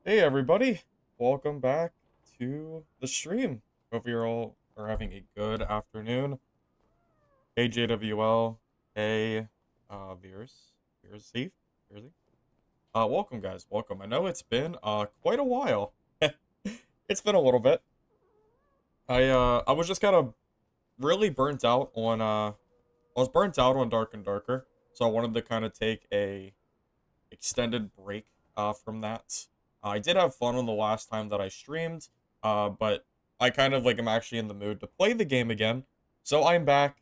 Hey everybody, welcome back to the stream. Hope you all are having a good afternoon. Hey JWL, hey Veers, welcome guys, welcome. I know it's been quite a while. It's been a little bit. I was just kind of really burnt out on I was burnt out on Dark and Darker, so I wanted to kind of take a extended break from that. I did have fun on the last time that I streamed, but I kind of like am actually in the mood to play the game again. So I'm back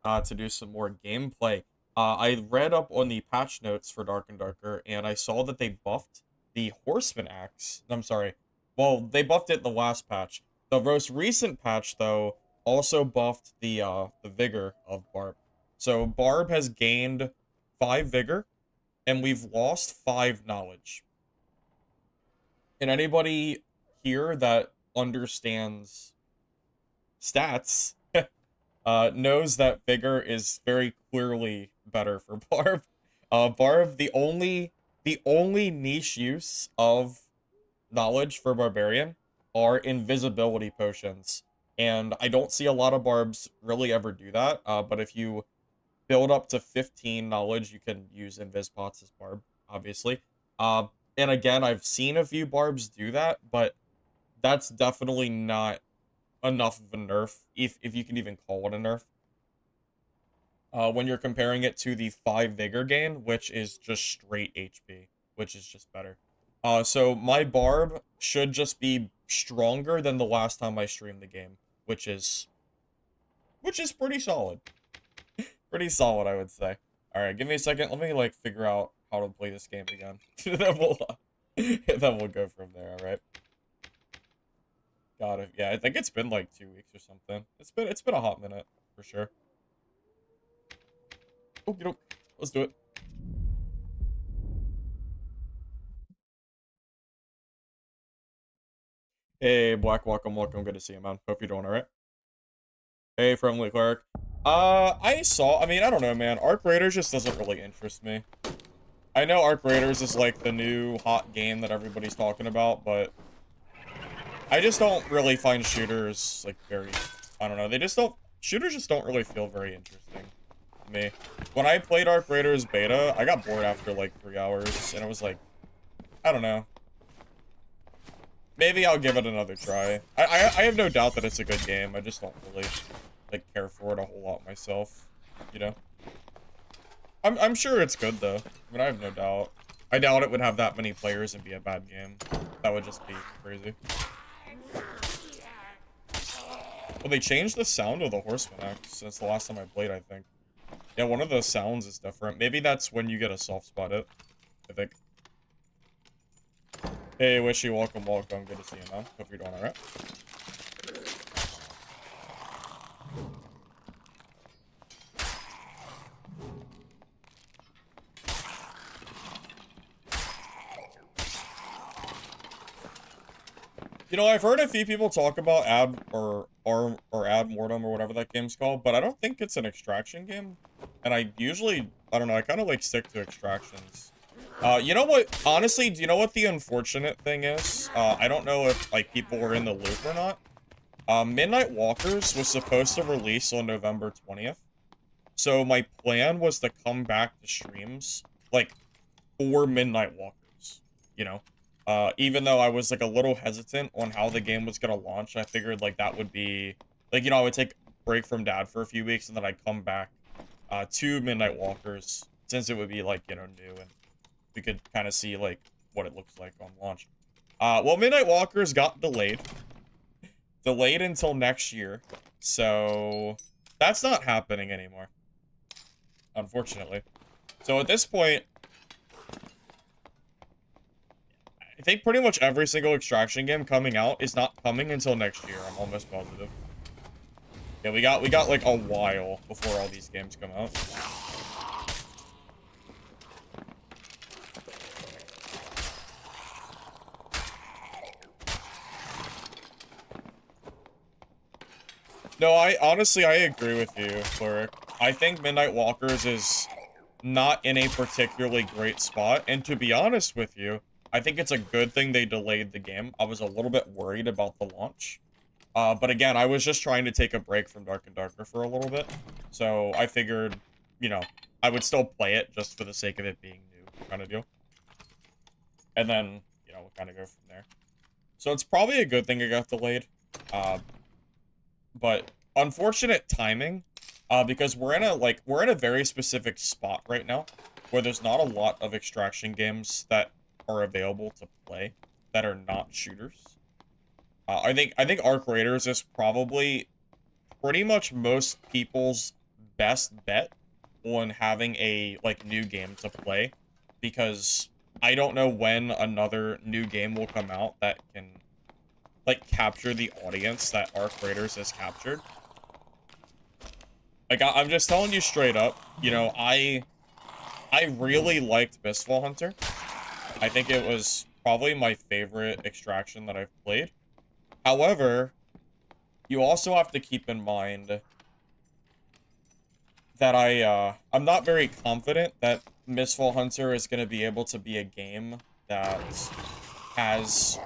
to do some more gameplay. I read up on the patch notes for Dark and Darker, and I saw that they buffed the Horseman Axe. I'm sorry. Well, they buffed it in the last patch. The most recent patch, though, also buffed the vigor of Barb. So Barb has gained 5 vigor, and we've lost 5 knowledge. And anybody here that understands stats knows that vigor is very clearly better for Barb. Barb, the only niche use of knowledge for Barbarian are invisibility potions. And I don't see a lot of Barbs really ever do that. But if you build up to 15 knowledge, you can use Invis Pots as Barb, obviously. And again, I've seen a few Barbs do that, but that's definitely not enough of a nerf, if you can even call it a nerf. When you're comparing it to the 5 Vigor gain, which is just straight HP, which is just better. So my Barb should just be stronger than the last time I streamed the game, which is pretty solid. Pretty solid, I would say. All right, give me a second. Let me like figure out how to play this game again. Then we'll go from there. All right. Got it. Yeah, I think it's been like 2 weeks or something. It's been a hot minute for sure. Oh, let's do it. Hey, Black, welcome, welcome. Good to see you, man. Hope you're doing all right. Hey, friendly cleric. I mean, I don't know, man. Arc Raiders just doesn't really interest me. I know Arc Raiders is like the new hot game that everybody's talking about, but I just don't really find shooters like very, I don't know, shooters just don't really feel very interesting to me. When I played Arc Raiders beta, I got bored after like 3 hours, and it was like, I don't know. Maybe I'll give it another try. I have no doubt that it's a good game. I just don't really like care for it a whole lot myself, you know? I'm sure it's good though. I mean, I have no doubt. I doubt it would have that many players and be a bad game. That would just be crazy. Well, they changed the sound of the Horseman Axe since the last time I played, I think. Yeah, one of the sounds is different. Maybe that's when you get a soft spot it, I think. Hey, Wishy, welcome, welcome. Good to see you, man. Hope you're doing alright. You know, I've heard a few people talk about Ad Mortem or whatever that game's called, but I don't think it's an extraction game. And I don't know, I kind of like stick to extractions. You know what? Honestly, do you know what the unfortunate thing is? I don't know if like people were in the loop or not. Midnight Walkers was supposed to release on November 20th. So my plan was to come back to streams like for Midnight Walkers, you know? Even though I was like a little hesitant on how the game was gonna launch, I figured like that would be like, you know, I would take a break from dad for a few weeks and then I'd come back to Midnight Walkers since it would be like, you know, new and we could kind of see like what it looks like on launch. Well, Midnight Walkers got delayed. Delayed until next year. So that's not happening anymore, unfortunately. So at this point, I think pretty much every single extraction game coming out is not coming until next year. I'm almost positive. Yeah, we got like a while before all these games come out. No, I honestly I agree with you, Cleric. I think Midnight Walkers is not in a particularly great spot, and to be honest with you, I think it's a good thing they delayed the game. I was a little bit worried about the launch. But again, I was just trying to take a break from Dark and Darker for a little bit. So I figured, you know, I would still play it just for the sake of it being new kind of deal. And then, you know, we'll kind of go from there. So it's probably a good thing it got delayed. But unfortunate timing, because we're in a very specific spot right now where there's not a lot of extraction games that are available to play that are not shooters. I think Arc Raiders is probably pretty much most people's best bet on having a new game to play, because I don't know when another new game will come out that can capture the audience that Arc Raiders has captured. I'm just telling you straight up, you know, I really liked Mistfall Hunter. I think it was probably my favorite extraction that I've played. However, you also have to keep in mind that I'm not very confident that Mistfall Hunter is going to be able to be a game that has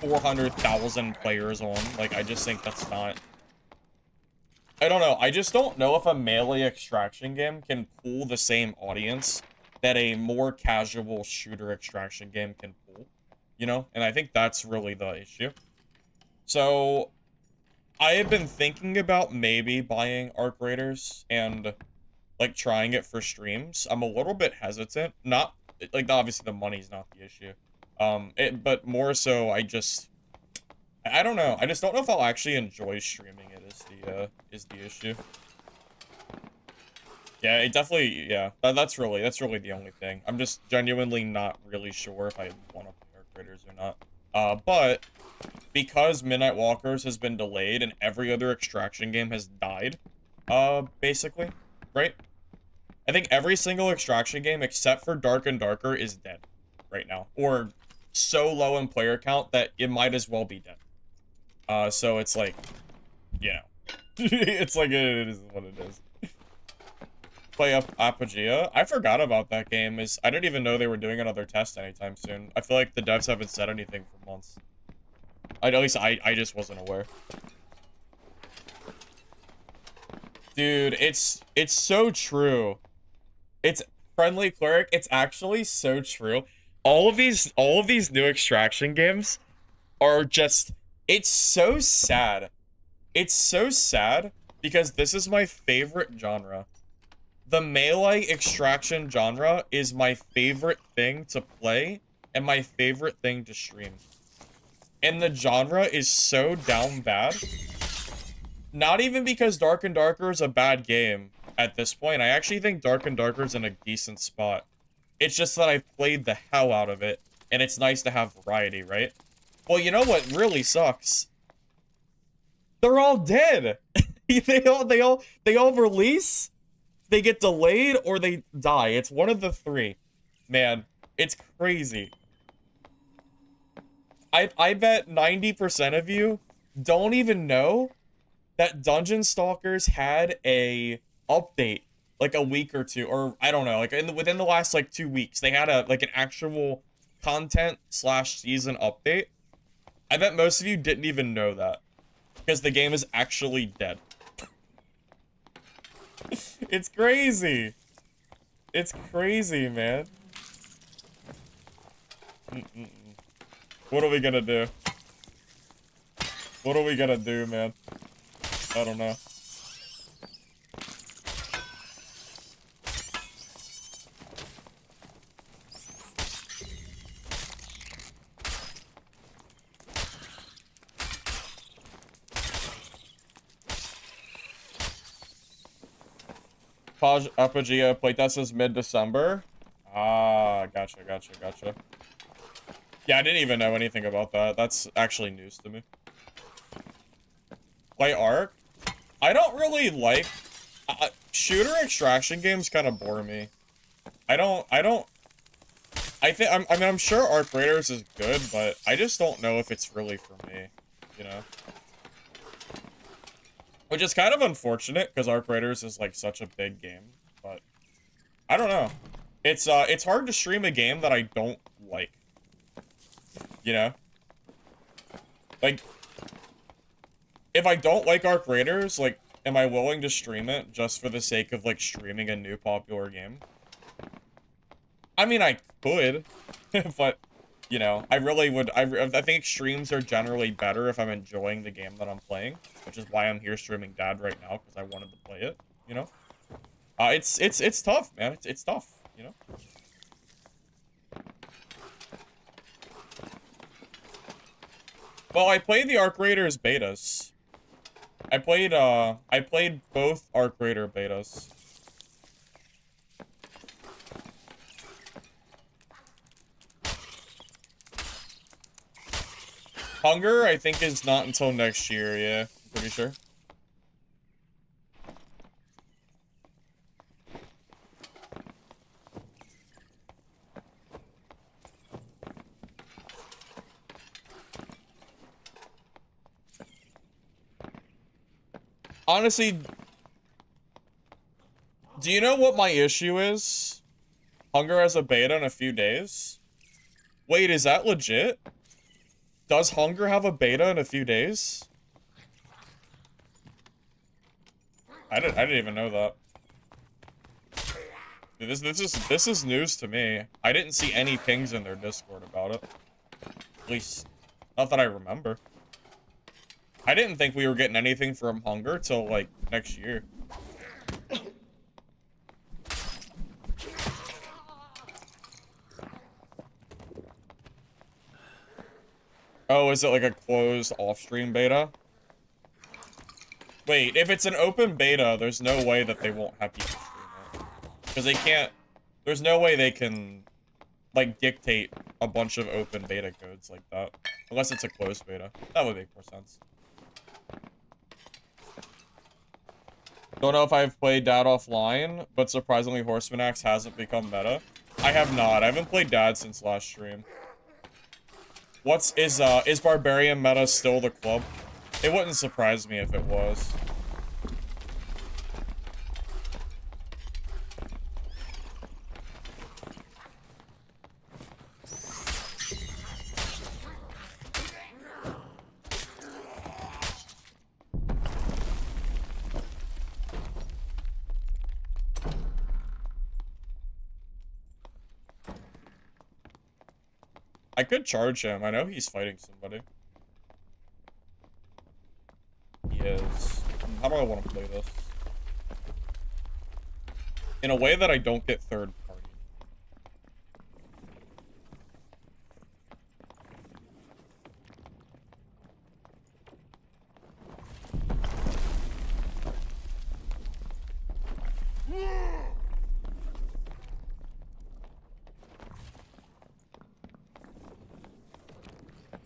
400,000 players on. I just think that's not... I don't know. I just don't know if a melee extraction game can pull the same audience that a more casual shooter extraction game can pull. You know? And I think that's really the issue. So, I have been thinking about maybe buying Arc Raiders and, trying it for streams. I'm a little bit hesitant. Not, obviously the money's not the issue. But more so, I don't know. I just don't know if I'll actually enjoy streaming it is the issue. Yeah, it definitely, yeah. That's really the only thing. I'm just genuinely not really sure if I want to play Arc Raiders or not. But because Midnight Walkers has been delayed and every other extraction game has died, basically, right? I think every single extraction game except for Dark and Darker is dead right now, or so low in player count that it might as well be dead. So it's you know, it's it is what it is. Play up Apogea. I forgot about that game. I didn't even know they were doing another test anytime soon. I feel like the devs haven't said anything for months. At least I just wasn't aware. Dude, it's so true. It's Friendly Cleric. It's actually so true. All of these new extraction games are just, it's so sad. It's so sad because this is my favorite genre. The melee extraction genre is my favorite thing to play and my favorite thing to stream. And the genre is so down bad. Not even because Dark and Darker is a bad game at this point. I actually think Dark and Darker is in a decent spot. It's just that I've played the hell out of it, and it's nice to have variety, right? Well, you know what really sucks? They're all dead. they all release, they get delayed, or they die. It's one of the three. Man, it's crazy. I bet 90% of you don't even know that Dungeon Stalkers had a update a week or two, or I don't know, within the last 2 weeks. They had an actual content / season update. I bet most of you didn't even know that because the game is actually dead. It's crazy. It's crazy, man. What are we gonna do? What are we gonna do, man? I don't know. Apogea playtest is mid-December. Ah, gotcha. Yeah, I didn't even know anything about that. That's actually news to me. Play Arc? I don't really like... shooter extraction games kind of bore me. I'm sure Arc Raiders is good, but I just don't know if it's really for me, you know? Which is kind of unfortunate, because Arc Raiders is, such a big game, but... I don't know. It's hard to stream a game that I don't like. You know? Like, if I don't like Arc Raiders, like, am I willing to stream it just for the sake of, like, streaming a new popular game? I mean, I could, but, you know, I really would, I think streams are generally better if I'm enjoying the game that I'm playing, which is why I'm here streaming Dad right now, because I wanted to play it, you know? It's tough, man. It's tough, you know? Well, I played the Arc Raiders betas. I played both Arc Raider betas. Hunger, I think, is not until next year, yeah. I'm pretty sure. Honestly, do you know what my issue is? Hunger has a beta in a few days. Wait, is that legit? Does Hunger have a beta in a few days? I didn't even know that. Dude, this is news to me. I didn't see any pings in their Discord about it. At least, not that I remember. I didn't think we were getting anything from Hunger till, like, next year. Oh, is it like a closed off-stream beta? Wait, if it's an open beta, there's no way that they won't have people stream it. Because they can't... There's no way they can, like, dictate a bunch of open beta codes like that. Unless it's a closed beta. That would make more sense. Don't know if I've played Dad offline, but surprisingly Horseman Axe hasn't become meta. I have not. I haven't played Dad since last stream. Is Barbarian meta still the club? It wouldn't surprise me if it was. I could charge him. I know he's fighting somebody. He is. How do I want to play this? In a way that I don't get third party.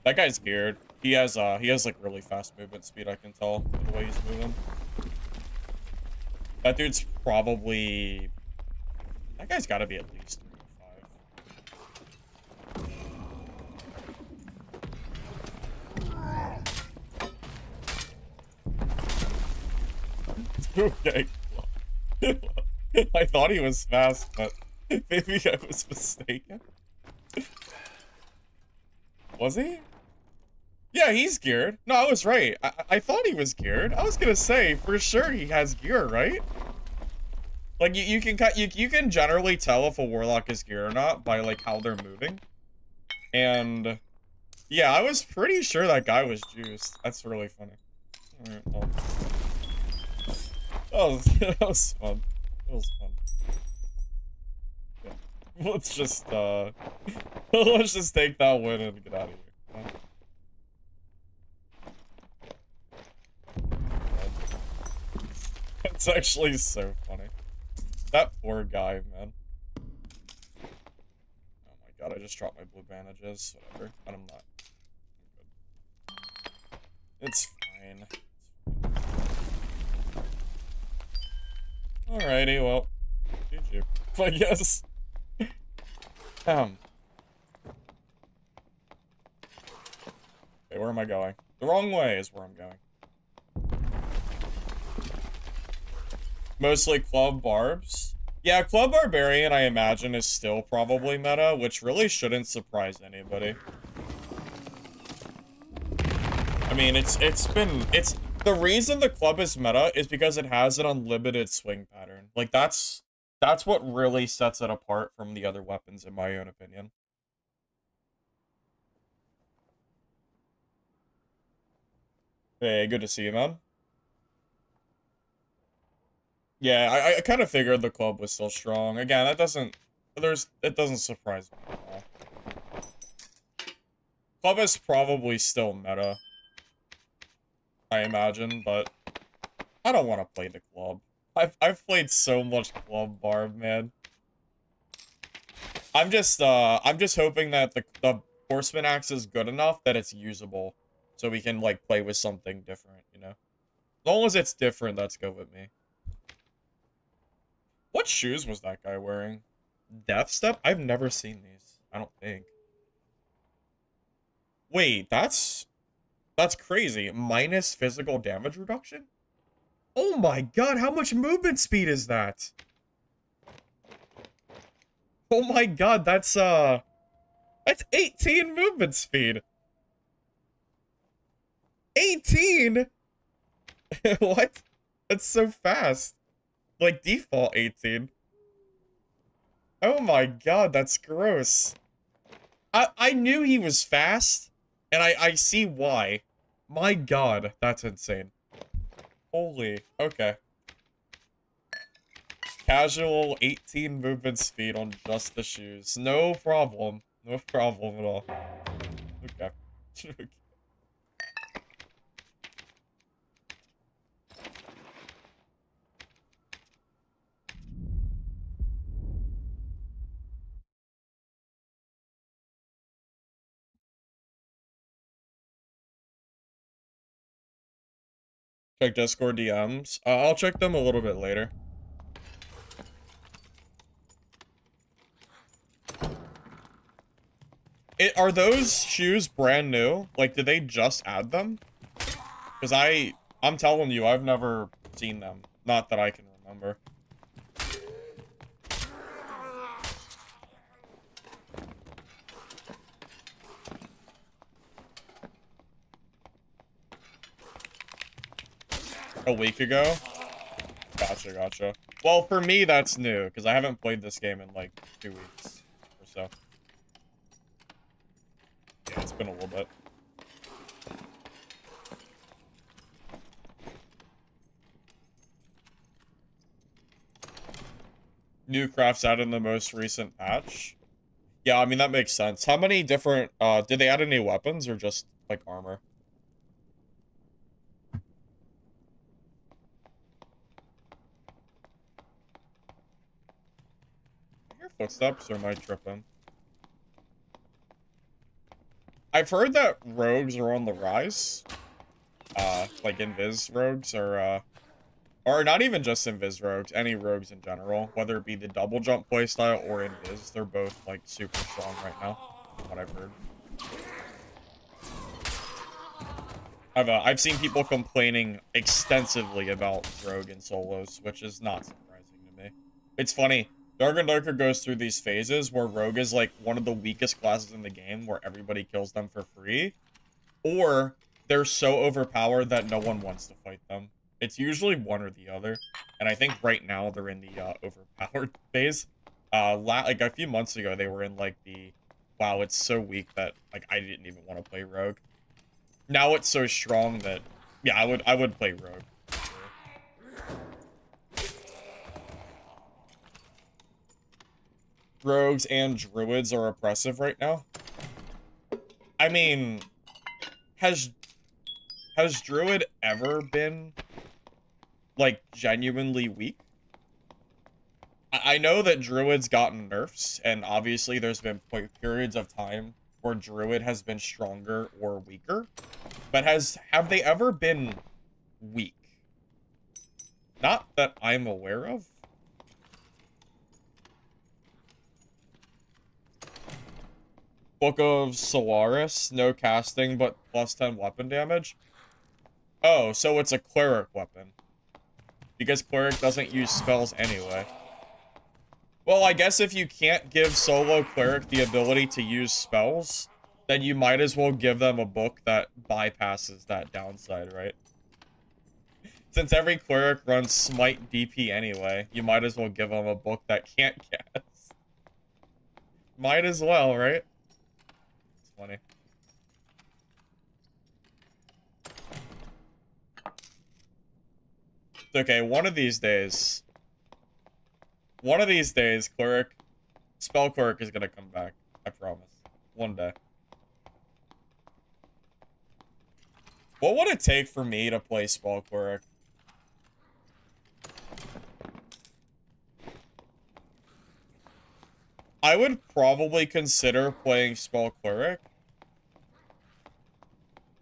That guy's geared. He has like really fast movement speed, I can tell by the way he's moving. That dude's probably... That guy's gotta be at least 35. Okay. I thought he was fast, but maybe I was mistaken. Was he? Yeah, he's geared. No, I was right. I thought he was geared. I was gonna say, for sure he has gear, right? Like, you can generally tell if a Warlock is geared or not by, like, how they're moving. And, yeah, I was pretty sure that guy was juiced. That's really funny. Alright, well. That was fun. It was fun. Yeah. Let's just take that win and get out of here. It's actually so funny. That poor guy, man. Oh my god, I just dropped my blue bandages. Whatever. But I'm not. I'm good. It's fine. Alrighty, well. GG. I guess. Okay, where am I going? The wrong way is where I'm going. Mostly Club Barbs. Yeah, Club Barbarian, I imagine, is still probably meta, which really shouldn't surprise anybody. mean, it's the reason the club is meta is because it has an unlimited swing pattern. Like that's what really sets it apart from the other weapons, in my own opinion. Hey, good to see you, man. Yeah, I kind of figured the club was still strong. Again, it doesn't surprise me at all. Club is probably still meta, I imagine, but I don't want to play the club. I've played so much club Barb, man. I'm just hoping that the horseman axe is good enough that it's usable, so we can like play with something different, you know. As long as it's different, that's good with me. What shoes was that guy wearing? Death Step? I've never seen these. I don't think. Wait, that's crazy. Minus physical damage reduction? Oh my god, how much movement speed is that? Oh my god, that's 18 movement speed. 18? What? That's so fast. Like default 18. Oh my god, that's gross. I knew he was fast, and I see why. My god, that's insane. Holy, okay. Casual 18 movement speed on just the shoes. No problem. No problem at all. Okay. Check Discord DMs. I'll check them a little bit later. Are those shoes brand new? Like, did they just add them? Because I'm telling you, I've never seen them. Not that I can remember. A week ago? Gotcha, gotcha. Well, for me, that's new, because I haven't played this game in, like, 2 weeks or so. Yeah, it's been a little bit. New crafts out in the most recent patch. Yeah, I mean, that makes sense. How many different, did they add any weapons or just, like, armor? Your footsteps or am I tripping? I've heard that rogues are on the rise. Like invis rogues or not even just invis rogues, any rogues in general, whether it be the double jump playstyle or invis, they're both like super strong right now, from what I've heard. I've seen people complaining extensively about rogue and solos, which is not surprising to me. It's funny. Dark and Darker goes through these phases where rogue is like one of the weakest classes in the game where everybody kills them for free, or they're so overpowered that no one wants to fight them. It's usually one or the other, and I think right now they're in the overpowered phase. Like a few months ago, they were in like the, wow, it's so weak that like I didn't even want to play rogue. Now it's so strong that, yeah, I would play rogue. Rogues and druids are oppressive right now. I mean, has druid ever been like genuinely weak? I know that druid's gotten nerfs, and obviously there's been periods of time where druid has been stronger or weaker, but have they ever been weak? Not that I'm aware of. Book of Solaris, no casting, but plus 10 weapon damage. Oh, so it's a cleric weapon. Because cleric doesn't use spells anyway. Well, I guess if you can't give solo cleric the ability to use spells, then you might as well give them a book that bypasses that downside, right? Since every cleric runs smite DP anyway, you might as well give them a book that can't cast. Might as well, right? It's funny. It's okay, one of these days, cleric, spell cleric is gonna come back. I promise. One day. What would it take for me to play spell cleric? I would probably consider playing spell cleric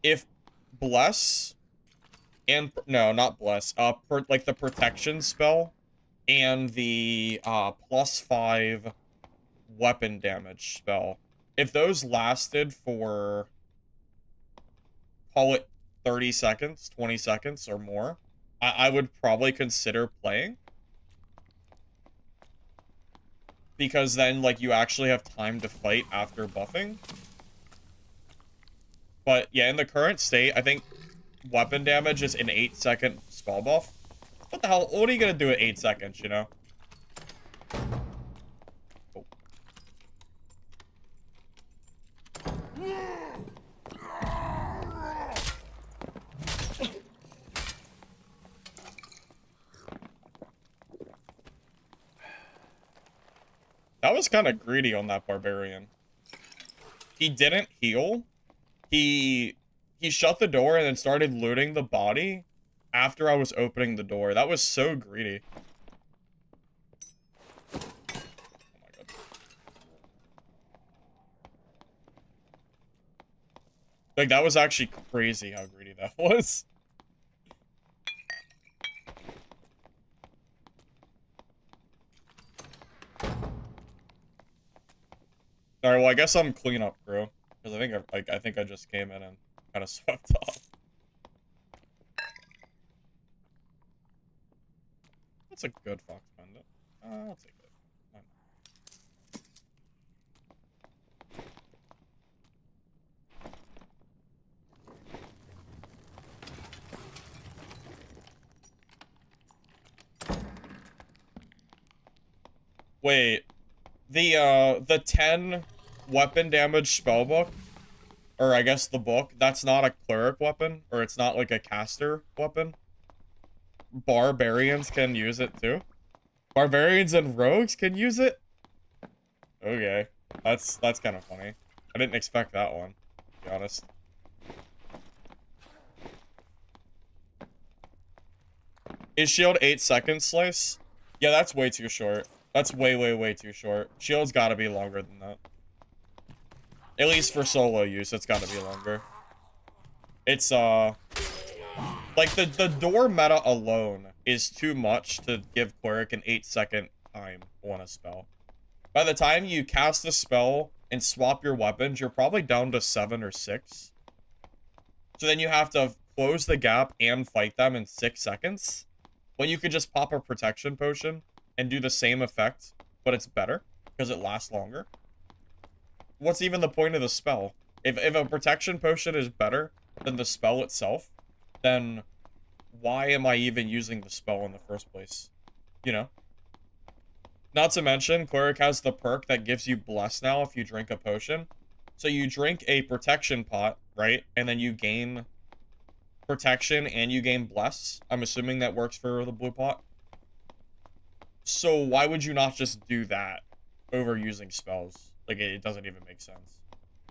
if bless and no, not bless. Like the protection spell and the +5 weapon damage spell. If those lasted for, call it 30 seconds, 20 seconds or more, I would probably consider playing. Because then, like, you actually have time to fight after buffing. But, yeah, in the current state, I think weapon damage is an 8-second spell buff. What the hell? What are you gonna do at 8 seconds, you know? Oh. That was kind of greedy on that barbarian. He didn't heal. He shut the door and then started looting the body after I was opening the door. That was so greedy. Oh my god. Like, that was actually crazy how greedy that was. Alright, well, I guess I'm cleanup crew. Because I think I just came in and kind of swept off. That's a good fox pendant. I'll take it. Why not? Wait, the 10 weapon damage spellbook, or I guess the book, that's not a cleric weapon, or it's not like a caster weapon. Barbarians can use it too. Barbarians and rogues can use it? Okay. That's kind of funny. I didn't expect that one, to be honest. Is shield 8 seconds slice? Yeah, that's way too short. That's way too short. Shield's gotta be longer than that. At least for solo use, it's gotta be longer. It's, like, the door meta alone is too much to give cleric an 8-second time on a spell. By the time you cast a spell and swap your weapons, you're probably down to 7 or 6. So then you have to close the gap and fight them in 6 seconds. When you could just pop a protection potion and do the same effect, but it's better, because it lasts longer. What's even the point of the spell? If a protection potion is better than the spell itself, then why am I even using the spell in the first place? You know? Not to mention, cleric has the perk that gives you bless now if you drink a potion. So you drink a protection pot, right? And then you gain protection and you gain bless. I'm assuming that works for the blue pot. So why would you not just do that over using spells? Like, it doesn't even make sense.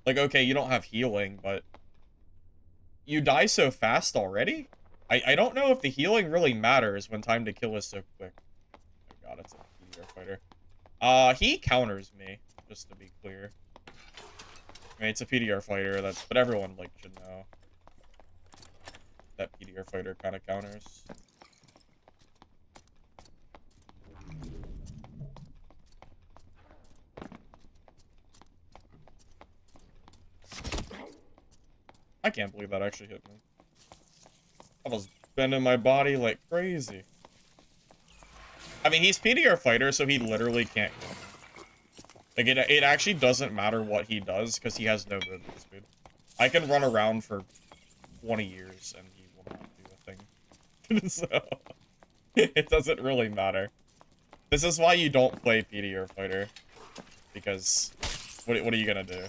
Like, okay, you don't have healing, but you die so fast already? I don't know if the healing really matters when time to kill is so quick. Oh god, it's a PDR fighter. He counters me, just to be clear. I mean, it's a PDR fighter, but everyone, like, should know that PDR fighter kind of counters. I can't believe that actually hit me. I was bending my body like crazy. I mean, he's PDR fighter, so he literally can't kill me. Like, it actually doesn't matter what he does, because he has no movement speed. I can run around for 20 years, and he will not do a thing. So, it doesn't really matter. This is why you don't play Meteor Fighter. Because, what are you gonna do?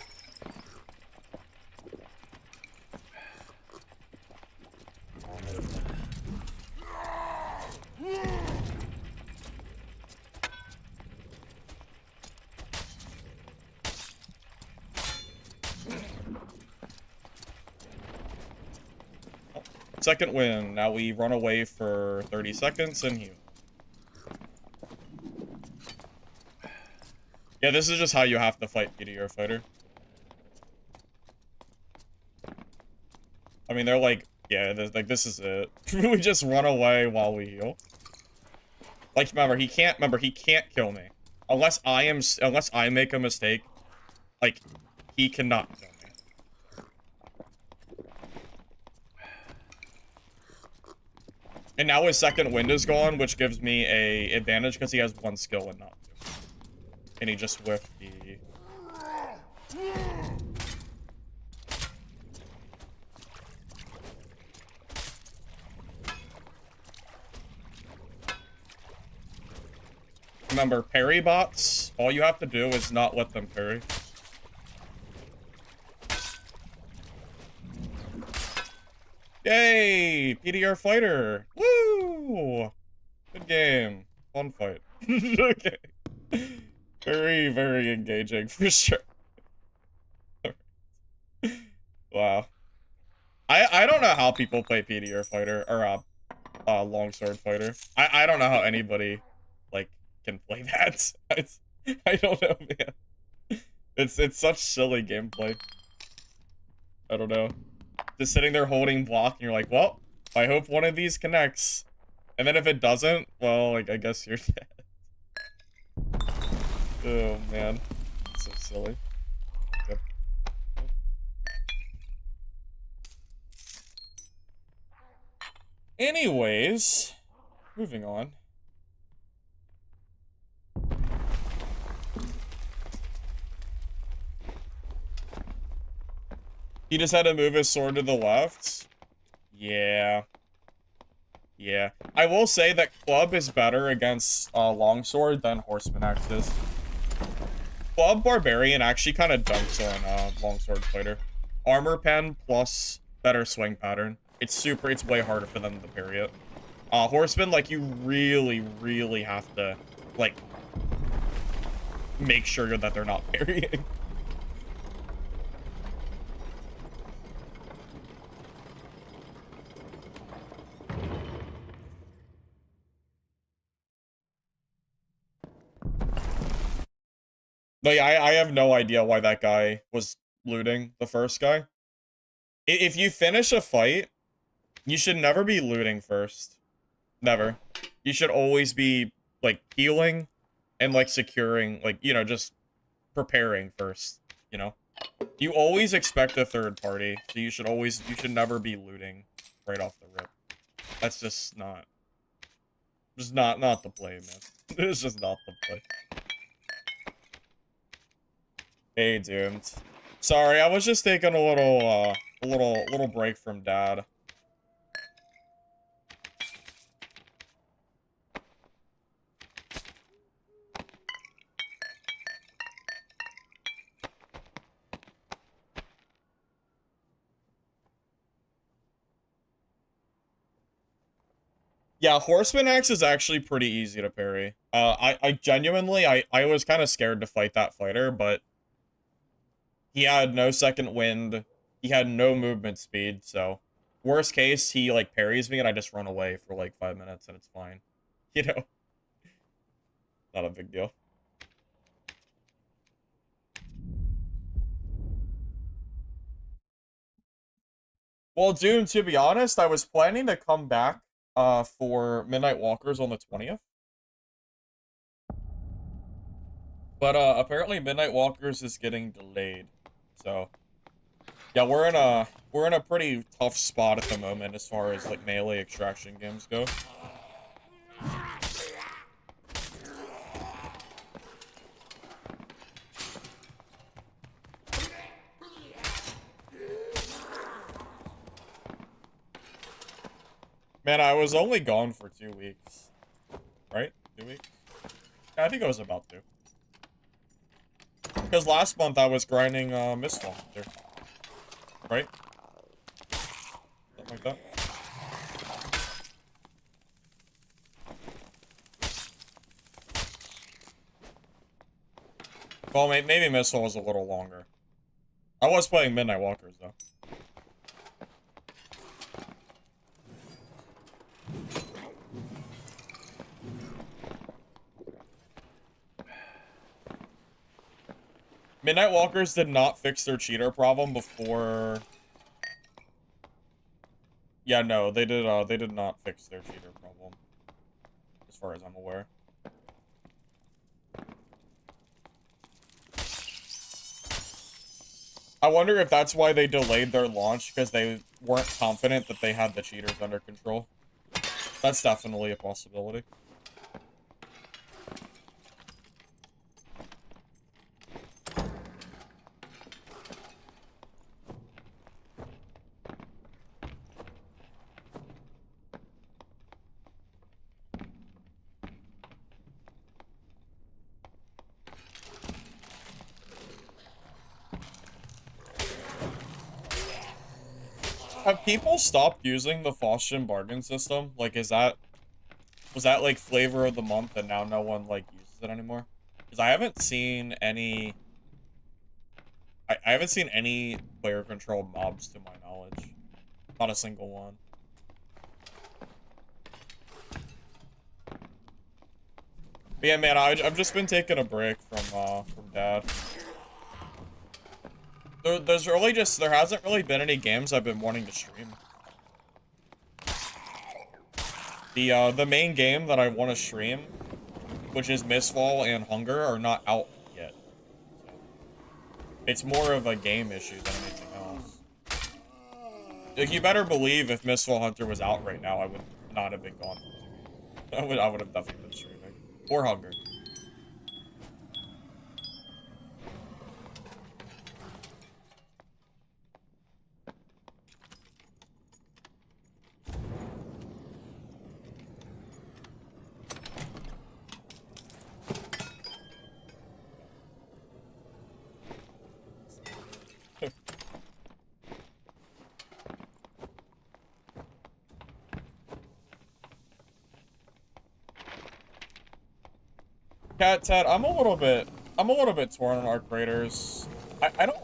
Second win. Now we run away for 30 seconds and heal. Yeah, this is just how you have to fight Meteor Fighter. I mean, they're like, yeah, like, this is it. We just run away while we heal. Like, remember, he can't kill me. Unless I make a mistake, like, he cannot kill me. And now his second wind is gone, which gives me a advantage because he has one skill and not two. And he just whiffed the... Remember, parry bots, all you have to do is not let them parry. Yay! PDR fighter! Woo! Good game. Fun fight. Okay. Very, very engaging, for sure. Wow. I don't know how people play PDR fighter, or, longsword fighter. I don't know how anybody, like, can play that. I don't know, man. It's such silly gameplay. I don't know. Just sitting there holding block, and you're like, well, I hope one of these connects. And then if it doesn't, well, like, I guess you're dead. Oh, man. It's so silly. Yep. Anyways, moving on. He just had to move his sword to the left? Yeah. Yeah. I will say that Club is better against Longsword than Horseman Axe is. Club Barbarian actually kind of dunks on Longsword Fighter. Armor Pen plus better swing pattern. It's way harder for them to parry it. Horseman, like, you really, really have to, like, make sure that they're not parrying. Like, I have no idea why that guy was looting the first guy. If you finish a fight, you should never be looting first. Never. You should always be, like, healing and, like, securing, like, you know, just preparing first, you know? You always expect a third party, so you should never be looting right off the rip. That's just not the play, man. It's just not the play. Hey, Doomed. Sorry, I was just taking a little break from Dad. Yeah, Horseman Axe is actually pretty easy to parry. I genuinely, I was kind of scared to fight that fighter, but he had no second wind. He had no movement speed, so worst case, he, like, parries me and I just run away for, like, 5 minutes and it's fine. You know? Not a big deal. Well, Doom, to be honest, I was planning to come back for Midnight Walkers on the 20th. But apparently Midnight Walkers is getting delayed. So yeah, we're in a pretty tough spot at the moment as far as, like, melee extraction games go. Man, I was only gone for 2 weeks. Right? 2 weeks? Yeah, I think it was about 2. Because last month I was grinding Mistfall there. Right? Something like that. Well, maybe Mistfall was a little longer. I was playing Midnight Walkers, though. Midnight Walkers did not fix their cheater problem before... Yeah, no, they did not fix their cheater problem. As far as I'm aware. I wonder if that's why they delayed their launch, because they weren't confident that they had the cheaters under control. That's definitely a possibility. Have people stopped using the Faustian bargain system? Like, was that like flavor of the month and now no one like uses it anymore? Because I haven't seen any, I haven't seen any player controlled mobs to my knowledge. Not a single one. But yeah, man, I've just been taking a break from Dad. There hasn't really been any games I've been wanting to stream. The main game that I want to stream, which is Mistfall and Hunger, are not out yet. So it's more of a game issue than anything else. Like, you better believe if Mistfall Hunter was out right now, I would not have been gone for 2 weeks. I would have definitely been streaming. Or Hunger. Cat Ted, I'm a little bit torn on Arc Raiders. I don't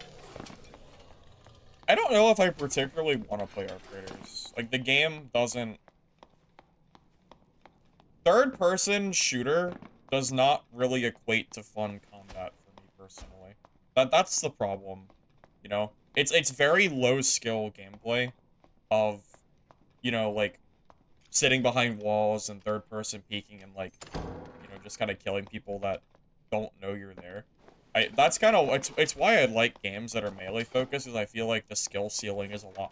know if I particularly want to play Arc Raiders. Like, the game doesn't... Third-person shooter does not really equate to fun combat for me personally. That's the problem, you know? It's very low-skill gameplay of, you know, like, sitting behind walls and third-person peeking and, like, you know, just kind of killing people that don't know you're there. That's kind of, it's why I like games that are melee focused, is I feel like the skill ceiling is a lot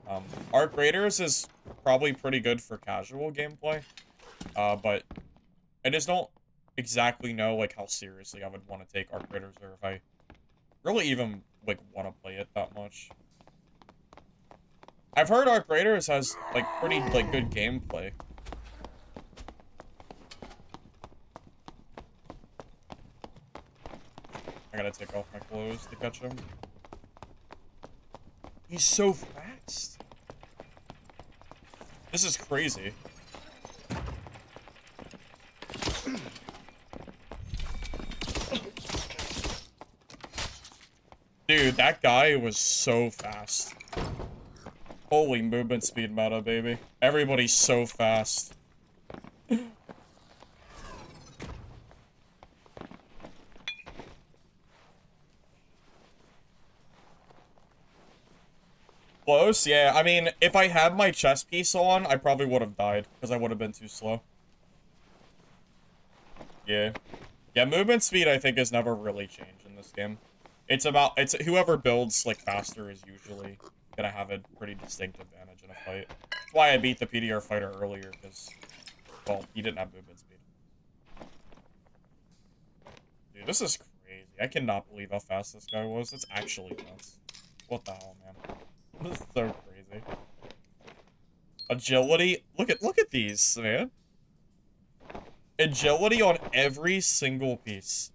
higher. Arc Raiders is probably pretty good for casual gameplay, but I just don't exactly know, like, how seriously I would want to take Arc Raiders, or if I really even, like, want to play it that much. I've heard Arc Raiders has, like, pretty, like, good gameplay. I gotta take off my clothes to catch him. He's so fast. This is crazy. Dude, that guy was so fast. Holy movement speed meta, baby. Everybody's so fast. Close? Yeah, I mean, if I had my chest piece on, I probably would have died, because I would have been too slow. Yeah. Yeah, movement speed, I think, has never really changed in this game. It's whoever builds, like, faster is usually gonna have a pretty distinct advantage in a fight. That's why I beat the PDR fighter earlier, because, well, he didn't have movement speed. Dude, this is crazy. I cannot believe how fast this guy was. It's actually nuts. What the hell, man? This is so crazy. Agility. Look at these, man. Agility on every single piece.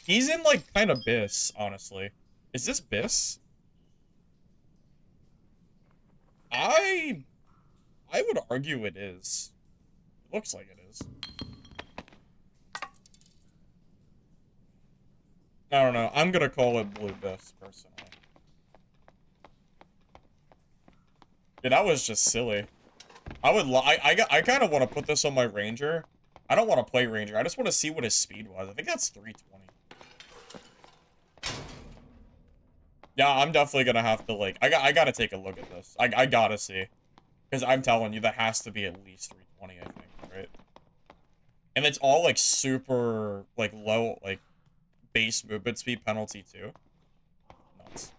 He's in like kind of Biss, honestly. Is this Biss? I I would argue it is. It looks like it is. I don't know. I'm gonna call it Blue Biss, personally. Yeah, that was just silly. I kind of want to put this on my Ranger. I don't want to play Ranger. I just want to see what his speed was. I think that's 320. Yeah, I'm definitely gonna have to, like, I gotta take a look at this. I gotta see. Because I'm telling you, that has to be at least 320, I think, right? And it's all, like, super, like, low, like, base movement speed penalty, too. Nuts.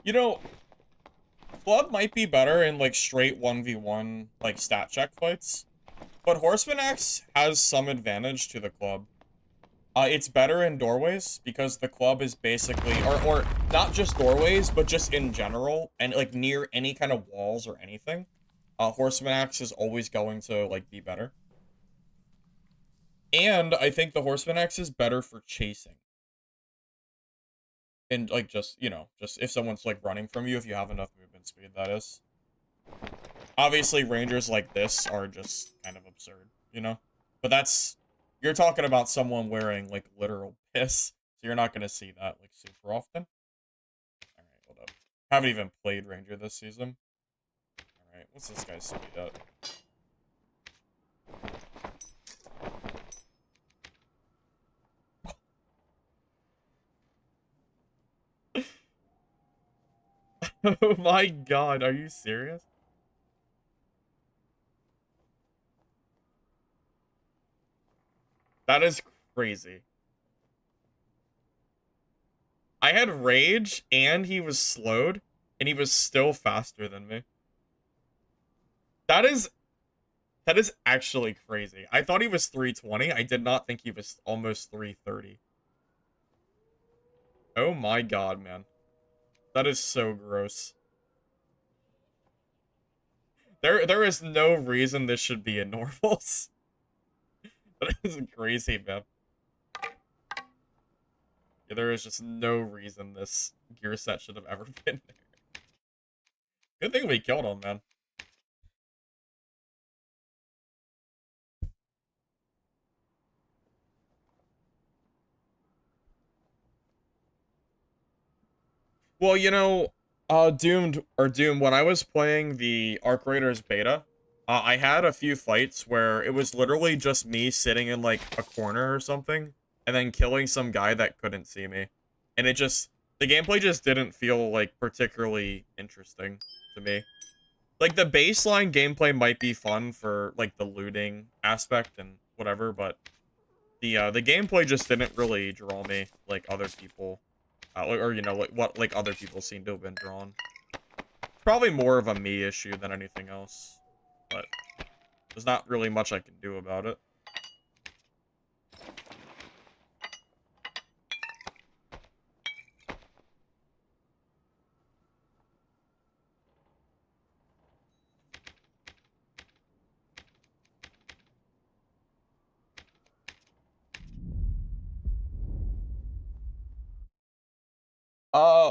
You know, Club might be better in, like, straight 1v1, like, stat check fights. But Horseman Axe has some advantage to the Club. It's better in doorways, because the Club is basically, or not just doorways, but just in general, and, like, near any kind of walls or anything. Horseman Axe is always going to, like, be better. And I think the Horseman Axe is better for chasing. And, like, just, you know, just if someone's, like, running from you, if you have enough movement speed, that is. Obviously, Rangers like this are just kind of absurd, you know? But that's... You're talking about someone wearing, like, literal piss, so you're not gonna see that, like, super often. Alright, hold up. Haven't even played Ranger this season. Alright, what's this guy's speed at? Oh my god, are you serious? That is crazy. I had Rage, and he was slowed, and he was still faster than me. That is... That is actually crazy. I thought he was 320. I did not think he was almost 330. Oh my god, man. That is so gross. There is no reason this should be in normals. That is crazy, man. Yeah, there is just no reason this gear set should have ever been there. Good thing we killed him, man. Well, you know, Doom, when I was playing the Arc Raiders beta, I had a few fights where it was literally just me sitting in, like, a corner or something, and then killing some guy that couldn't see me. And it just, the gameplay just didn't feel, like, particularly interesting to me. Like, the baseline gameplay might be fun for, like, the looting aspect and whatever, but the gameplay just didn't really draw me like other people. Or, you know, like what like other people seem to have been drawn. Probably more of a me issue than anything else, but there's not really much I can do about it.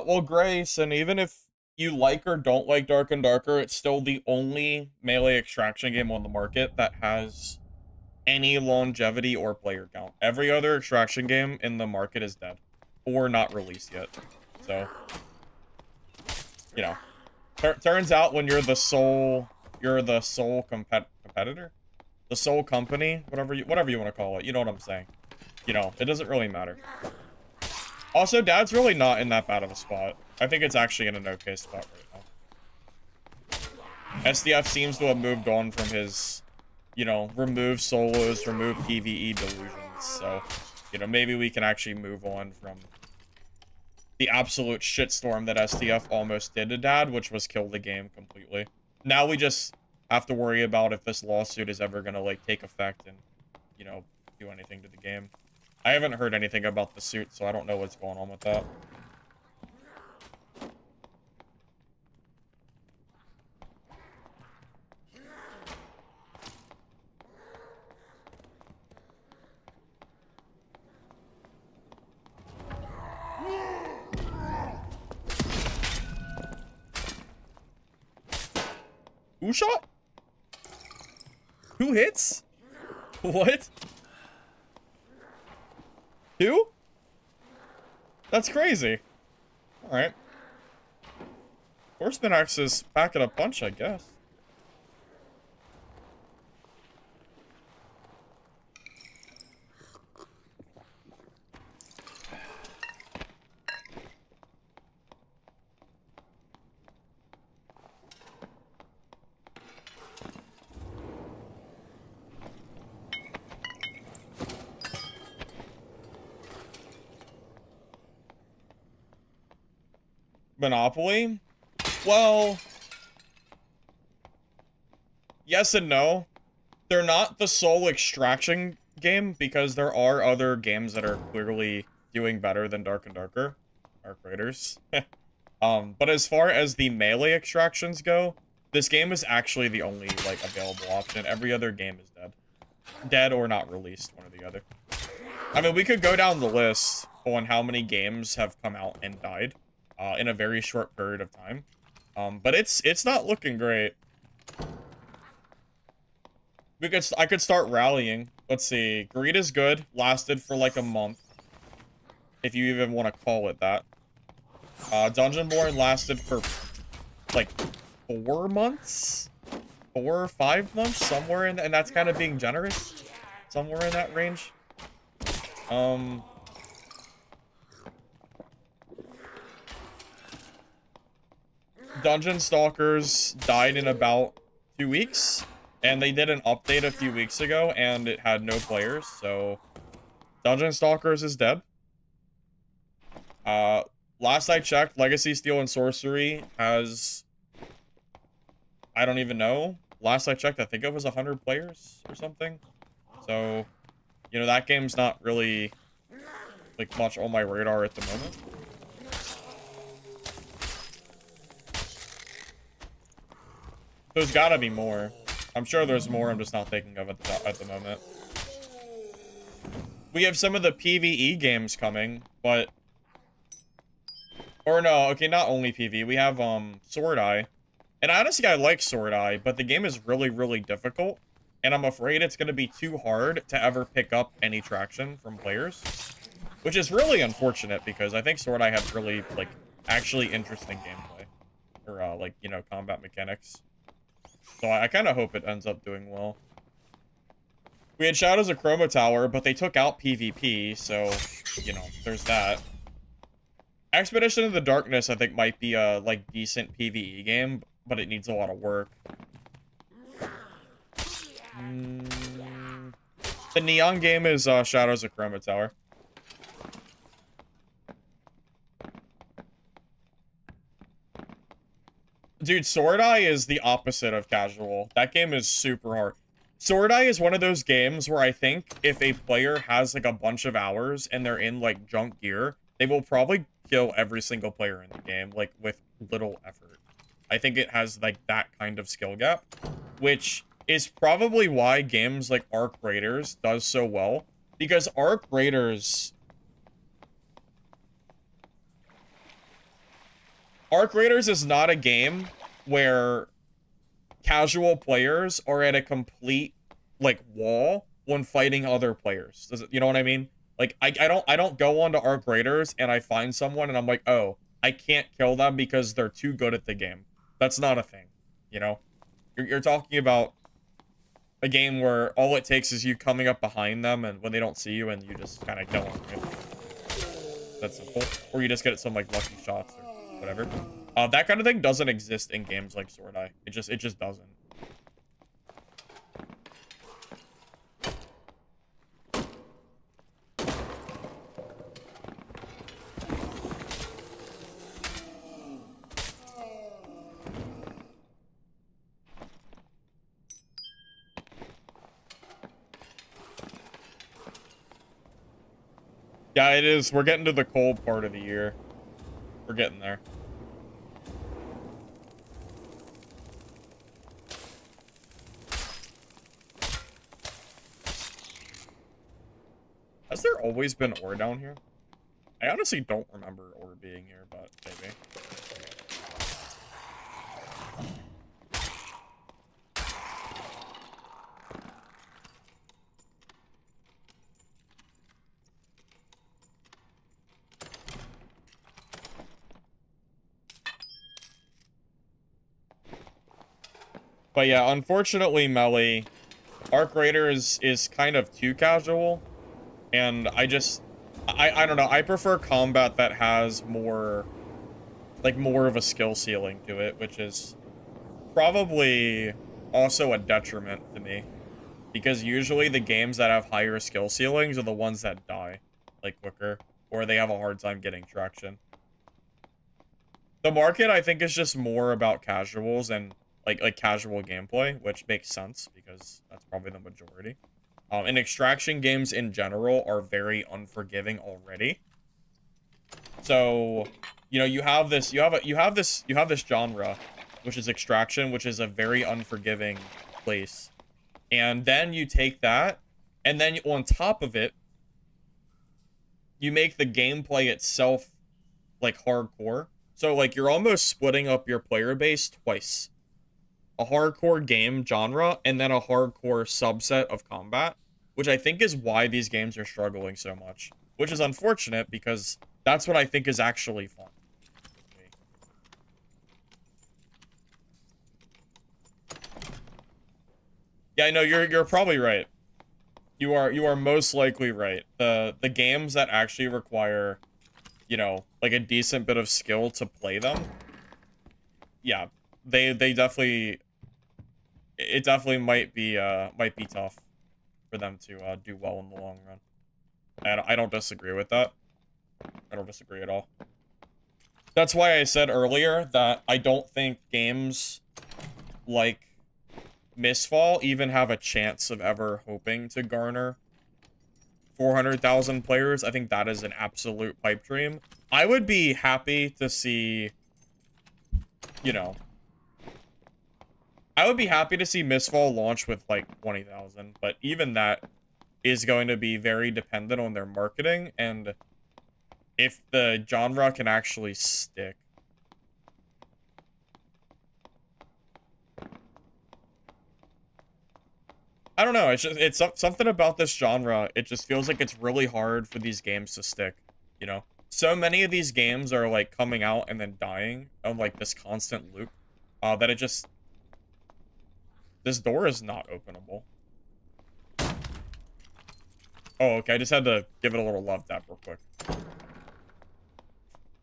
Well, Grace, and even if you like or don't like Dark and Darker, it's still the only melee extraction game on the market that has any longevity or player count. Every other extraction game in the market is dead or not released yet. So, you know, turns out when you're the sole competitor, the sole company, whatever you want to call it. You know what I'm saying? You know, it doesn't really matter. Also, Dad's really not in that bad of a spot. I think it's actually in an okay spot right now. SDF seems to have moved on from his, you know, remove solos, remove PvE delusions. So, you know, maybe we can actually move on from the absolute shitstorm that SDF almost did to Dad, which was kill the game completely. Now we just have to worry about if this lawsuit is ever gonna, like, take effect and, you know, do anything to the game. I haven't heard anything about the suit, so I don't know what's going on with that. Who shot? Who hits? What? Who? That's crazy. Alright. Horseman Axe is packing a punch, I guess. Monopoly? Well, yes and no. They're not the sole extraction game because there are other games that are clearly doing better than Dark and Darker. Our creators. But as far as the melee extractions go, this game is actually the only, like, available option. Every other game is dead. Dead or not released, one or the other. I mean, we could go down the list on how many games have come out and died in a very short period of time. But it's not looking great. I could start rallying. Let's see. Greed is good. Lasted for like a month. If you even want to call it that. Dungeonborn lasted for like 4 months? 4 or 5 months? Somewhere in and that's kind of being generous. Somewhere in that range. Dungeon Stalkers died in about 2 weeks. And they did an update a few weeks ago, and it had no players, so... Dungeon Stalkers is dead. Last I checked, Legacy, Steel, and Sorcery has... I don't even know. Last I checked, I think it was 100 players or something. So, you know, that game's not really, like, much on my radar at the moment. There's gotta be more. I'm sure there's more, I'm just not thinking of it at the moment. We have some of the PvE games coming, but... Or no, okay, not only PvE. We have, Sword Eye. And honestly, I like Sword Eye, but the game is really, really difficult. And I'm afraid it's going to be too hard to ever pick up any traction from players. Which is really unfortunate, because I think Sword Eye has really, like, actually interesting gameplay. Or, like, you know, combat mechanics. So I kind of hope it ends up doing well. We had Shadows of Chroma Tower, but they took out PvP, so, you know, there's that. Expedition of the Darkness, I think, might be a, like, decent PvE game, but it needs a lot of work. The Neon game is Shadows of Chroma Tower. Dude, Sword Eye is the opposite of casual. That game is super hard. Sword Eye is one of those games where I think if a player has, like, a bunch of hours and they're in, like, junk gear, they will probably kill every single player in the game, like, with little effort. I think it has, like, that kind of skill gap, which is probably why games like Arc Raiders does so well, because Arc Raiders Arc Raiders is not a game where casual players are at a complete like wall when fighting other players. Does it, you know what I mean? Like I don't go onto Arc Raiders and I find someone and I'm like, oh, I can't kill them because they're too good at the game. That's not a thing, you know? You're talking about a game where all it takes is you coming up behind them and when they don't see you and you just kind of kill them. That's simple. Or you just get some like lucky shots or whatever. That kind of thing doesn't exist in games like Sword Eye. It just doesn't. Yeah, it is. We're getting to the cold part of the year. We're getting there. Has there always been ore down here? I honestly don't remember ore being here, but maybe. But yeah, unfortunately, Melly, Arc Raiders is kind of too casual. And I don't know. I prefer combat that has more, like, more of a skill ceiling to it, which is probably also a detriment to me. Because usually the games that have higher skill ceilings are the ones that die, like, quicker. Or they have a hard time getting traction. The market, I think, is just more about casuals and, like casual gameplay, which makes sense, because that's probably the majority. And extraction games in general are very unforgiving already. So, you know, you have this genre, which is extraction, which is a very unforgiving place. And then you take that, and then on top of it, you make the gameplay itself like hardcore. So like you're almost splitting up your player base twice. A hardcore game genre and then a hardcore subset of combat, which I think is why these games are struggling so much, which is unfortunate because that's what I think is actually fun. Yeah, no, you're probably right. You are most likely right. The games that actually require, you know, like a decent bit of skill to play them, yeah, they definitely, it definitely might be tough for them to do well in the long run. I don't disagree with that. I don't disagree at all. That's why I said earlier that I don't think games like Mistfall even have a chance of ever hoping to garner 400,000 players. I think that is an absolute pipe dream. I would be happy to see, you know, I would be happy to see Mistfall launch with like 20,000, but even that is going to be very dependent on their marketing and if the genre can actually stick. I don't know, it's something about this genre, it just feels like it's really hard for these games to stick, you know? So many of these games are like coming out and then dying on like this constant loop, that it just, this door is not openable. Oh, okay, I just had to give it a little love tap real quick.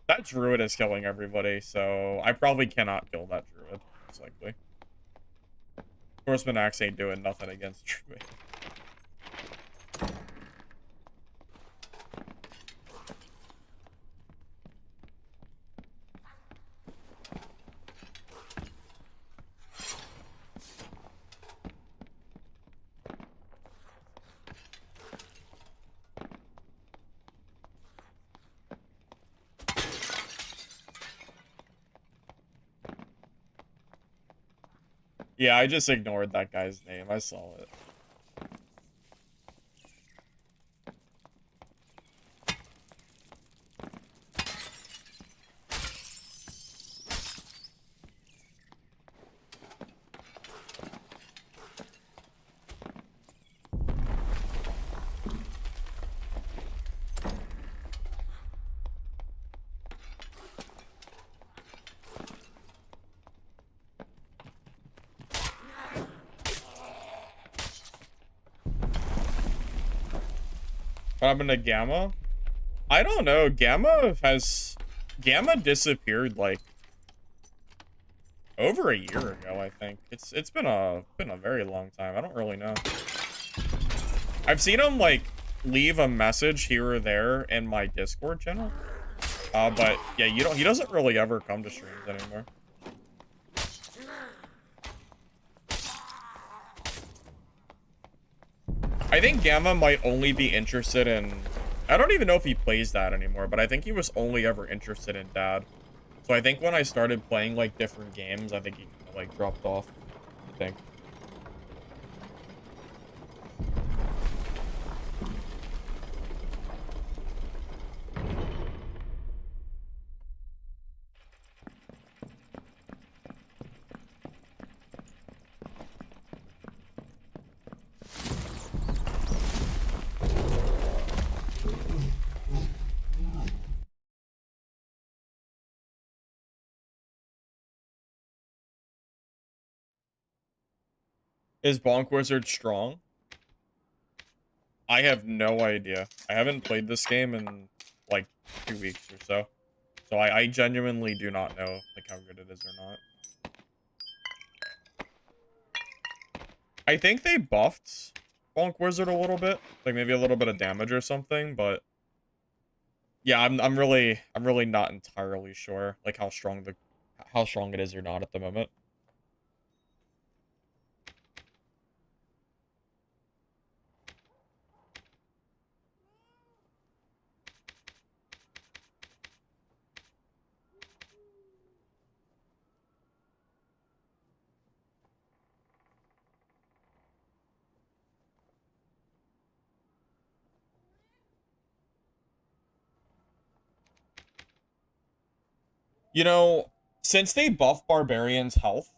That druid is killing everybody, so I probably cannot kill that druid, most likely. Horseman Axe ain't doing nothing against druid. Yeah, I just ignored that guy's name. I saw it. What happened to Gamma? I don't know. Gamma disappeared like over a year ago, I think. It's been a very long time. I don't really know. I've seen him like leave a message here or there in my Discord channel. But yeah, he doesn't really ever come to streams anymore. I think Gamma might only be interested in... I don't even know if he plays that anymore, but I think he was only ever interested in Dad. So I think when I started playing, like, different games, I think he, like, dropped off, I think. Is Bonk Wizard strong? I have no idea. I haven't played this game in, like, 2 weeks or so. So I genuinely do not know, like, how good it is or not. I think they buffed Bonk Wizard a little bit. Like, maybe a little bit of damage or something, but... Yeah, I'm really not entirely sure, like, how strong it is or not at the moment. You know, since they buff Barbarian's health,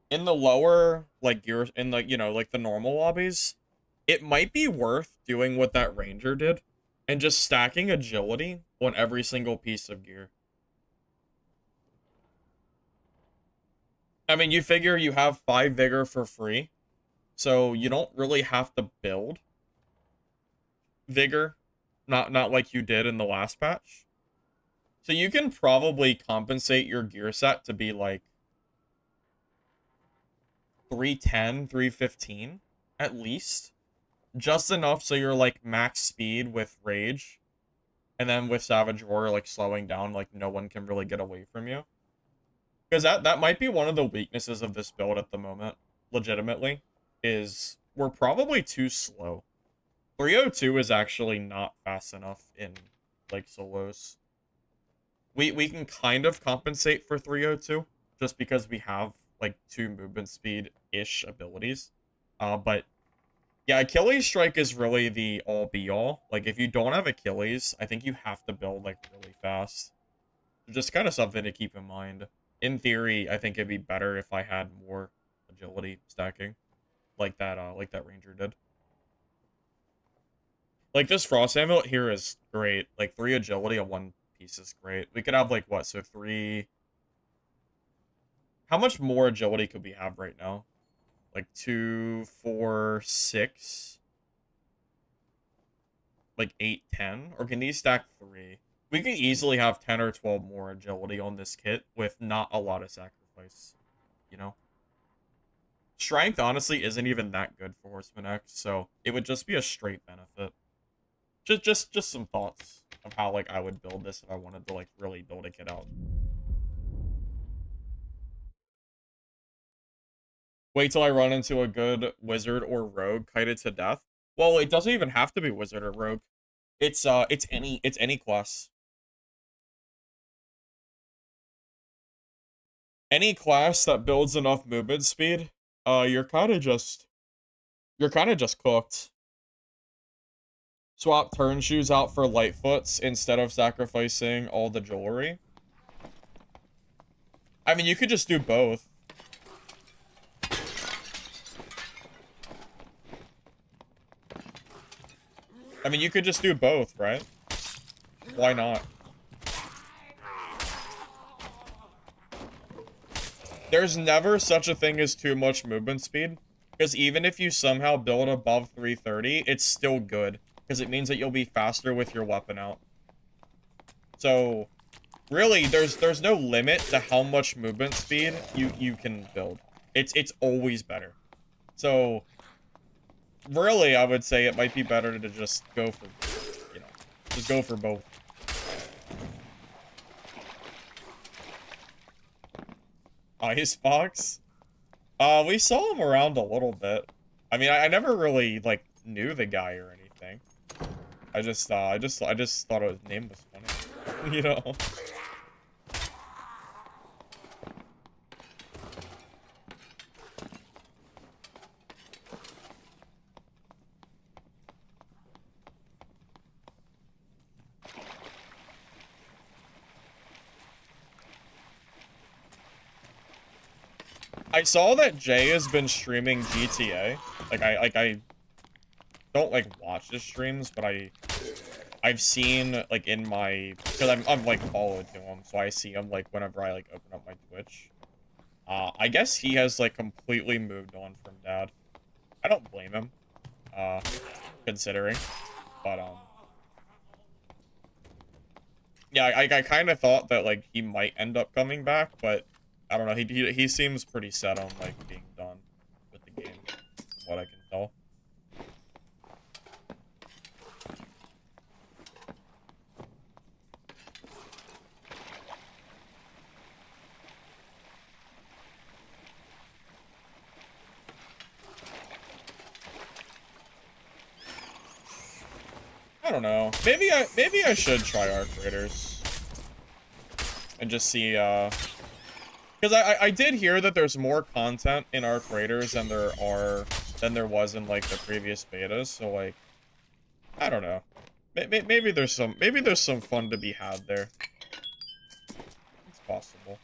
in the lower, like, gear, in the, you know, like, the normal lobbies, it might be worth doing what that Ranger did, and just stacking agility on every single piece of gear. I mean, you figure you have 5 Vigor for free, so you don't really have to build Vigor, not like you did in the last patch. So you can probably compensate your gear set to be like 310, 315 at least. Just enough so you're like max speed with Rage. And then with Savage Roar like slowing down, like no one can really get away from you. Because that might be one of the weaknesses of this build at the moment, legitimately, is we're probably too slow. 302 is actually not fast enough in like solos. We can kind of compensate for 302 just because we have like 2 movement speed-ish abilities. But yeah, Achilles Strike is really the all-be-all. Like, if you don't have Achilles, I think you have to build like really fast. Just kind of something to keep in mind. In theory, I think it'd be better if I had more agility stacking, like that Ranger did. Like, this Frost Amulet here is great. Like, 3 agility on 1 piece is great. We could have, like, what? So 3... How much more agility could we have right now? Like, 2, 4, 6? Like, 8, 10? Or can these stack 3? We could easily have 10 or 12 more agility on this kit with not a lot of sacrifice, you know? Strength, honestly, isn't even that good for Horseman X, so it would just be a straight benefit. Just some thoughts of how, like, I would build this if I wanted to, like, really build a kit out. Wait till I run into a good wizard or rogue kited to death. Well, it doesn't even have to be wizard or rogue. It's any class. Any class that builds enough movement speed, you're kind of just cooked. Swap turn shoes out for Lightfoots instead of sacrificing all the jewelry. I mean, you could just do both. I mean, you could just do both, right? Why not? There's never such a thing as too much movement speed, because even if you somehow build above 330, it's still good. because it means that you'll be faster with your weapon out. So, really, there's no limit to how much movement speed you can build. It's always better. So, really, I would say it might be better to just go for, just go for both. Icebox? We saw him around a little bit. I mean, I never really, like, knew the guy or anything. I just thought his name was funny. You know? I saw that Jay has been streaming GTA. I don't like watch his streams, but I've seen like in my, because I'm like followed to him, so I see him like whenever I like open up my Twitch. I guess he has like completely moved on from Dad. I don't blame him, considering, but yeah, I kind of thought that like he might end up coming back, but I don't know. He seems pretty set on like being done with the game, from what I can tell. I don't know. Maybe I should try Arc Raiders and just see because I did hear that there's more content in Arc Raiders than there was in like the previous betas. So like, I don't know. Maybe there's some fun to be had there. It's possible.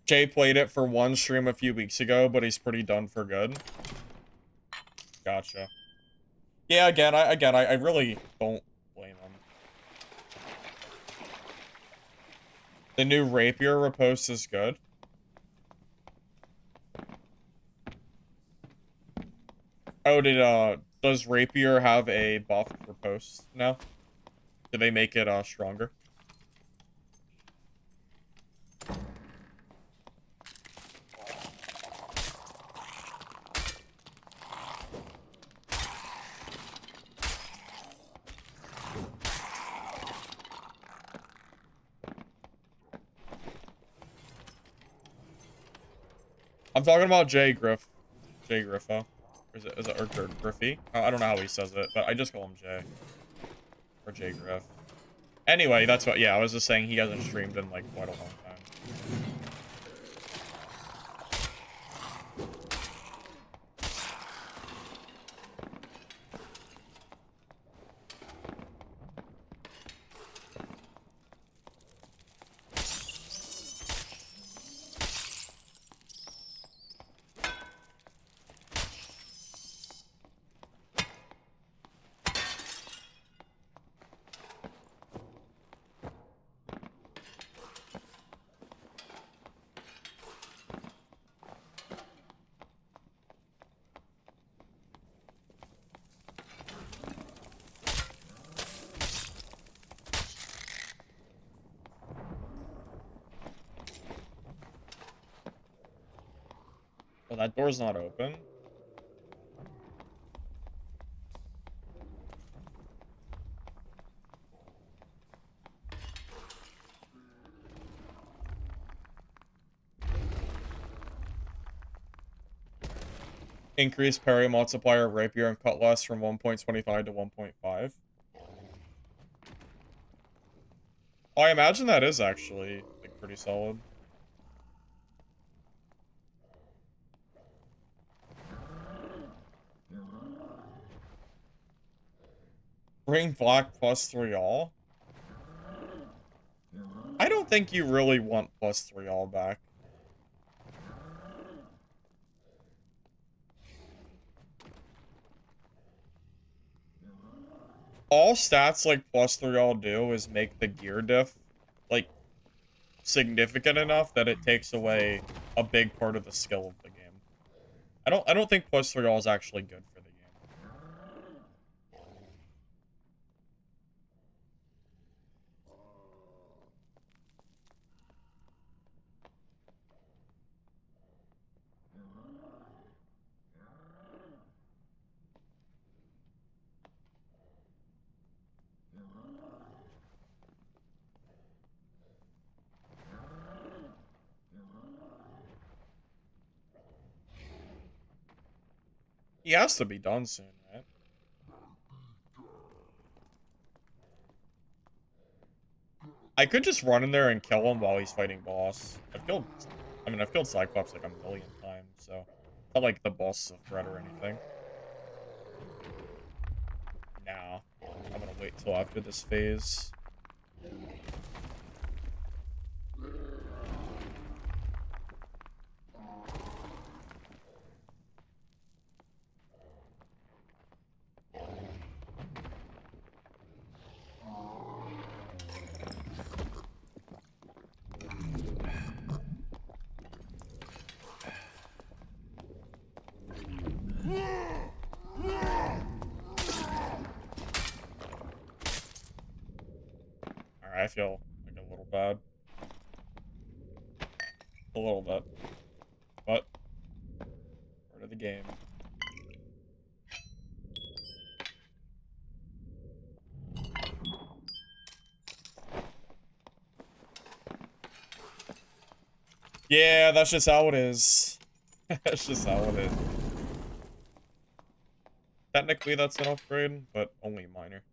Jay played it for one stream a few weeks ago, but he's pretty done for good. Gotcha. Yeah, again, I really don't blame him. The new Rapier riposte is good. Oh, does Rapier have a buff riposte now? Did they make it, stronger? I'm talking about Jay Griffo. Or is it or Griffy? I don't know how he says it, but I just call him Jay. Or Jay Griff. Anyway, that's what, yeah, I was just saying he hasn't streamed in like quite a long time. Well, that door's not open. Increase parry multiplier Rapier and Cutlass from 1.25 to 1.5. Oh, I imagine that is actually like pretty solid. Bring black +3 all. I don't think you really want +3 all back. All stats like +3 all do is make the gear diff like significant enough that it takes away a big part of the skill of the game. I don't think plus 3 all is actually good for the game. He has to be done soon, right? I could just run in there and kill him while he's fighting boss. I've killed Cyclops like a million times, so it's not like the boss is a threat or anything. Nah, I'm gonna wait till after this phase. I feel like a little bad. A little bit. But, part of the game. Yeah, that's just how it is. That's just how it is. Technically, that's an upgrade, but only minor.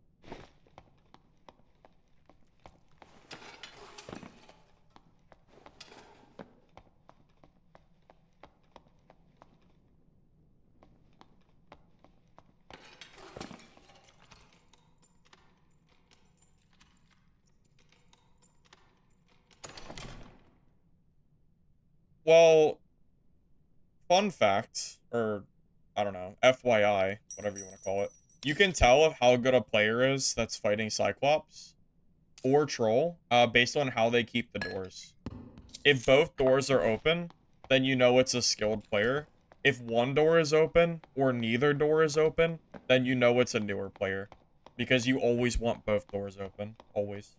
Well, fun fact, or I don't know, FYI, whatever you want to call it. You can tell how good a player is that's fighting Cyclops or Troll based on how they keep the doors. If both doors are open, then you know it's a skilled player. If one door is open or neither door is open, then you know it's a newer player. Because you always want both doors open. Always.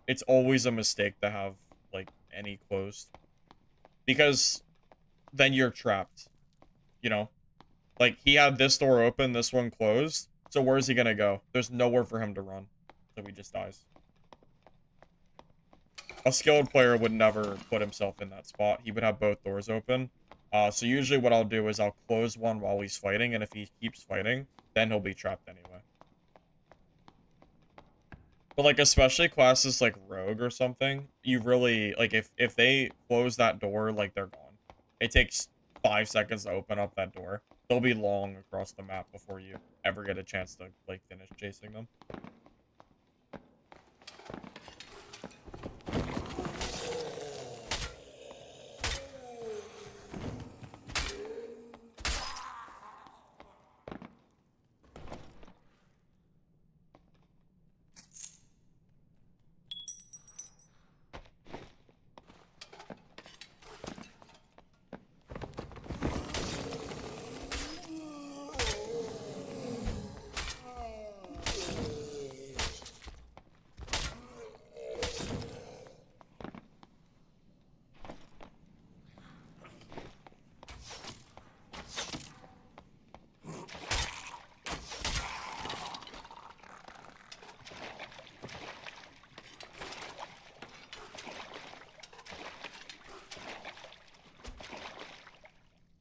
It's always a mistake to have, like, any closed. Because then you're trapped. You know? Like, he had this door open, this one closed. So where's he gonna go? There's nowhere for him to run. So he just dies. A skilled player would never put himself in that spot. He would have both doors open. So usually what I'll do is I'll close one while he's fighting, and if he keeps fighting, then he'll be trapped anyway. But, like, especially classes like Rogue or something, you really, like, if they close that door, like, they're gone. It takes 5 seconds to open up that door. They'll be long across the map before you ever get a chance to, like, finish chasing them.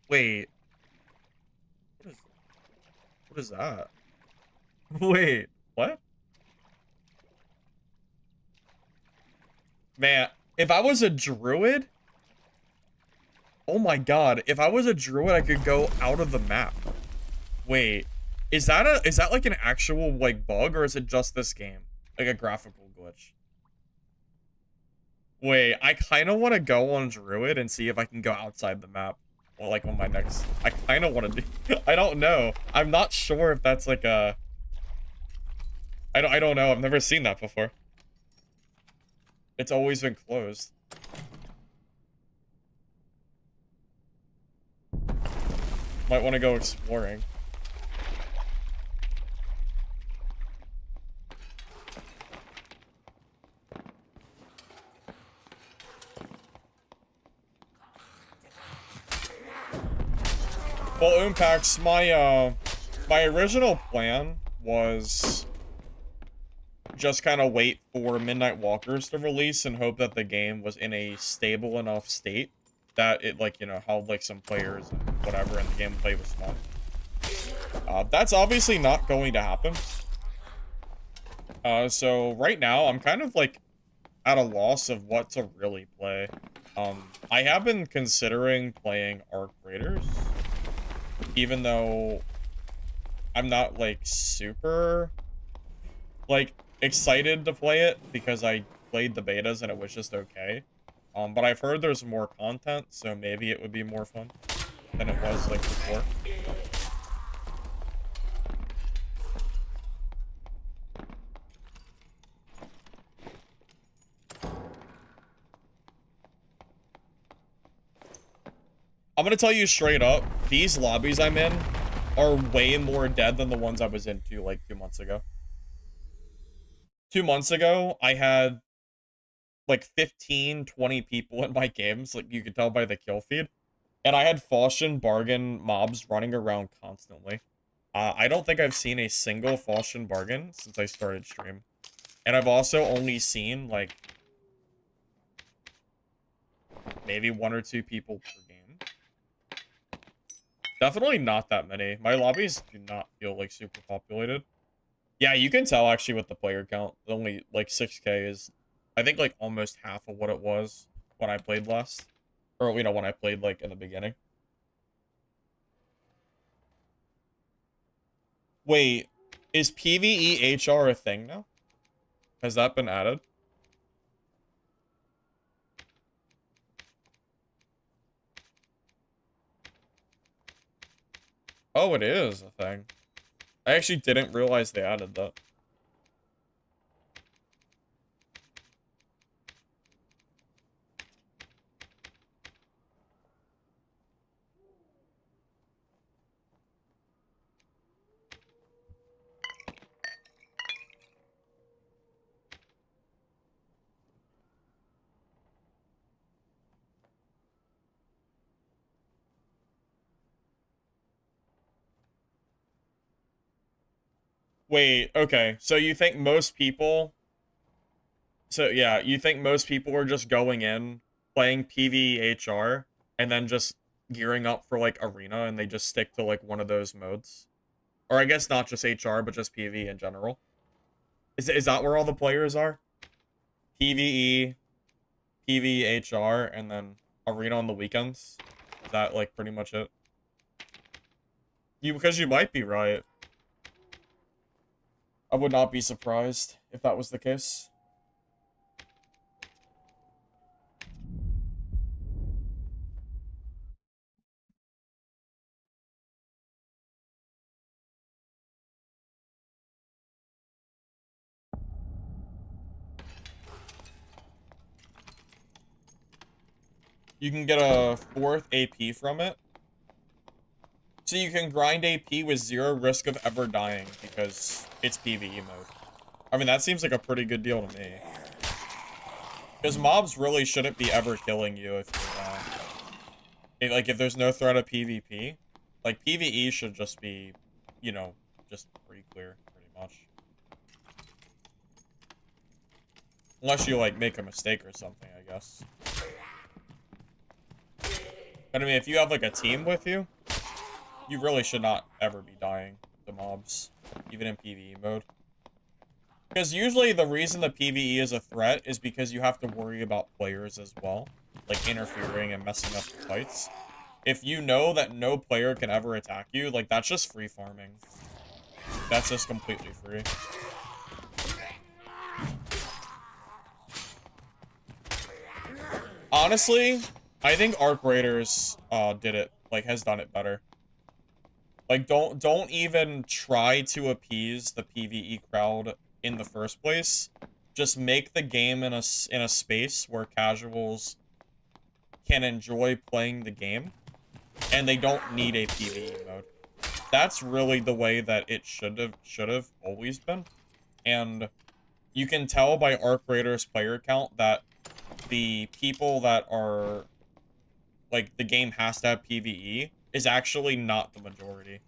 Wait. What is that? Wait, what? Man, if I was a druid... Oh my god, if I was a druid, I could go out of the map. Wait, is that like an actual, like, bug, or is it just this game? Like a graphical glitch? Wait, I kind of want to go on druid and see if I can go outside the map. Well, like, on my next... I kind of want to do... I don't know. I'm not sure if that's, like, a... I don't know. I've never seen that before. It's always been closed. Might want to go exploring. Well, Impacts, my original plan was just kind of wait for Midnight Walkers to release and hope that the game was in a stable enough state that it, like, you know, held, like, some players and whatever, and the gameplay was fun. That's obviously not going to happen. So right now, I'm kind of, like, at a loss of what to really play. I have been considering playing Arc Raiders, even though I'm not, like, super, like, excited to play it because I played the betas and it was just okay. But I've heard there's more content, so maybe it would be more fun than it was, like, before. I'm gonna tell you straight up, these lobbies I'm in are way more dead than the ones I was into, like, 2 months ago. 2 months ago, I had, like, 15, 20 people in my games, like, you could tell by the kill feed. And I had Faustian Bargain mobs running around constantly. I don't think I've seen a single Faustian Bargain since I started stream. And I've also only seen, like, maybe 1 or 2 people per game. Definitely not that many. My lobbies do not feel, like, super populated. Yeah, you can tell, actually, with the player count. Only, like, 6K is, I think, like, almost half of what it was when I played last. Or, you know, when I played, like, in the beginning. Wait, is PvE HR a thing now? Has that been added? Oh, it is a thing. I actually didn't realize they added that. Wait, okay. So you think most people... So, yeah, you think most people are just going in, playing PvHR, and then just gearing up for, like, Arena, and they just stick to, like, one of those modes? Or I guess not just HR, but just PvE in general? Is that where all the players are? PvE, PvHR, and then Arena on the weekends? Is that, like, pretty much it? Because you might be right. I would not be surprised if that was the case. You can get a 4th AP from it. So you can grind AP with 0 risk of ever dying because it's PvE mode. I mean, that seems like a pretty good deal to me. Because mobs really shouldn't be ever killing you if you're, like, if there's no threat of PvP. Like, PvE should just be, you know, just pretty clear, pretty much. Unless you, like, make a mistake or something, I guess. But I mean, if you have, like, a team with you, you really should not ever be dying to mobs, even in PvE mode. Because usually the reason the PvE is a threat is because you have to worry about players as well, like interfering and messing up the fights. If you know that no player can ever attack you, like, that's just free farming. That's just completely free. Honestly, I think Arc Raiders did it, like, has done it better. Like, don't even try to appease the PvE crowd in the first place. just make the game in a space where casuals can enjoy playing the game, and they don't need a PvE mode. That's really the way that it should have always been. And you can tell by Arc Raiders player count that the people that are like the game has to have PvE is actually not the majority.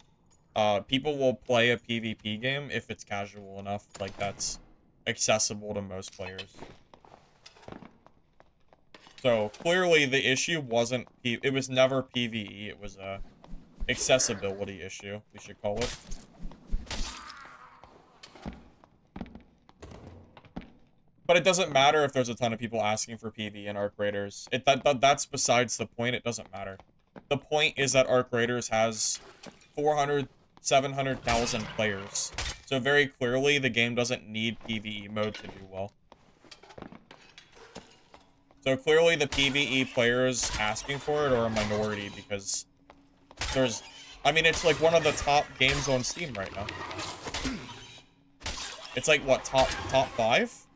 People will play a PvP game if it's casual enough, like that's accessible to most players. So clearly the issue wasn't it was never PvE, it was a accessibility issue, we should call it. But it doesn't matter if there's a ton of people asking for PvE in Arc Raiders. That's besides the point, it doesn't matter. The point is that Arc Raiders has 400, 700,000 players. So very clearly, the game doesn't need PvE mode to do well. So clearly the PvE players asking for it are a minority because there's... I mean, it's like one of the top games on Steam right now. It's like, what, top 5?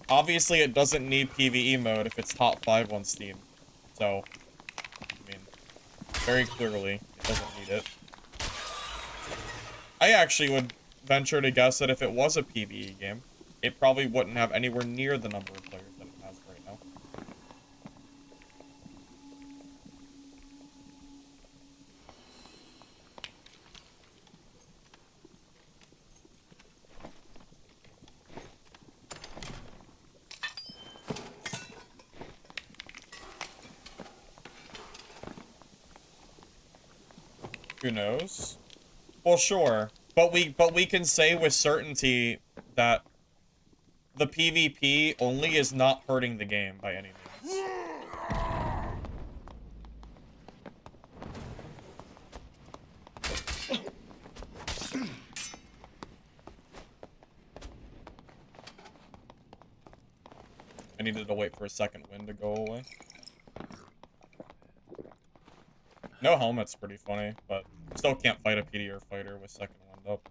Obviously, it doesn't need PvE mode if it's top 5 on Steam. So, I mean, very clearly, it doesn't need it. I actually would venture to guess that if it was a PvE game, it probably wouldn't have anywhere near the number of players that it has right now. Who knows? Well, sure, but we can say with certainty that the PvP only is not hurting the game by any means. I needed to wait for a second wind to go away. No helmet's pretty funny, but still can't fight a PDR fighter with second wind up.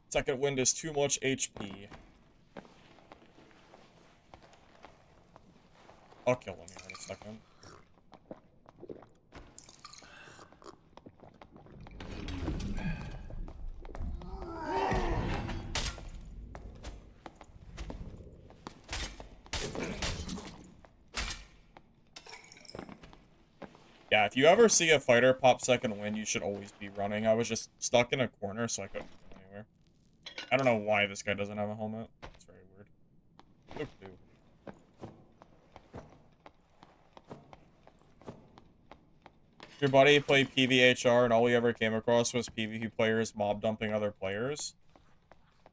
Second wind is too much HP. I'll kill him here in a second. Yeah, if you ever see a fighter pop second wind, you should always be running. I was just stuck in a corner, so I couldn't go anywhere. I don't know why this guy doesn't have a helmet. It's very weird. Your buddy played PvHR and all we ever came across was PvP players mob dumping other players.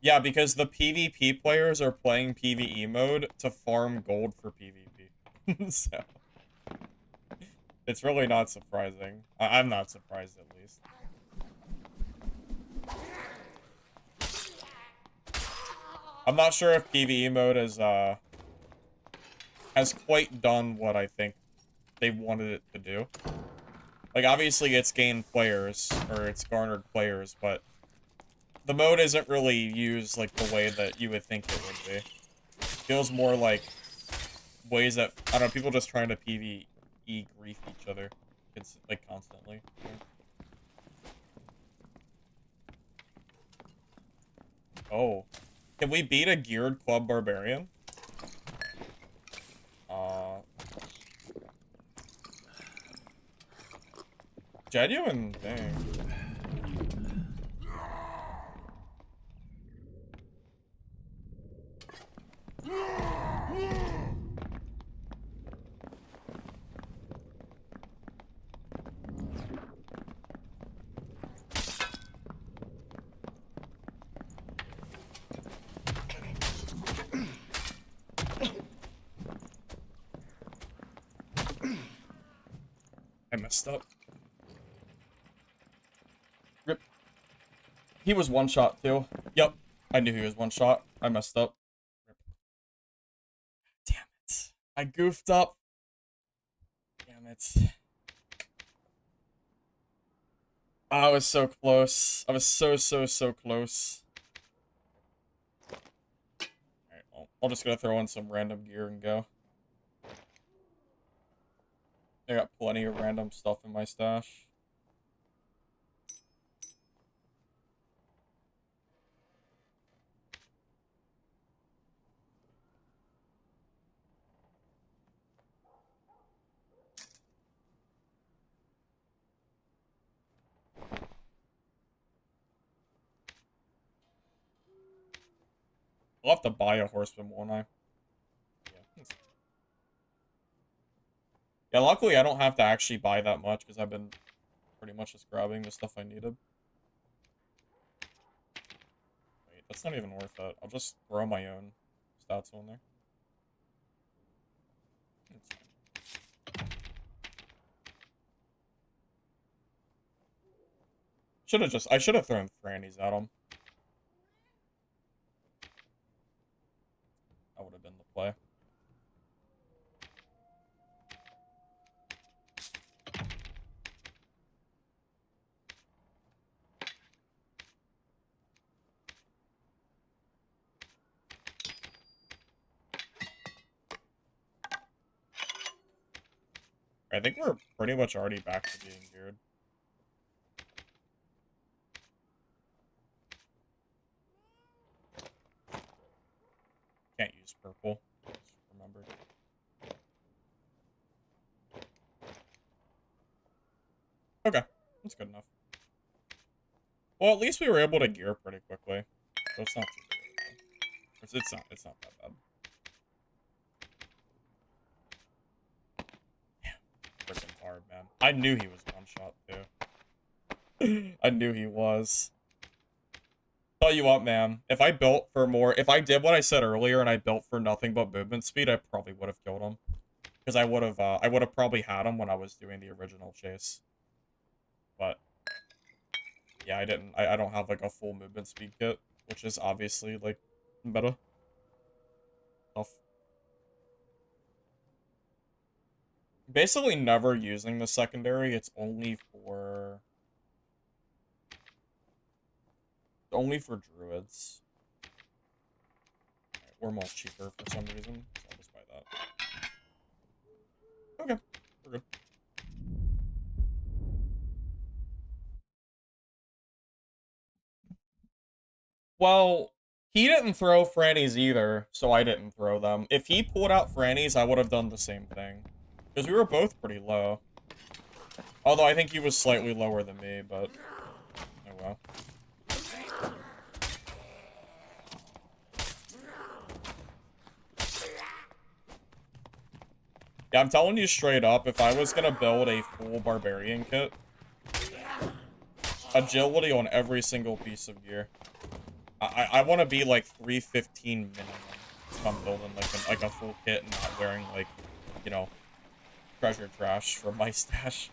Yeah, because the PvP players are playing PvE mode to farm gold for PvP. So... it's really not surprising. I'm not surprised, at least. I'm not sure if PvE mode has quite done what I think they wanted it to do. Like, obviously it's gained players, or it's garnered players, but the mode isn't really used, like, the way that you would think it would be. It feels more like ways that, I don't know, people just trying to PvE grief each other. It's, like, constantly. Oh. Can we beat a geared club barbarian? Genuine thing. I messed up. Rip. He was one shot too. Yep. I knew he was one shot. I messed up. Rip. Damn it. I goofed up. Damn it. Oh, I was so close. I was so close. Alright, well, I'm just gonna throw in some random gear and go. I got plenty of random stuff in my stash. I'll have to buy a horseman, won't I? Yeah. Yeah, luckily I don't have to actually buy that much because I've been pretty much just grabbing the stuff I needed. Wait, that's not even worth it. I'll just throw my own stats on there. It's fine. I should have thrown Franny's at him. That would have been the play. I think we're pretty much already back to being geared. Can't use purple. Just remembered. Okay, that's good enough. Well, at least we were able to gear pretty quickly, so it's not too bad. It's not that bad. Yeah, freaking hard, man. I knew he was one shot too. I knew he was. Tell you what, man. If I did what I said earlier and I built for nothing but movement speed, I probably would have killed him. Because I would have probably had him when I was doing the original chase. But yeah, I didn't. I don't have like a full movement speed kit, which is obviously like better. Tough. Basically never using the secondary. It's only for druids. Right, we're most cheaper for some reason, so I'll just buy that. Okay, we're good. Well, he didn't throw Franny's either, so I didn't throw them. If he pulled out Franny's, I would have done the same thing. Because we were both pretty low. Although I think he was slightly lower than me, but... oh well. Yeah, I'm telling you straight up, if I was gonna build a full barbarian kit, agility on every single piece of gear. I want to be like 315 minimum if I'm building like a full kit and not wearing like, you know, treasure trash from my stash.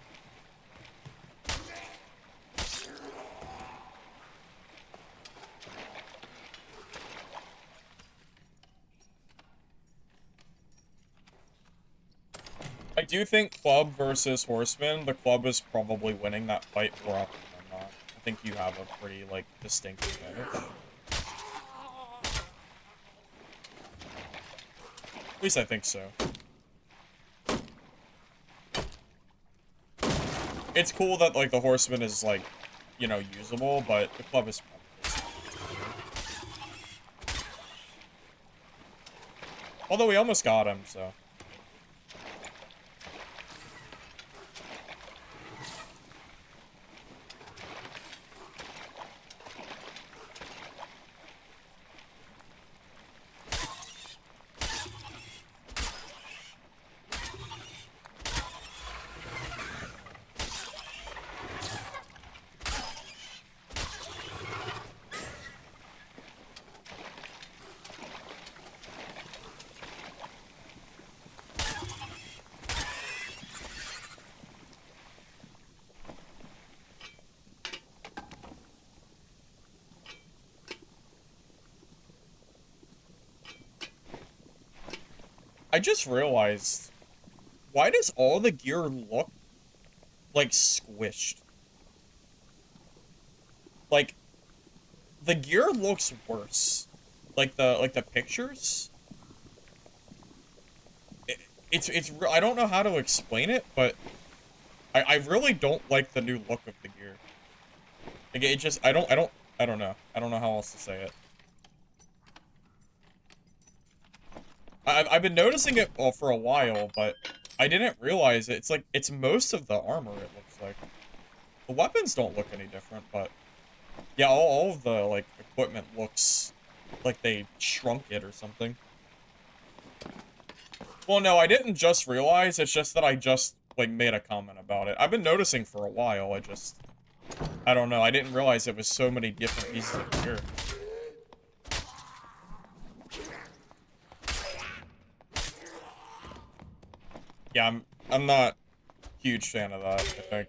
I do think club versus horseman, the club is probably winning that fight more often than not. I think you have a pretty like distinct advantage. At least I think so. It's cool that, like, the horseman is, like, you know, usable, but the club is probably... although we almost got him, so... I just realized, why does all the gear look like squished? Like, the gear looks worse. Like the pictures. It's I don't know how to explain it, but I really don't like the new look of the gear. Like, it just I don't know. I don't know how else to say it. I've been noticing it for a while, but I didn't realize it. It's like it's most of the armor. It looks like the weapons don't look any different, but yeah, all of the like equipment looks like they shrunk it or something. Well, no, I didn't just realize. It's just that I just like made a comment about it. I've been noticing for a while. I don't know. I didn't realize it was so many different pieces of gear. Yeah, I'm not a huge fan of that, I think.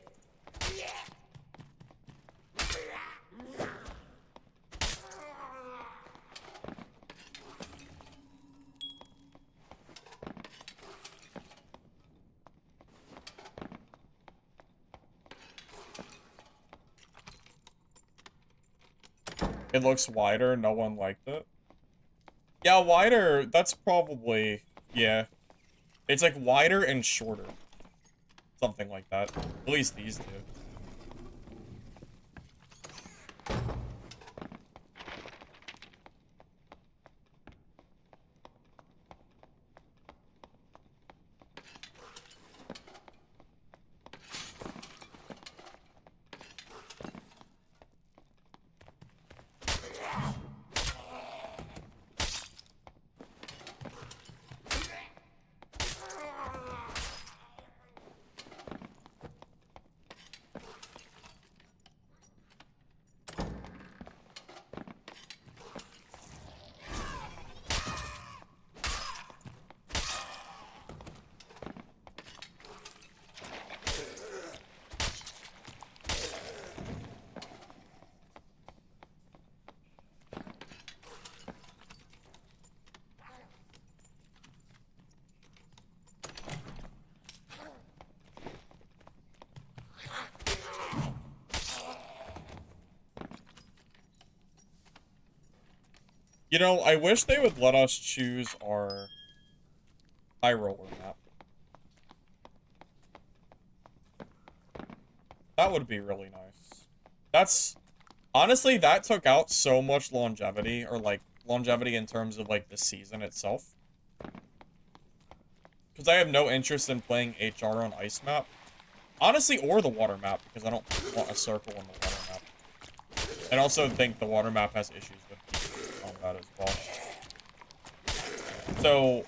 It looks wider, no one liked it. Yeah, wider, that's probably, yeah. It's like wider and shorter. Something like that. At least these two. You know, I wish they would let us choose our high roller map. That would be really nice. That's honestly, that took out so much longevity, or like longevity in terms of like the season itself. Because I have no interest in playing HR on ice map. Honestly, or the water map, because I don't want a circle on the water map. And also think the water map has issues with combat as well. So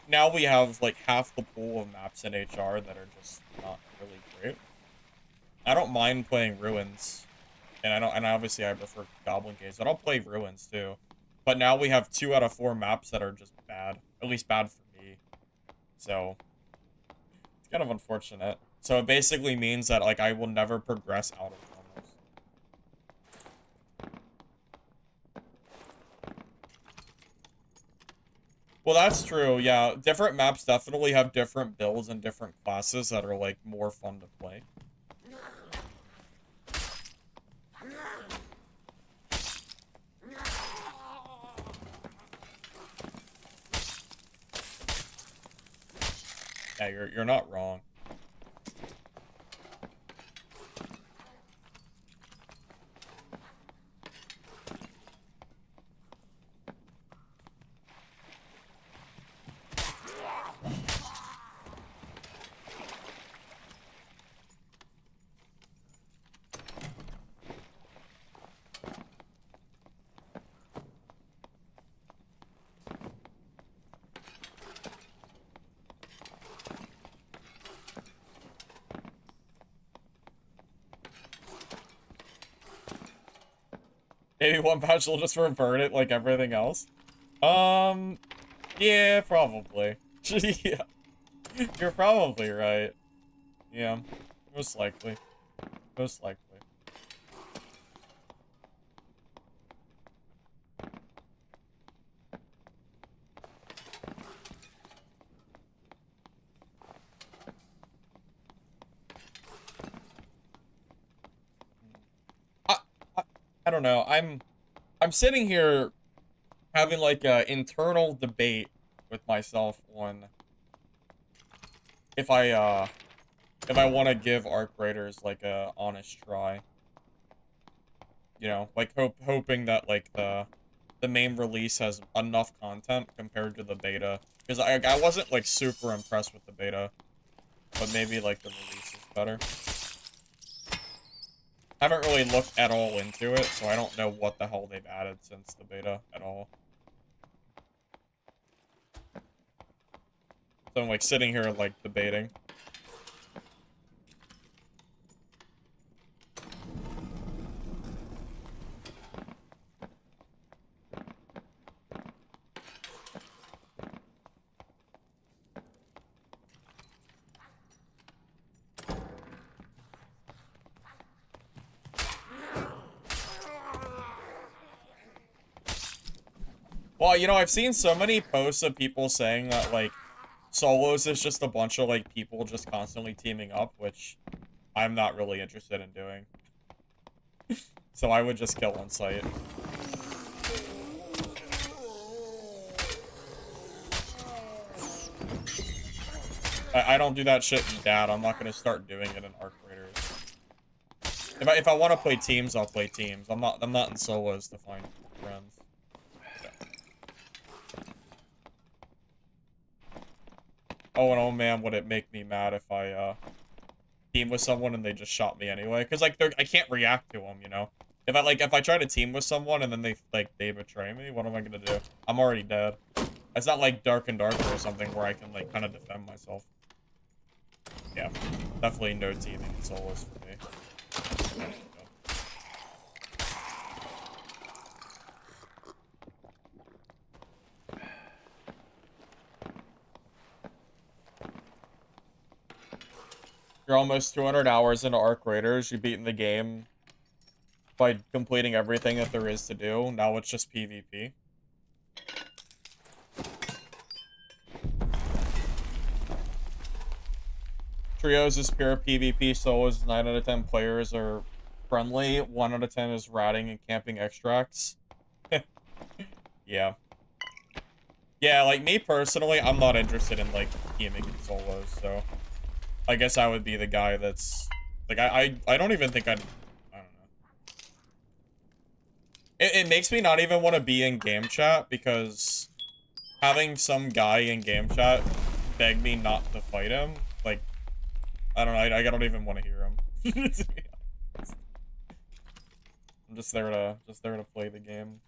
now we have like half the pool of maps in HR that are just not really great. I don't mind playing Ruins, and obviously I prefer Goblin Caves, but I'll play Ruins too. But now we have 2 out of 4 maps that are just bad, at least bad for me. So it's kind of unfortunate. So it basically means that like I will never progress out of almost. Well, that's true. Yeah, different maps definitely have different builds and different classes that are like more fun to play. Yeah, you're not wrong. Maybe one patch will just revert it like everything else. Yeah, probably. Yeah, you're probably right. Yeah, most likely. Most likely. I don't know. I'm sitting here having like a internal debate with myself on if I want to give Arc Raiders like a honest try. You know, like hoping that like the main release has enough content compared to the beta. Because I wasn't like super impressed with the beta, but maybe like the release is better. I haven't really looked at all into it, so I don't know what the hell they've added since the beta at all. So I'm like sitting here like debating. Well, you know, I've seen so many posts of people saying that, like, solos is just a bunch of, like, people just constantly teaming up, which I'm not really interested in doing. So I would just kill on sight. I don't do that shit in DAD. I'm not gonna start doing it in Arc Raiders. If I want to play teams, I'll play teams. I'm not in solos to find friends. Oh, and oh man, would it make me mad if I, team with someone and they just shot me anyway. Because, like, I can't react to them, you know? If I try to team with someone and then they betray me, what am I gonna do? I'm already dead. It's not like Dark and Darker or something where I can, like, kind of defend myself. Yeah, definitely no teaming in solos for me. You're almost 200 hours into Arc Raiders. You've beaten the game by completing everything that there is to do. Now it's just PvP. Trios is pure PvP. Solos 9 out of 10 players are friendly. 1 out of 10 is ratting and camping extracts. Yeah. Yeah, like me personally, I'm not interested in like teaming in solos, so I guess I would be the guy that's like I don't even think I don't know. It makes me not even want to be in game chat because having some guy in game chat beg me not to fight him, like I don't know, I don't even want to hear him. I'm just there to play the game.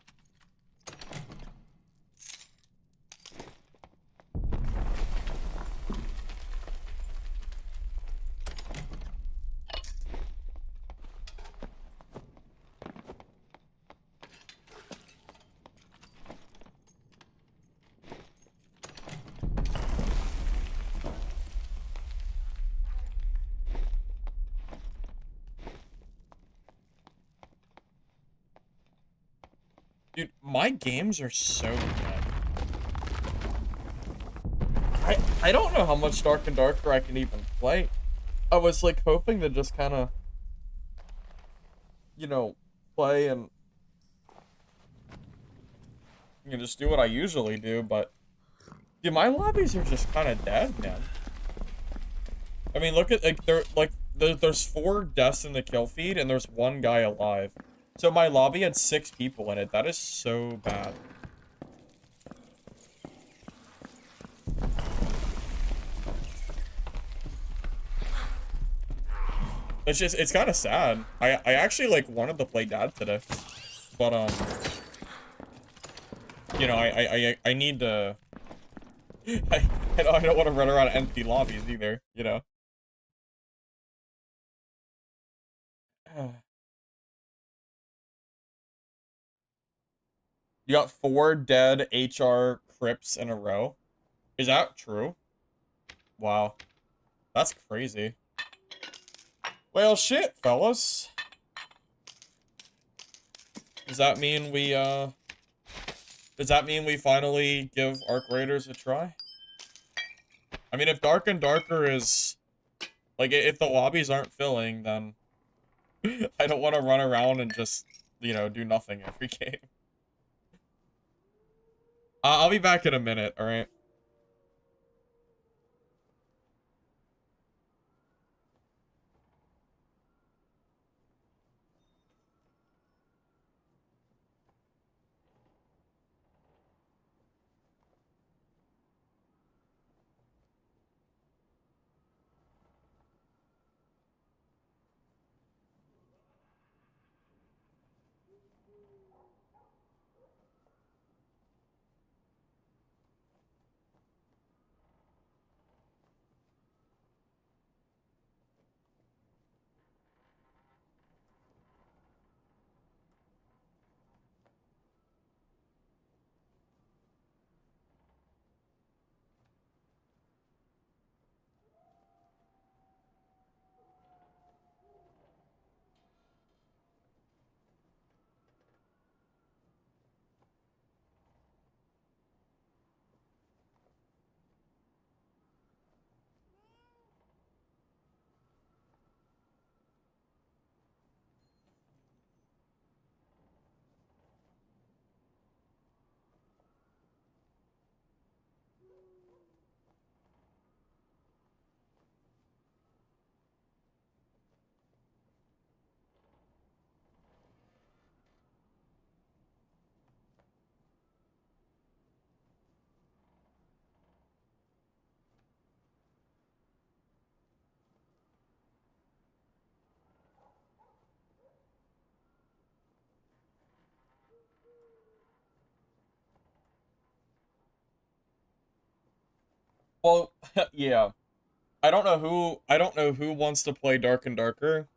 Dude, my games are so bad. I don't know how much Dark and Darker I can even play. I was like hoping to just kind of, you know, play and you know, just do what I usually do, but dude, my lobbies are just kind of dead, man. I mean, look at there's 4 deaths in the kill feed and there's 1 guy alive. So my lobby had 6 people in it. That is so bad. It's kind of sad. I actually like wanted to play Dad today, but you know, I need to. I don't want to run around empty lobbies either, you know. You got 4 dead HR Crips in a row. Is that true? Wow, that's crazy. Well, shit, fellas. Does that mean we finally give Arc Raiders a try? I mean, if Dark and Darker is like if the lobbies aren't filling, then I don't want to run around and just you know, do nothing every game. I'll be back in a minute, alright? Well, yeah. I don't know who wants to play Dark and Darker,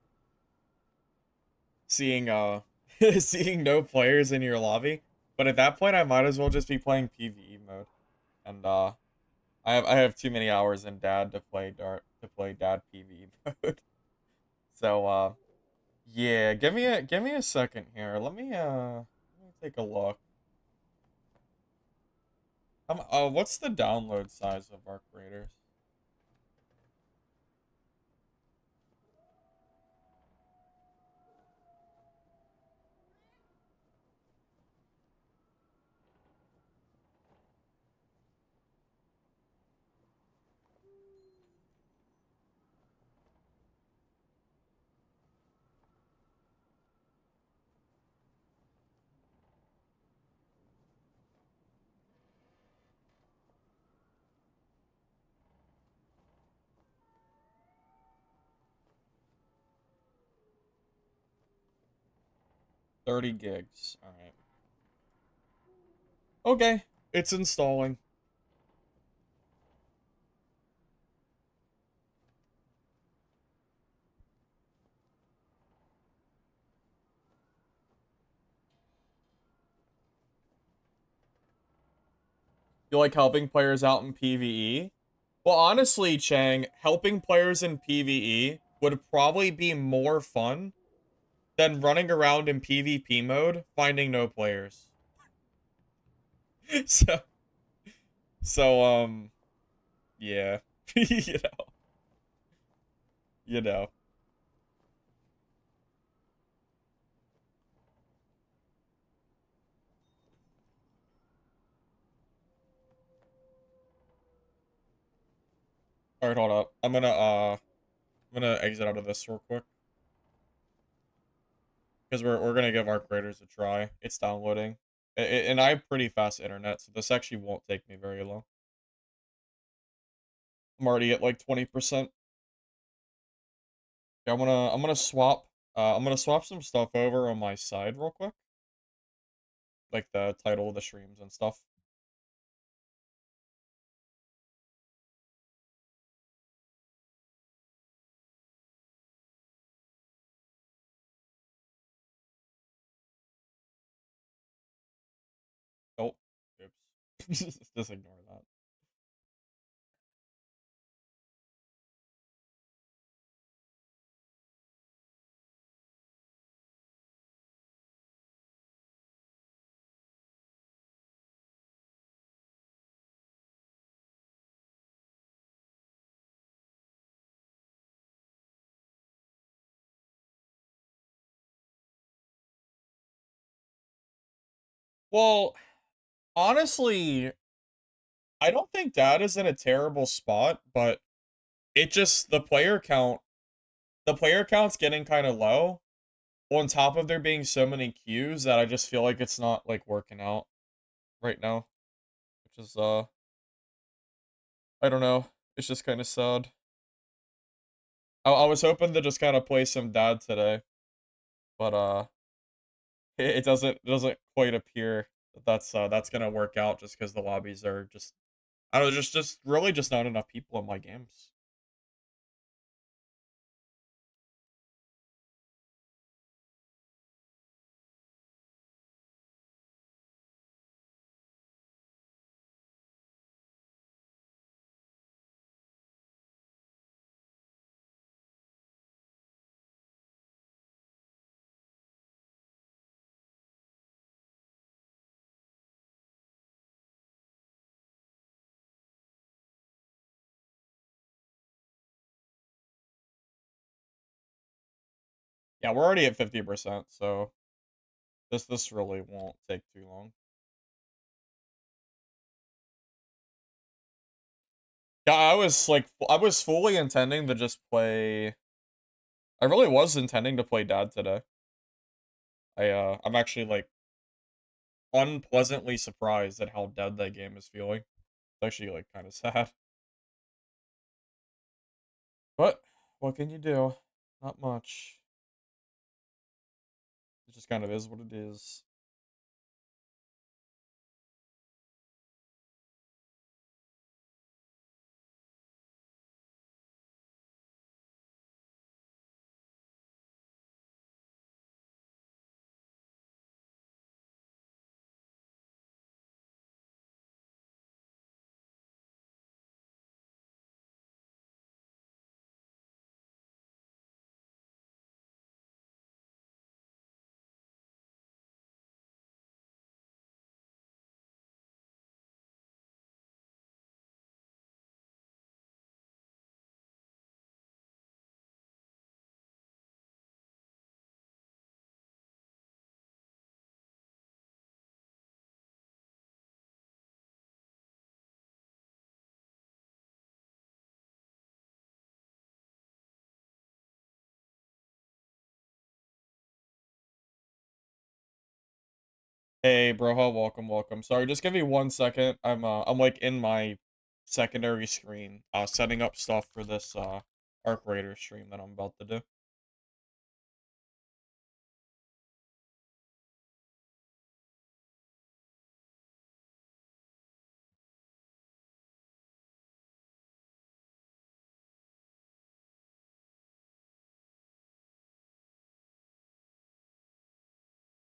seeing seeing no players in your lobby. But at that point I might as well just be playing PvE mode. And I have too many hours in dad to play dad PvE mode. So yeah, give me a second here. Let me take a look. What's the download size of Arc Raiders? $30 gigs. All right. Okay, it's installing. You like helping players out in PvE? Well, honestly, Chang, helping players in PvE would probably be more fun than running around in PvP mode finding no players. So, so, yeah, you know, you know. All right, hold up. I'm gonna exit out of this real quick because we're gonna give Arc Raiders a try. It's downloading, and I have pretty fast internet, so this actually won't take me very long. I'm already at like 20%. Yeah, I'm gonna swap some stuff over on my side real quick, like the title of the streams and stuff. Oh, oops. Just ignore that. Well, honestly, I don't think Dad is in a terrible spot, but it just the player count's getting kind of low. On top of there being so many queues that I just feel like it's not like working out right now, which is I don't know. It's just kind of sad. I was hoping to just kind of play some Dad today, but it doesn't quite appear that that's gonna work out just because the lobbies are just I don't know, just really just not enough people in my games. Yeah, we're already at 50%, so this really won't take too long. Yeah, I was fully intending to just play. I really was intending to play Dad today. I'm actually like unpleasantly surprised at how dead that game is feeling. It's actually like kind of sad. But what can you do? Not much. It just kind of is what it is. Hey, Broha, welcome, welcome. Sorry, just give me 1 second. I'm like in my secondary screen, setting up stuff for this Arc Raider stream that I'm about to do.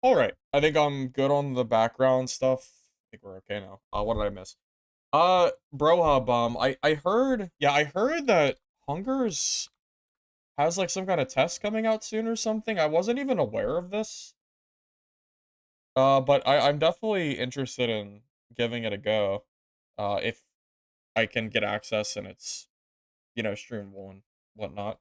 All right, I think I'm good on the background stuff. I think we're okay now. What did I miss? Broha, I heard, yeah, I heard that Hungers has like some kind of test coming out soon or something. I wasn't even aware of this. But I'm definitely interested in giving it a go. If I can get access and it's, streamable and whatnot.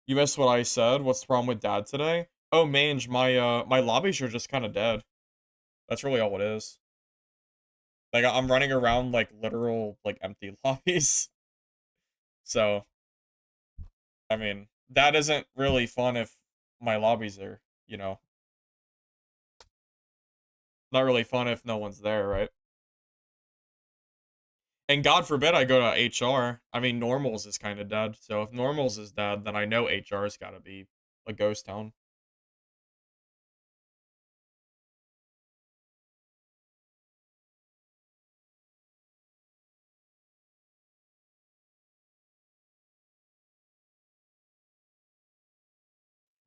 You missed what I said. What's the problem with Dad today? Oh, Mange, my lobbies are just kind of dead. That's really all it is. Like I'm running around like literal like empty lobbies. So, I mean, that isn't really fun if my lobbies are, not really fun if no one's there, right? And God forbid I go to HR. I mean, Normals is kind of dead. So if Normals is dead, then I know HR's got to be a ghost town.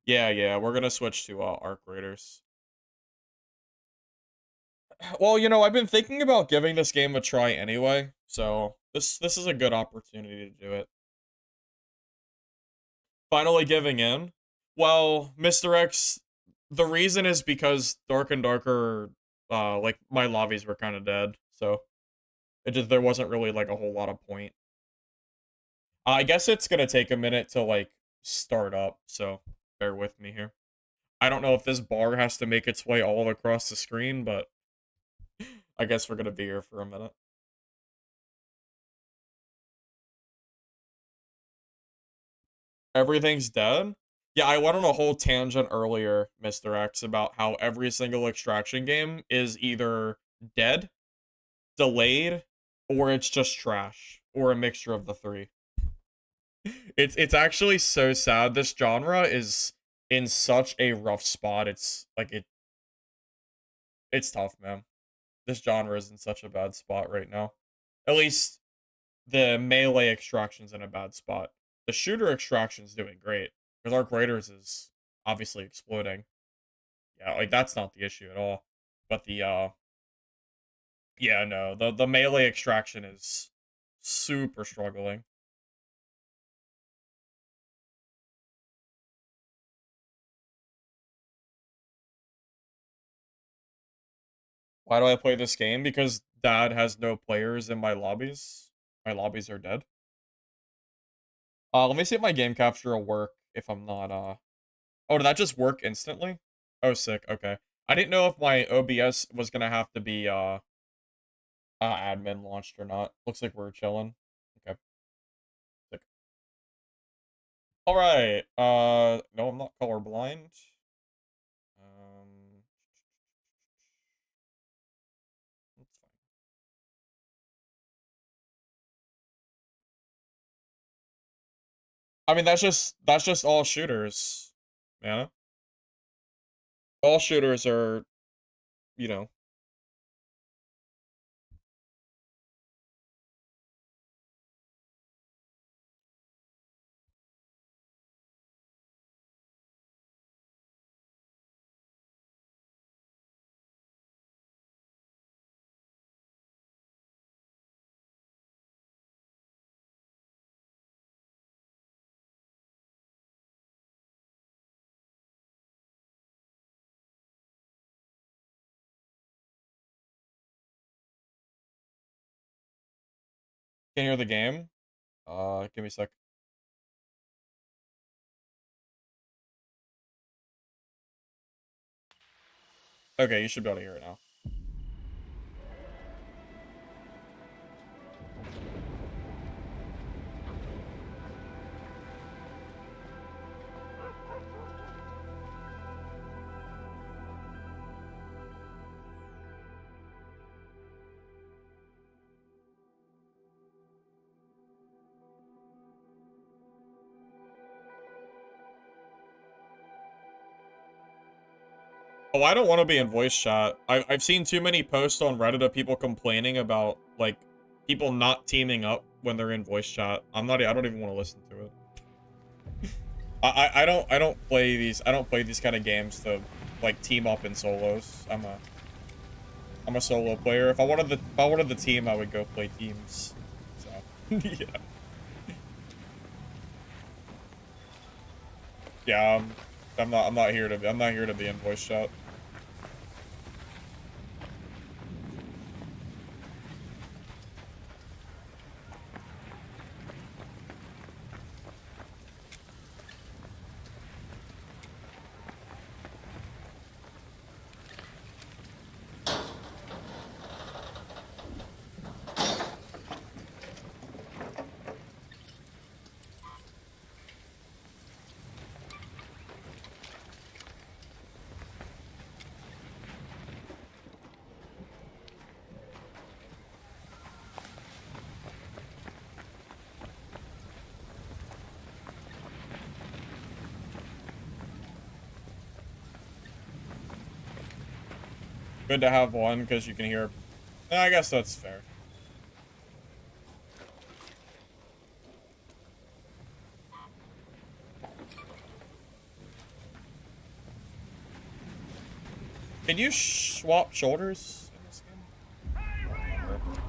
Yeah, yeah, we're gonna switch to Arc Raiders. Well, I've been thinking about giving this game a try anyway, so this is a good opportunity to do it. Finally giving in. Well, Mr. X, the reason is because Dark and Darker, like my lobbies were kind of dead, so it just there wasn't really like a whole lot of point. I guess it's gonna take a minute to like start up, so bear with me here. I don't know if this bar has to make its way all across the screen, but I guess we're gonna be here for a minute. Everything's dead? Yeah, I went on a whole tangent earlier, Mr. X, about how every single extraction game is either dead, delayed, or it's just trash, or a mixture of the three. It's actually so sad. This genre is in such a rough spot. It's like it's tough, man. This genre is in such a bad spot right now. At least the melee extraction's in a bad spot. The shooter extraction's doing great because Arc Raiders is obviously exploding. Yeah, like that's not the issue at all. But the yeah, no, the melee extraction is super struggling. Why do I play this game? Because dad has no players in my lobbies. My lobbies are dead. Let me see if my game capture will work if I'm not oh, did that just work instantly? Oh, sick. Okay. I didn't know if my OBS was gonna have to be admin launched or not. Looks like we're chilling. Okay. Sick. All right. No, I'm not colorblind. Um, that's fine. I mean, that's just all shooters. Yeah. All shooters are, you know. Can you hear the game? Give me a sec. Okay, you should be able to hear it now. Oh, I don't want to be in voice chat. I've seen too many posts on Reddit of people complaining about, like, people not teaming up when they're in voice chat. I don't even want to listen to it. I don't play these kind of games to, like, team up in solos. I'm a solo player. If I wanted the team, I would go play teams. So, yeah. Yeah, I'm not here to be in voice chat. Good to have one because you can hear. I guess that's fair. Can you swap shoulders in this game? I don't remember.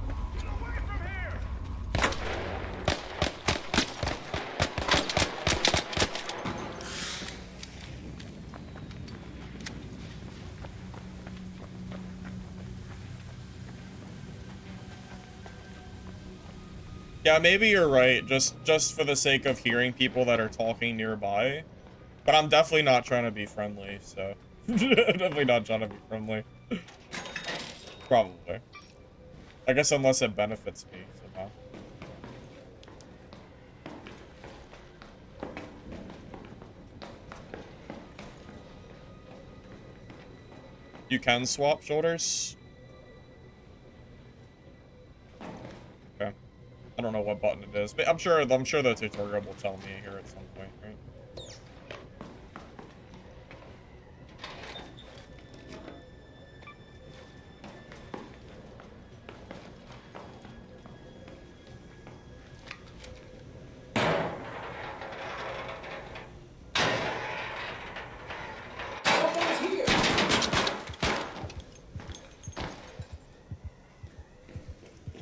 Yeah, maybe you're right. Just for the sake of hearing people that are talking nearby, But I'm definitely not trying to be friendly, so... definitely not trying to be friendly. Probably. I guess unless it benefits me somehow. You can swap shoulders? Okay. I don't know what button it is, but I'm sure the tutorial will tell me here at some point, right?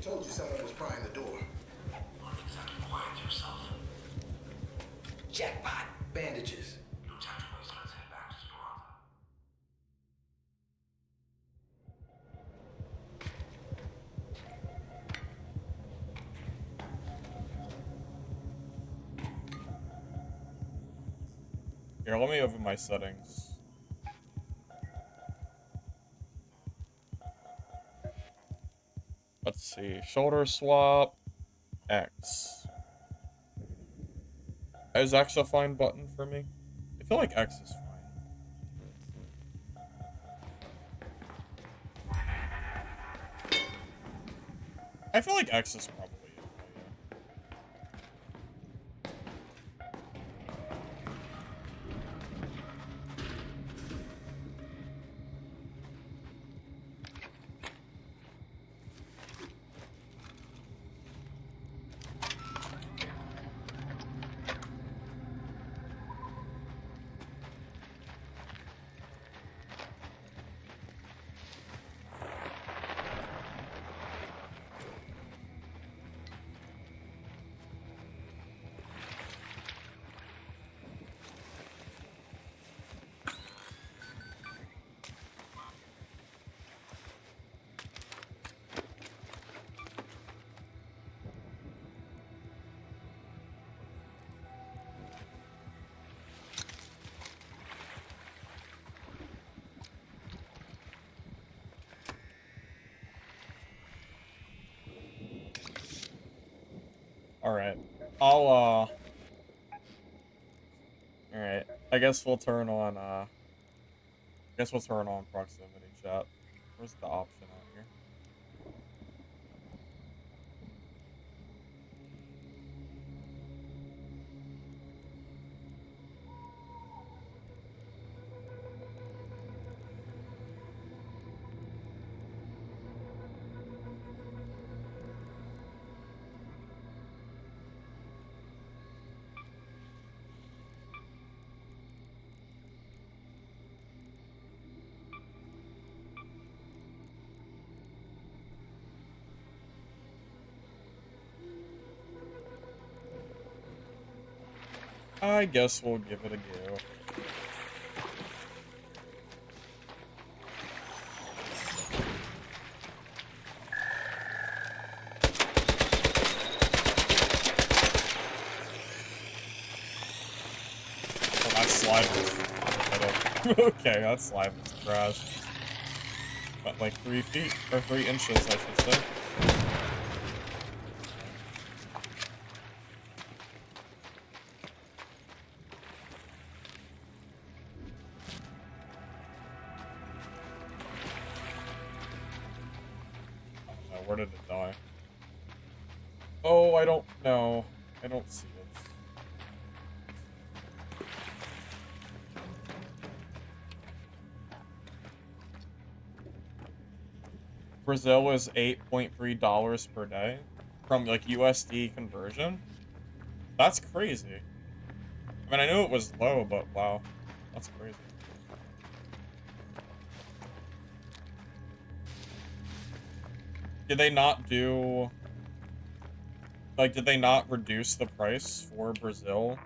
Told you someone was prying the door. What exactly quiet yourself? Jackpot. Bandages. No time to waste. Let's head back to Speranza. Here, let me open my settings. Let's see. Shoulder swap. X. Is X a fine button for me? I feel like X is fine. I feel like X is probably it, yeah. Alright. Alright. I guess we'll turn on, proximity chat. Where's the option on here? I guess we'll give it a go. Oh, that slide was... okay, that slide was crashed. But like 3 feet, or 3 inches, I should say. Where did it die? Oh, I don't know. I don't see it. Brazil is $8.3 per day from like USD conversion. That's crazy. I mean, I knew it was low, but wow, that's crazy. Did they not do... like, did they not reduce the price for Brazil?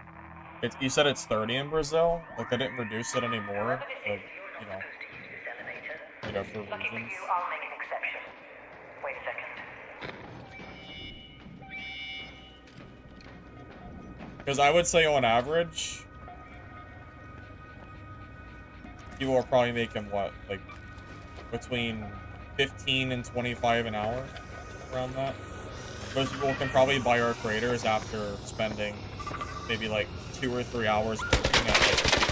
You said it's 30 in Brazil? Like, they didn't reduce it anymore? So, for regions? I'll make an exception. Wait a second. Because I would say on average, people are probably making what, like between 15 and 25 an hour, around that. Most people can probably buy our creators after spending maybe like 2 or 3 hours working at like stuff like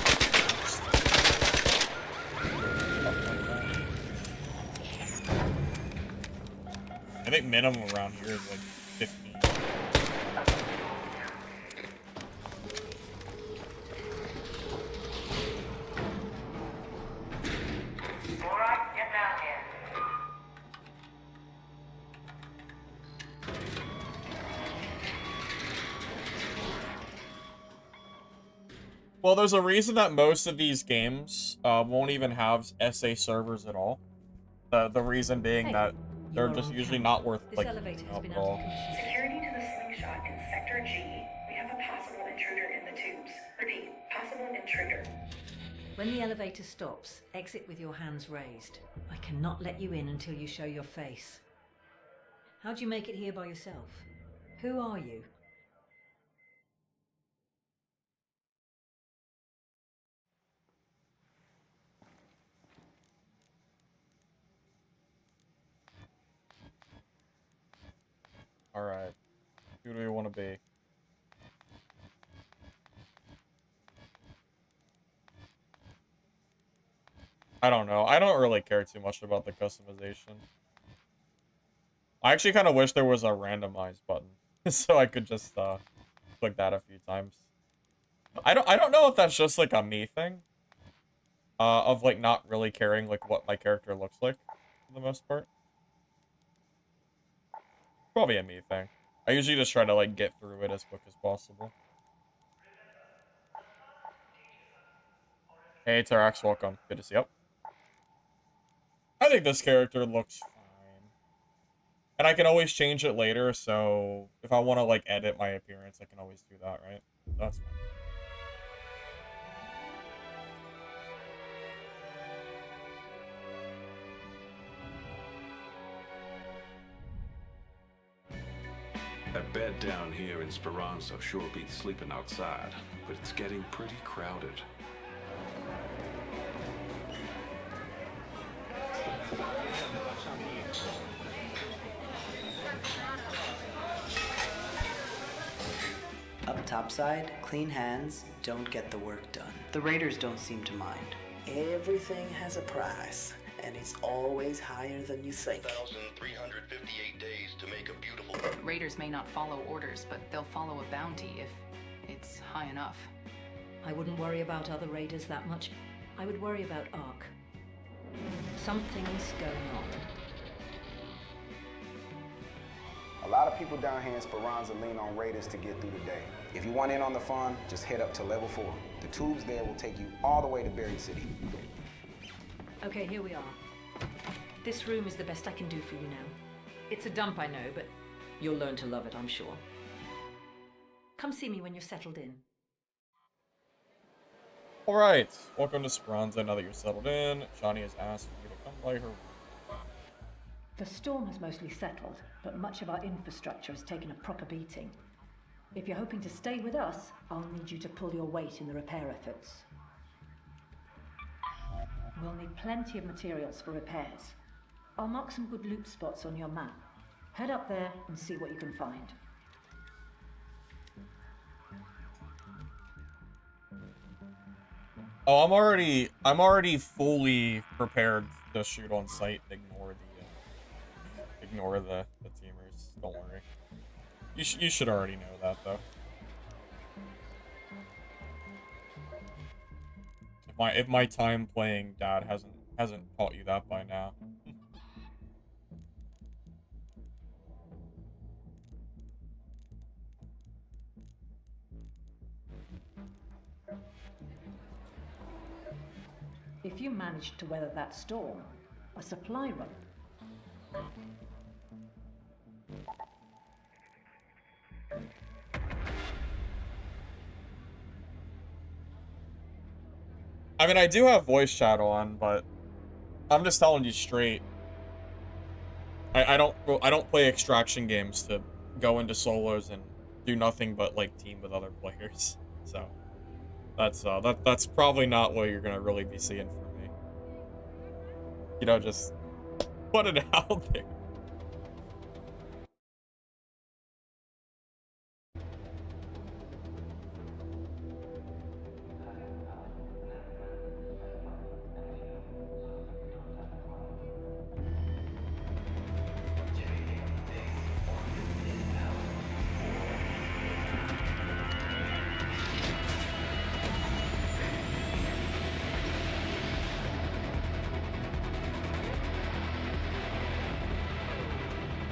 that. I think minimum around here is like 15. Alright, get down here. Well, there's a reason that most of these games won't even have SA servers at all. The reason being that they're just usually not worth like keeping up at all. Security to the slingshot in Sector G. We have a possible intruder in the tubes. Repeat, possible intruder. When the elevator stops, exit with your hands raised. I cannot let you in until you show your face. How'd you make it here by yourself? Who are you? Alright. Who do we want to be? I don't know. I don't really care too much about the customization. I actually kind of wish there was a randomized button so I could just click that a few times. I don't know if that's just like a me thing of like not really caring like what my character looks like for the most part. Probably a me thing. I usually just try to like get through it as quick as possible. Hey, Tarax, welcome. Good to see you. I think this character looks fine. And I can always change it later, so if I want to like edit my appearance, I can always do that, right? That's fine. That bed down here in Speranza sure beats sleeping outside, but it's getting pretty crowded. Up topside, clean hands don't get the work done. The Raiders don't seem to mind. Everything has a price, and it's always higher than you think. 1,358 days to make a beautiful... Raiders may not follow orders, but they'll follow a bounty if it's high enough. I wouldn't worry about other raiders that much. I would worry about Ark. Something's going on. A lot of people down here in Speranza lean on Raiders to get through the day. If you want in on the fun, just head up to level 4. The tubes there will take you all the way to Berry City. Okay, here we are. This room is the best I can do for you now. It's a dump, I know, but you'll learn to love it, I'm sure. Come see me when you're settled in. Alright, welcome to Speranza. Now that you're settled in, Shani has asked for you to come by her. The storm has mostly settled, but much of our infrastructure has taken a proper beating. If you're hoping to stay with us, I'll need you to pull your weight in the repair efforts. We'll need plenty of materials for repairs. I'll mark some good loot spots on your map. Head up there and see what you can find. Oh, I'm already fully prepared to shoot on sight and ignore the teamers. Don't worry. You should already know that though. If my time playing Dad hasn't taught you that by now. If you managed to weather that storm, a supply run. I mean, I do have voice chat on, but I'm just telling you straight. I don't play extraction games to go into solos and do nothing but like team with other players. So that's probably not what you're gonna really be seeing from me. You know, just put it out there.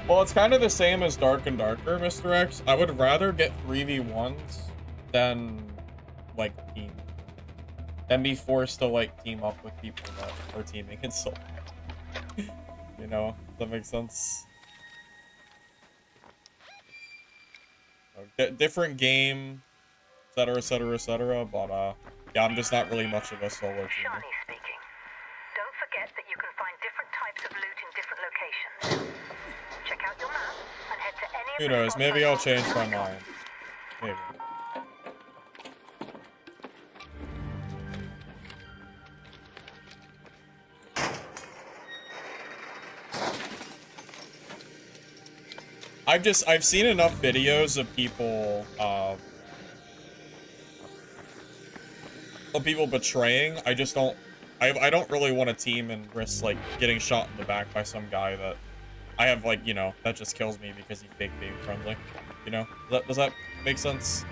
Well, it's kind of the same as Dark and Darker, Mr. X. I would rather get 3v1s than, like, team. Than be forced to, like, team up with people that are teaming in Soul. You know? Does that make sense? Different game, etc., etc., etc., but, yeah, I'm just not really much of a solo teamer. Shani speaking. Don't forget that you can find different types of loot in different locations. Check out your map and head to any of Who the knows? spots Maybe I I'll marked. change my mind. Maybe. I've seen enough videos of people, betraying. I just don't, I don't really want to team and risk, like, getting shot in the back by some guy that I have, like, you know, that just kills me because he fake being friendly. You know? Does that make sense?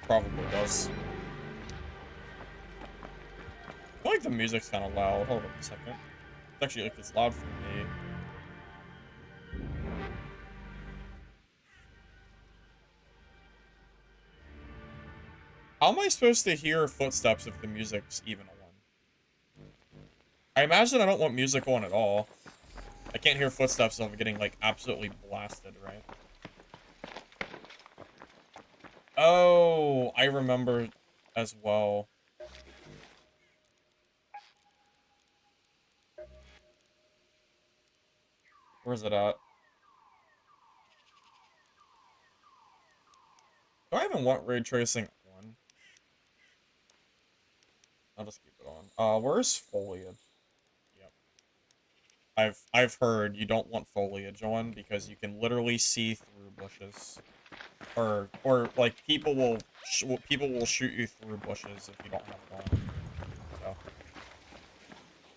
Probably does. I feel like the music's kind of loud. Hold on a second. It's actually, like, it's loud for me. How am I supposed to hear footsteps if the music's even on? I imagine I don't want music on at all. I can't hear footsteps if I'm getting, like, absolutely blasted, right? Oh, I remember as well. Where's it at? Do I even want ray tracing on? I'll just keep it on. Where's foliage? Yep. I've heard you don't want foliage on because you can literally see through bushes. Or like people will shoot you through bushes if you don't have it on. So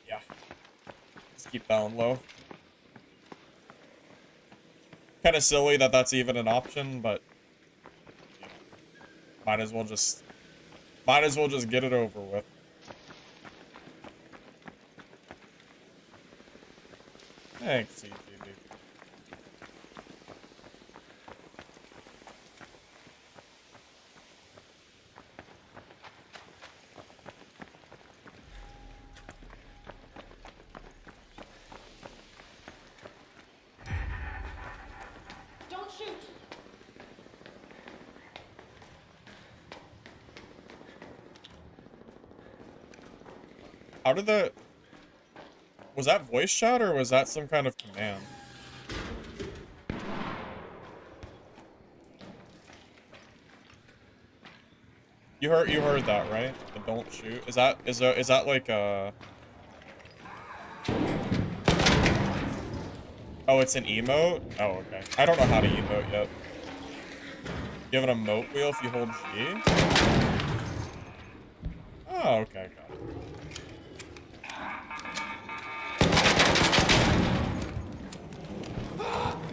yeah, just keep that on low. Kind of silly that that's even an option, but you know, might as well just get it over with. Thanks, CTV. Don't shoot! How did the... Was that voice chat or was that some kind of command? You heard that, right? The don't shoot. Is that like a... Oh, it's an emote? Oh, okay. I don't know how to emote yet. You have an emote wheel if you hold G? Oh, okay, got it.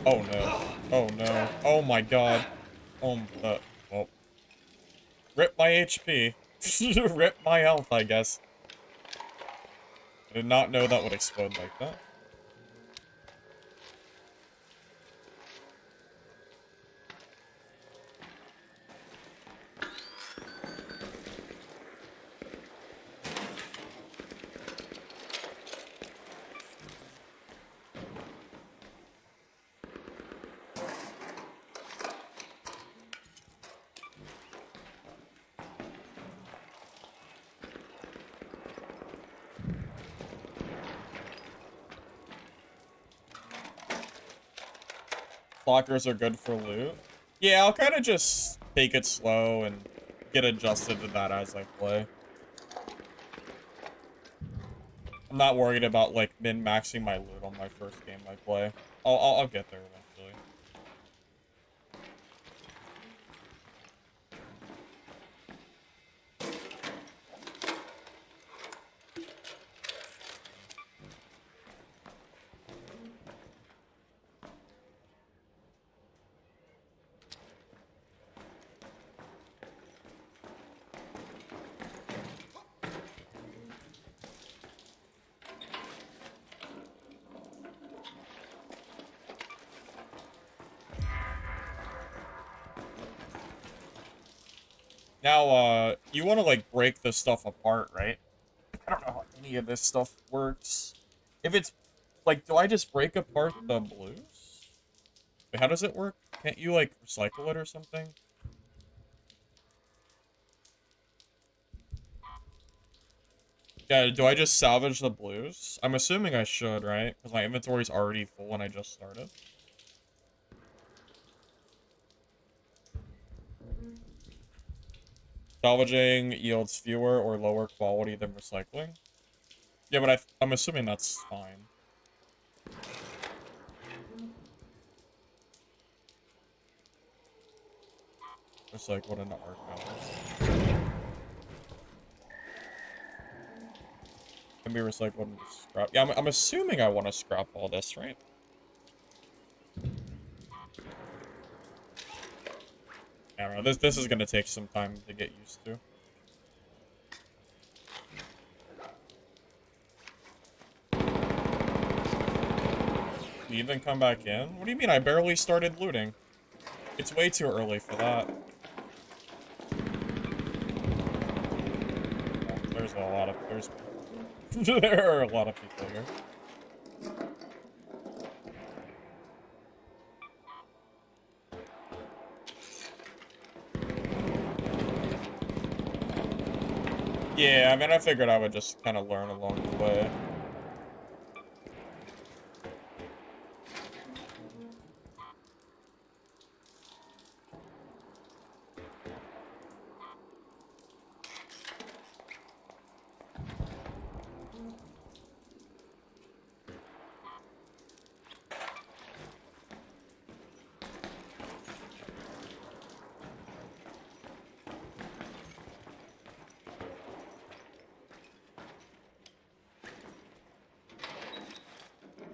Oh no. Oh no. Oh my god. Well. Rip my HP. Rip my health, I guess. I did not know that would explode like that. Blockers are good for loot. Yeah, I'll kind of just take it slow and get adjusted to that as I play. I'm not worried about, like, min-maxing my loot on my first game I play. I'll get there eventually. Now, you want to, like, break this stuff apart, right? I don't know how any of this stuff works. If it's, like, do I just break apart the blues? Wait, how does it work? Can't you, like, recycle it or something? Yeah, do I just salvage the blues? I'm assuming I should, right? Because my inventory's already full when I just started. Salvaging yields fewer or lower quality than recycling. Yeah, but I'm assuming that's fine. Recycle into archive. Can be recycled into scrap. Yeah, I'm assuming I want to scrap all this, right? I don't know, this is gonna take some time to get used to. Leave and come back in? What do you mean? I barely started looting. It's way too early for that. Oh, there's a lot of there are a lot of people here. Yeah, I mean, I figured I would just kind of learn along the way.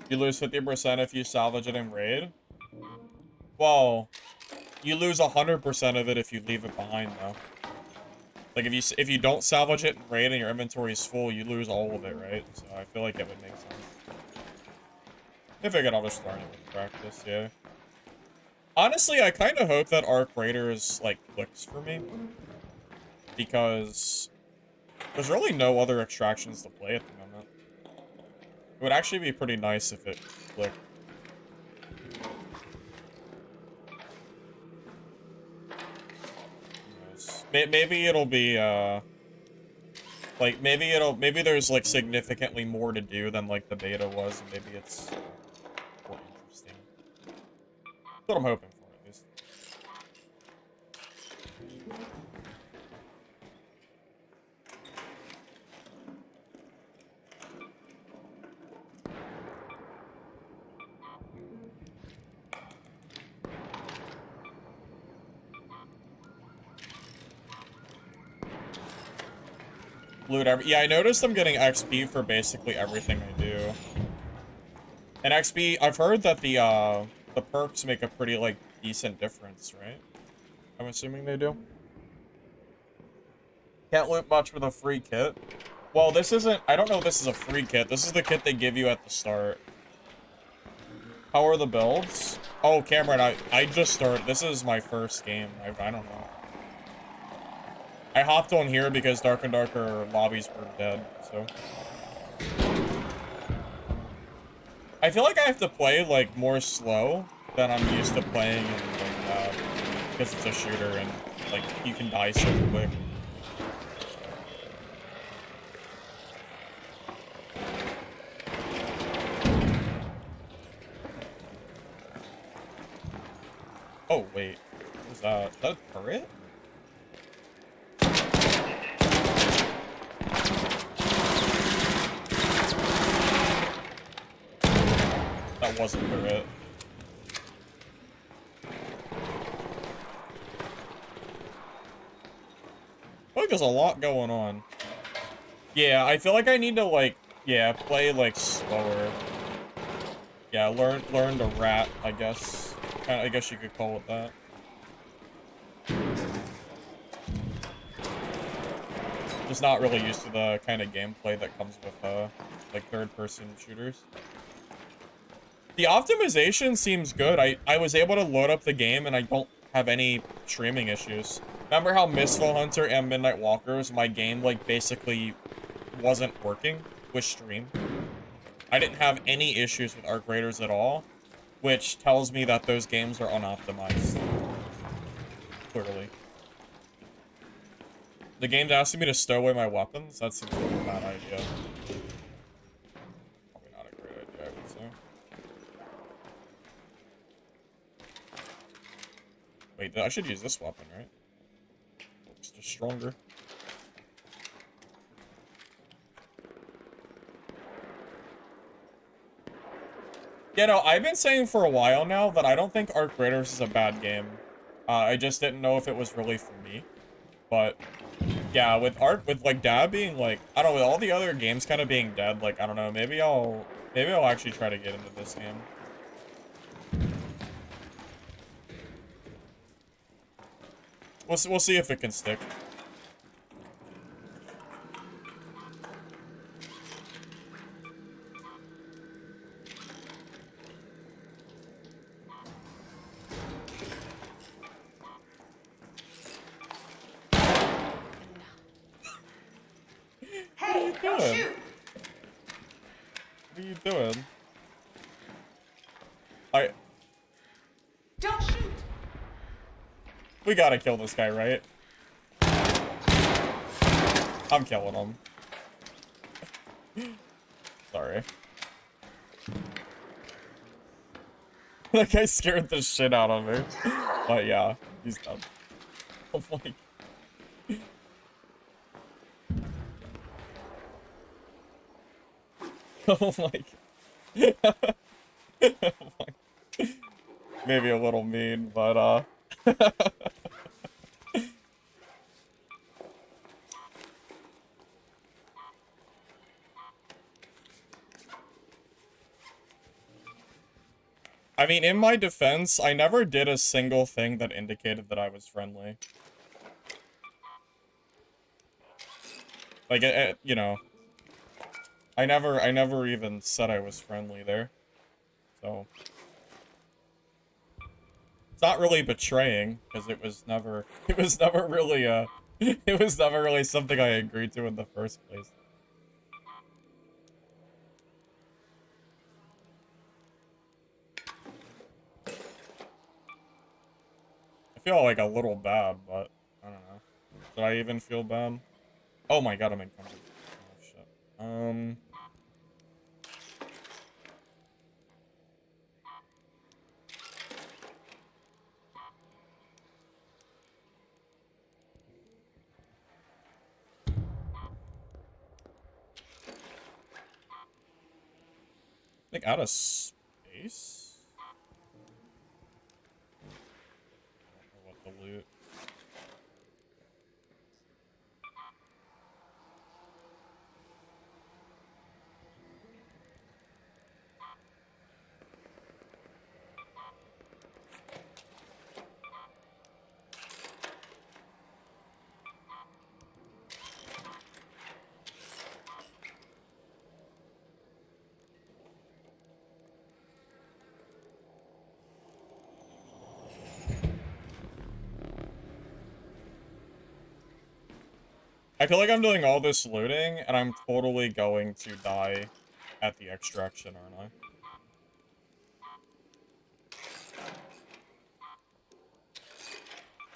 You lose 50% if you salvage it in raid? Well, you lose 100% of it if you leave it behind, though. Like, if you don't salvage it in raid and your inventory is full, you lose all of it, right? So I feel like it would make sense. I figured I'll just learn it with practice, yeah. Honestly, I kind of hope that Arc Raiders, like, clicks for me. Because there's really no other extractions to play at the moment. It would actually be pretty nice if it clicked. Maybe it'll be, like, maybe there's, like, significantly more to do than, like, the beta was, and maybe it's more interesting. That's what I'm hoping for, at least. Loot yeah, I noticed I'm getting XP for basically everything I do. And XP, I've heard that the perks make a pretty, like, decent difference, right? I'm assuming they do. Can't loot much with a free kit. Well, this isn't, I don't know if this is a free kit. This is the kit they give you at the start. How are the builds? Oh, Cameron, I just started. This is my first game. I don't know. I hopped on here because Dark and Darker lobbies were dead, so. I feel like I have to play, like, more slow than I'm used to playing in because it's a shooter and, like, you can die so quick. Oh, wait. What was that? Is that a turret? that wasn't the it. I feel like there's a lot going on. Yeah, I feel like I need to, like, yeah, play, like, slower. Yeah, learn to rat, I guess. I guess you could call it that. Just not really used to the kind of gameplay that comes with, like, third-person shooters. The optimization seems good. I was able to load up the game, and I don't have any streaming issues. Remember how Mistful Hunter and Midnight Walkers, my game, like, basically wasn't working with stream? I didn't have any issues with Arc Raiders at all, which tells me that those games are unoptimized. Clearly. The game's asking me to stow away my weapons? That seems like a bad idea. Probably not a great idea, I would say. Wait, I should use this weapon, right? It's just stronger. Yeah, no, I've been saying for a while now that I don't think Arc Raiders is a bad game. I just didn't know if it was really for me. But, yeah, with like, Dad being, like, I don't know, with all the other games kind of being dead, like, I don't know, maybe I'll actually try to get into this game. We'll see if it can stick. Hey, don't shoot! What are you doing? Don't shoot! We gotta kill this guy, right? I'm killing him. Sorry. That guy scared the shit out of me. But yeah, he's done. Oh my. Oh my. Oh my. Maybe a little mean, but I mean, in my defense, I never did a single thing that indicated that I was friendly. Like, you know, I never even said I was friendly there. So it's not really betraying, because it was never really it was never really something I agreed to in the first place. I feel like a little bad, but I don't know. Did I even feel bad? Oh my god, I'm encumbered. Oh shit. Like out of space? I don't know what the loot. I feel like I'm doing all this looting, and I'm totally going to die at the extraction, aren't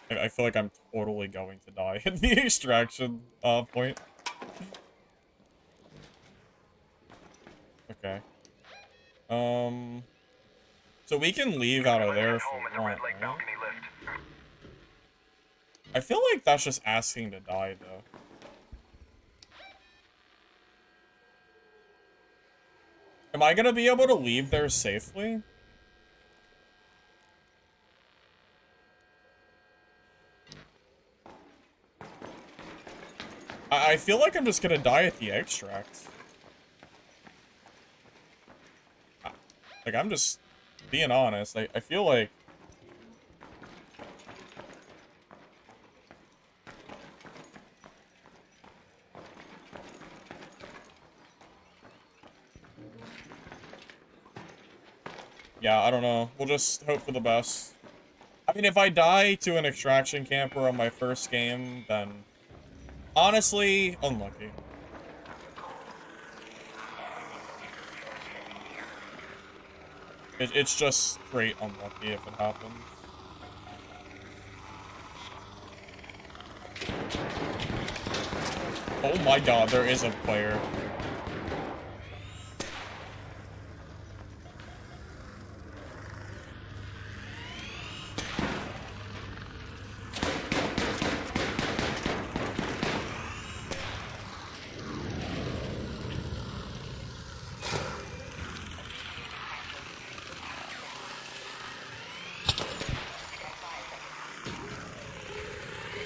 I? I feel like I'm totally going to die at the extraction point. Okay. So we can leave out of there if we want, right? I feel like that's just asking to die, though. Am I gonna be able to leave there safely? I feel like I'm just gonna die at the extract. Like, I'm just being honest. I feel like... Yeah, I don't know. We'll just hope for the best. I mean, if I die to an extraction camper on my first game, then... honestly, unlucky. It's just straight unlucky if it happens. Oh my god, there is a player.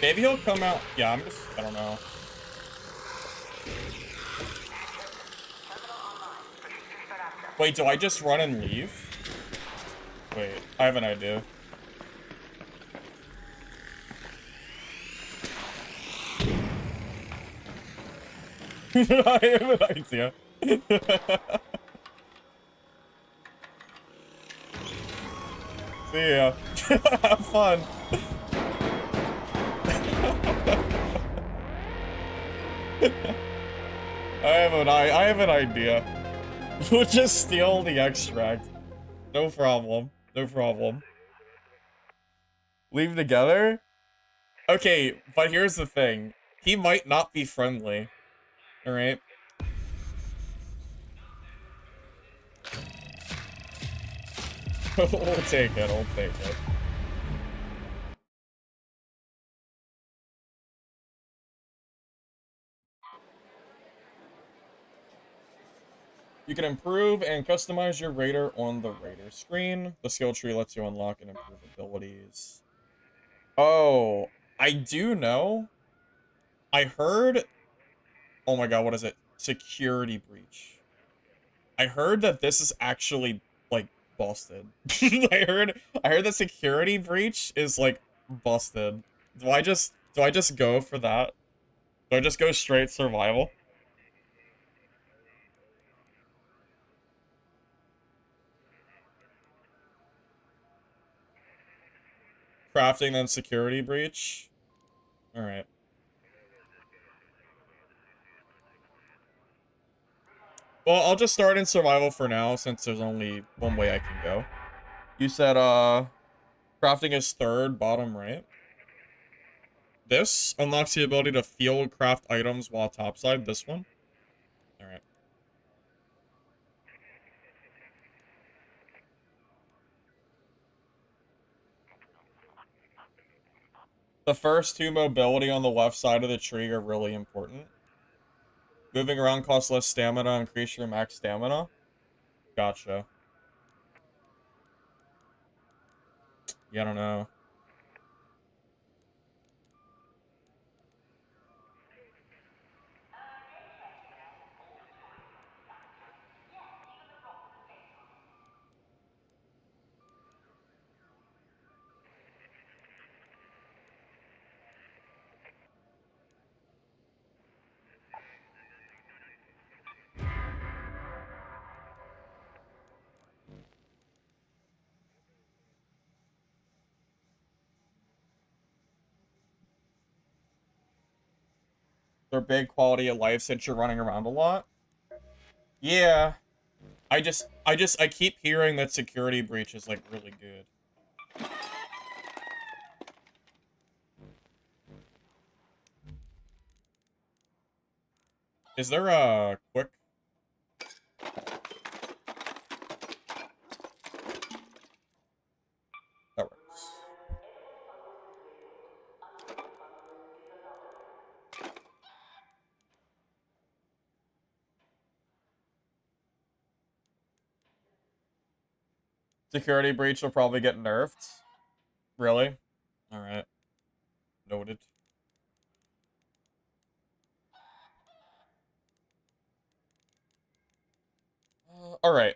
Maybe he'll come out. Yeah, I don't know. Wait, do I just run and leave? Wait, I have an idea. I have an idea. See ya. Have fun. I have an idea. We'll just steal the extract. No problem. No problem. Leave together? Okay, but here's the thing. He might not be friendly. Alright? We'll take it, we'll take it. You can improve and customize your raider on the raider screen. The skill tree lets you unlock and improve abilities. Oh, I do know. I heard... oh my god, what is it? Security breach. I heard that this is actually, like, busted. I heard that security breach is, like, busted. Do I just go for that? Do I just go straight survival? Crafting, then security breach? Alright. Well, I'll just start in survival for now, since there's only one way I can go. You said, crafting is third, bottom right. This unlocks the ability to field craft items while topside, this one. Alright. The first two mobility on the left side of the tree are really important. Moving around costs less stamina, increase your max stamina. Gotcha. Yeah, I don't know. They're big quality of life since you're running around a lot. Yeah. I keep hearing that security breach is, like, really good. Is there a quick... that works. Security breach will probably get nerfed. Really? Alright. Noted. Alright.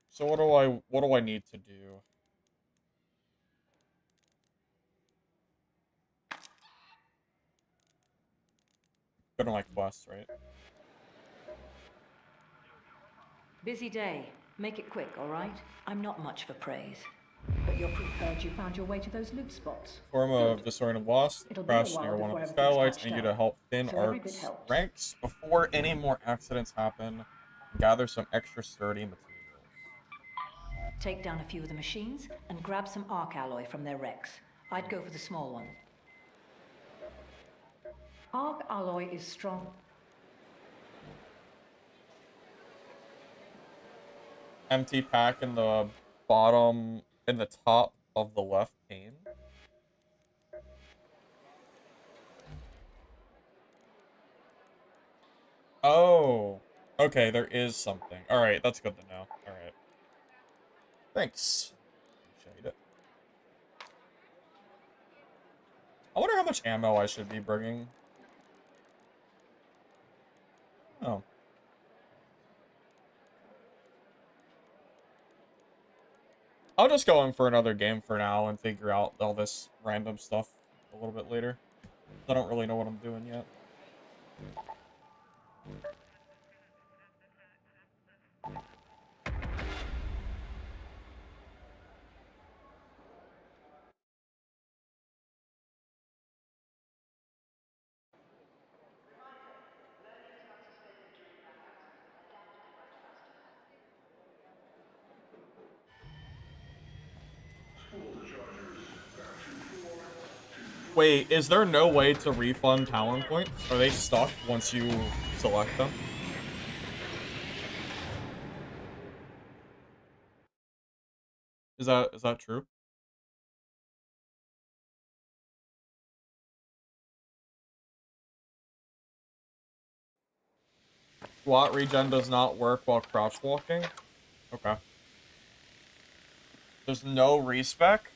So what do I need to do? Go to my quest, right? Busy day. Make it quick, all right? I'm not much for praise. But you're prepared you found your way to those loot spots. Form of disoriented wasp, It'll be a crash while near one of before the everything's skylights. patched Need you out. to help thin So every bit Ark's helps. ranks before any more accidents happen. Gather some extra sturdy materials. Take down a few of the machines and grab some arc alloy from their wrecks. I'd go for the small one. Arc alloy is strong. Empty pack in the bottom, in the top of the left pane. Oh, okay, there is something. Alright, that's good to know. Alright. Thanks. Appreciate it. I wonder how much ammo I should be bringing. Oh. I'll just go in for another game for now and figure out all this random stuff a little bit later. I don't really know what I'm doing yet. Wait, is there no way to refund Talon points? Are they stuck once you select them? Is that true? SWAT regen does not work while crouch walking? Okay. There's no respec?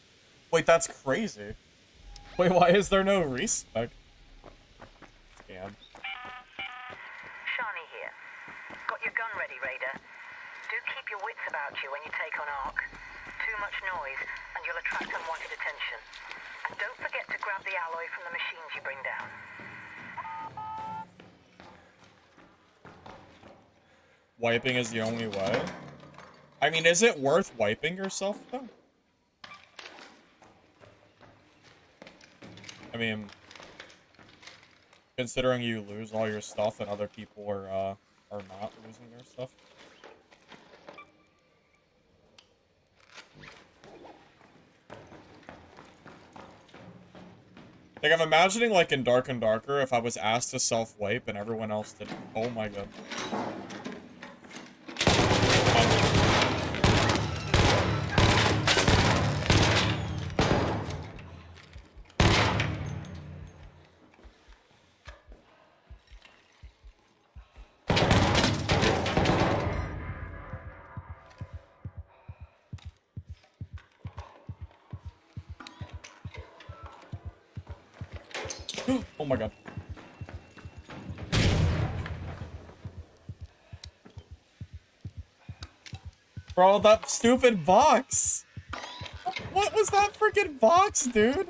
Wait, that's crazy. Wait, why is there no respec? Damn. Shani here. Got your gun ready, Raider. Do keep your wits about you when you take on Ark. Too much noise, and you'll attract unwanted attention. And don't forget to grab the alloy from the machines you bring down. Wiping is the only way? I mean, is it worth wiping yourself, though? I mean, considering you lose all your stuff and other people are not losing their stuff. Like, I'm imagining, like, in Dark and Darker, if I was asked to self-wipe and everyone else did. Oh my god. Oh my god. Bro, that stupid box! What was that freaking box, dude?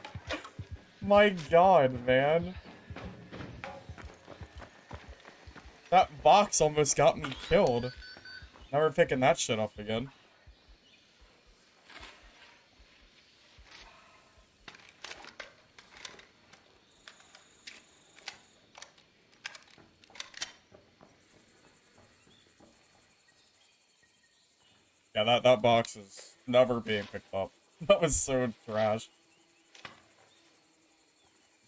My god, man. That box almost got me killed. Never picking that shit up again. Yeah, that box is never being picked up. That was so trash. Does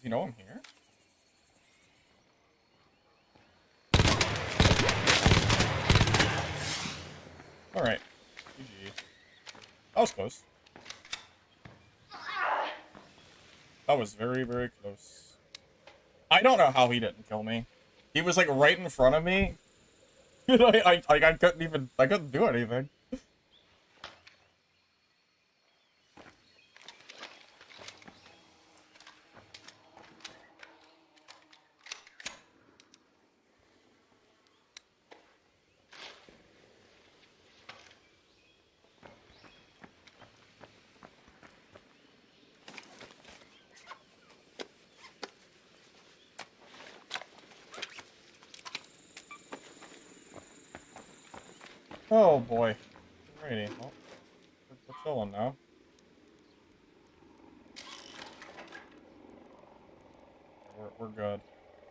he know I'm here? Alright. GG. That was close. That was very, very close. I don't know how he didn't kill me. He was like right in front of me. I couldn't do anything. Oh boy. Alrighty. Well, we're chilling now. We're good.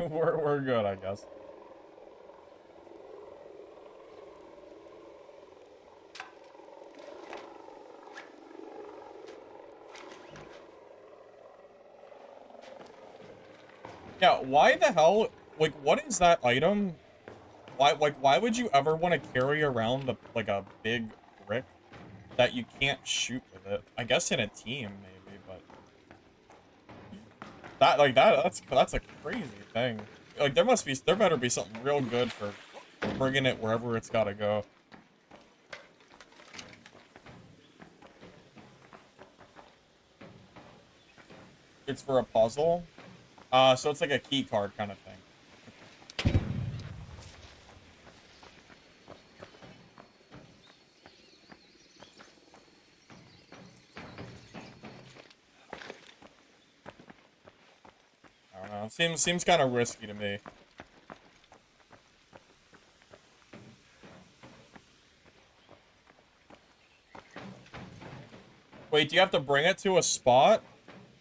we're good, I guess. Yeah, why the hell, like, what is that item? Why would you ever want to carry around like a big brick that you can't shoot with it? I guess in a team, maybe, but that's a crazy thing. Like, there better be something real good for bringing it wherever it's gotta go. It's for a puzzle? So it's like a key card kind of thing. I don't know. Seems kind of risky to me. Wait, do you have to bring it to a spot?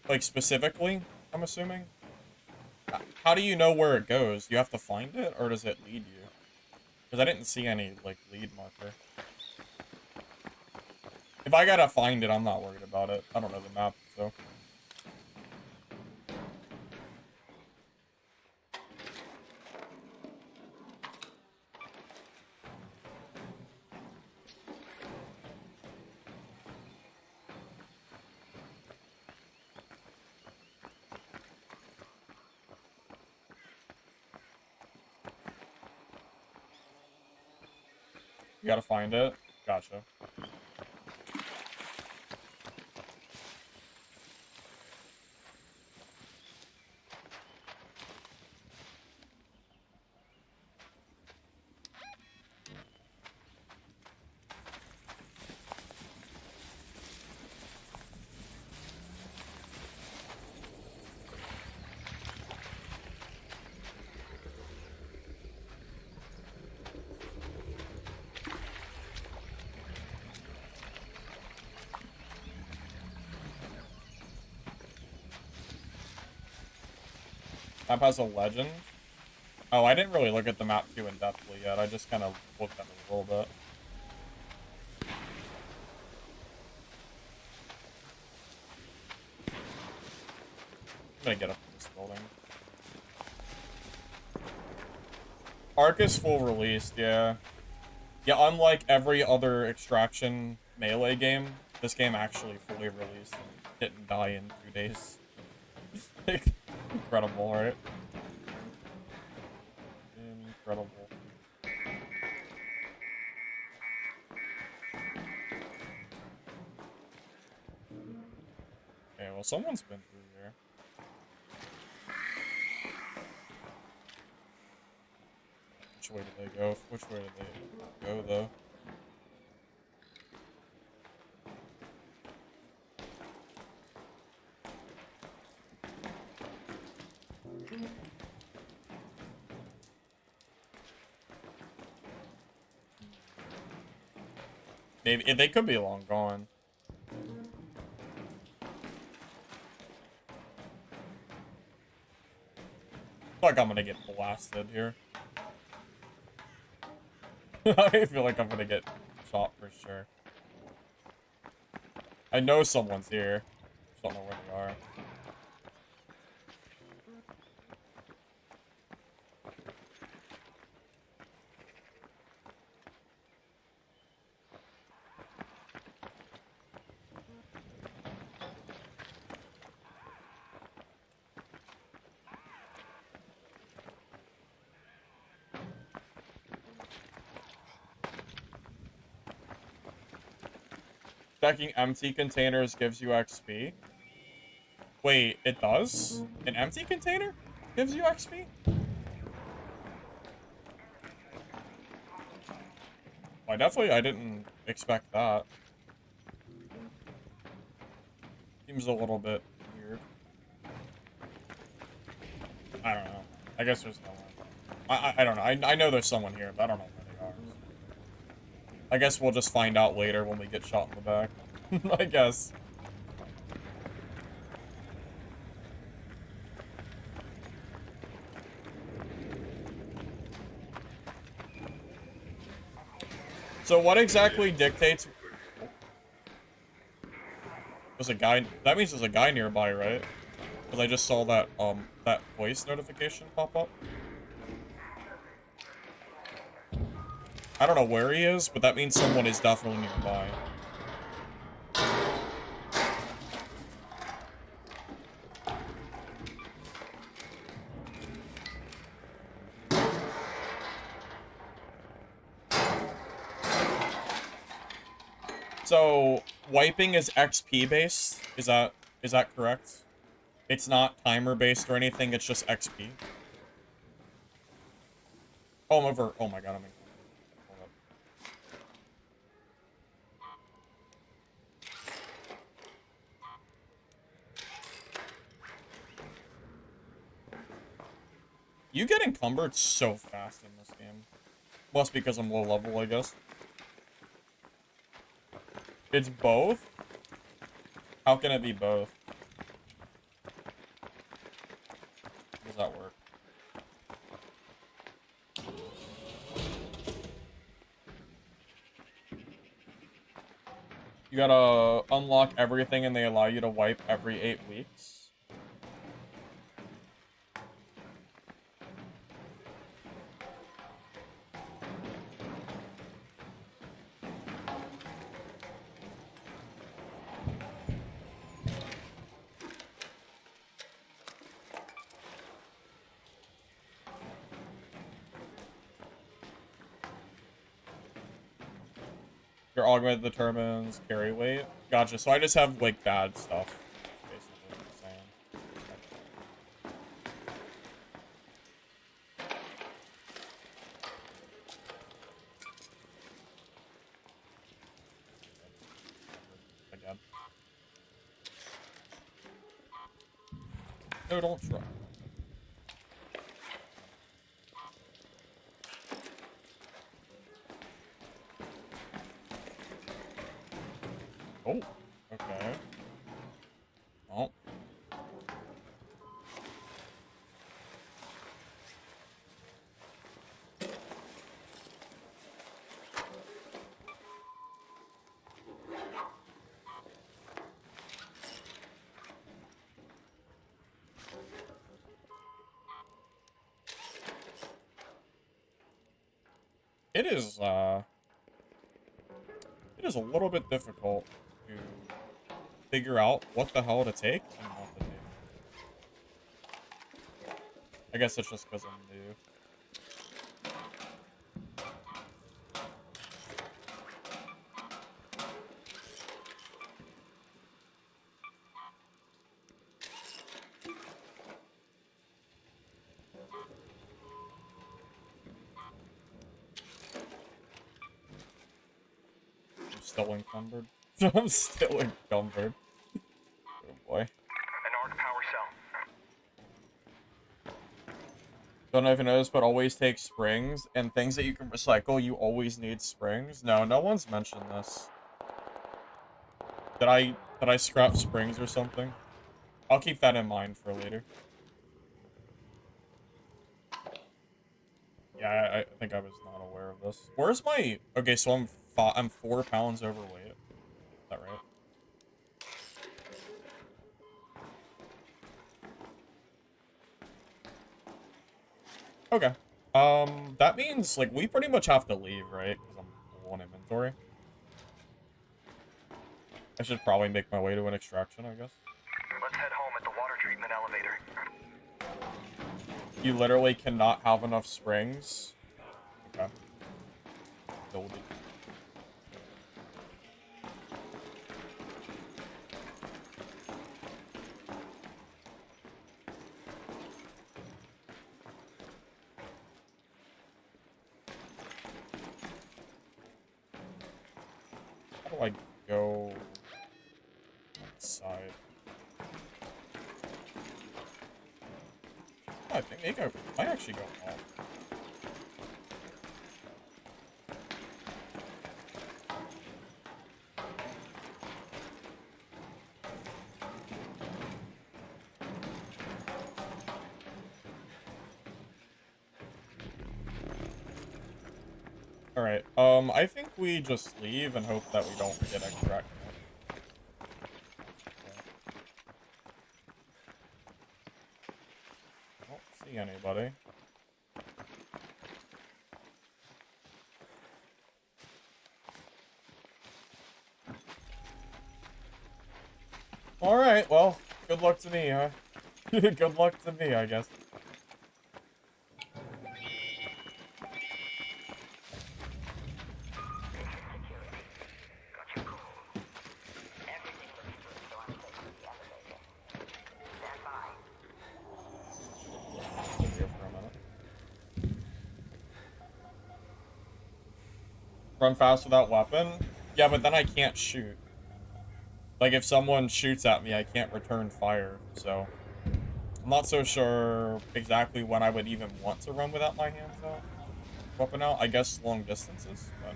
Like, specifically, I'm assuming? How do you know where it goes? Do you have to find it, or does it lead you? Because I didn't see any, like, lead marker. If I gotta find it, I'm not worried about it. I don't know the map, so... You gotta find it? Gotcha. Map has a legend? Oh, I didn't really look at the map too in-depthly yet. I just kind of looked at it a little bit. I'm gonna get up to this building. Arc is full released, yeah. Yeah, unlike every other Extraction Melee game, this game actually fully released and didn't die in 2 days. Incredible, right? Incredible. Okay, well, someone's been through here. Which way did they go? Which way did they go, though? Maybe they could be long gone. I feel like I'm gonna get blasted here. I feel like I'm gonna get shot for sure. I know someone's here. Just don't know where they are. Checking empty containers gives you XP. Wait, it does? An empty container gives you XP? I didn't expect that. Seems a little bit weird. I don't know. I guess there's no one. I don't know. I know there's someone here, but I don't know where they are. I guess we'll just find out later when we get shot in the back. I guess. So what exactly dictates... There's a guy... That means there's a guy nearby, right? Because I just saw that, that voice notification pop up. I don't know where he is, but that means someone is definitely nearby. So, wiping is XP based? Is that correct? It's not timer based or anything, it's just XP. Oh, I'm over. Oh my god, I'm in. Hold up. You get encumbered so fast in this game. Plus because I'm low level, I guess. It's both? How can it be both? How does that work? You gotta unlock everything and they allow you to wipe every 8 weeks. Your augment determines carry weight. Gotcha. So I just have, like, bad stuff. Basically what I'm saying. Again. No, don't try. Oh, okay. Oh. It is a little bit difficult to figure out what the hell to take and what to take. I guess it's just because I'm new. I'm still encumbered. I'm still encumbered. Oh boy. An arc power cell. Don't know if you noticed, but always take springs and things that you can recycle. You always need springs. No, no one's mentioned this. Did I scrap springs or something? I'll keep that in mind for later. Yeah, I think I was not aware of this. Where's my... Okay, so I'm 4 pounds overweight. Is that right? Okay. That means, like, we pretty much have to leave, right? Because I'm low on inventory. I should probably make my way to an extraction, I guess. Let's head home at the water treatment elevator. You literally cannot have enough springs. Okay. Build it. How do I go outside? I think maybe I might actually go home. Alright, I think we just leave and hope that we don't get extracted. I don't see anybody. Alright, well, good luck to me, huh? Good luck to me, I guess. Run fast without weapon? Yeah, but then I can't shoot. Like, if someone shoots at me, I can't return fire, so... I'm not so sure exactly when I would even want to run without my hands out. Weapon out? I guess long distances, but...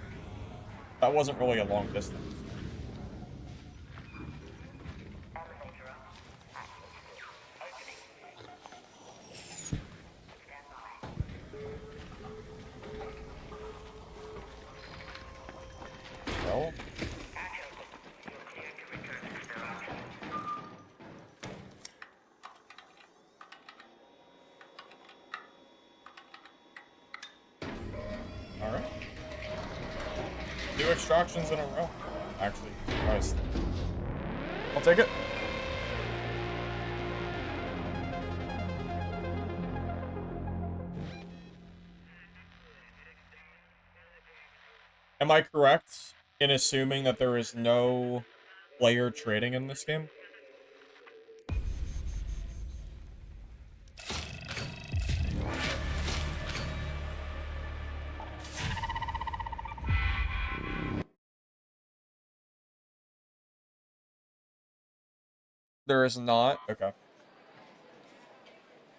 That wasn't really a long distance. Well... Alright. 2 extractions in a row. Actually, Christ. I'll take it. Am I correct in assuming that there is no player trading in this game? There is not? Okay.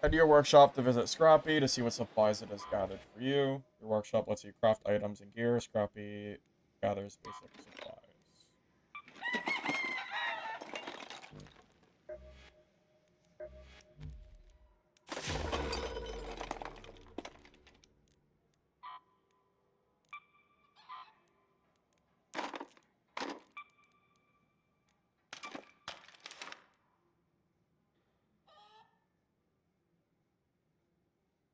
Head to your workshop to visit Scrappy to see what supplies it has gathered for you. Your workshop lets you craft items and gear. Scrappy gathers basic supplies.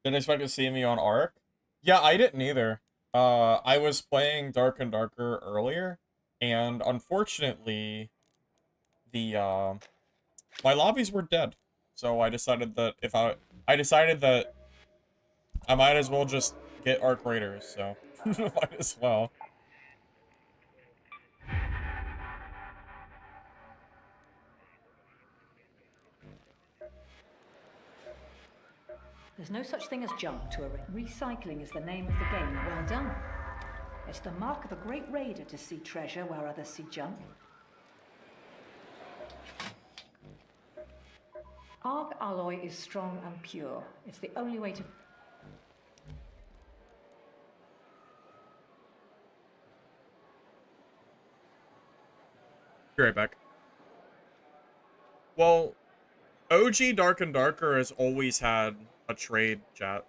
Didn't expect to see me on Ark? Yeah, I didn't either. I was playing Dark and Darker earlier, and unfortunately, the, my lobbies were dead. So I decided that I decided that I might as well just get Ark Raiders, so might as well. There's no such thing as junk to a recycling is the name of the game. Well done. It's the mark of a great raider to see treasure where others see junk. Arc alloy is strong and pure. It's the only way to... Be right back. Well, OG Dark and Darker has always had a trade chat.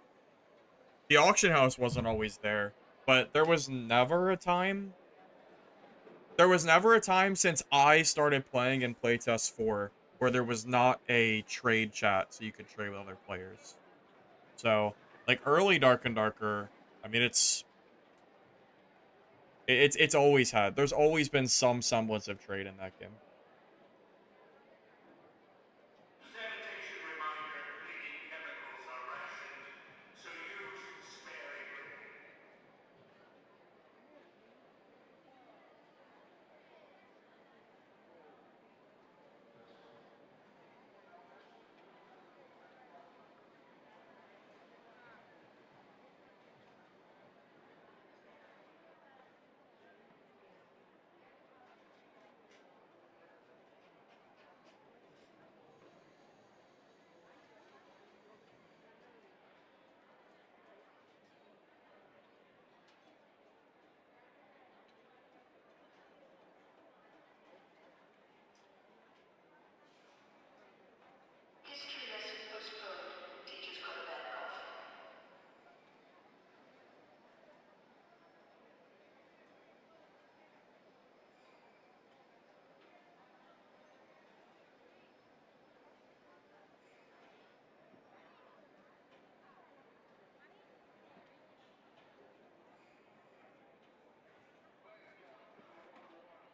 The auction house wasn't always there, but there was never a time... There was never a time since I started playing in Playtest 4 where there was not a trade chat so you could trade with other players. So, like, early Dark and Darker, I mean, it's always had. There's always been some semblance of trade in that game.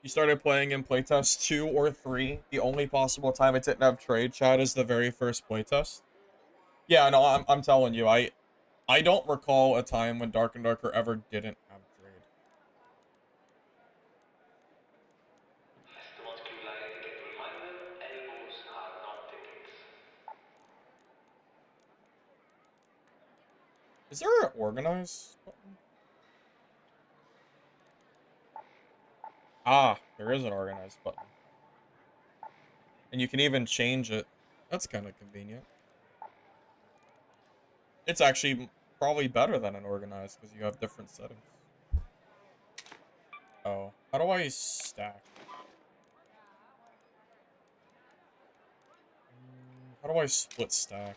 You started playing in playtest 2 or 3. The only possible time it didn't have trade chat is the very first playtest. Yeah, no, I'm telling you, I don't recall a time when Dark and Darker ever didn't have trade. Is there an organize button? Ah, there is an organize button. And you can even change it. That's kind of convenient. It's actually probably better than an organize because you have different settings. Oh, how do I stack? How do I split stack?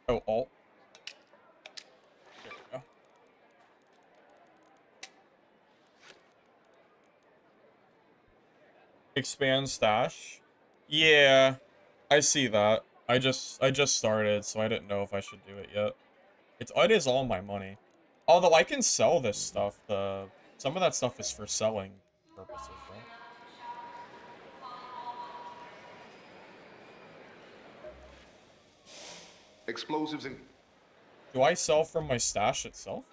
Oh, alt. There we go. Expand stash. Yeah, I see that. I just started, so I didn't know if I should do it yet. It is all my money. Although I can sell this stuff. Some of that stuff is for selling purposes, right? Explosives in. Do I sell from my stash itself?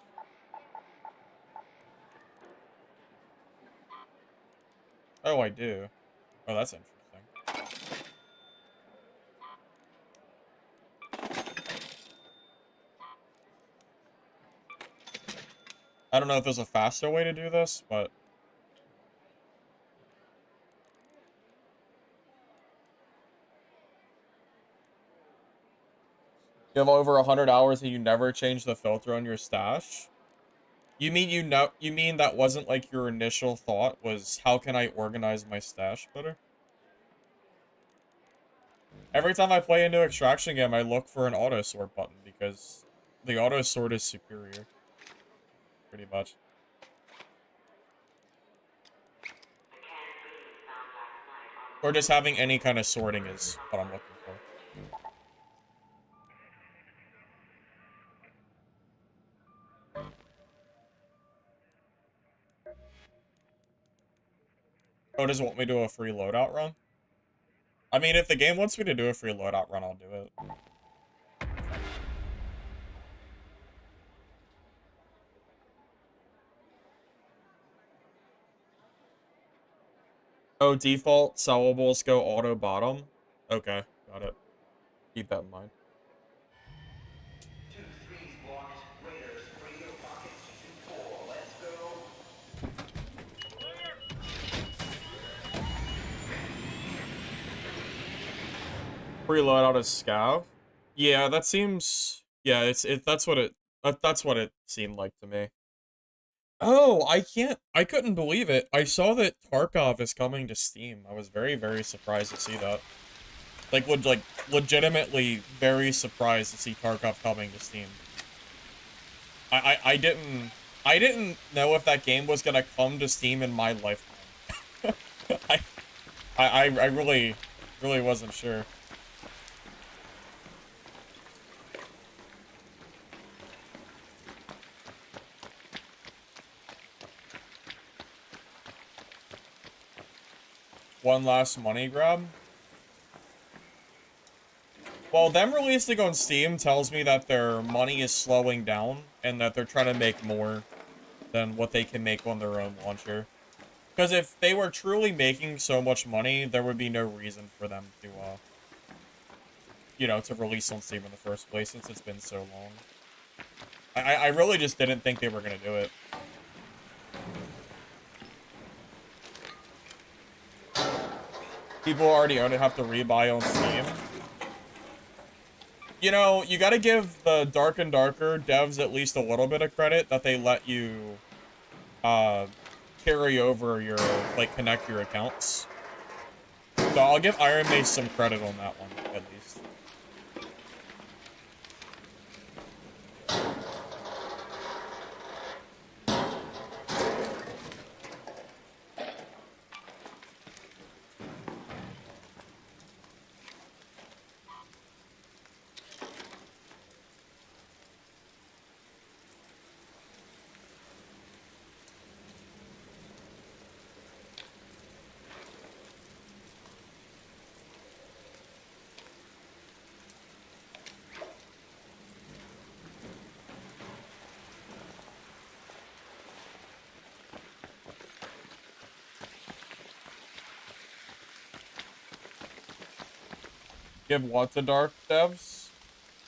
Oh, I do. Oh, that's interesting. I don't know if there's a faster way to do this, but... You have over 100 hours and you never change the filter on your stash? You mean that wasn't like your initial thought was, how can I organize my stash better? Every time I play a new extraction game, I look for an auto sort button because the auto sort is superior. Pretty much. Or just having any kind of sorting is what I'm looking for. Oh, does it want me to do a free loadout run? I mean, if the game wants me to do a free loadout run, I'll do it. Oh, default sellables go auto bottom? Okay, got it. Keep that in mind. Free loadout is scav? Yeah, that seems... Yeah, that's what it seemed like to me. Oh, I couldn't believe it. I saw that Tarkov is coming to Steam. I was very, very surprised to see that. Like, legitimately very surprised to see Tarkov coming to Steam. I didn't know if that game was gonna come to Steam in my lifetime. I really wasn't sure. One last money grab? Well, them releasing on Steam tells me that their money is slowing down and that they're trying to make more than what they can make on their own launcher. Because if they were truly making so much money, there would be no reason for them to, you know, to release on Steam in the first place since it's been so long. I really just didn't think they were going to do it. People who already own it have to rebuy on Steam. You know, you gotta give the Dark and Darker devs at least a little bit of credit that they let you, carry over your, like, connect your accounts. So I'll give Iron Mace some credit on that one, at least. Give what to Dark devs?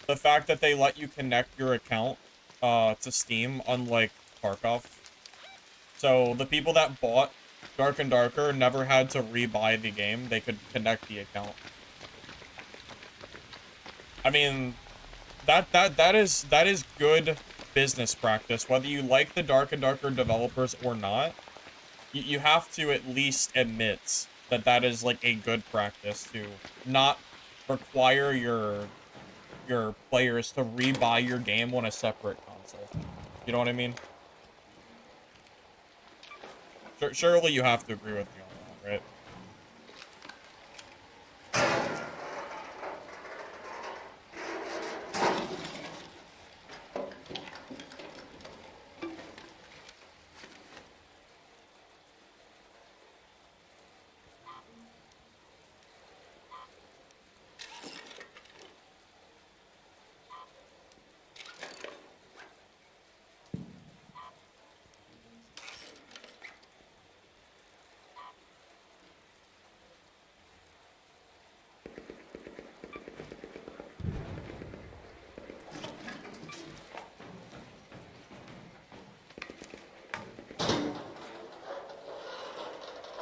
The fact that they let you connect your account to Steam, unlike Tarkov. So the people that bought Dark and Darker never had to rebuy the game. They could connect the account. I mean, that is good business practice. Whether you like the Dark and Darker developers or not, you have to at least admit that that is like a good practice to not require your players to rebuy your game on a separate console. You know what I mean? Surely you have to agree with me on that, right?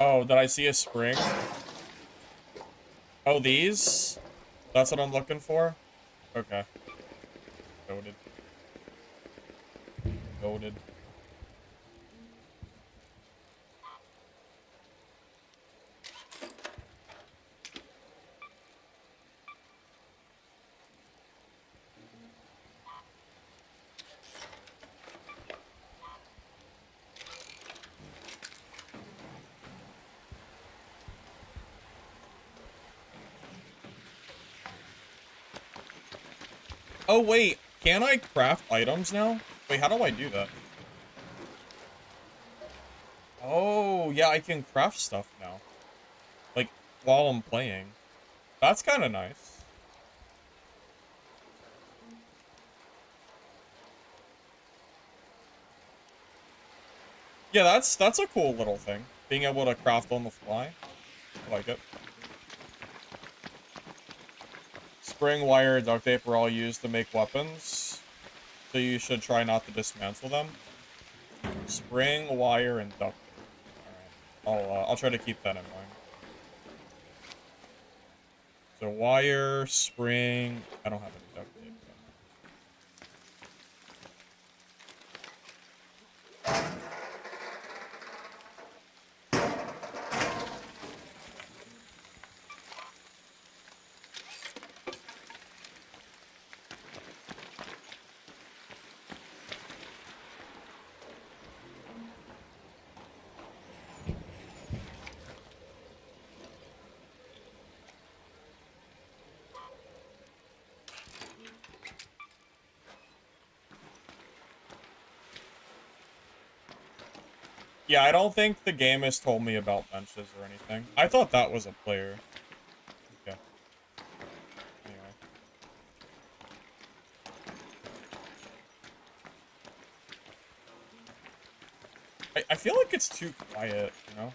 Oh, did I see a spring? Oh, these? That's what I'm looking for? Okay. Noted. Noted. Oh, wait. Can I craft items now? Wait, how do I do that? Oh, yeah, I can craft stuff now. Like, while I'm playing. That's kind of nice. Yeah, that's a cool little thing. Being able to craft on the fly. I like it. Spring, wire, duct tape are all used to make weapons, so you should try not to dismantle them. Spring, wire, and duct tape. Alright, I'll try to keep that in mind. So wire, spring. I don't have any duct tape. Yeah, I don't think the game has told me about benches or anything. I thought that was a player. Okay. Anyway. I feel like it's too quiet, you know?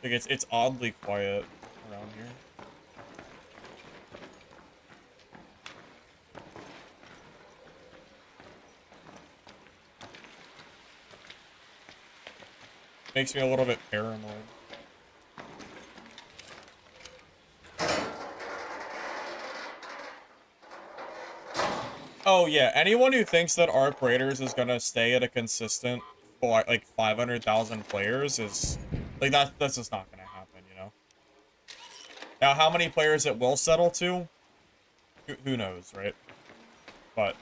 Like it's oddly quiet around here. Makes me a little bit paranoid. Oh yeah, anyone who thinks that Arc Raiders is gonna stay at a consistent, like 500,000 players is, like that's just not gonna happen, you know? Now, how many players it will settle to? Who knows, right? But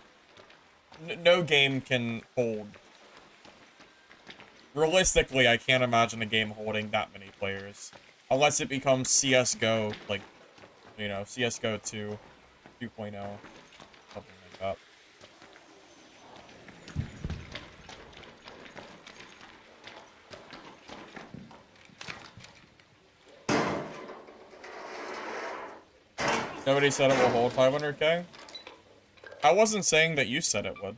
no game can hold. Realistically, I can't imagine a game holding that many players. Unless it becomes CSGO, like, you know, CSGO 2, 2.0, something like that. Nobody said it will hold 500k? I wasn't saying that you said it would.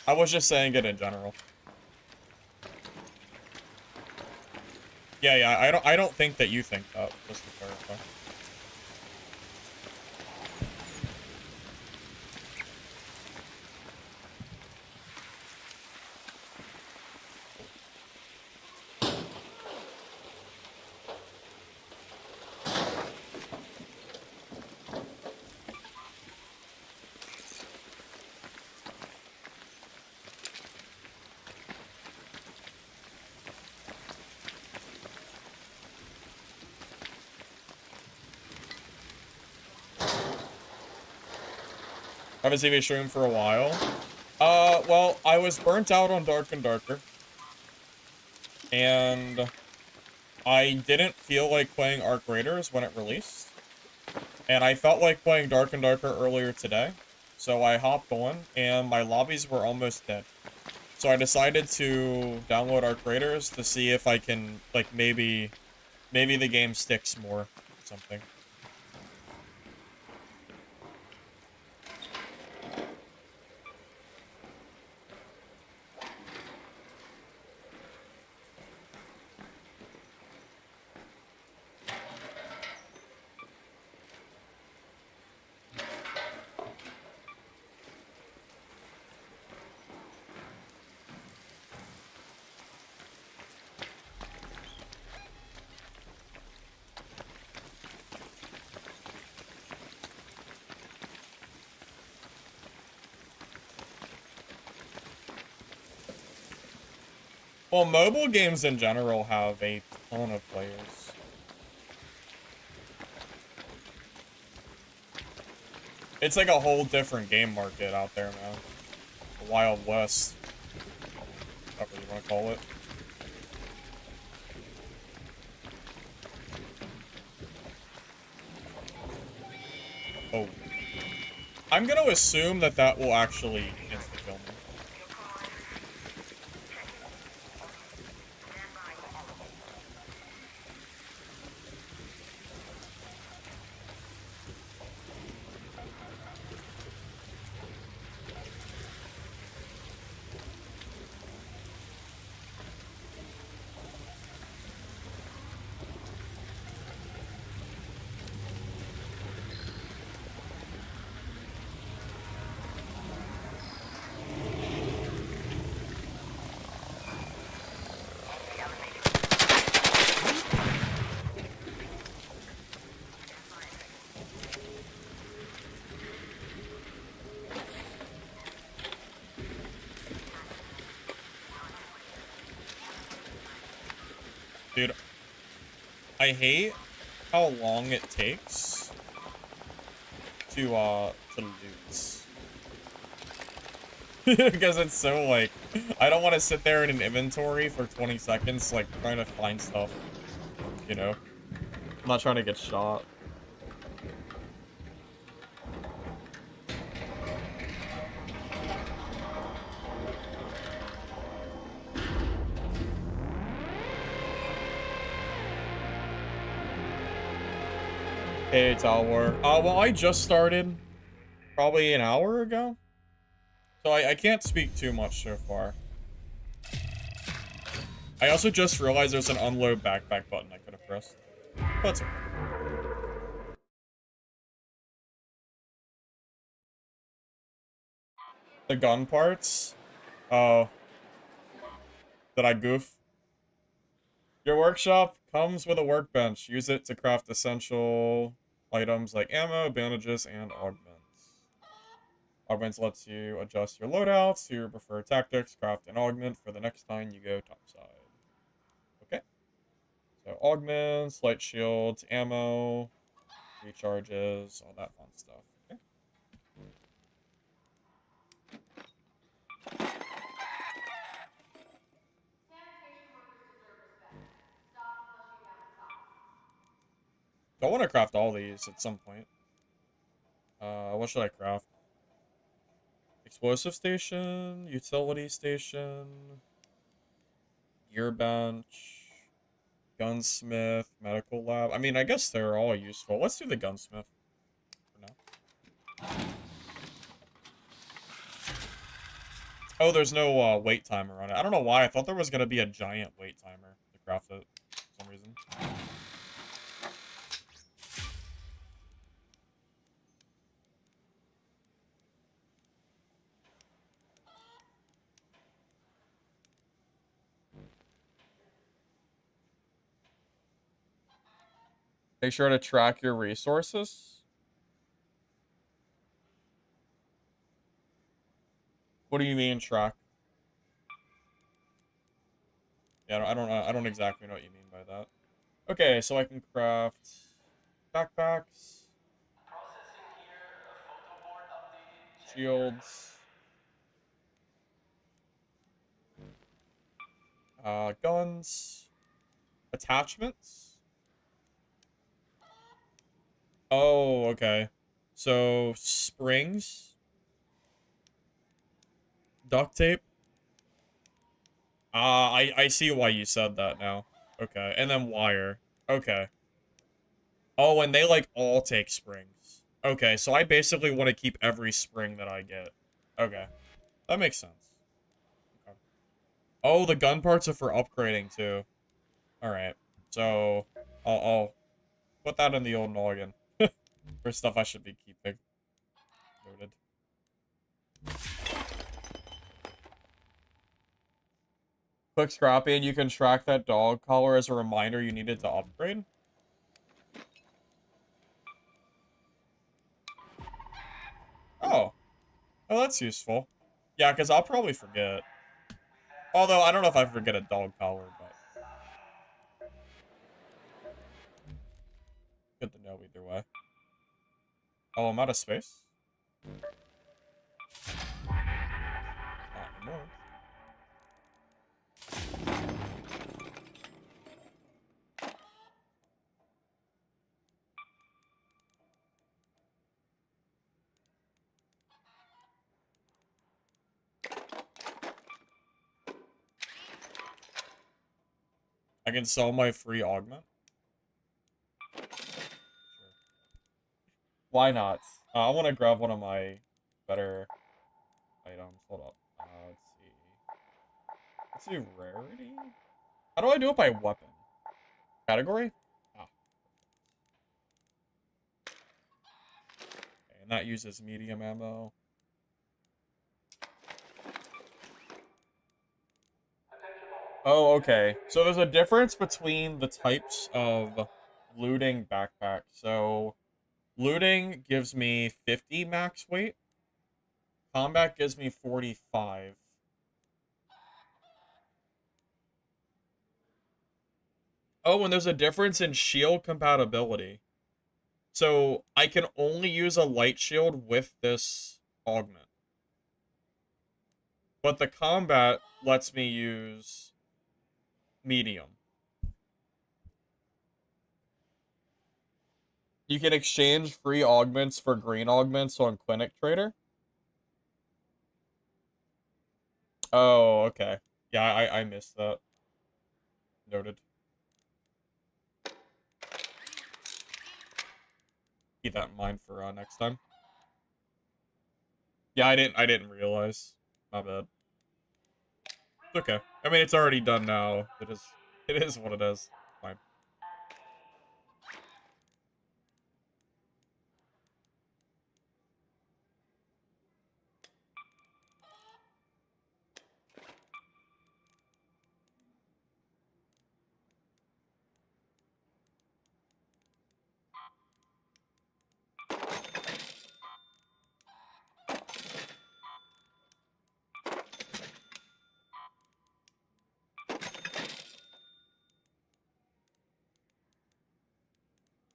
I was just saying it in general. Yeah, I don't think that you think that, just to clarify. Haven't seen me stream for a while. Well, I was burnt out on Dark and Darker. And I didn't feel like playing Arc Raiders when it released. And I felt like playing Dark and Darker earlier today. So I hopped on, and my lobbies were almost dead. So I decided to download Arc Raiders to see if I can, like, maybe the game sticks more or something. Well, mobile games in general have a ton of players. It's like a whole different game market out there, man. The Wild West. Whatever you want to call it. Oh. I'm gonna assume that that will actually insta-kill me. Dude, I hate how long it takes to loot. Because it's so, like, I don't want to sit there in an inventory for 20 seconds, like, trying to find stuff, you know? I'm not trying to get shot. Hey, Tower. Well, I just started probably an hour ago. So I can't speak too much so far. I also just realized there's an unload backpack button I could have pressed. But it's okay. The gun parts? Oh. Did I goof? Your workshop comes with a workbench. Use it to craft essential items like ammo, bandages, and augments. Augments lets you adjust your loadouts to your preferred tactics. Craft an augment for the next time you go topside. Okay. So augments, light shields, ammo, recharges, all that fun stuff. Okay. I want to craft all these at some point. What should I craft? Explosive station, utility station, gear bench, gunsmith, medical lab. I mean, I guess they're all useful. Let's do the gunsmith for now. Oh, there's no wait timer on it. I don't know why. I thought there was going to be a giant wait timer to craft it for some reason. Make sure to track your resources. What do you mean track? Yeah, I don't exactly know what you mean by that. Okay, so I can craft backpacks. shields. Guns. Attachments. Oh, okay. So, springs. Duct tape. I see why you said that now. Okay, and then wire. Okay. Oh, and they, like, all take springs. Okay, so I basically want to keep every spring that I get. Okay. That makes sense. Okay. Oh, the gun parts are for upgrading, too. Alright. So, I'll put that in the old noggin. For stuff I should be keeping. Noted. Click Scrappy and you can track that dog collar as a reminder you needed to upgrade. Oh. Oh, that's useful. Yeah, because I'll probably forget. Although, I don't know if I forget a dog collar, but... Good to know either way. Oh, I'm out of space? Not anymore. I can sell my free augment? Sure. Why not? I want to grab one of my better items. Hold up. Let's see. Let's see rarity? How do I do it by weapon? Category? Ah. Okay, and that uses medium ammo. Oh, okay. So there's a difference between the types of looting backpack. So looting gives me 50 max weight. Combat gives me 45. Oh, and there's a difference in shield compatibility. So I can only use a light shield with this augment. But the combat lets me use medium. You can exchange free augments for green augments on Clinic Trader. Oh, okay. Yeah, I missed that. Noted. Keep that in mind for next time. Yeah, I didn't realize. My bad. It's okay. I mean, it's already done now. It is what it is. Fine.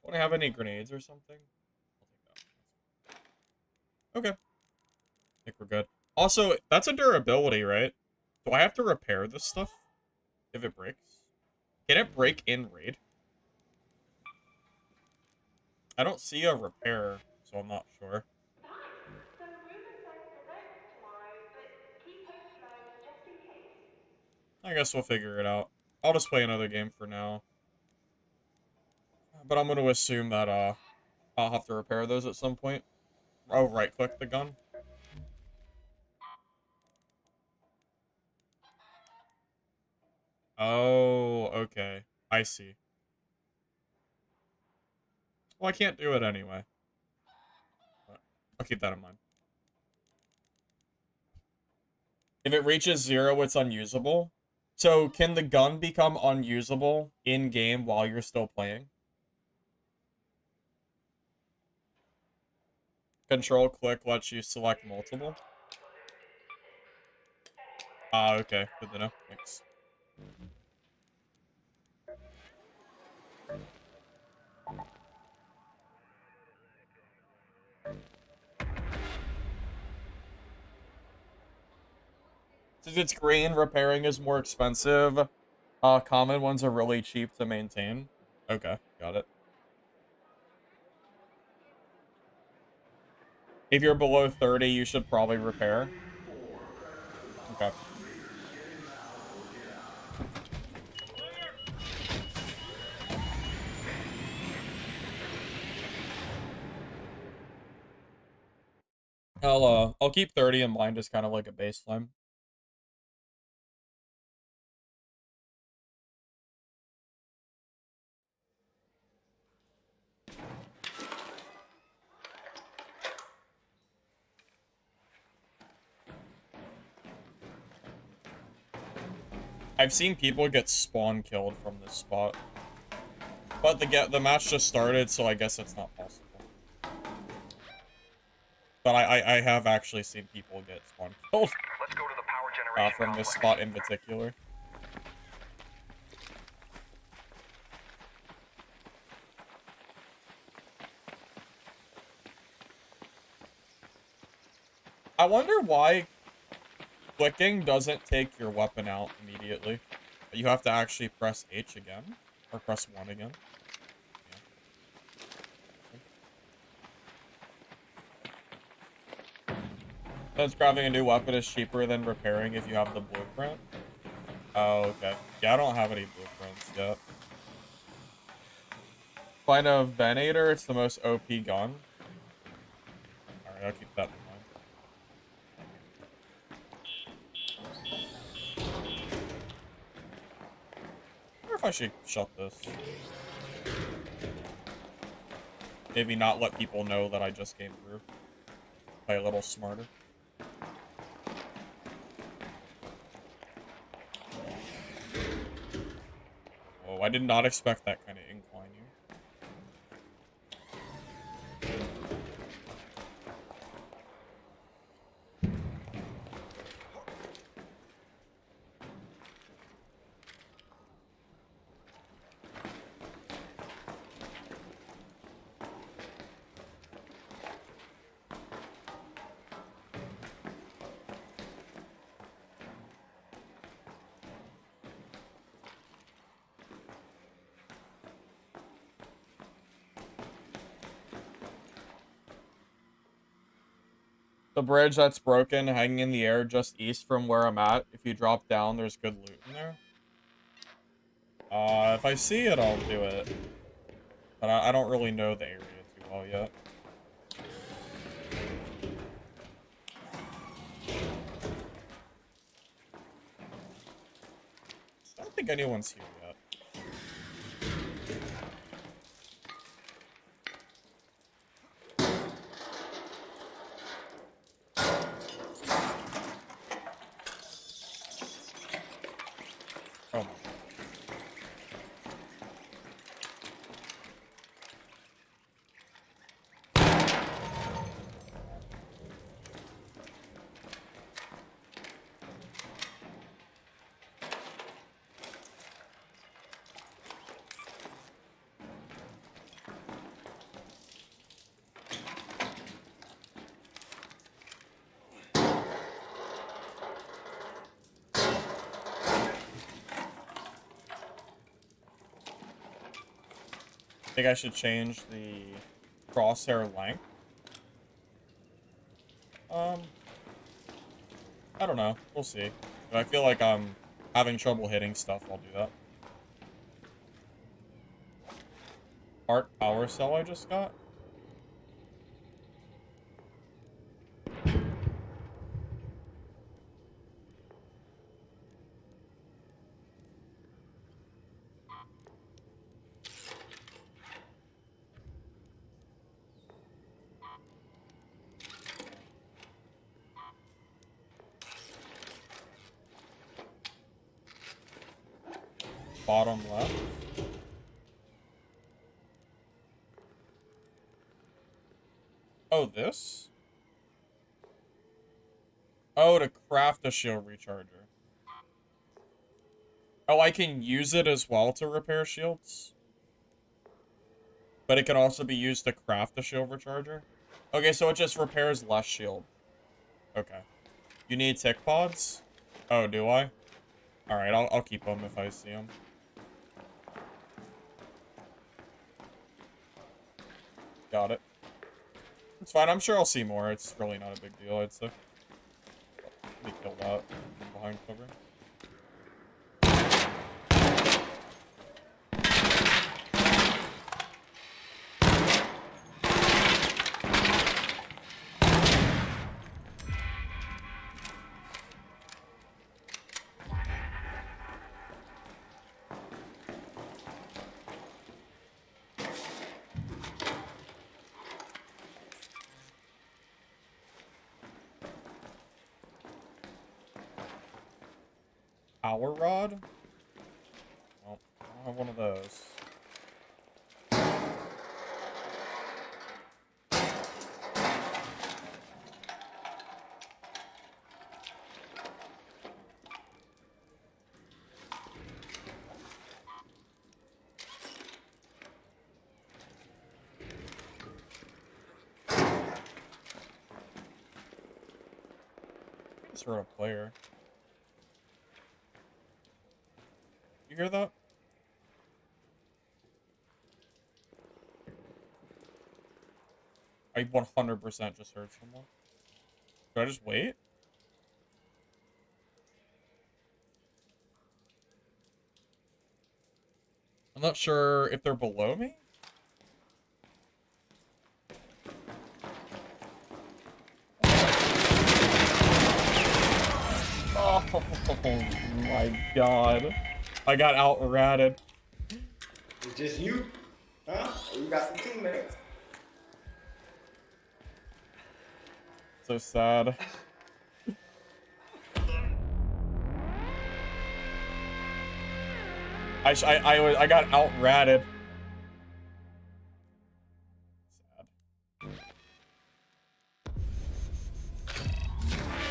Want to have any grenades or something? I'll take that. Okay. I think we're good. Also, that's a durability, right? Do I have to repair this stuff if it breaks? Can it break in raid? I don't see a repair, so I'm not sure. I guess we'll figure it out. I'll just play another game for now. But I'm going to assume that I'll have to repair those at some point. Oh, right-click the gun. Oh, okay. I see. Well, I can't do it anyway. But I'll keep that in mind. If it reaches 0, it's unusable. So, can the gun become unusable in-game while you're still playing? Control-click lets you select multiple. Ah, okay. Good to know. Thanks. Since it's green, repairing is more expensive. Common ones are really cheap to maintain. Okay, got it. If you're below 30, you should probably repair. Okay. I'll keep 30 in mind as kind of like a baseline. I've seen people get spawn killed from this spot. But the match just started, so I guess it's not possible. But I have actually seen people get spawn killed. Let's go to the power generation From this complex. spot in particular. I wonder why clicking doesn't take your weapon out immediately. You have to actually press H again. Or press 1 again. Yeah. Since grabbing a new weapon is cheaper than repairing if you have the blueprint. Oh, okay. Yeah, I don't have any blueprints yet. Find a Venator, it's the most OP gun. Alright, I'll keep that in mind. I wonder if I should shut this. Maybe not let people know that I just came through. Play a little smarter. Oh, I did not expect that kind of incline here. The bridge that's broken, hanging in the air just east from where I'm at. If you drop down, there's good loot in there. If I see it, I'll do it. But I don't really know the area too well yet. I don't think anyone's here yet. Oh. I think I should change the crosshair length. I don't know. We'll see. If I feel like I'm having trouble hitting stuff, I'll do that. Art power cell I just got? Bottom left. Oh, this? Oh, to craft a shield recharger. Oh, I can use it as well to repair shields? But it can also be used to craft a shield recharger? Okay, so it just repairs less shield. Okay. You need tick pods? Oh, do I? Alright, I'll keep them if I see them. Got it. It's fine, I'm sure I'll see more. It's really not a big deal, I'd say. Let me kill that from behind cover. Power rod? Well, I don't have one of those. I just heard a player. You hear that? I 100% just heard someone. Should I just wait? I'm not sure if they're below me. Oh my god. I got out-ratted. It's just you? Huh? Or you got some teammates? So sad. I got out-ratted. Sad.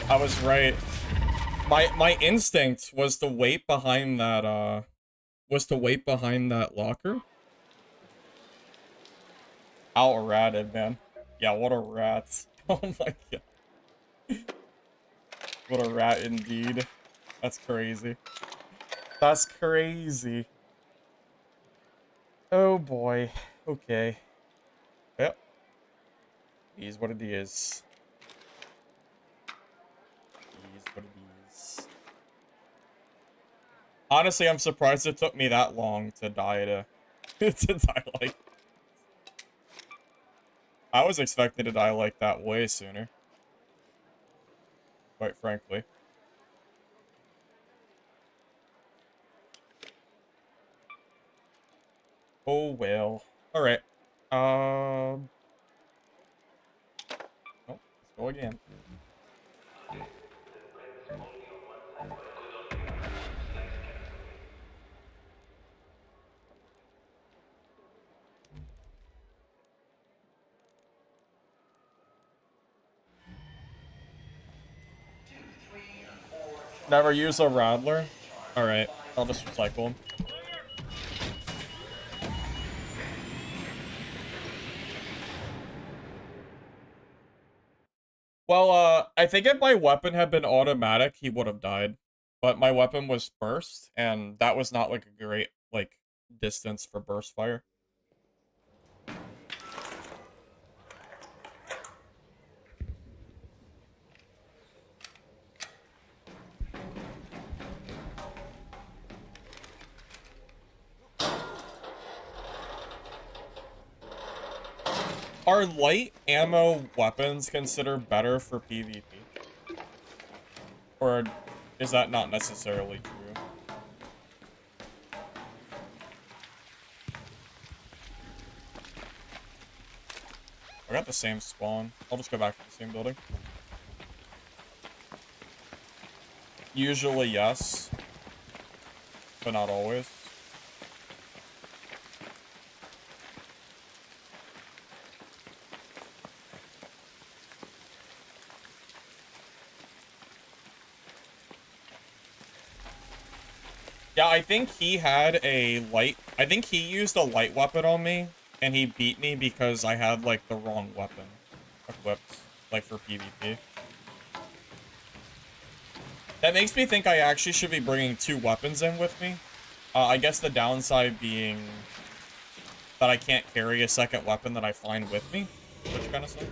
I was right. My instinct was to wait behind that locker. Out-ratted, man. Yeah, what a rat. Oh my god. What a rat indeed. That's crazy. That's crazy. Oh boy. Okay. Yep. It is what it is. It is what it is. Honestly, I'm surprised it took me that long to die to die like. I was expecting to die like that way sooner. Quite frankly. Oh well. Alright. Oh, let's go again. Never use a Rattler? Alright, I'll just recycle him. Well, I think if my weapon had been automatic, he would have died. But my weapon was burst, and that was not, like, a great, like, distance for burst fire. Are light ammo weapons considered better for PvP? Or is that not necessarily true? I got the same spawn. I'll just go back to the same building. Usually, yes. But not always. Yeah, I think he had a light... I think he used a light weapon on me, and he beat me because I had, like, the wrong weapon equipped, like, for PvP. That makes me think I actually should be bringing 2 weapons in with me. I guess the downside being that I can't carry a second weapon that I find with me, which kind of sucks.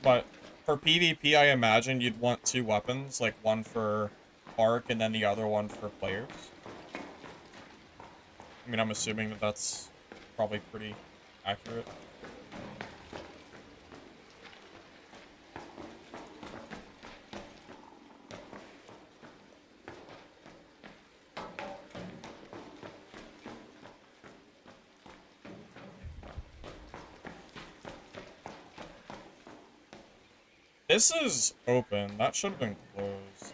But for PvP, I imagine you'd want 2 weapons, like one for Ark and then the other one for players. I mean, I'm assuming that that's probably pretty accurate. This is open. That should have been closed.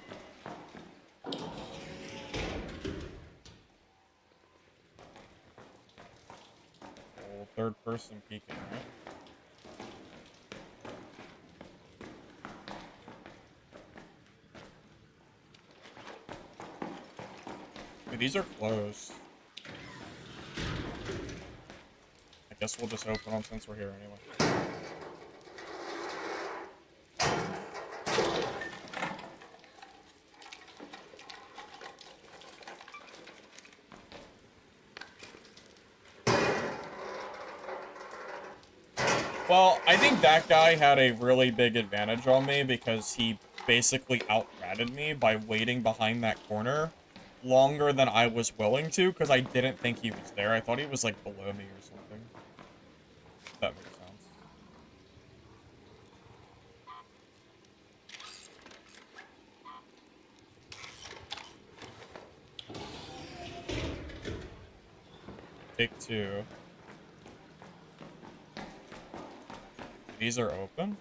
Oh, third person peeking, right? Wait, these are closed. I guess we'll just open them since we're here anyway. Well, I think that guy had a really big advantage on me because he basically out-ratted me by waiting behind that corner longer than I was willing to because I didn't think he was there. I thought he was, like, below me or something. If that makes sense. Take 2. These are open?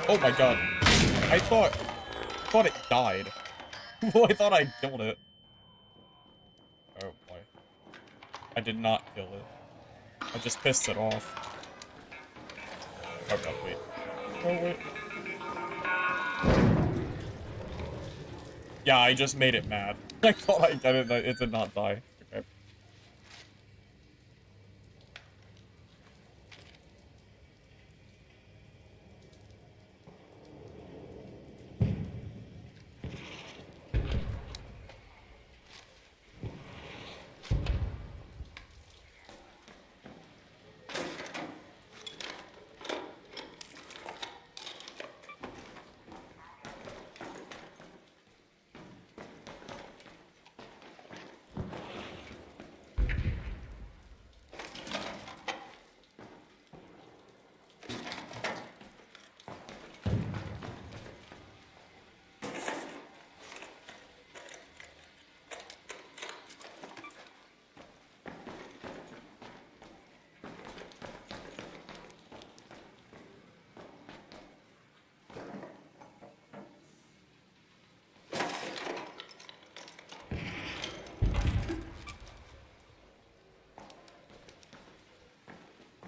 Oh my god. I thought it died. Well, I thought I killed it. Oh boy. I did not kill it. I just pissed it off. Oh god, wait. Oh wait. Yeah, I just made it mad. I thought I did it, it did not die. Okay.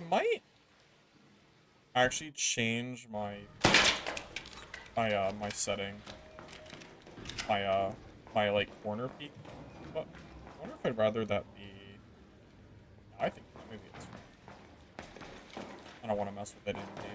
Might actually change my my setting, my like corner peak, but I wonder if I'd rather that be. I think maybe it's fine. I don't want to mess with it in game.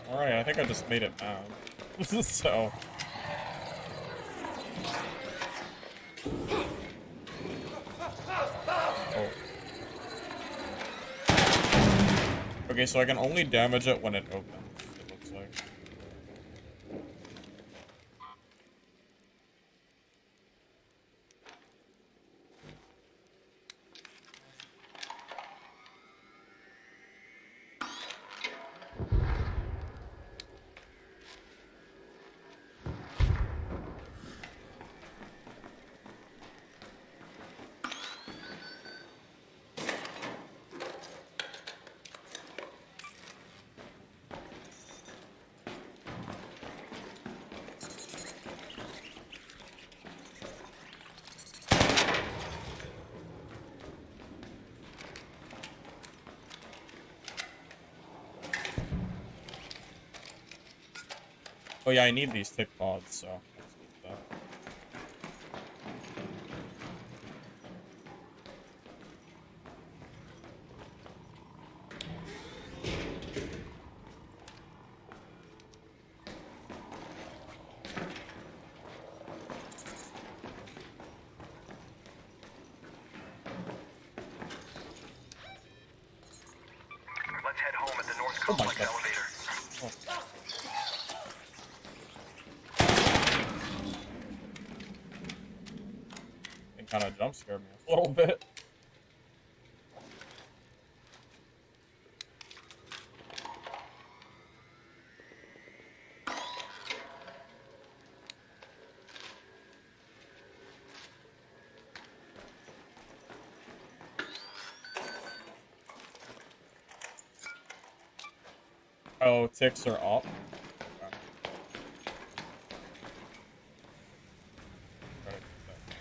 Alright, I think I just made it mad. So. Oh. Okay, so I can only damage it when it opens, it looks like. Oh yeah, I need these tick pods, so let's keep that. Let's head home at the North Oh my Complex God. elevator. Oh. It kind of jump scared me a little bit. Oh, ticks are up. Okay. Try to keep that going.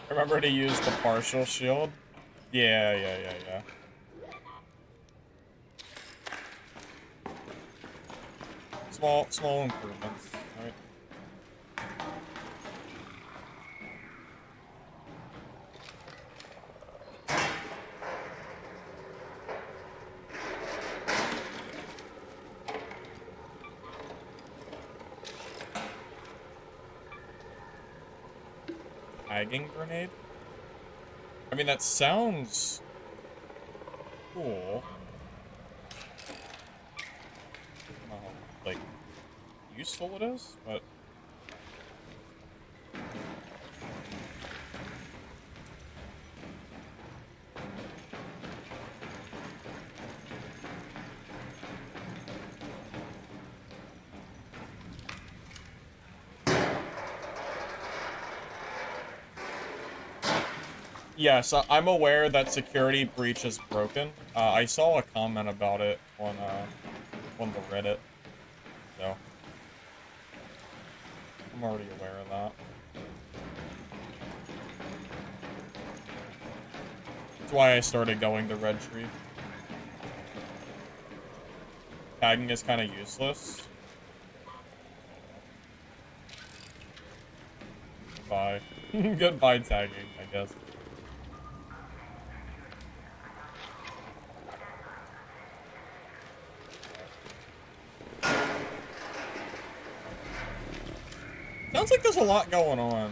Remember to use the partial shield? Yeah. Small improvements, right? Tagging grenade? I mean, that sounds cool. I don't know how, like, useful it is, but... Yes, I'm aware that security breach is broken. I saw a comment about it on the Reddit, so I'm already aware of that. That's why I started going to Red Tree. Tagging is kind of useless. Goodbye. Goodbye tagging, I guess. Sounds like there's a lot going on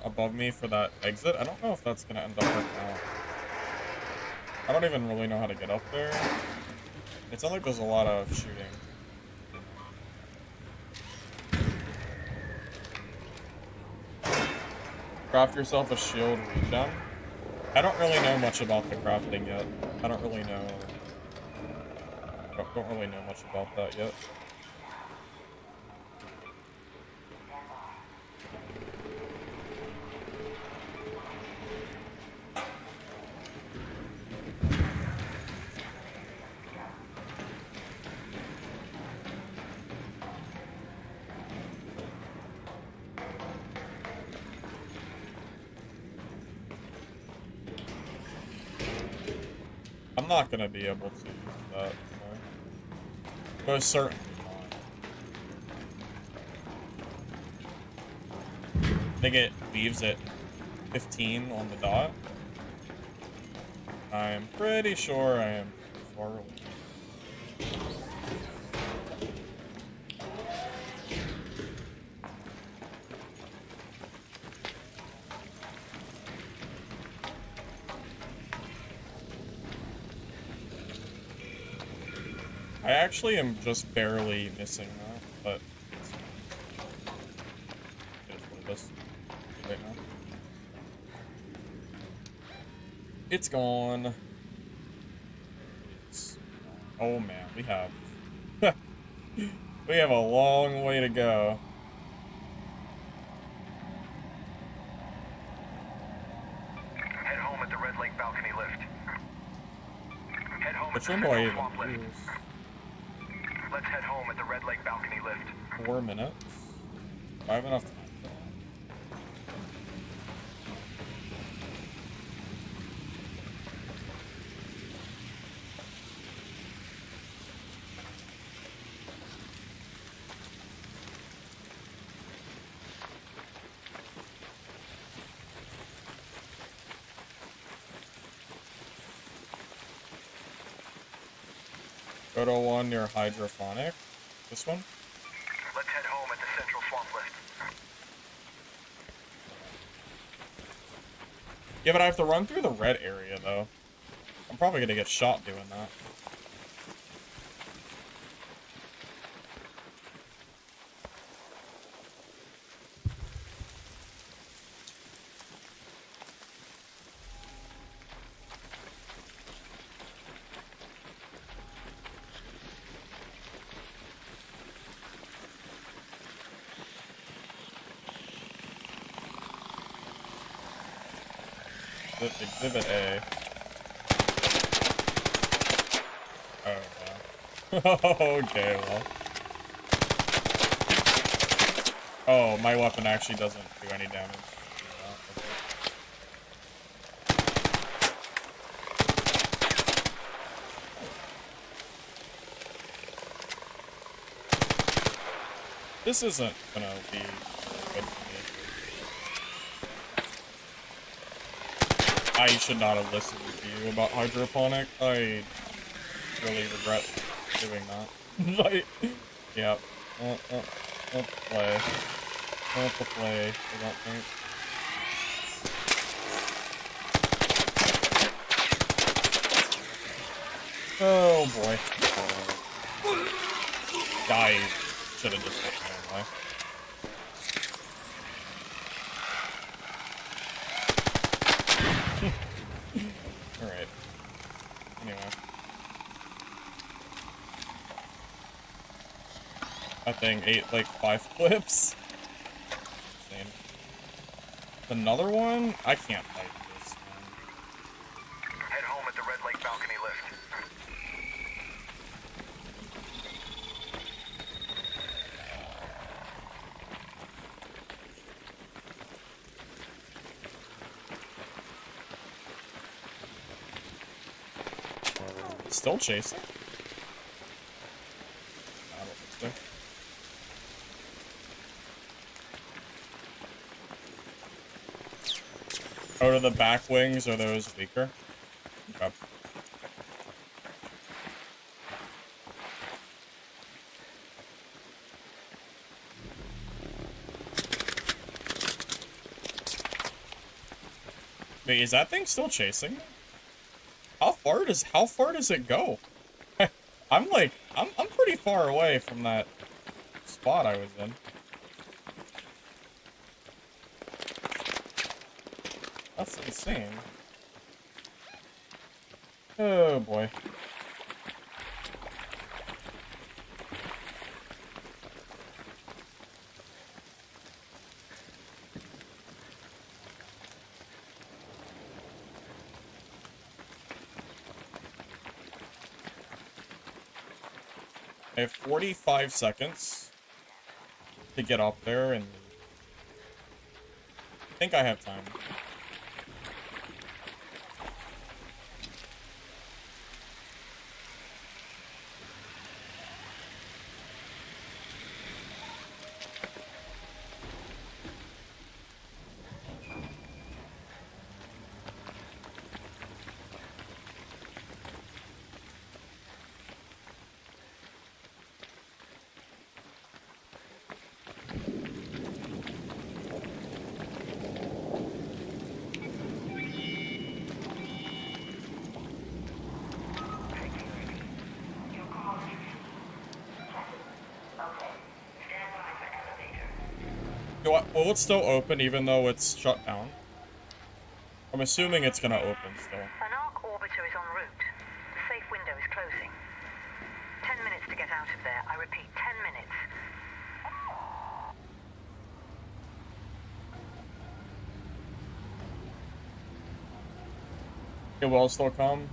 above me for that exit. I don't know if that's gonna end up working out. I don't even really know how to get up there. It sounds like there's a lot of shooting. Craft yourself a shield regen. I don't really know much about the crafting yet. I don't really know. Don't really know much about that yet. I'm not gonna be able to use that. So. Most certainly not. I think it leaves at 15 on the dot. I'm pretty sure I am far away. I actually am just barely missing that, but it is what it is right now. It's gone. Oh man, we have we have a long way to go. Head home at the Red Lake balcony lift. Head home Which at one the do I Central even Swamp lift. use? Let's head home at the Red Lake balcony lift. 4 minutes? Do I have enough time? Go to one near hydrophonic. This one? Let's head home at the Central Swamp lift. Yeah, but I have to run through the red area, though. I'm probably gonna get shot doing that. Exhibit A. Oh, wow. Okay, well. Oh, my weapon actually doesn't do any damage. This isn't gonna be good for me. I should not have listened to you about hydroponic. I really regret doing that. Like, yeah. Don't play. Don't play, I don't think. Oh boy. I should have just hit my own way. Alright. Anyway. That thing ate like 5 clips. Insane. Another one? I can't fight this, man. Head home at the Red Lake balcony lift. Still chasing? I don't think so. Oh, to the back wings, are those weaker? Okay. Wait, is that thing still chasing me? How far does it go? I'm pretty far away from that spot I was in. That's insane. Oh boy. I have 45 seconds to get up there, and I think I have time. Will it still open even though it's shut down? I'm assuming it's gonna open still. An Ark orbiter is en route. The safe window is closing. 10 minutes to get out of there. I repeat, 10 minutes. It will still come.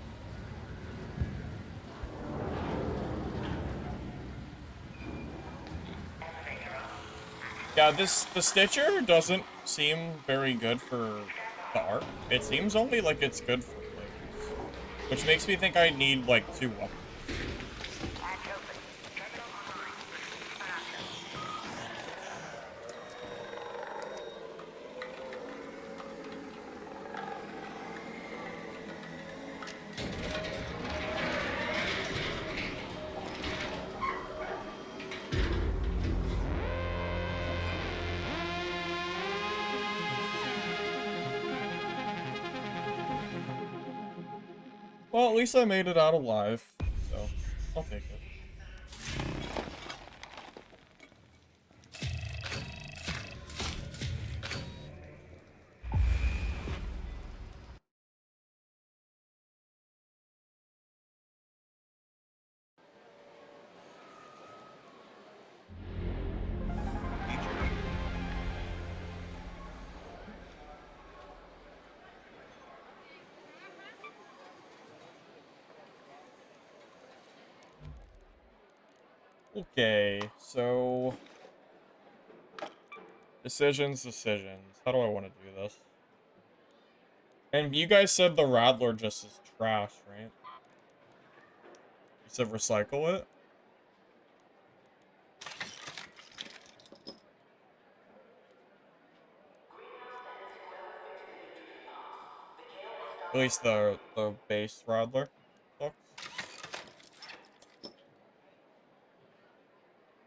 Yeah, the Stitcher doesn't seem very good for the art. It seems only like it's good for players, which makes me think I need like 2 weapons. Well, at least I made it out alive, so I'll take it. Okay, so decisions. How do I want to do this? And you guys said the Rattler just is trash, right? You said recycle it? At least the base Rattler sucks.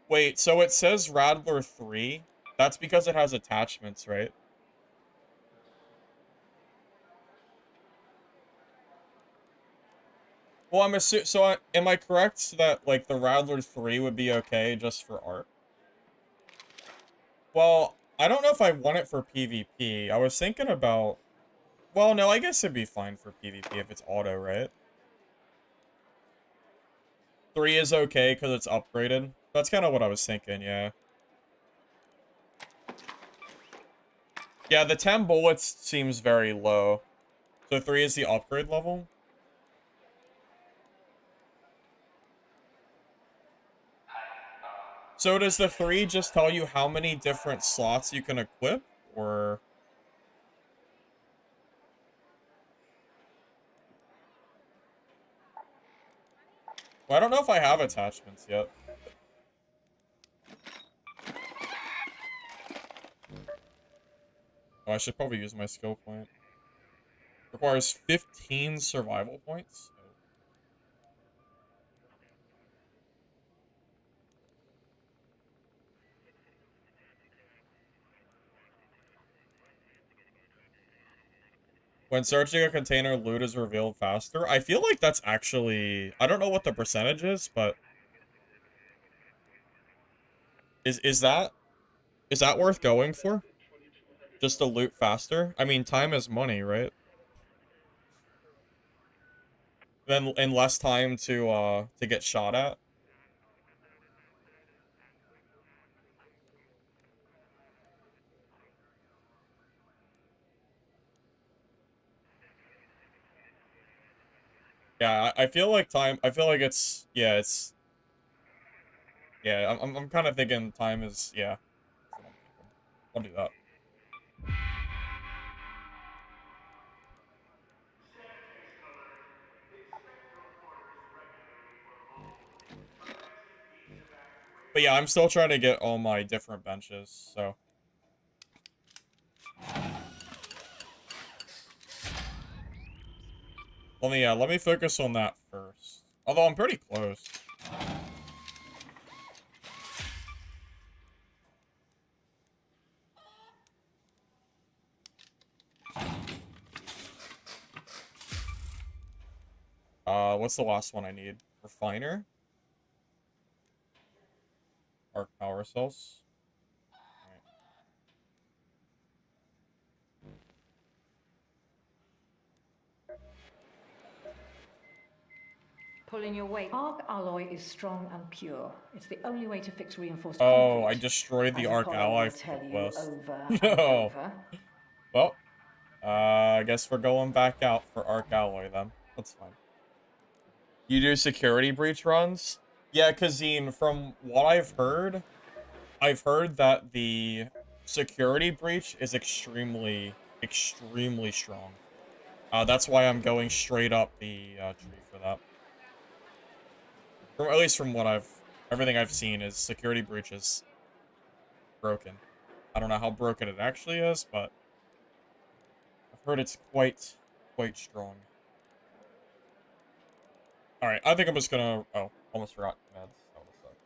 Wait, so it says Rattler 3? That's because it has attachments, right? Well, I'm assuming. So, am I correct that like the Rattler 3 would be okay just for art? Well, I don't know if I want it for PvP. I was thinking about. Well, no, I guess it'd be fine for PvP if it's auto, right? 3 is okay because it's upgraded. That's kind of what I was thinking, yeah. Yeah, the 10 bullets seems very low. So 3 is the upgrade level? So does the 3 just tell you how many different slots you can equip? Or... Well, I don't know if I have attachments yet. Oh, I should probably use my skill point. Requires 15 survival points. When searching a container, loot is revealed faster. I feel like that's actually... I don't know what the percentage is, but... Is that worth going for? Just to loot faster? I mean, time is money, right? Then and less time to get shot at. Yeah, I feel like time. I feel like it's yeah. I'm kind of thinking time is yeah. I'll do that. But yeah, I'm still trying to get all my different benches, so. Let me focus on that first. Although I'm pretty close. What's the last one I need? Refiner? Arc power cells? Alright. Pulling your weight. Arc alloy is strong and pure. It's the only way to fix reinforced Oh, concrete. I destroyed the As Arc Apollo Ally will tell you quest. over and No. over. Well, I guess we're going back out for Arc Alloy then. That's fine. You do security breach runs? Yeah, Kazine, from what I've heard that the security breach is extremely, extremely strong. That's why I'm going straight up the tree for that. At least from what everything I've seen is security breach is broken. I don't know how broken it actually is, but I've heard it's quite strong. Alright, I think I'm just gonna... Oh, almost forgot meds. That would've sucked.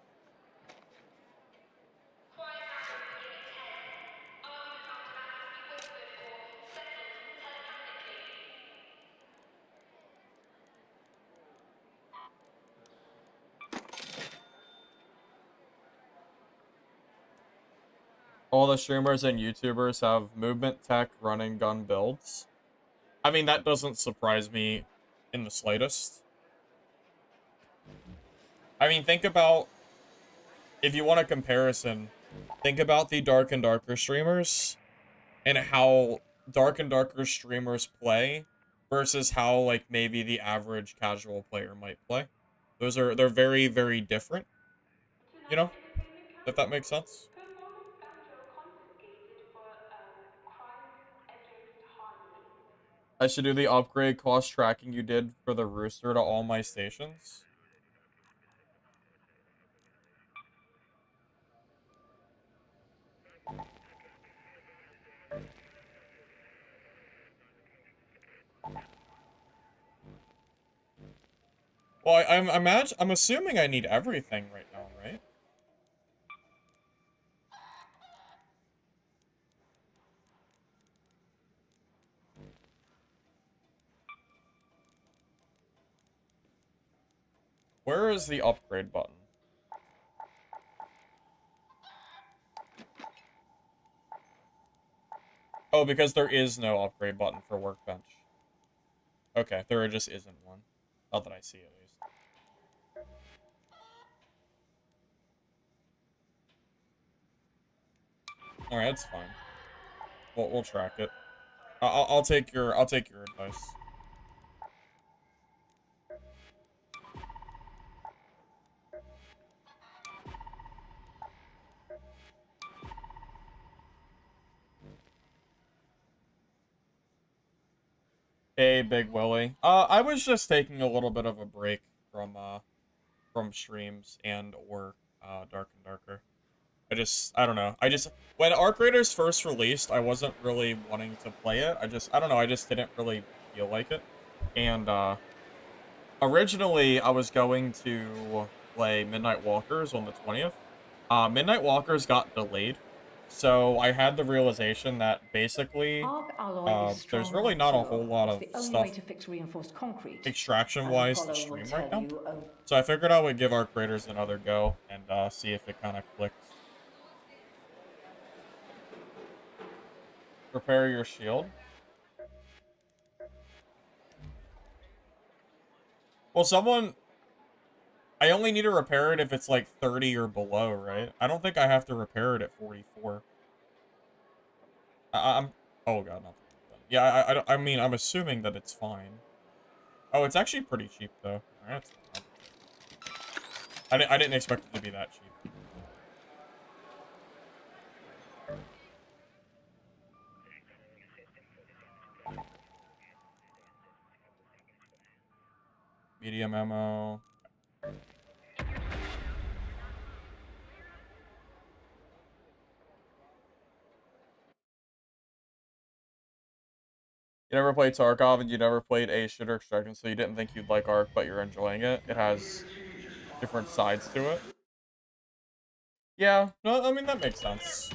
All the streamers and YouTubers have movement tech running gun builds. I mean, that doesn't surprise me in the slightest. I mean, think about... If you want a comparison, think about the Dark and Darker streamers and how Dark and Darker streamers play versus how, like, maybe the average casual player might play. They're very, very different. You know? If that makes sense. I should do the upgrade cost tracking you did for the Rooster to all my stations. Well, I'm assuming I need everything right now, right? Where is the upgrade button? Oh, because there is no upgrade button for Workbench. Okay, there just isn't one. Not that I see, at least. Alright, that's fine. We'll track it. I'll take your advice. Hey, Big Willie. I was just taking a little bit of a break from streams and or Dark and Darker. I don't know. When Arc Raiders first released, I wasn't really wanting to play it. I don't know, I just didn't really feel like it. And originally I was going to play Midnight Walkers on the 20th. Midnight Walkers got delayed. So I had the realization that basically there's really not a whole lot of stuff extraction-wise to stream right now. So I figured I would give Arc Raiders another go and see if it kind of clicks. Repair your shield. Well, I only need to repair it if it's like 30 or below, right? I don't think I have to repair it at 44. Oh god, not. Yeah, I mean, I'm assuming that it's fine. Oh, it's actually pretty cheap though. Alright. I didn't expect it to be that cheap. Medium ammo. You never played Tarkov and you never played a shooter extraction, so you didn't think you'd like Ark, but you're enjoying it. It has different sides to it. Yeah, no, I mean, that makes sense.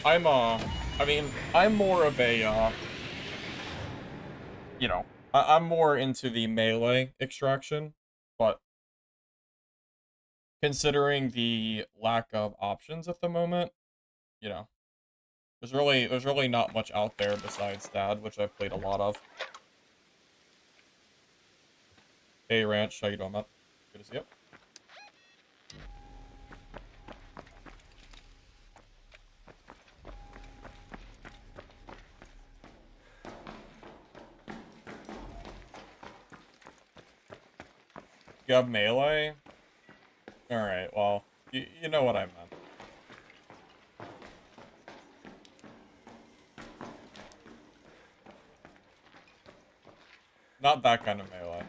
I'm more of a, you know, I'm more into the melee extraction, but considering the lack of options at the moment, you know, there's really not much out there besides Dad, which I've played a lot of. Hey, Ranch, how you doing, man? Good to see you. You have melee? Alright, well, you know what I meant. Not that kind of melee.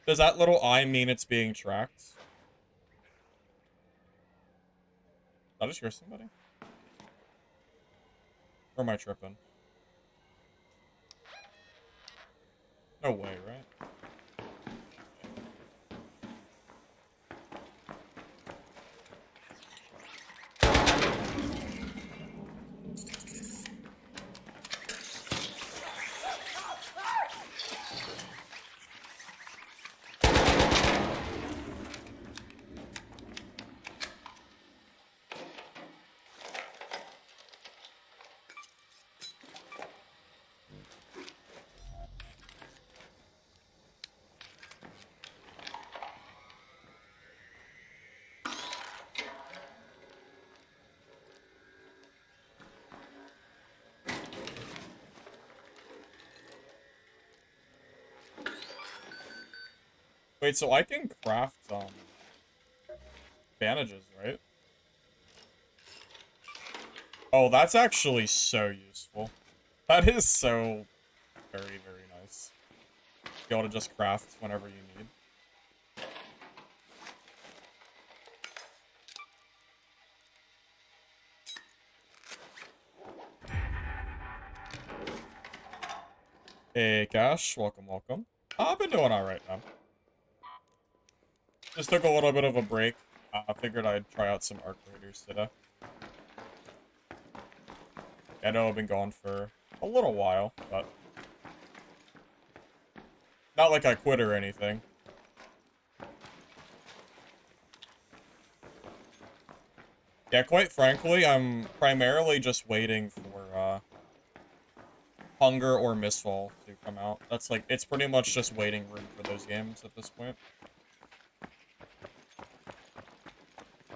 Does that little eye mean it's being tracked? Did I just hear somebody? Or am I tripping? No way, right? Wait, so I can craft, bandages, right? Oh, that's actually so useful. That is so very, very nice. Be able to just craft whenever you need. Hey, Cash. Welcome, welcome. I've been doing alright now. Just took a little bit of a break. I figured I'd try out some Arc Raiders today. I know I've been gone for a little while, but not like I quit or anything. Yeah, quite frankly, I'm primarily just waiting for Hunger or Mistfall to come out. That's like, it's pretty much just waiting room for those games at this point.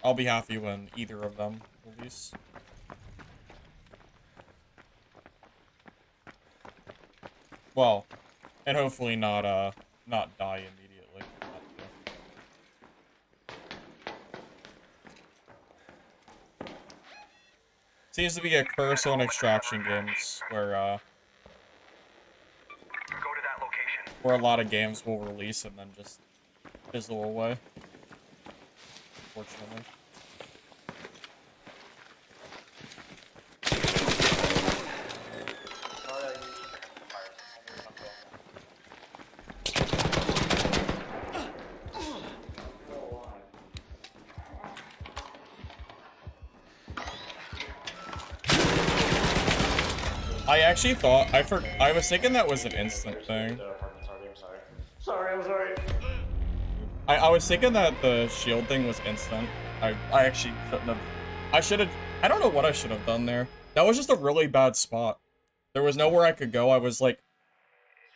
I'll be happy when either of them release. Well, and hopefully not die immediately. Seems to be a curse on extraction games where Go to that location. where a lot of games will release and then just fizzle away. Unfortunately. I actually thought I was thinking that was an instant thing. Sorry, I'm sorry. I was thinking that the shield thing was instant. I actually shouldn't have. I don't know what I should have done there. That was just a really bad spot. There was nowhere I could go. I was like,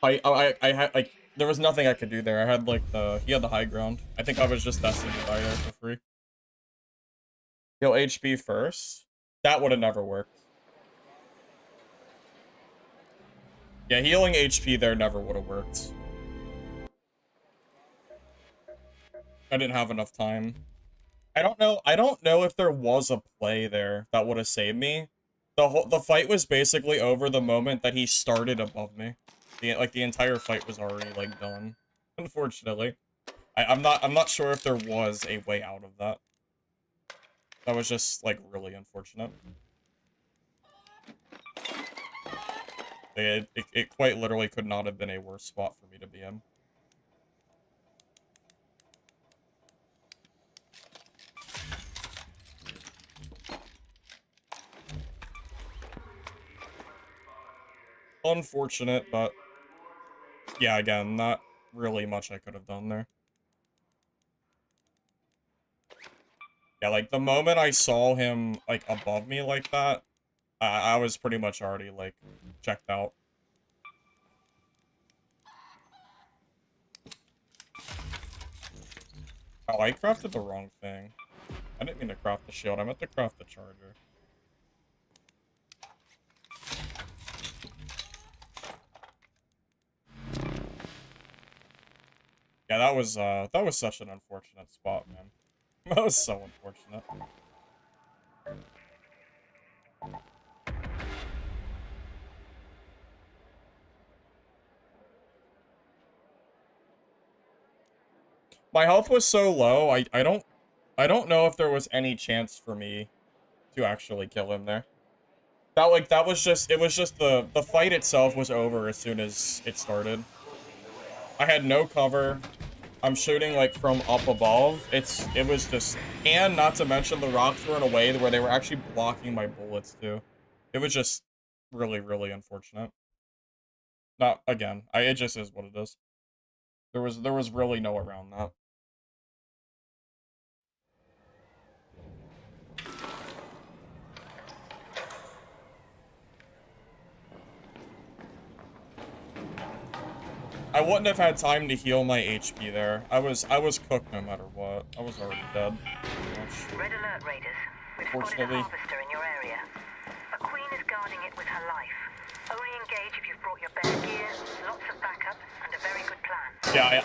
I had like, there was nothing I could do there. I had like he had the high ground. I think I was just destined to die there for free. Heal HP first. That would have never worked. Yeah, healing HP there never would have worked. I didn't have enough time. I don't know if there was a play there that would have saved me. The fight was basically over the moment that he started above me. The entire fight was already like done. Unfortunately. I'm not sure if there was a way out of that. That was just like really unfortunate. It quite literally could not have been a worse spot for me to be in. Unfortunate, but yeah, again, not really much I could have done there. Yeah, like, the moment I saw him, like, above me like that, I was pretty much already, like, checked out. Oh, I crafted the wrong thing. I didn't mean to craft the shield, I meant to craft the charger. Yeah, that was such an unfortunate spot, man. That was so unfortunate. My health was so low, I don't know if there was any chance for me to actually kill him there. That was just the fight itself was over as soon as it started. I had no cover. I'm shooting, like, from up above. It was just... And not to mention the rocks were in a way where they were actually blocking my bullets, too. It was just really, really unfortunate. Not, again, it just is what it is. There was really no around that. I wouldn't have had time to heal my HP there. I was cooked no matter what. I was already dead. Red alert, Raiders. We've spotted a harvester in your area. A queen is guarding it with her life. Only engage if you've brought your best gear, lots of backup, and a very good plan. Yeah,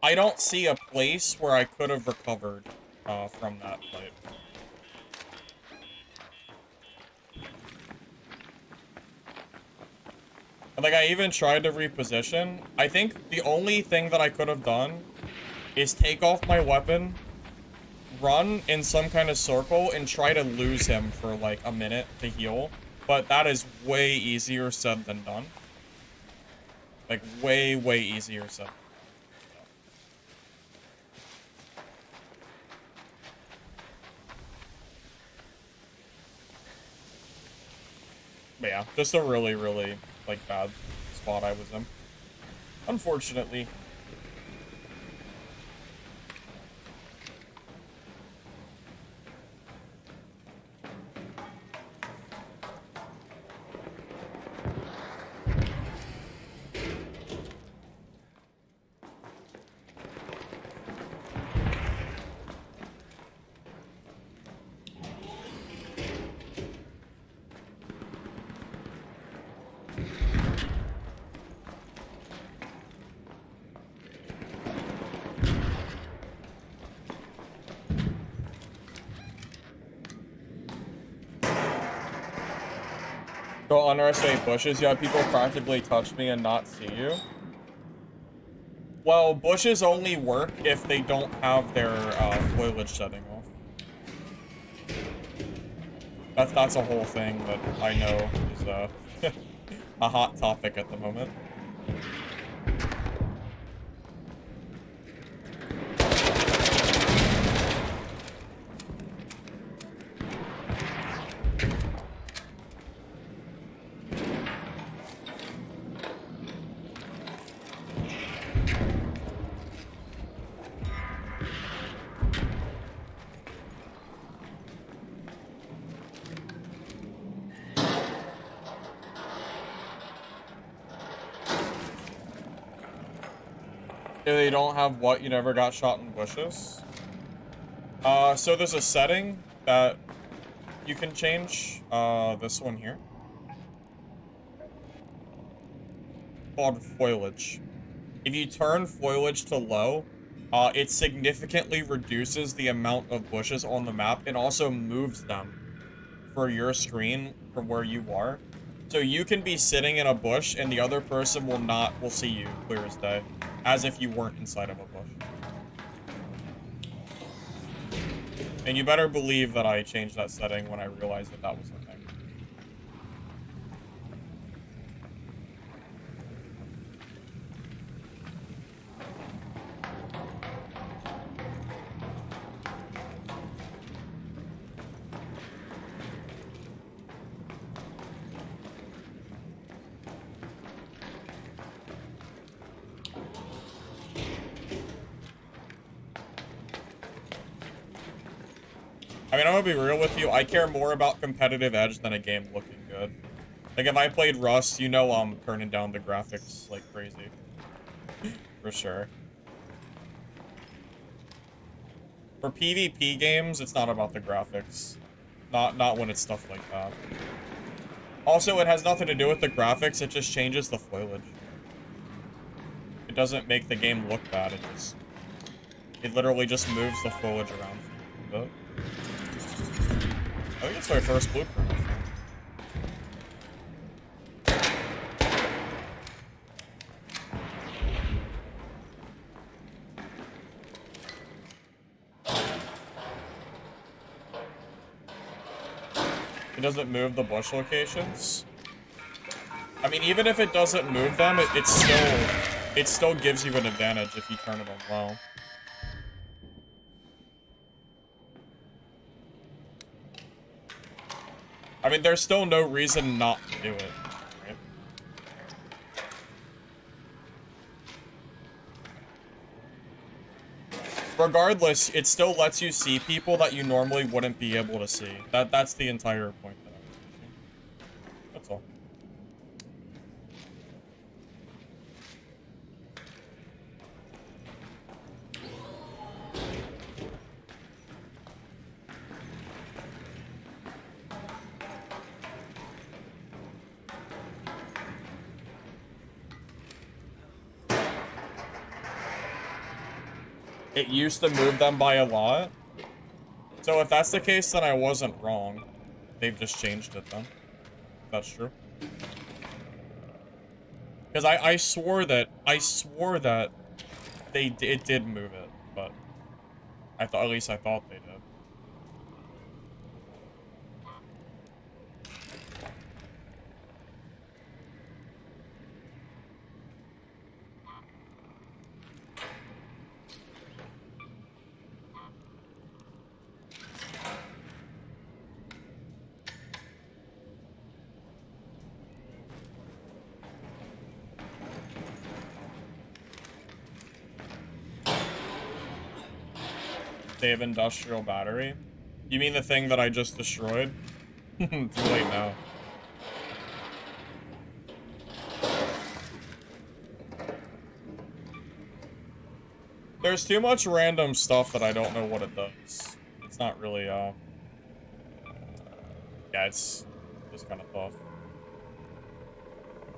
I don't see a place where I could have recovered from that fight. Like, I even tried to reposition. I think the only thing that I could have done is take off my weapon, run in some kind of circle, and try to lose him for, like, a minute to heal. But that is way easier said than done. Like, way, way easier said. But yeah, just a really, really, like, bad spot I was in. Unfortunately. Don't underestimate bushes. You have people practically touch me and not see you. Well, bushes only work if they don't have their foliage setting off. That's a whole thing that I know is a hot topic at the moment. If they don't have what, you never got shot in bushes? So there's a setting that you can change, this one here. Called foliage. If you turn foliage to low, it significantly reduces the amount of bushes on the map and also moves them for your screen from where you are. So you can be sitting in a bush and the other person will see you clear as day, as if you weren't inside of a bush. And you better believe that I changed that setting when I realized that that was the thing. I mean, I'm gonna be real with you. I care more about competitive edge than a game looking good. Like, if I played Rust, you know I'm turning down the graphics like crazy. For sure. For PvP games, it's not about the graphics. Not when it's stuff like that. Also, it has nothing to do with the graphics, it just changes the foliage. It doesn't make the game look bad, it literally just moves the foliage around for you. I think it's my first blueprint. It doesn't move the bush locations. I mean, even if it doesn't move them, it still gives you an advantage if you turn it on well. I mean, there's still no reason not to do it, right? Regardless, it still lets you see people that you normally wouldn't be able to see. That's the entire point that I'm making. That's all. It used to move them by a lot. So if that's the case, then I wasn't wrong. They've just changed it then. That's true. Because I swore that it did move it, but at least I thought they did. They have industrial battery. You mean the thing that I just destroyed? Too late now. There's too much random stuff that I don't know what it does. It's not really, yeah, it's just kind of tough.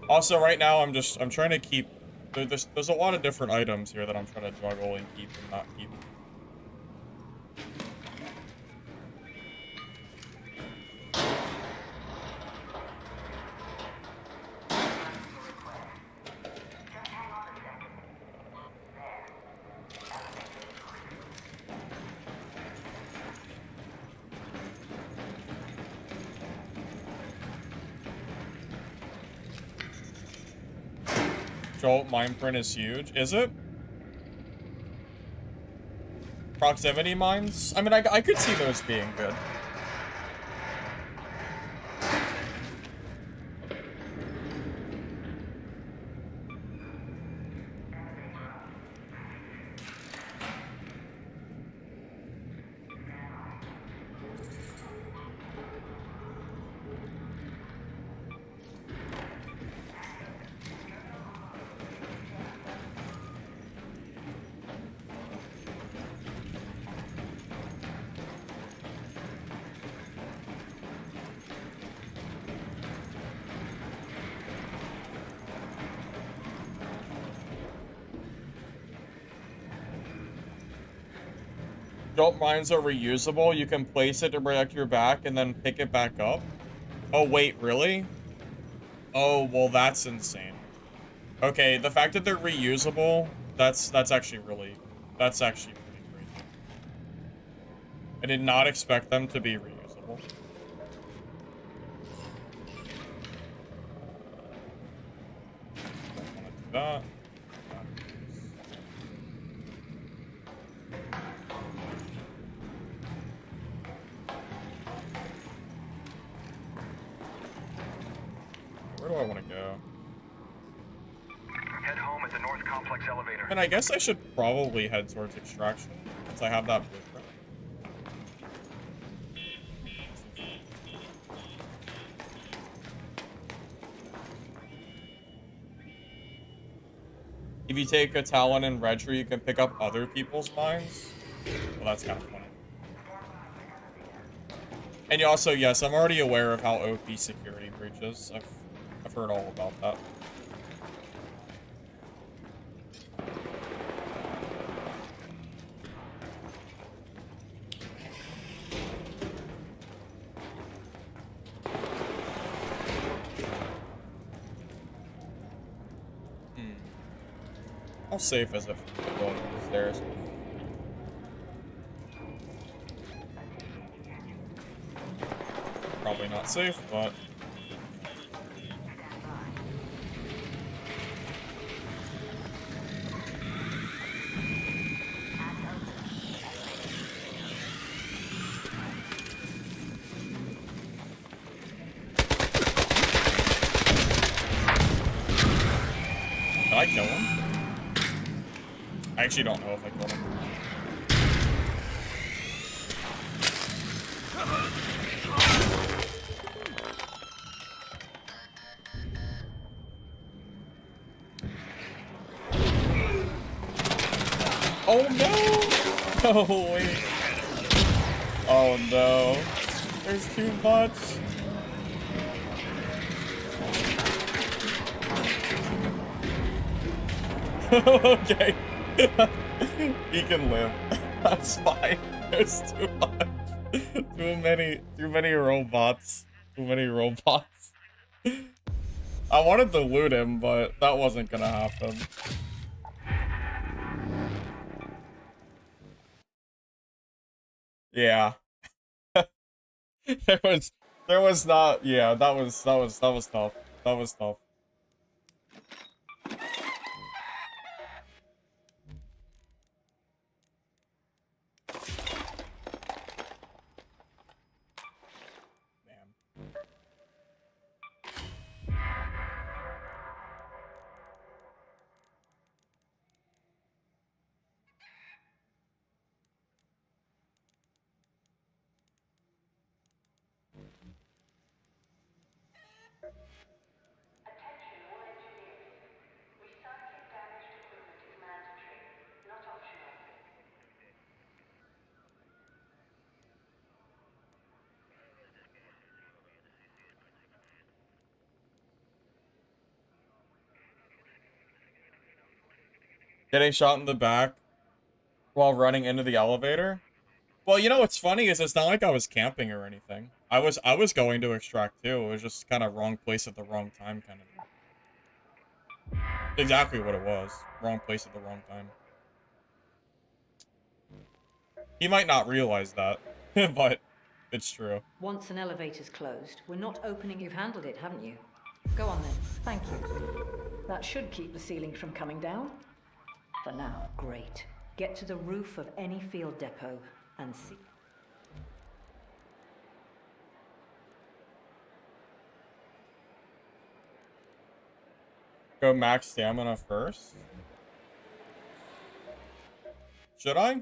Also, right now, I'm trying to keep, there's a lot of different items here that I'm trying to juggle and keep and not keep. Jolt mine print is huge. Is it? Proximity mines? I mean, I could see those being good. Jolt mines are reusable. You can place it to protect your back and then pick it back up. Oh, wait, really? Oh, well, that's insane. Okay, the fact that they're reusable, that's actually really crazy. I did not expect them to be reusable. Don't want to do that. Where do I want to go? Head home at the North Complex elevator. And I guess I should probably head towards extraction, since I have that blueprint. If you take a Talon and Redtree, you can pick up other people's mines. Well, that's kind of funny. And you also, yes, I'm already aware of how OP security breach is. I've heard all about that. How safe is it for going up the stairs? Probably not safe, but... Did I kill him? I actually don't know if I killed him. Oh no! Oh wait. Oh no. There's too much. Okay. He can live. That's fine. There's too much. Too many robots. Too many robots. I wanted to loot him, but that wasn't gonna happen. Yeah. there was not, yeah, that was tough. That was tough. Getting shot in the back while running into the elevator? Well, you know what's funny is it's not like I was camping or anything. I was going to extract too. It was just kind of wrong place at the wrong time kind of. Exactly what it was. Wrong place at the wrong time. He might not realize that, but it's true. Once an elevator's closed, we're not opening. You've handled it, haven't you? Go on then. Thank you. That should keep the ceiling from coming down. For now. Great. Get to the roof of any field depot and see. Go max stamina first? Should I?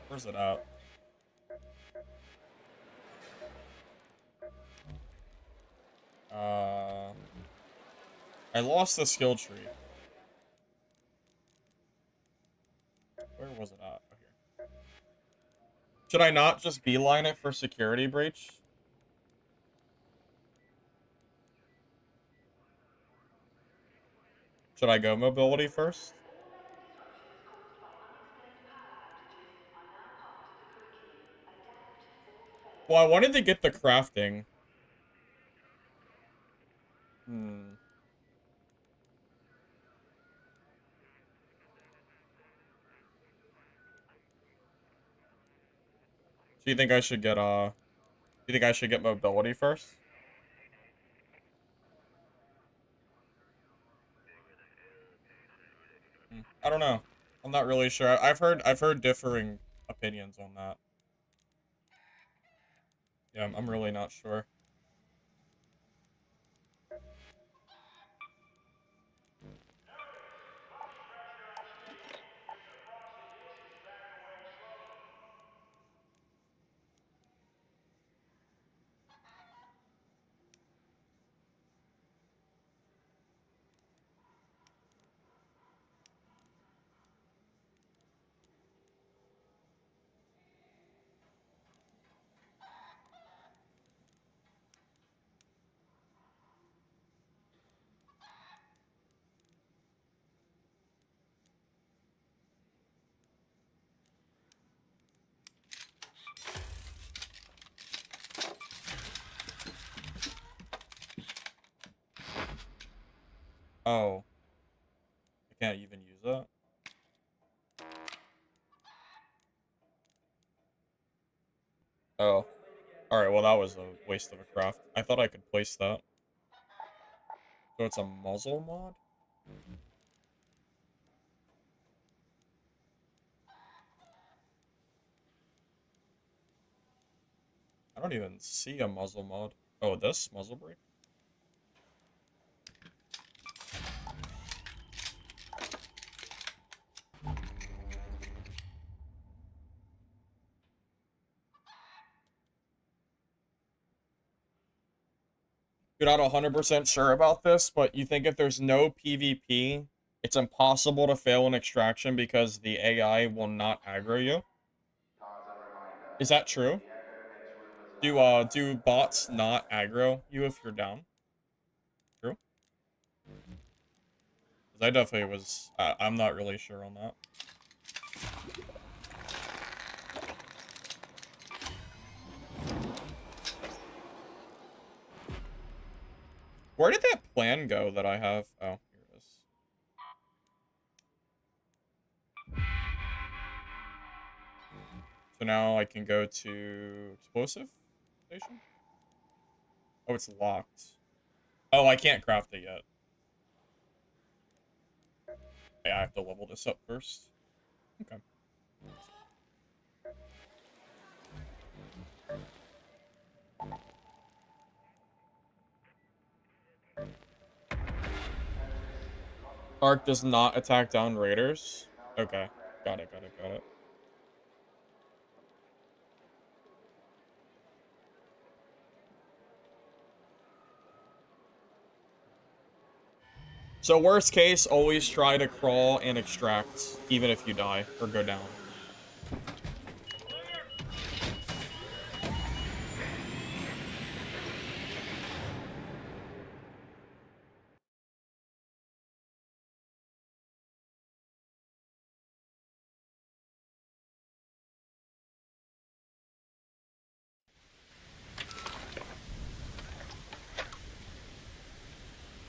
Where's it at? I lost the skill tree. Where was it at? Oh, here. Should I not just beeline it for security breach? Should I go mobility first? Well, I wanted to get the crafting. Do you think I should get mobility first? I don't know. I'm not really sure. I've heard differing opinions on that. Yeah, I'm really not sure. Oh. I can't even use that. Oh. Alright, well that was a waste of a craft. I thought I could place that. So it's a muzzle mod? I don't even see a muzzle mod. Oh, this? Muzzle brake? You're not 100% sure about this, but you think if there's no PvP, it's impossible to fail an extraction because the AI will not aggro you? Is that true? Do bots not aggro you if you're down? True? 'Cause I definitely was... I'm not really sure on that. Where did that plan go that I have? Oh, here it is. So now I can go to explosive station? Oh, it's locked. Oh, I can't craft it yet. Yeah, I have to level this up first. Okay. Arc does not attack down raiders. Okay. Got it. So worst case, always try to crawl and extract, even if you die or go down.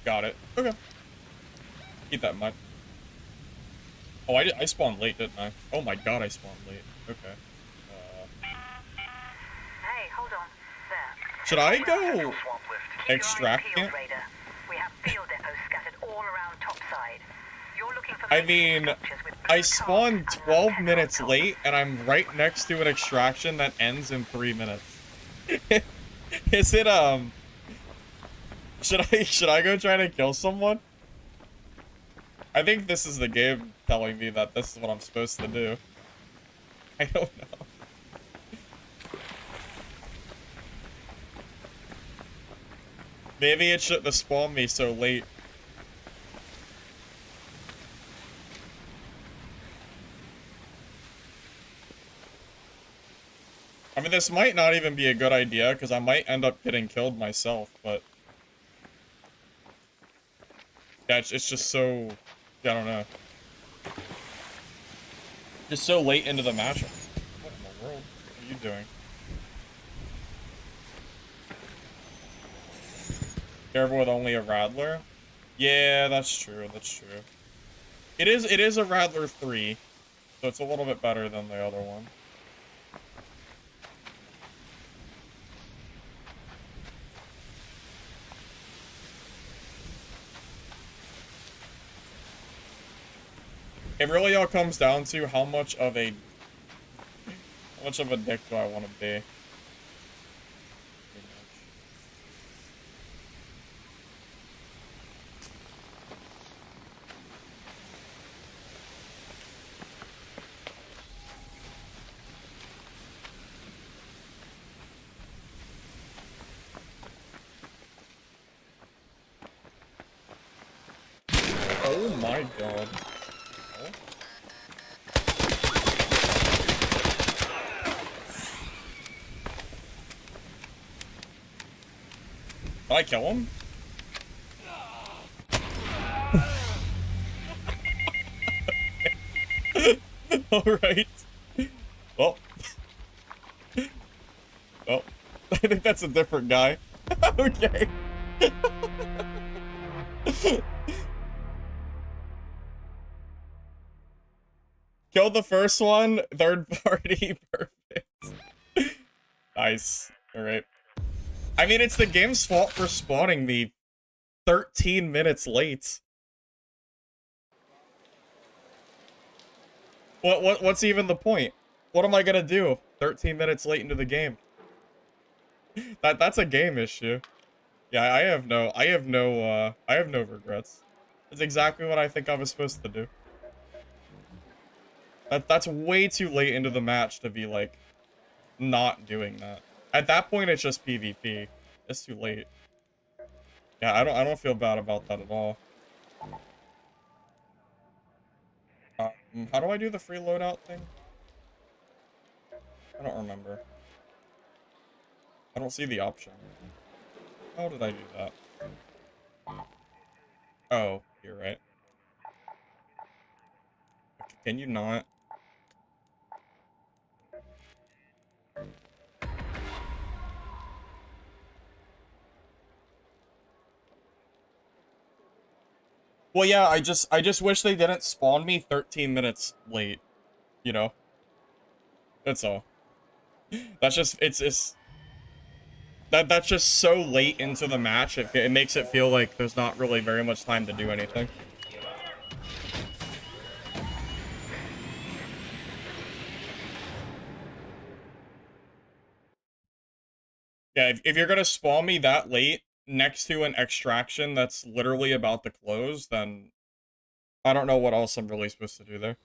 Got it. Okay. Keep that in mind. Oh, I spawned late, didn't I? Oh my god, I spawned late. Okay. Hey, hold on. There. Should I go extract camp? We have field depots scattered all around topside. You're looking for I mean, I spawned 12 minutes late, and I'm right next to an extraction that ends in 3 minutes. Is it, Should I go try to kill someone? I think this is the game telling me that this is what I'm supposed to do. I don't know. Maybe it shouldn't have spawned me so late. I mean, this might not even be a good idea, because I might end up getting killed myself, but... Yeah, it's just so... I don't know. Just so late into the match. What in the world are you doing? Careful with only a Rattler? Yeah, that's true, that's true. It is a Rattler 3, so it's a little bit better than the other one. It really all comes down to how much of a dick do I want to be. Oh my god. Did I kill him? Alright. Well. Well. I think that's a different guy. Okay. Killed the first one, third party, perfect. Nice. Alright. I mean, it's the game's fault for spawning me 13 minutes late. What's even the point? What am I gonna do 13 minutes late into the game? That's a game issue. Yeah, I have no regrets. It's exactly what I think I was supposed to do. That's way too late into the match to be like not doing that. At that point, it's just PvP. It's too late. Yeah, I don't feel bad about that at all. How do I do the free loadout thing? I don't remember. I don't see the option. How did I do that? Oh, you're right. Can you not? Well, yeah, I just wish they didn't spawn me 13 minutes late, you know? That's all. That's just, that's just so late into the match, it makes it feel like there's not really very much time to do anything. Yeah, if you're gonna spawn me that late next to an extraction that's literally about to close, then I don't know what else I'm really supposed to do there.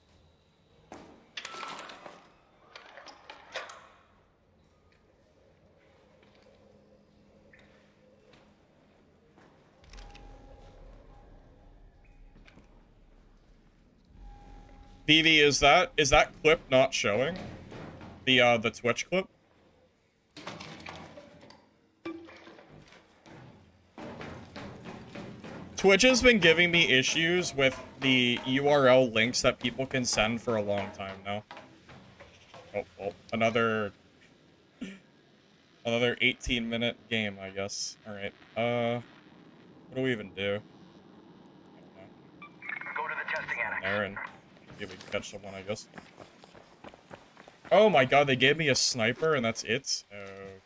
Vivi, is that clip not showing? The Twitch clip? Twitch has been giving me issues with the URL links that people can send for a long time now. Oh, well, another 18-minute game, I guess. Alright, what do we even do? Go to the testing annex. There, and see if we can catch someone, I guess. Oh my god, they gave me a sniper and that's it?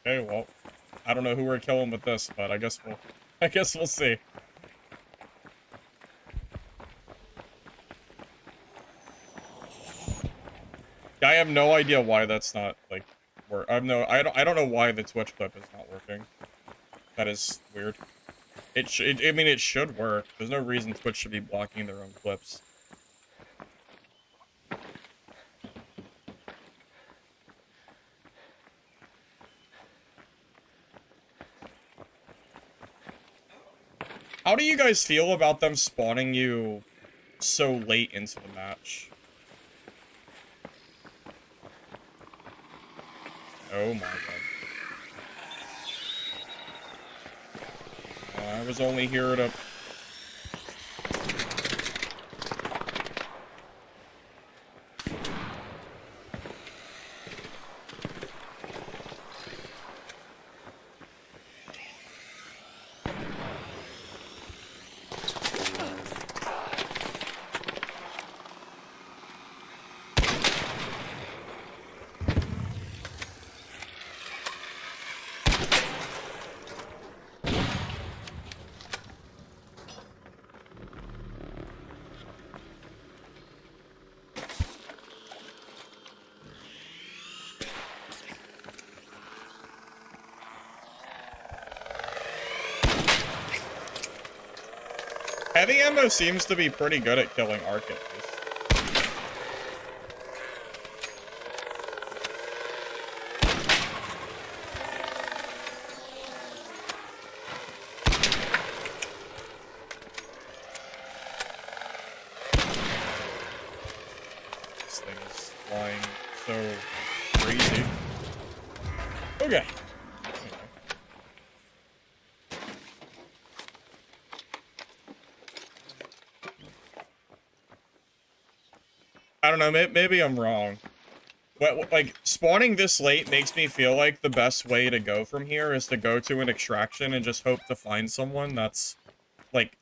Okay, well, I don't know who we're killing with this, but I guess we'll see. I have no idea why that's not, like, I don't know why the Twitch clip is not working. That is weird. I mean, it should work. There's no reason Twitch should be blocking their own clips. How do you guys feel about them spawning you so late into the match? Oh my god. I was only here to... Heavy ammo seems to be pretty good at killing arc at least. This thing is flying so crazy. Okay. I don't know, maybe I'm wrong. But, like, spawning this late makes me feel like the best way to go from here is to go to an extraction and just hope to find someone that's, like,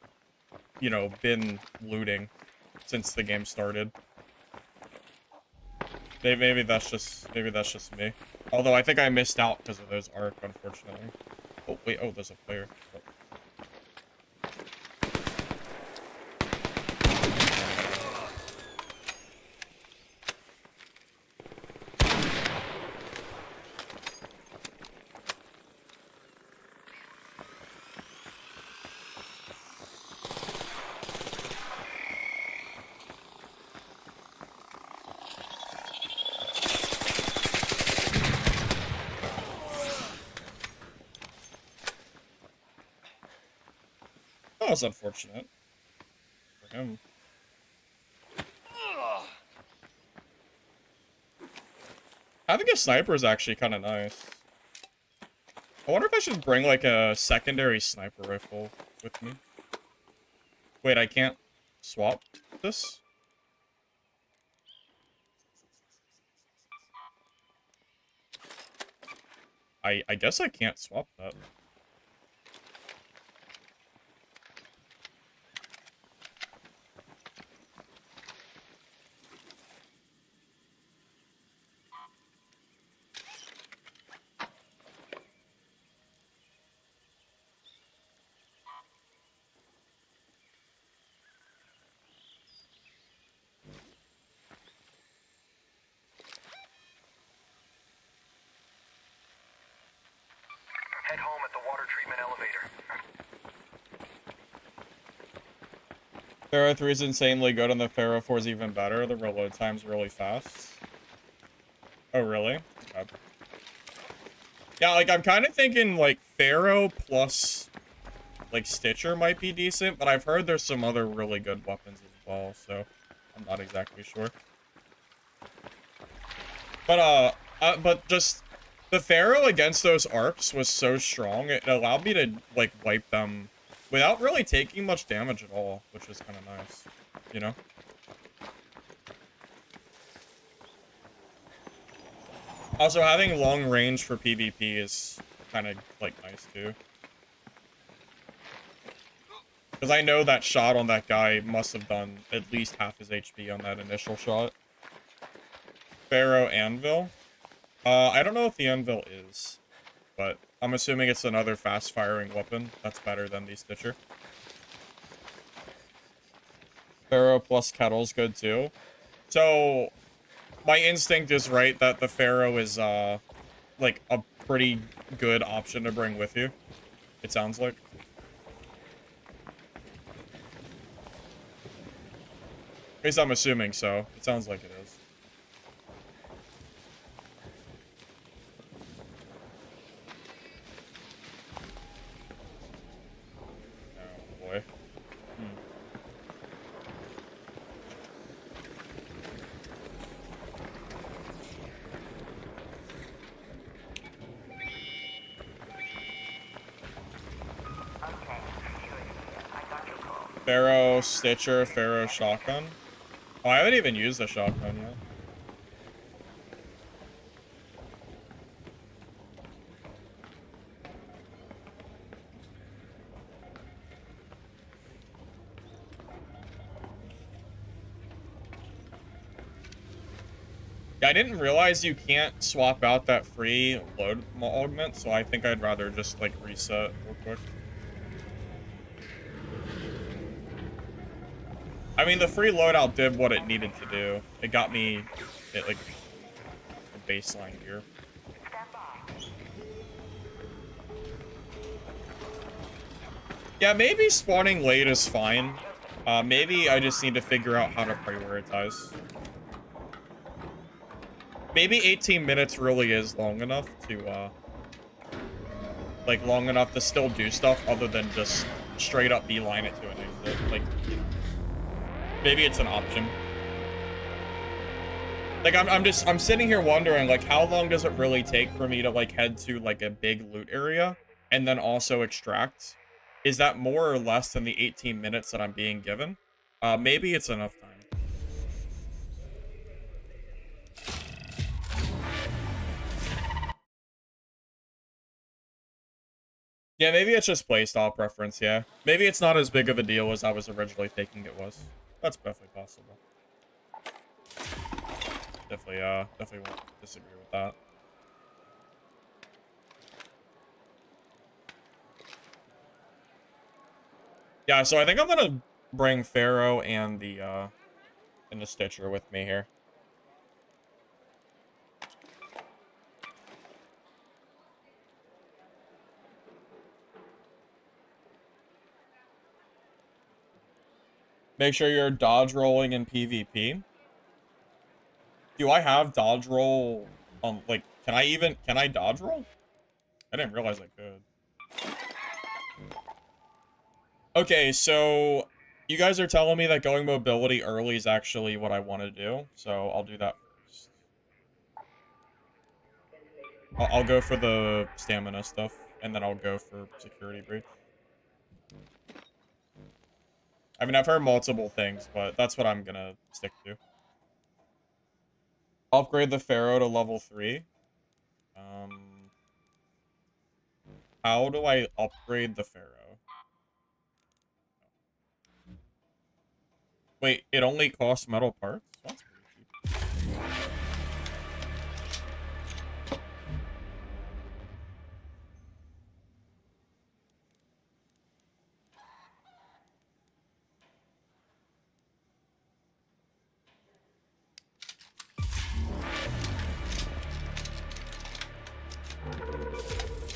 you know, been looting since the game started. Maybe that's just me. Although I think I missed out because of those arc, unfortunately. Oh wait, oh there's a player. Oh. That was unfortunate for him. Having a sniper is actually kind of nice. I wonder if I should bring like a secondary sniper rifle with me. Wait, I can't swap this? I guess I can't swap that. Head home at the water treatment elevator. Pharaoh 3 is insanely good and the Pharaoh 4 is even better. The reload time's really fast. Oh, really? Okay. Yeah, like, I'm kind of thinking, like, Pharaoh plus, like, Stitcher might be decent, but I've heard there's some other really good weapons as well, so I'm not exactly sure. But just, the Pharaoh against those arcs was so strong, it allowed me to, like, wipe them without really taking much damage at all, which was kind of nice, you know? Also, having long range for PvP is kind of, like, nice, too. Because I know that shot on that guy must have done at least half his HP on that initial shot. Pharaoh Anvil. I don't know if the Anvil is, but I'm assuming it's another fast-firing weapon. That's better than the Stitcher. Pharaoh plus Kettle's good, too. So, my instinct is right that the Pharaoh is, like, a pretty good option to bring with you. It sounds like. At least I'm assuming so. It sounds like it is. Oh, boy. Pharaoh Stitcher, Pharaoh Shotgun. Oh, I haven't even used the shotgun yet. Yeah, I didn't realize you can't swap out that free load augment, so I think I'd rather just, like, reset real quick. I mean, the free loadout did what it needed to do. It got me, like, a baseline gear. Yeah, maybe spawning late is fine. Maybe I just need to figure out how to prioritize. Maybe 18 minutes really is long enough to, like, long enough to still do stuff other than just straight up beeline it to an exit. Like, maybe it's an option. Like, I'm sitting here wondering, like, how long does it really take for me to, like, head to, like, a big loot area and then also extract? Is that more or less than the 18 minutes that I'm being given? Maybe it's enough time. Yeah, maybe it's just playstyle preference, yeah. Maybe it's not as big of a deal as I was originally thinking it was. That's perfectly possible. definitely won't disagree with that. Yeah, so I think I'm gonna bring Pharaoh and the Stitcher with me here. Make sure you're dodge rolling in PvP. Do I have dodge roll on, like, can I dodge roll? I didn't realize I could. Okay, so you guys are telling me that going mobility early is actually what I want to do, so I'll do that first. I'll go for the stamina stuff, and then I'll go for security breach. I mean, I've heard multiple things, but that's what I'm gonna stick to. Upgrade the Pharaoh to level 3. How do I upgrade the Pharaoh? Wait, it only costs metal parts? That's pretty cheap.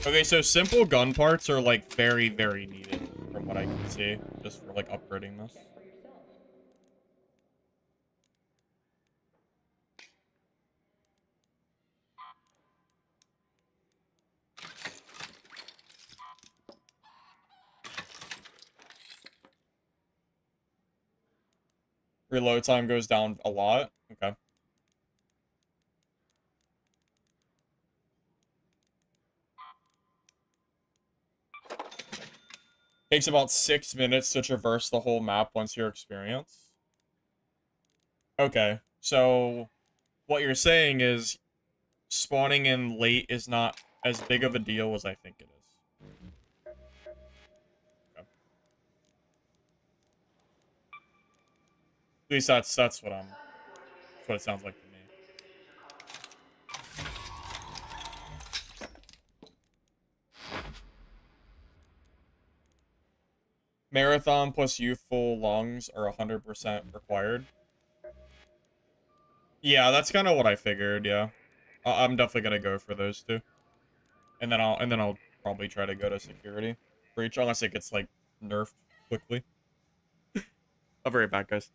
Okay, so simple gun parts are, like, very, very needed, from what I can see, just for, like, upgrading this. Reload time goes down a lot? Okay. Takes about 6 minutes to traverse the whole map once you're experienced. Okay, so what you're saying is spawning in late is not as big of a deal as I think it is. Okay. At least that's what it sounds like to me. Marathon plus youthful lungs are 100% required. Yeah, that's kind of what I figured, yeah. I'm definitely gonna go for those two. And then I'll probably try to go to security breach unless it gets, like, nerfed quickly. I'll be right back, guys.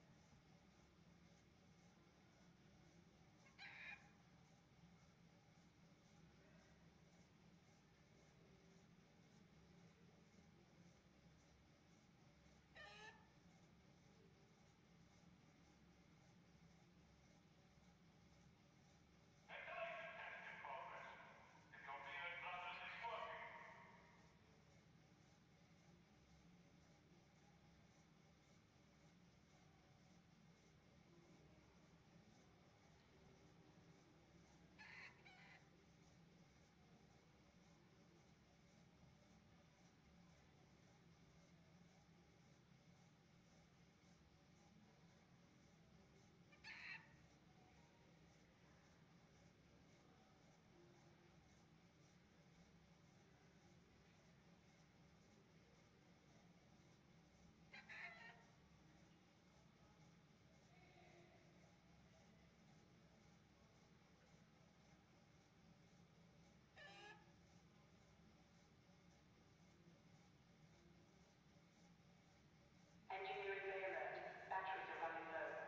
Engineering bay alert. Batteries are running low.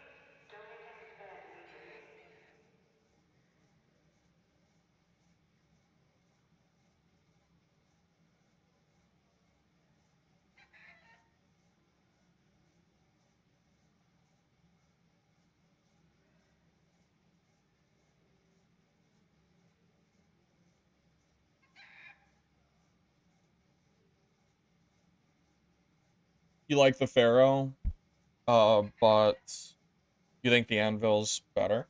Please donate any spares immediately. You like the Pharaoh, but you think the Anvil's better?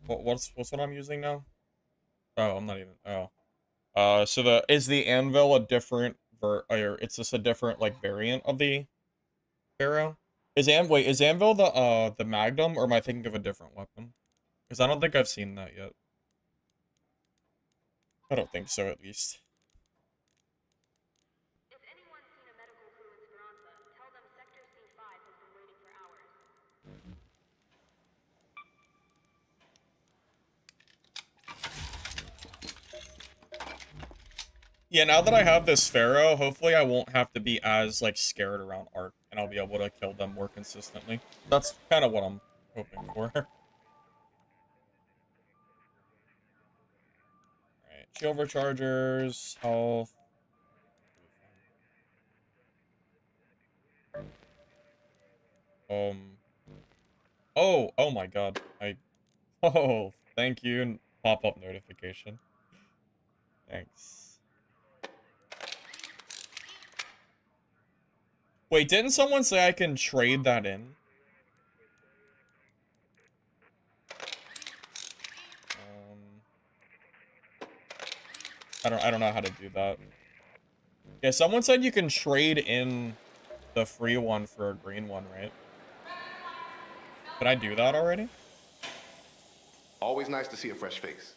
What's what I'm using now? Oh, I'm not even. Oh, so is the Anvil a different or it's just a different, like, variant of the Pharaoh, Is Anvil the Magnum, or am I thinking of a different weapon? Because I don't think I've seen that yet. I don't think so, at least. Yeah, now that I have this Pharaoh, hopefully I won't have to be as, like, scared around Ark, and I'll be able to kill them more consistently. That's kind of what I'm hoping for. Alright, shield rechargers, health. Oh my god. Oh, thank you, and pop-up notification. Thanks. Wait, didn't someone say I can trade that in? I don't know how to do that. Yeah, someone said you can trade in the free one for a green one, right? Did I do that already? Always nice to see a fresh face.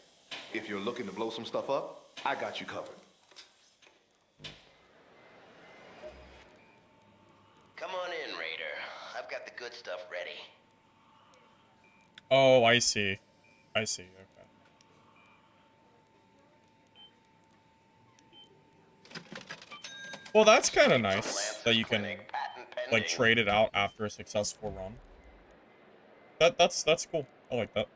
If you're looking to blow some stuff up, I got you covered. Come on in, Raider. I've got the good stuff ready. Oh, I see. I see, okay. Well, that's kind of nice that you can, like, trade it out after a successful run. That's cool. I like that.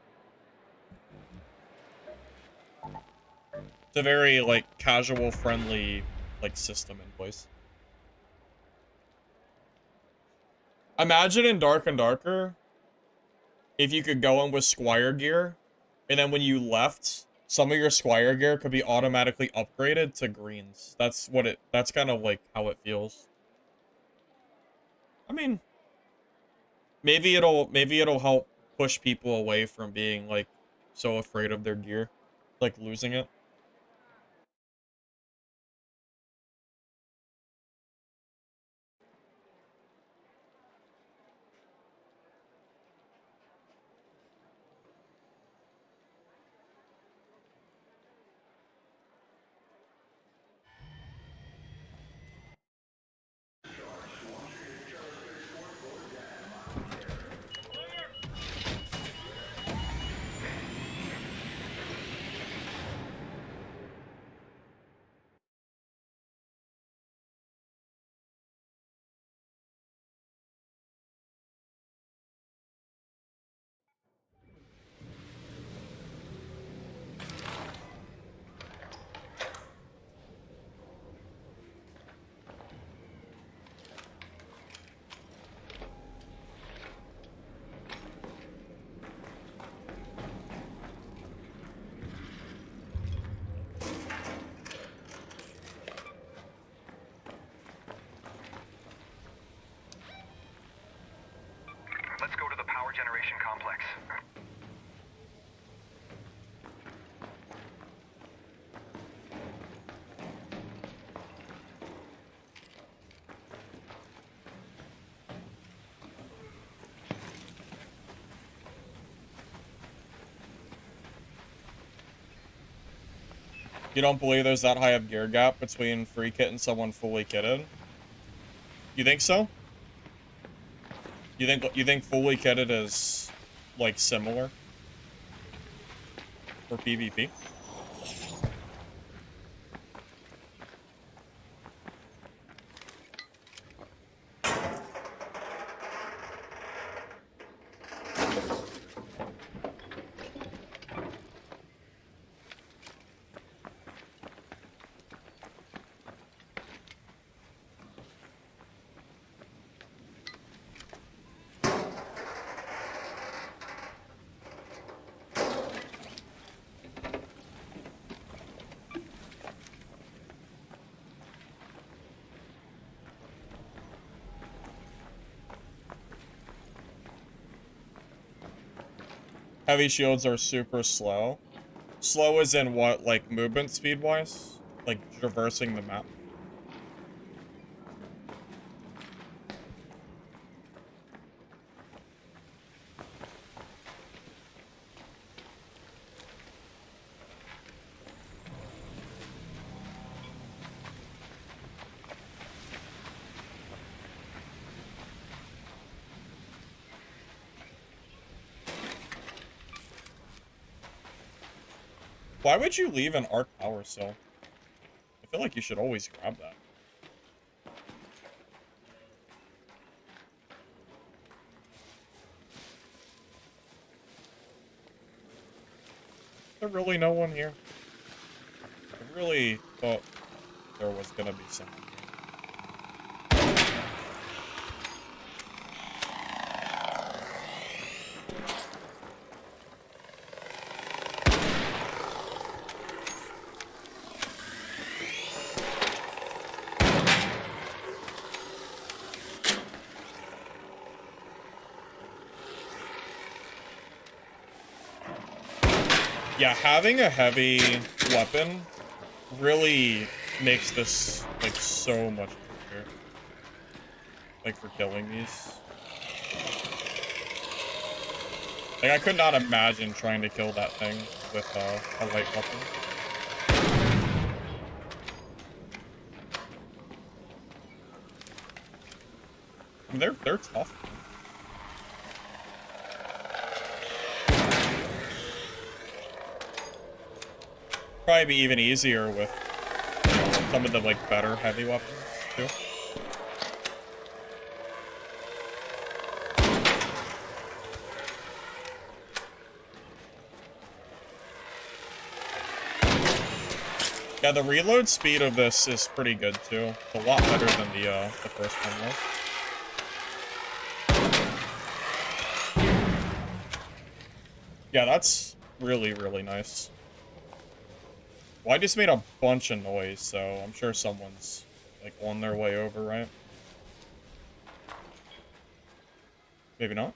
It's a very, like, casual, friendly, like, system in place. Imagine in Dark and Darker, if you could go in with Squire gear, and then when you left, some of your Squire gear could be automatically upgraded to greens. That's kind of like how it feels. I mean, maybe it'll help push people away from being, like, so afraid of their gear, like losing it. Let's go to the power generation complex. You don't believe there's that high of gear gap between free kit and someone fully kitted? You think so? You think fully kitted is, like, similar for PvP? Heavy shields are super slow. Slow as in what, like movement speed wise? Like traversing the map? Why would you leave an arc power cell? I feel like you should always grab that. Is there really no one here? I really thought there was gonna be someone here. Yeah, having a heavy weapon really makes this, like, so much easier. Like, for killing these. Like, I could not imagine trying to kill that thing with a light weapon. I mean, they're tough. Probably be even easier with, you know, some of the, like, better heavy weapons, too. Yeah, the reload speed of this is pretty good, too. It's a lot better than the first one was. Yeah, that's really, really nice. Well, I just made a bunch of noise, so I'm sure someone's, like, on their way over, right? Maybe not?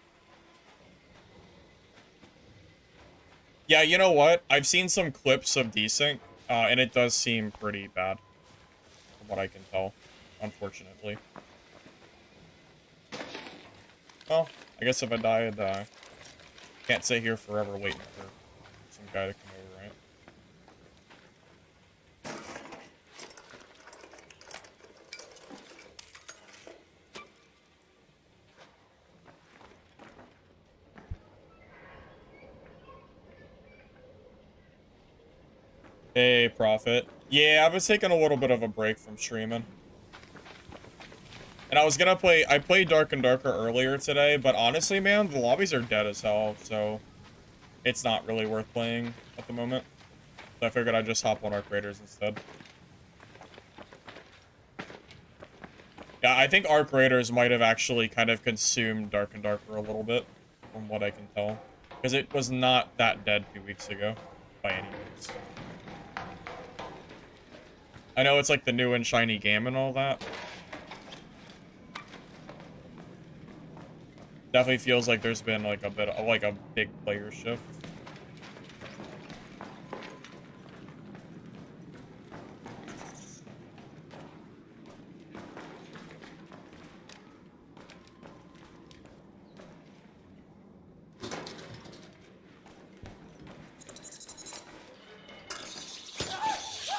Yeah, you know what? I've seen some clips of Desync, and it does seem pretty bad, from what I can tell, unfortunately. Well, I guess if I die, I die. Can't sit here forever waiting for some guy to come over, right? Hey, Prophet. Yeah, I was taking a little bit of a break from streaming. And I was gonna play, I played Dark and Darker earlier today, but honestly, man, the lobbies are dead as hell, so it's not really worth playing at the moment. So I figured I'd just hop on Arc Raiders instead. Yeah, I think Arc Raiders might have actually kind of consumed Dark and Darker a little bit, from what I can tell. Because it was not that dead 2 weeks ago, by any means. I know it's like the new and shiny game and all that. Definitely feels like there's been like a bit of like a big player shift.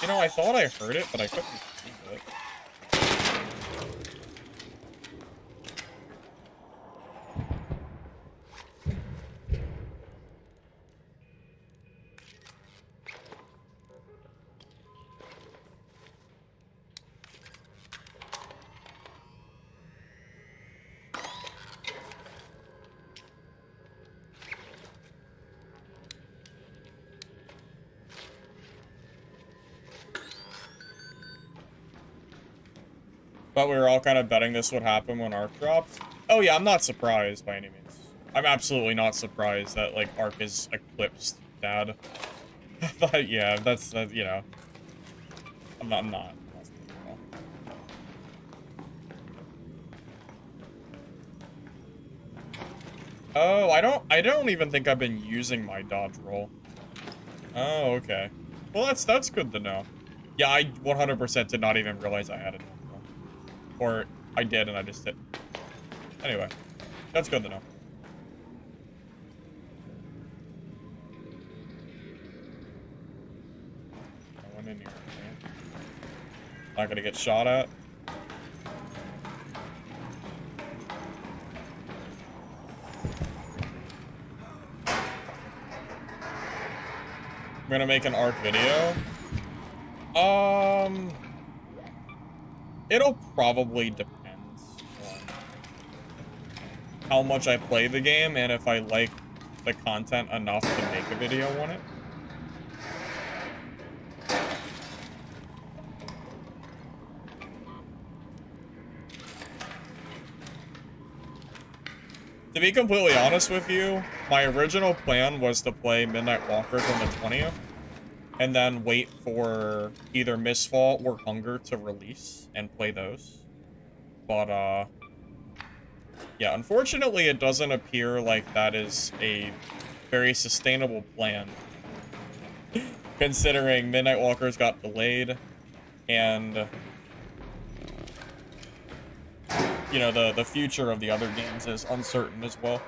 You know, I thought I heard it, but I couldn't see it. But we were all kind of betting this would happen when Arc dropped. Oh yeah, I'm not surprised by any means. I'm absolutely not surprised that, like, Arc is eclipsed Dad. But yeah, that's, you know. I'm not. Oh, I don't even think I've been using my dodge roll. Oh, okay. Well, that's good to know. Yeah, I 100% did not even realize I had it. Or I did and I just didn't. Anyway, that's good to know. I went in here. Okay. Not gonna get shot at. I'm gonna make an ARK video. It'll probably depend on how much I play the game and if I like the content enough to make a video on it. To be completely honest with you, my original plan was to play Midnight Walkers on the 20th, and then wait for either Mistfall or Hunger to release and play those. But, yeah, unfortunately it doesn't appear like that is a very sustainable plan, considering Midnight Walkers got delayed, and you know, the future of the other games is uncertain as well.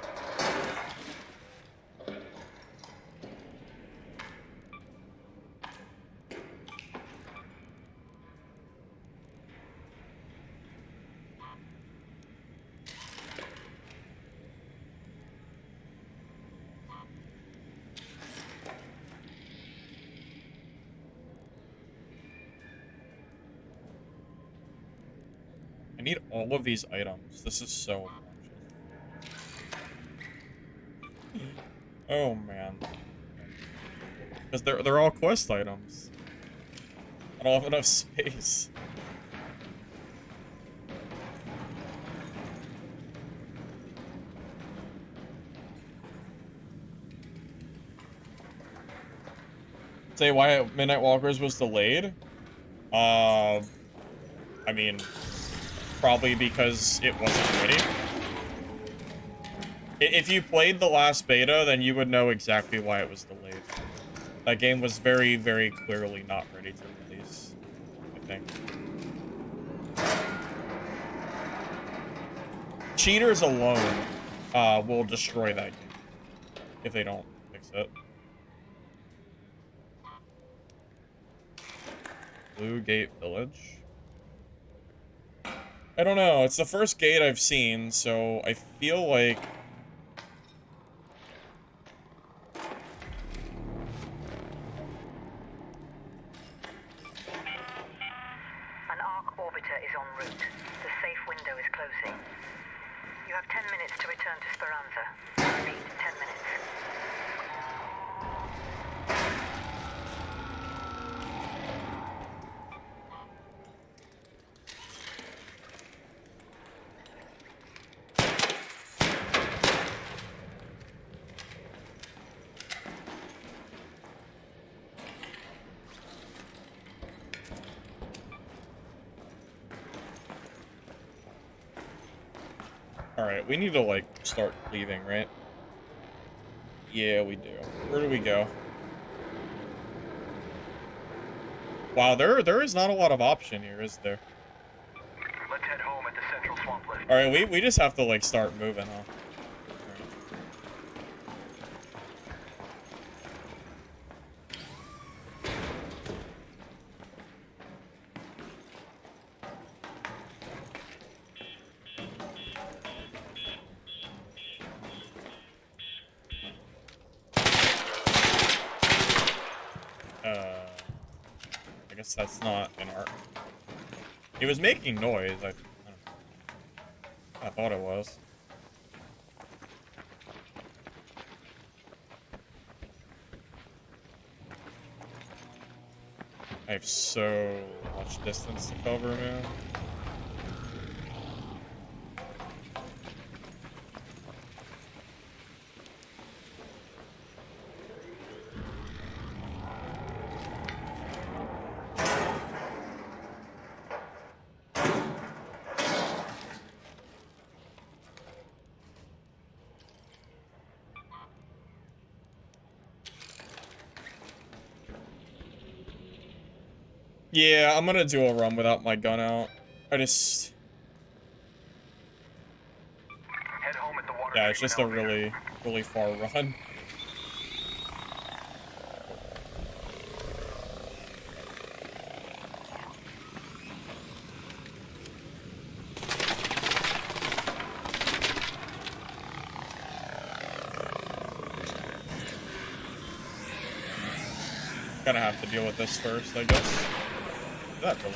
I need all of these items. This is so obnoxious. Oh man. Because they're all quest items. I don't have enough space. Say why Midnight Walkers was delayed? I mean, probably because it wasn't ready. If you played the last beta, then you would know exactly why it was delayed. That game was very, very clearly not ready to release, I think. Cheaters alone will destroy that game if they don't fix it. Blue Gate Village. I don't know, it's the first gate I've seen, so I feel like... An ARC orbiter is en route. The safe window is closing. You have 10 minutes to return to Speranza. I repeat, 10 minutes. Alright, we need to, like, start leaving, right? Yeah, we do. Where do we go? Wow, there is not a lot of option here, is there? Let's head home at the central swamp lift. Alright, we just have to, like, start moving, huh? I guess that's not an ARC. It was making noise. I don't know. I thought it was. I have so much distance to cover, man. Yeah, I'm gonna do a run without my gun out. I just... Head home at the water. Yeah, it's just a really, really far run. gonna have to deal with this first, I guess. Is that really?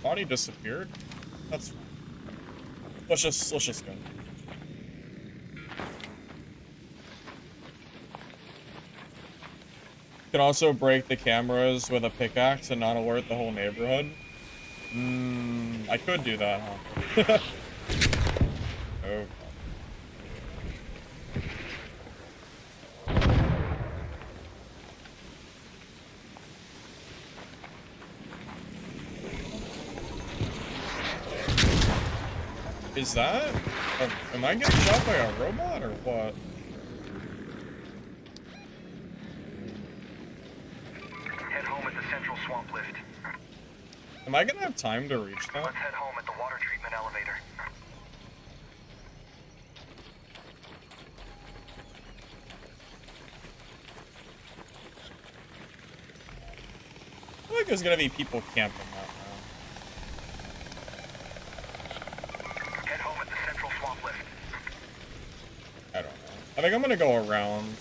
Body disappeared. That's fine. Let's just go. Can also break the cameras with a pickaxe and not alert the whole neighborhood. I could do that, huh? Oh. Is that? Am I getting shot by a robot or what? Head home at the central swamp lift. Am I gonna have time to reach that? Let's head home at the water treatment elevator. I feel like there's gonna be people camping that now. Head home at the central swamp lift. I don't know. I think I'm gonna go around.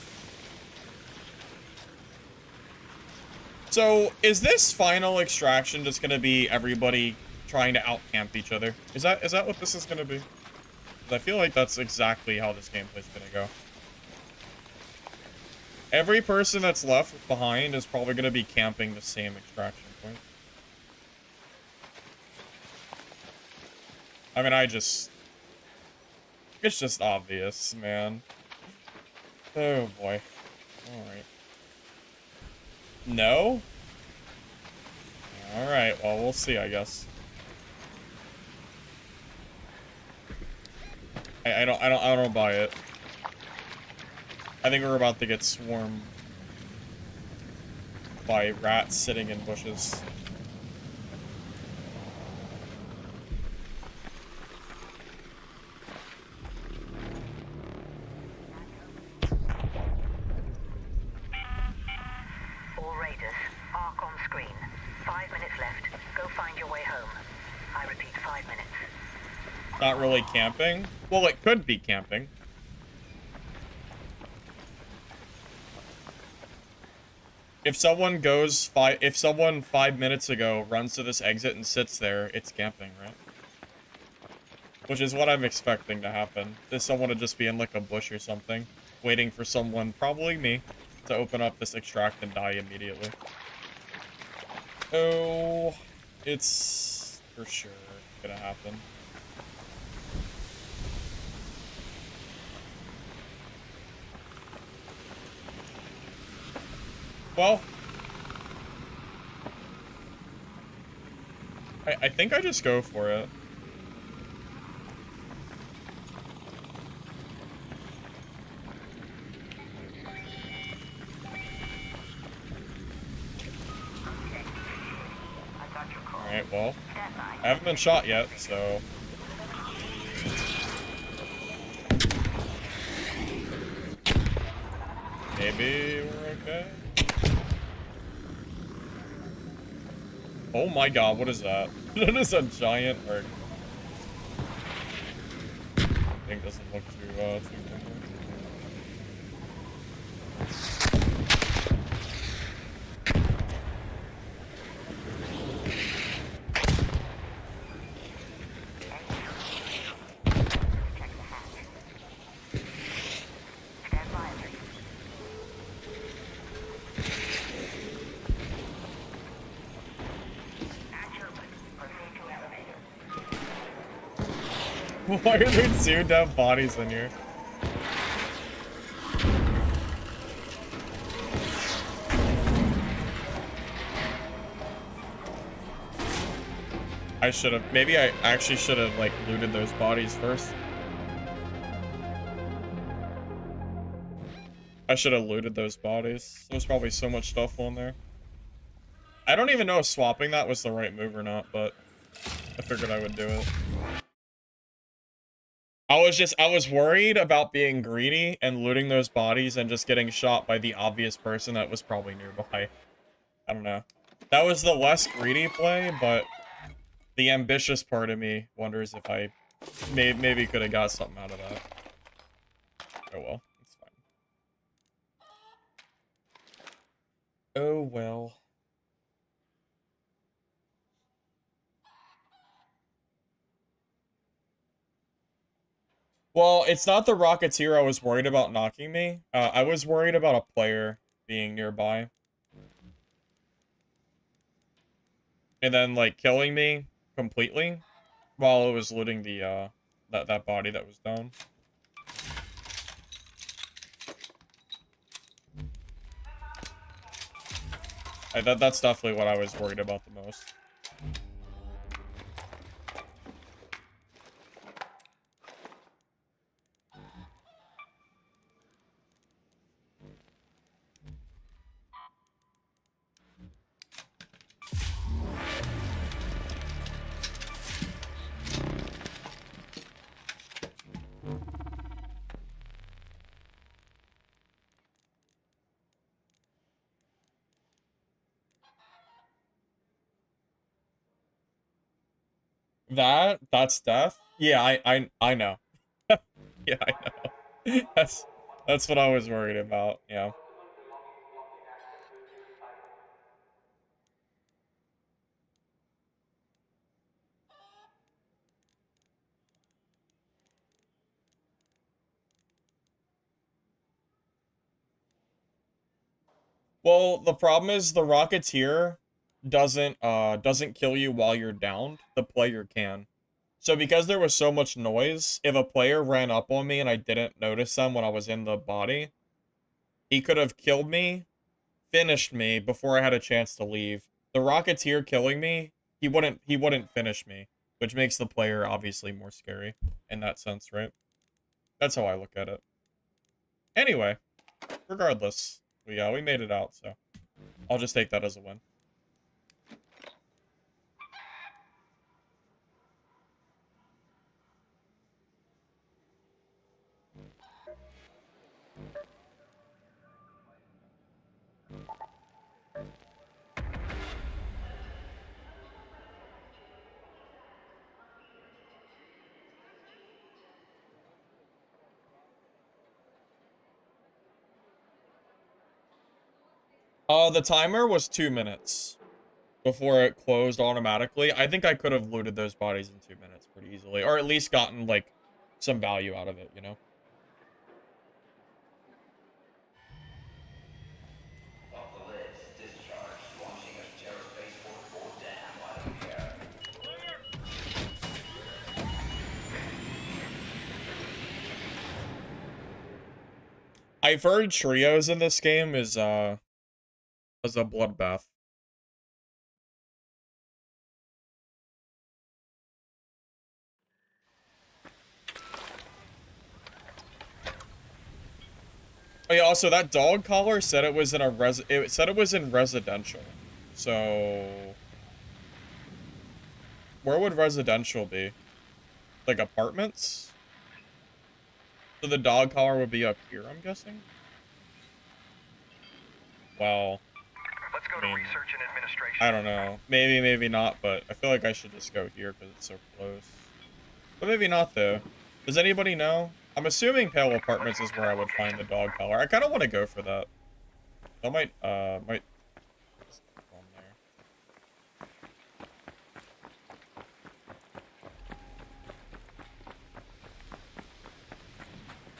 So, is this final extraction just gonna be everybody trying to out-camp each other? Is that what this is gonna be? 'Cause I feel like that's exactly how this gameplay's gonna go. Every person that's left behind is probably gonna be camping the same extraction point. I mean, it's just obvious, man. Oh boy. Alright. No? Alright, well, we'll see, I guess. I don't buy it. I think we're about to get swarmed by rats sitting in bushes. All Raiders, arc on screen. 5 minutes left. Go find your way home. I repeat, 5 minutes. Not really camping? Well, it could be camping. If someone 5 minutes ago runs to this exit and sits there, it's camping, right? Which is what I'm expecting to happen. Is someone to just be in like a bush or something, waiting for someone, probably me, to open up this extract and die immediately. Oh, it's for sure gonna happen. Well, I think I just go for it. Alright, well, I haven't been shot yet, so... maybe we're okay? Oh my god, what is that? That is a giant Ark. Thing doesn't look too good. Why are there two dead bodies in here? Maybe I actually should have, like, looted those bodies first. I should have looted those bodies. There's probably so much stuff on there. I don't even know if swapping that was the right move or not, but I figured I would do it. I was worried about being greedy and looting those bodies and just getting shot by the obvious person that was probably nearby. I don't know. That was the less greedy play, but the ambitious part of me wonders if I maybe could have got something out of that. Oh well, it's fine. Oh well. Well, it's not the Rocketeer I was worried about knocking me. I was worried about a player being nearby. And then, like, killing me completely while it was looting the, that body that was down. That's definitely what I was worried about the most. That's death? Yeah, I know. Yeah, I know. That's what I was worried about, yeah. Well, the problem is the Rocketeer doesn't kill you while you're downed. The player can. So because there was so much noise, if a player ran up on me and I didn't notice them when I was in the body, he could have killed me, finished me before I had a chance to leave. The Rocketeer killing me, he wouldn't finish me, which makes the player obviously more scary in that sense, right? That's how I look at it. Anyway, regardless, we made it out, so I'll just take that as a win. The timer was 2 minutes before it closed automatically. I think I could have looted those bodies in 2 minutes pretty easily, or at least gotten, like, some value out of it, you know? I've heard trios in this game is a bloodbath. Oh yeah, also that dog collar said it was in a it said it was in residential. So where would residential be? Like apartments? So the dog collar would be up here, I'm guessing? Well, let's go to research and administration. I don't know. Maybe, maybe not, but I feel like I should just go here because it's so close. But maybe not, though. Does anybody know? I'm assuming Pale Apartments is where I would find the dog collar. I kind of want to go for that. I might. Just go on there.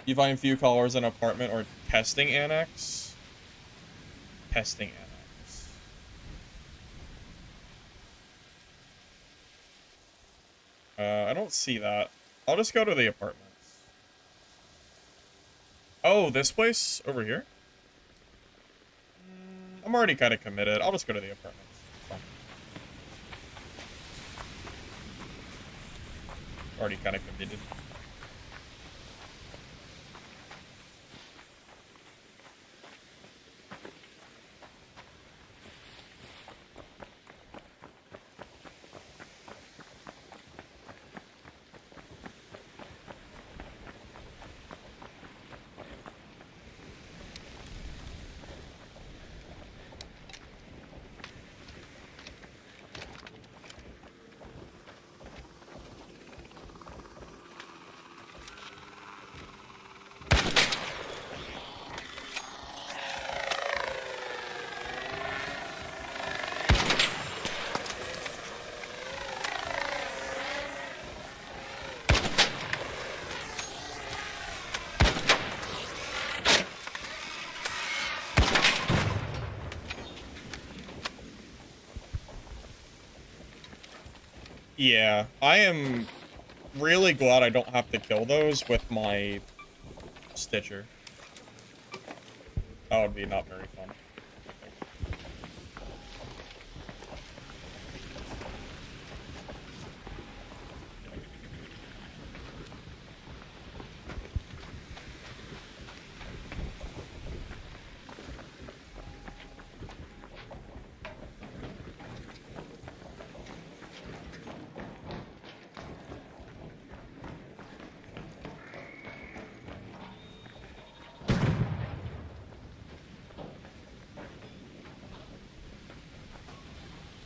You find few collars in apartment or testing annex? Testing annex. I don't see that. I'll just go to the apartments. Oh, this place? Over here? I'm already kind of committed. I'll just go to the apartments. Fine. Already kind of committed. Yeah, I am really glad I don't have to kill those with my Stitcher. That would be not very fun.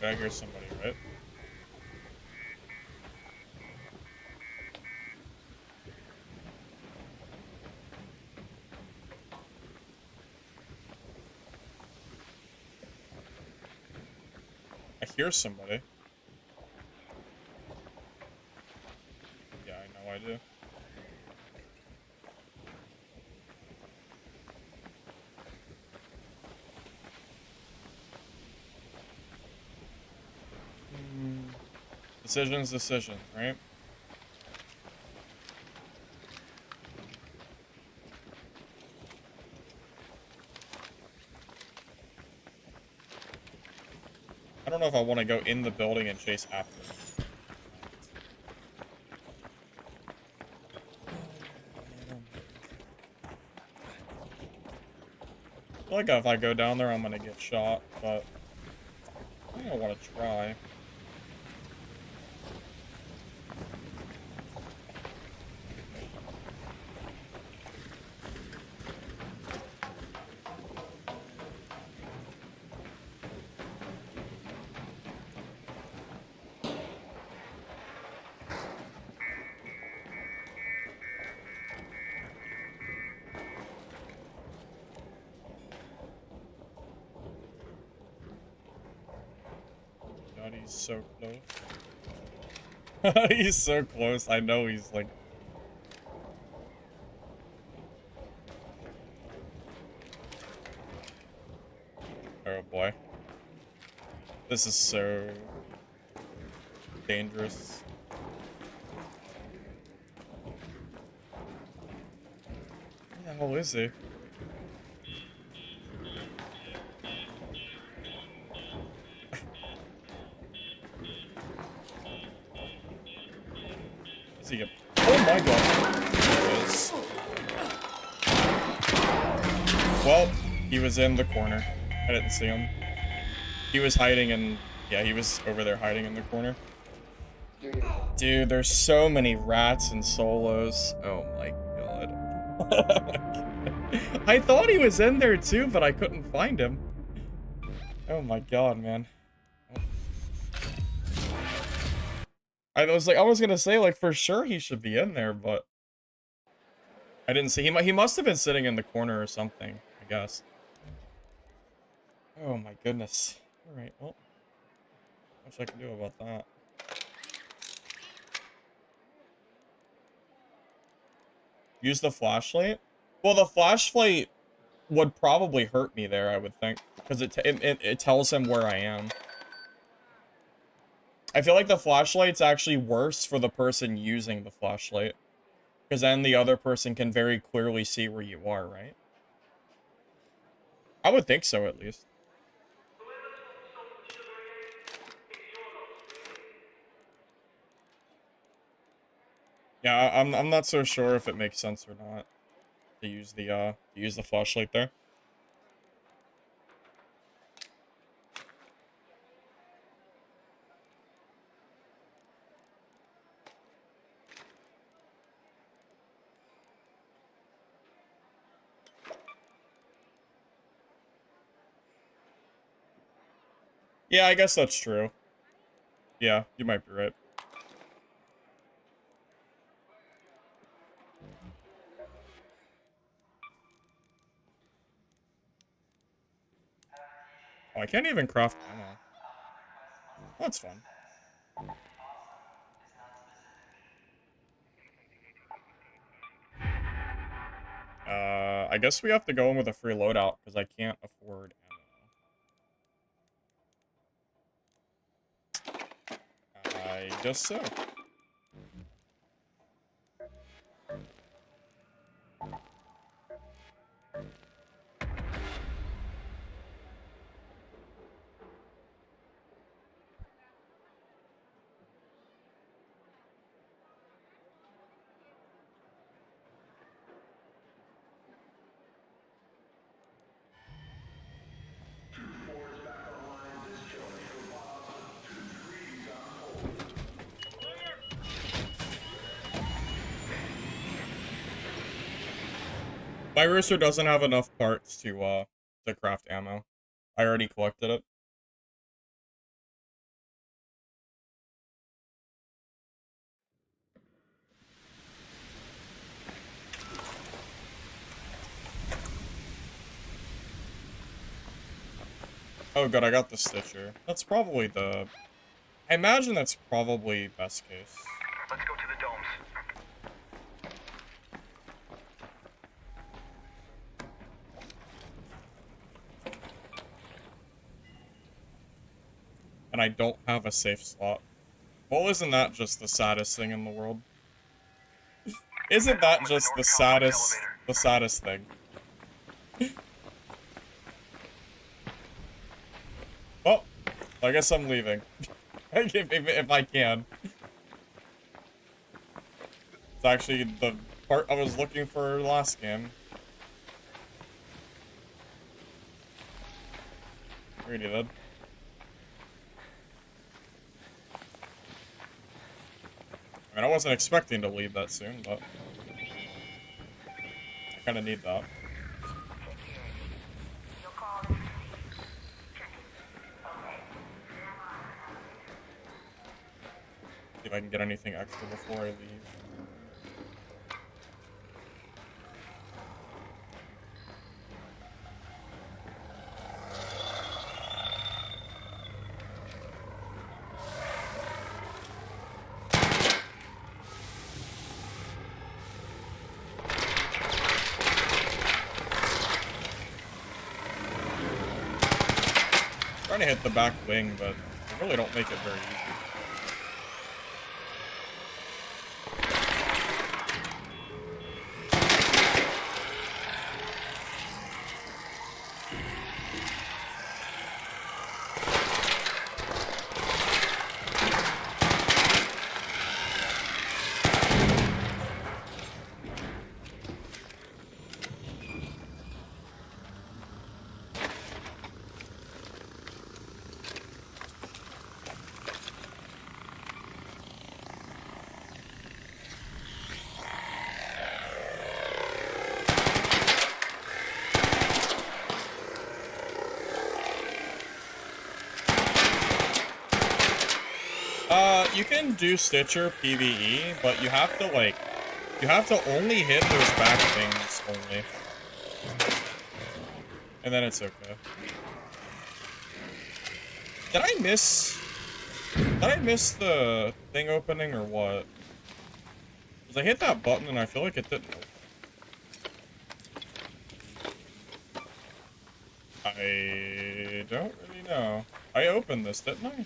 I hear somebody, right? I hear somebody. Yeah, I know I do. Decision's decision, right? I don't know if I want to go in the building and chase after them. I feel like if I go down there, I'm gonna get shot, but I don't want to try. God, he's so close. He's so close. I know he's like... Oh boy. This is so... dangerous. Where the hell is he? Is he a... Oh my god. Well, he was in the corner. I didn't see him. He was hiding in... Yeah, he was over there hiding in the corner. Dude, there's so many rats and solos. Oh my god. I thought he was in there too, but I couldn't find him. Oh my god, man. I was gonna say, like, for sure he should be in there, but I didn't see him. He must have been sitting in the corner or something, I guess. Oh my goodness. Alright, well, what I can do about that? Use the flashlight? Well, the flashlight would probably hurt me there, I would think, because it tells him where I am. I feel like the flashlight's actually worse for the person using the flashlight, because then the other person can very clearly see where you are, right? I would think so, at least. Yeah, I'm not so sure if it makes sense or not to use the flashlight there. Yeah, I guess that's true. Yeah, you might be right. Oh, I can't even craft ammo. That's fun. I guess we have to go in with a free loadout, because I can't afford ammo. I guess so. My rooster doesn't have enough parts to craft ammo. I already collected it. Oh good, I got the Stitcher. That's probably the... I imagine that's probably best case. Let's go to the domes. And I don't have a safe slot. Well, isn't that just the saddest thing in the world? Isn't that just the saddest thing? Well, I guess I'm leaving. if I can. It's actually the part I was looking for last game. Already did. I mean, I wasn't expecting to leave that soon, but I kind of need that. See if I can get anything extra before I leave. Trying to hit the back wing, but I really don't make it very easy. You can do Stitcher PvE, but you have to, like, you have to only hit those back things only. And then it's okay. Did I miss the thing opening or what? Because I hit that button and I feel like it didn't open. I don't really know. I opened this, didn't I?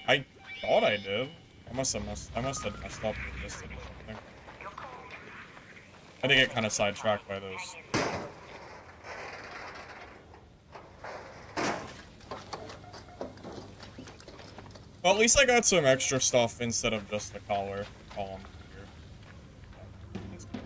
I thought I did. I must have messed up and missed it or something. I did get kind of sidetracked by those. Well, at least I got some extra stuff instead of just the collar column here. That's good.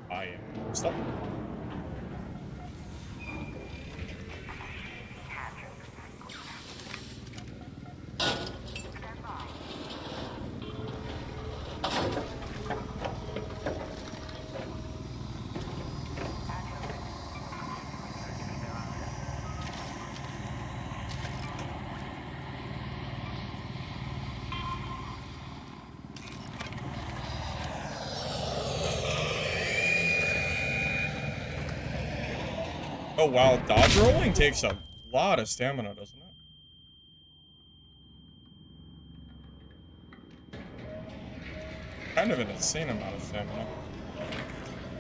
I am stuck. Oh wow, dodge rolling takes a lot of stamina, doesn't it? kind of an insane amount of stamina.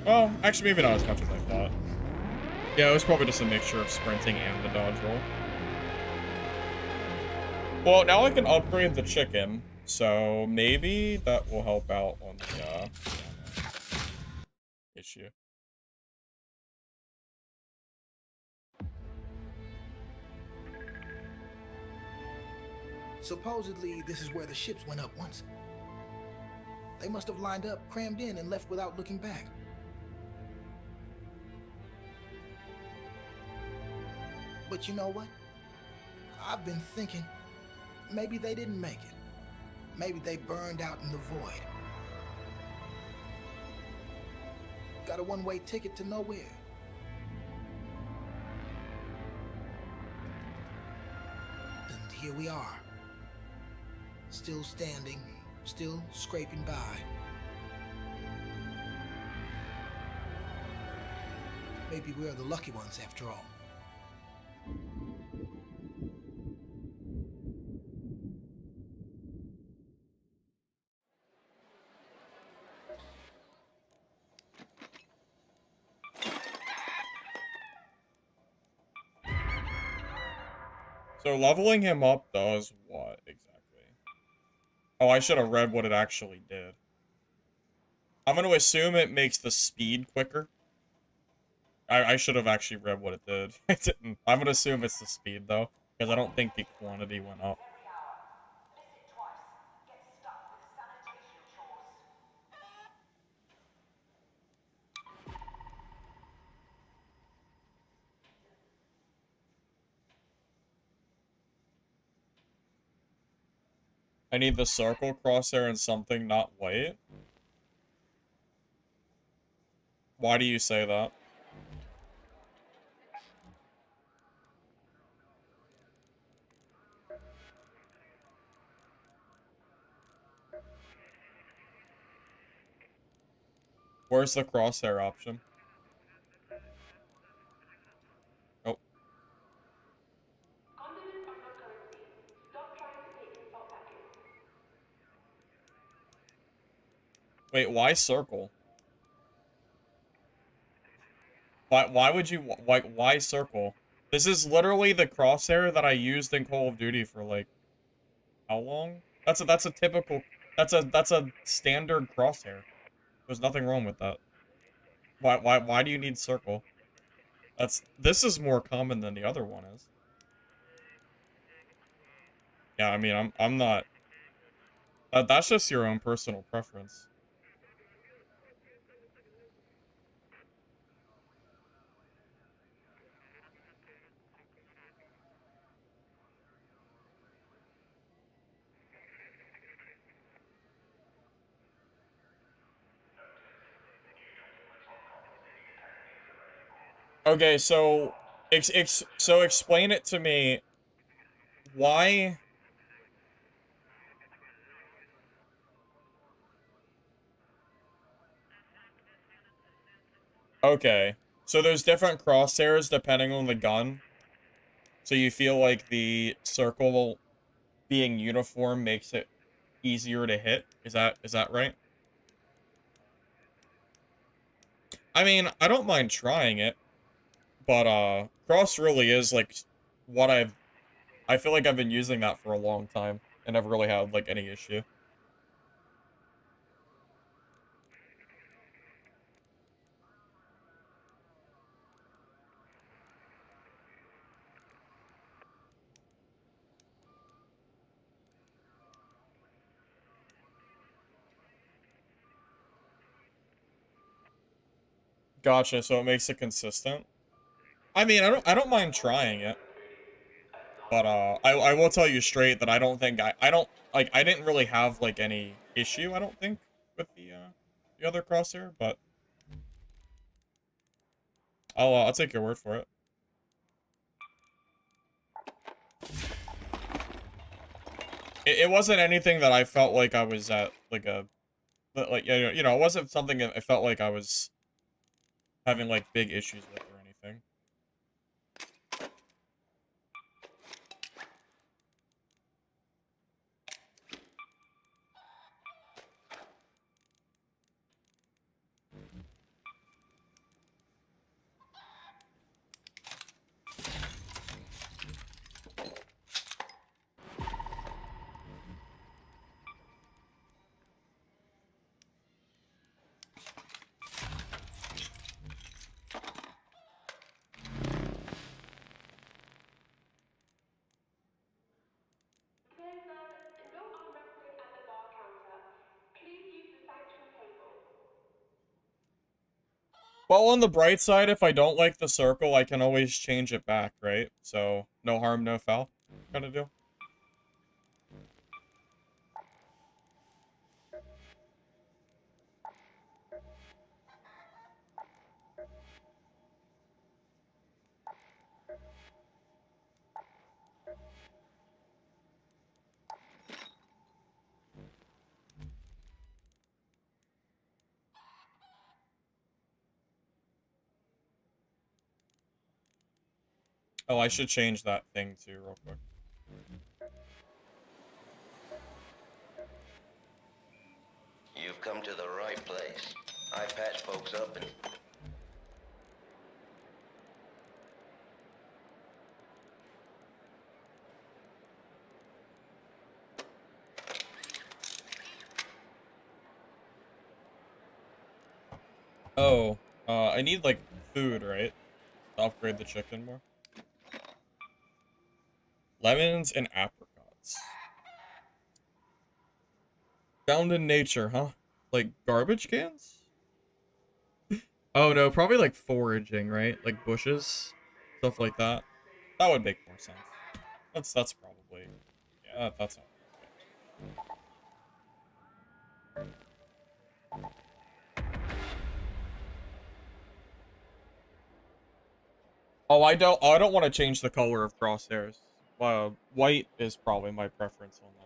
Well, actually, maybe not as much as I thought. Yeah, it was probably just a mixture of sprinting and the dodge roll. Well, now I can upgrade the chicken, so maybe that will help out on the issue. Supposedly, this is where the ships went up once. They must have lined up, crammed in, and left without looking back. But you know what? I've been thinking, maybe they didn't make it. Maybe they burned out in the void. Got a one-way ticket to nowhere. And here we are. Still standing, still scraping by. Maybe we're the lucky ones after all. So leveling him up does what exactly? Oh, I should have read what it actually did. I'm going to assume it makes the speed quicker. I should have actually read what it did. I didn't. I'm going to assume it's the speed, though, because I don't think the quantity went up. I need the circle crosshair and something not white. Why do you say that? Where's the crosshair option? Oh. Wait, why circle? Why would you, like, why circle? This is literally the crosshair that I used in Call of Duty for, like, how long? That's a typical, that's a standard crosshair. There's nothing wrong with that. Why do you need circle? This is more common than the other one is. Yeah, I mean, I'm not, that's just your own personal preference. Okay, so explain it to me. Why? Okay, so there's different crosshairs depending on the gun. So you feel like the circle being uniform makes it easier to hit? Is that right? I mean, I don't mind trying it. But, cross really is, like, what I feel like I've been using that for a long time, and never really had, like, any issue. Gotcha, so it makes it consistent. I mean, I don't mind trying it. But, I will tell you straight that I don't think I don't, like, I didn't really have, like, any issue, I don't think, with the other crosshair, but I'll take your word for it. It wasn't anything that I felt like I was at, like, you know, it wasn't something that I felt like I was having, like, big issues with or anything. Well, on the bright side, if I don't like the circle, I can always change it back, right? So, no harm, no foul kind of deal. Oh, I should change that thing too, real quick. You've come to the right place. I patch folks up and... Oh, I need, like, food, right? To upgrade the chicken more. Lemons and apricots. Found in nature, huh? Like, garbage cans? Oh, no, probably, like, foraging, right? Like, bushes? Stuff like that. That would make more sense. That's probably... Yeah, that's not... Oh, I don't want to change the color of crosshairs. White is probably my preference on that.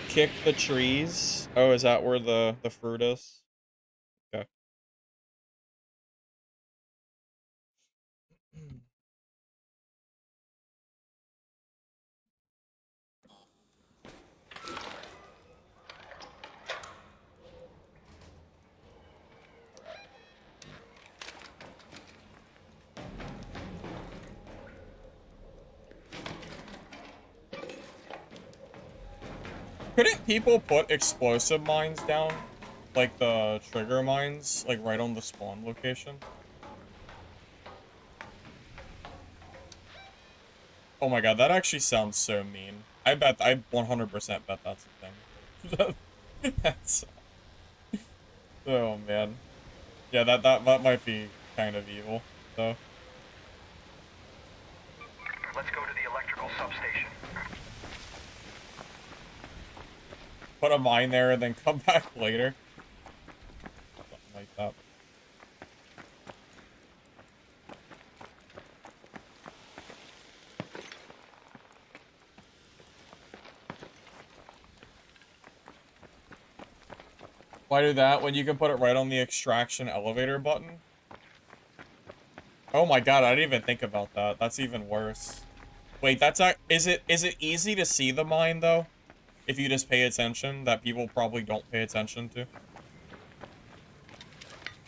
Kick the trees. Oh, is that where the fruit is? Okay. Couldn't people put explosive mines down? Like the trigger mines, like right on the spawn location? Oh my god, that actually sounds so mean. I 100% bet that's a thing. That's... Oh man. Yeah, that might be kind of evil, though. Let's go to the electrical substation. Put a mine there and then come back later. Something like that. Why do that when you can put it right on the extraction elevator button? Oh my god, I didn't even think about that. That's even worse. Wait, is it easy to see the mine though? If you just pay attention, that people probably don't pay attention to.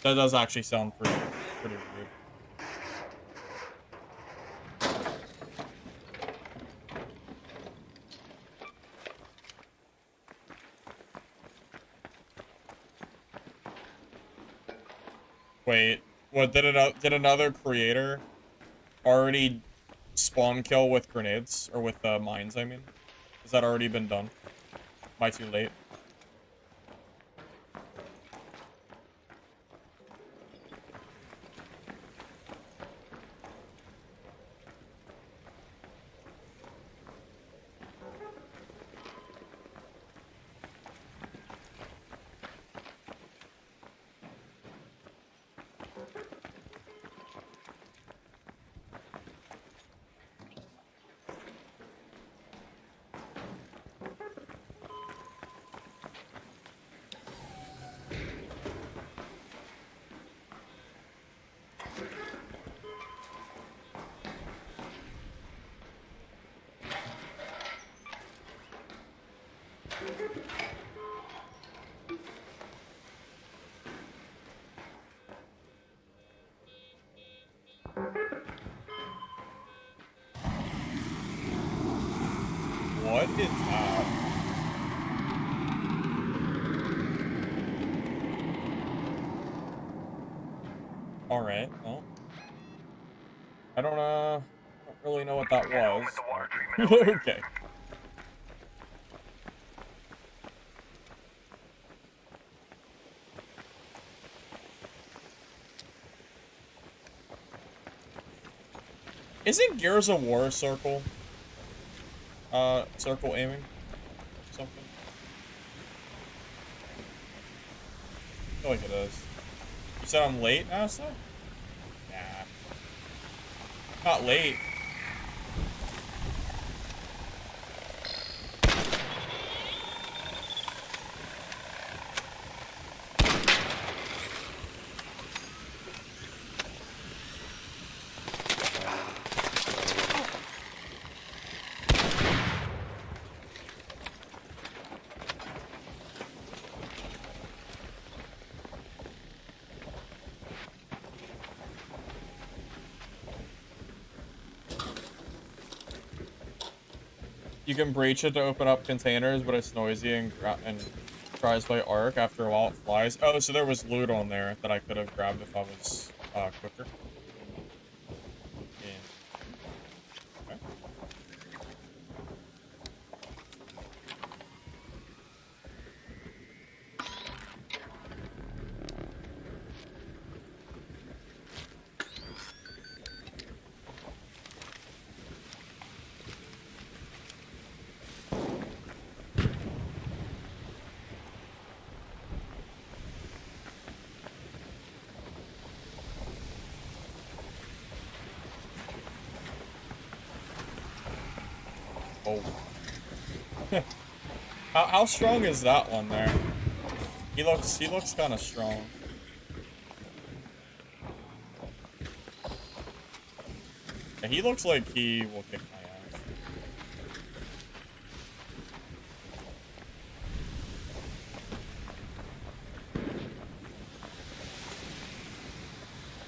That does actually sound pretty rude. Wait, what did another creator already spawn kill with grenades or with mines? I mean, has that already been done? Am I too late? What is that? Alright, well. I don't really know what that was. Okay. Isn't Gears of War circle? Circle aiming? Something? I feel like it is. You said I'm late, Nasa? Nah. Not late. You can breach it to open up containers, but it's noisy and tries by arc. After a while, it flies. Oh, so there was loot on there that I could have grabbed if I was quicker. Yeah. Okay. Oh. How strong is that one there? He looks kind of strong. Yeah, he looks like he will kick my ass.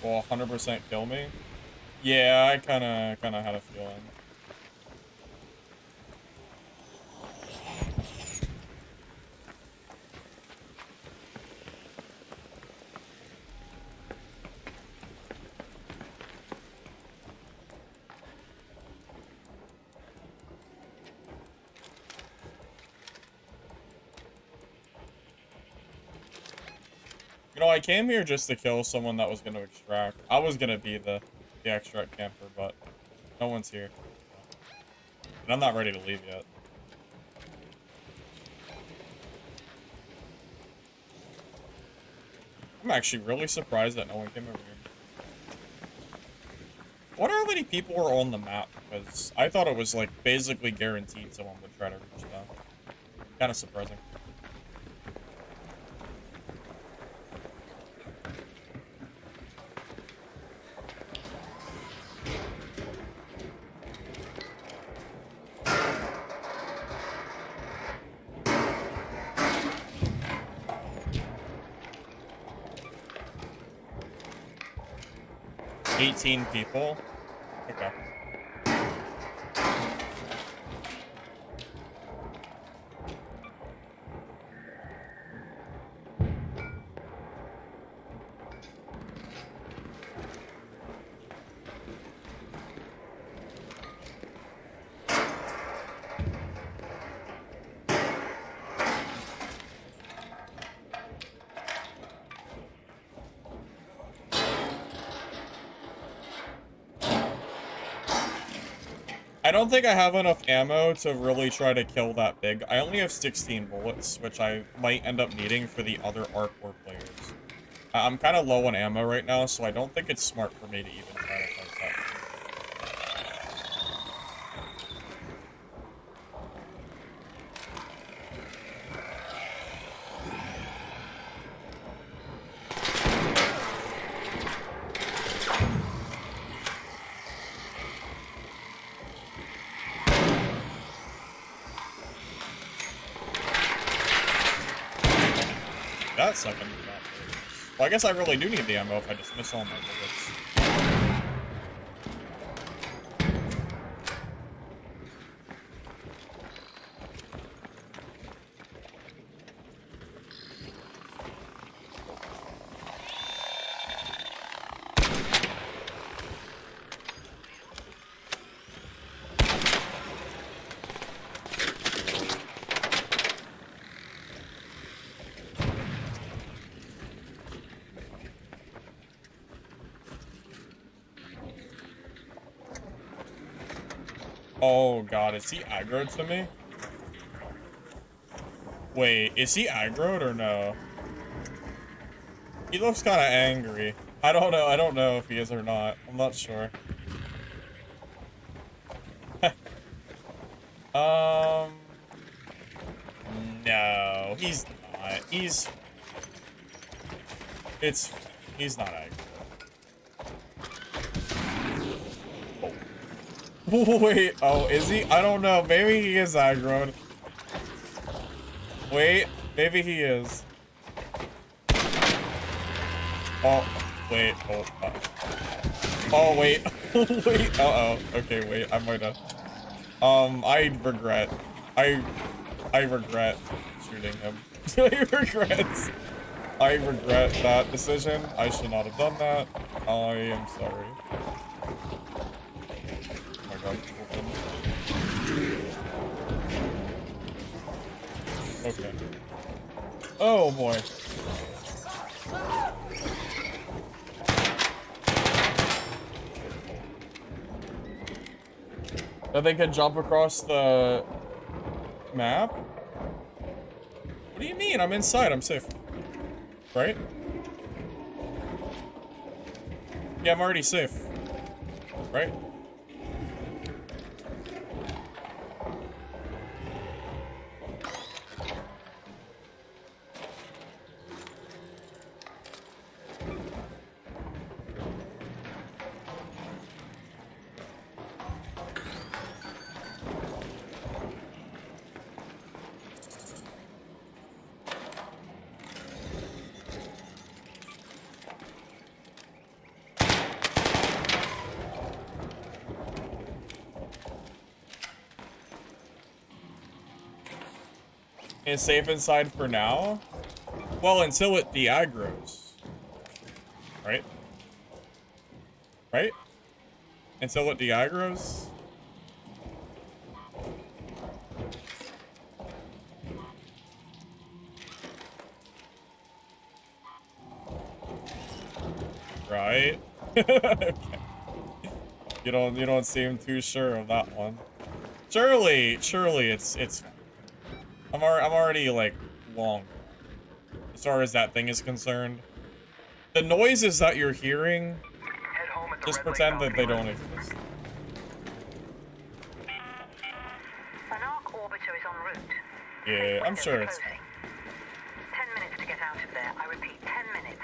Will 100% kill me? Yeah, I kind of had a feeling. You know, I came here just to kill someone that was going to extract. I was going to be the extract camper, but no one's here. And I'm not ready to leave yet. I'm actually really surprised that no one came over here. I wonder how many people were on the map, because I thought it was, like, basically guaranteed someone would try to reach them. Kind of surprising. People. Okay. I don't think I have enough ammo to really try to kill that big. I only have 16 bullets, which I might end up needing for the other Ark War players. I'm kind of low on ammo right now, so I don't think it's smart for me to even try to fight that. That second did not work. Well, I guess I really do need the ammo if I just miss all my bullets. Oh god, is he aggroed to me? Wait, is he aggroed or no? He looks kind of angry. I don't know if he is or not. I'm not sure. No, he's not. He's not aggro. Oh. Wait, oh, is he? I don't know. Maybe he is aggroed. Wait, maybe he is. Oh, wait, oh, wait, wait, uh-oh. Okay, wait, I might have. I regret shooting him. I regret that decision. I should not have done that. I am sorry. Oh my god, open. Okay. Oh boy. That they can jump across the map? What do you mean? I'm inside. I'm safe. Right? Yeah, I'm already safe. Right? Is safe inside for now? Well, until it de-aggroes. Right? Right? Until it de-aggroes? Right? Okay. You don't seem too sure of that one. Surely it's I'm already, like, long. As far as that thing is concerned. The noises that you're hearing, just pretend that they don't exist. An arc orbiter is en route. Yeah, I'm sure it's... 10 minutes to get out of there. I repeat, 10 minutes.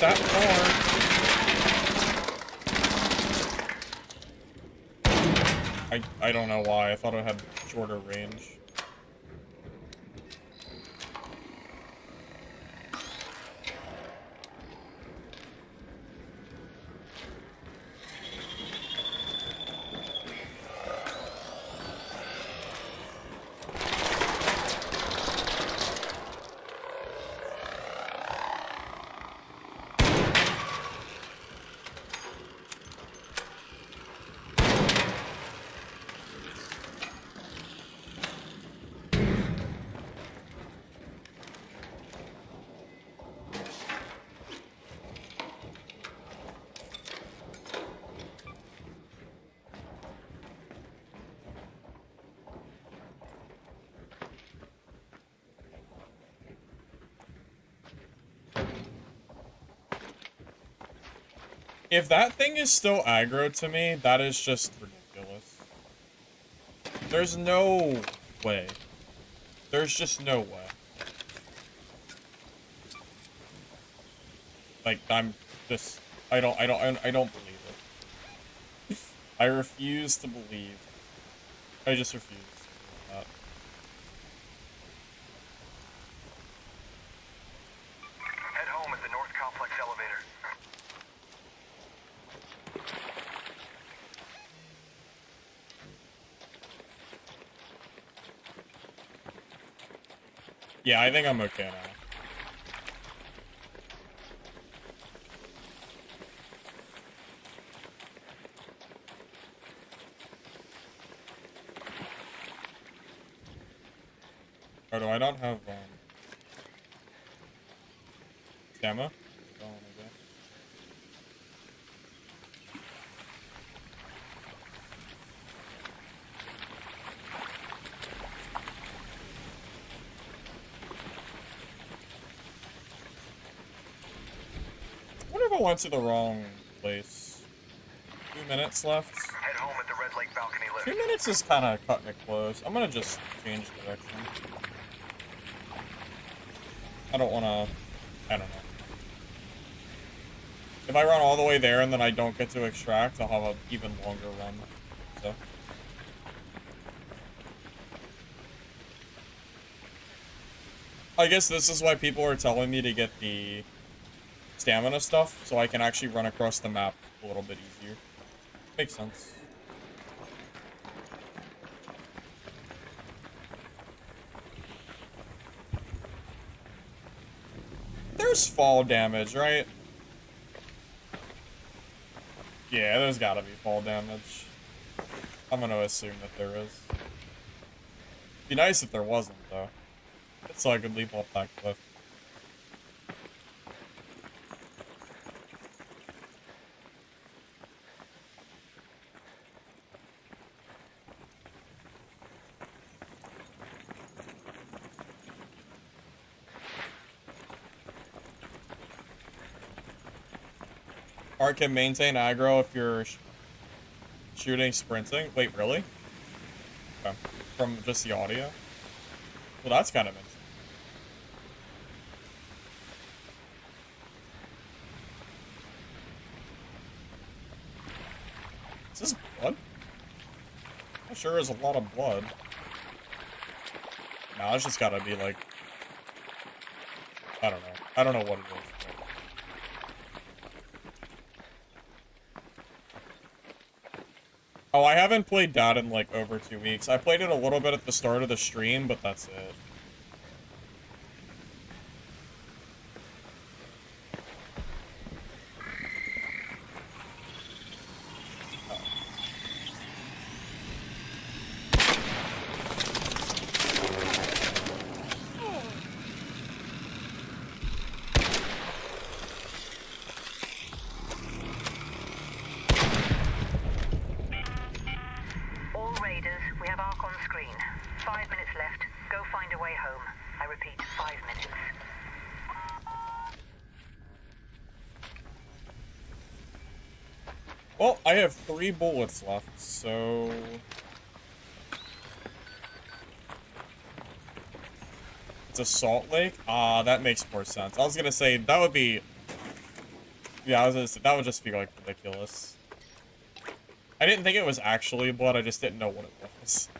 That far. I don't know why. I thought it had shorter range. If that thing is still aggro to me, that is just ridiculous. There's no way. There's just no way. Like, I'm just... I don't believe it. I refuse to believe. I just refuse to believe that. Head home at the North Complex elevator. Yeah, I think I'm okay now. Oh, do I not have, stamina? Oh, my God. I wonder if I went to the wrong place. 2 minutes left. Head home at the Red Lake balcony lift. 2 minutes is kind of cutting it close. I'm gonna just change direction. I don't want to... I don't know. If I run all the way there and then I don't get to extract, I'll have an even longer run. So... I guess this is why people are telling me to get the stamina stuff, so I can actually run across the map a little bit easier. Makes sense. There's fall damage, right? Yeah, there's gotta be fall damage. I'm gonna assume that there is. Be nice if there wasn't, though. So I could leap off that cliff. Art can maintain aggro if you're shooting sprinting. Wait, really? Okay. From just the audio? Well, that's kind of interesting. Is this blood? That sure is a lot of blood. Nah, it's just gotta be like... I don't know. I don't know what it is. Oh, I haven't played that in like over 2 weeks. I played it a little bit at the start of the stream, but that's it. All Raiders, we have Ark on screen. 5 minutes left. Go find a way home. I repeat, 5 minutes. Well, I have 3 bullets left, so... It's a Salt Lake? Ah, that makes more sense. I was gonna say, that would be... Yeah, I was gonna say, that would just be, like, ridiculous. I didn't think it was actually blood, I just didn't know what it was.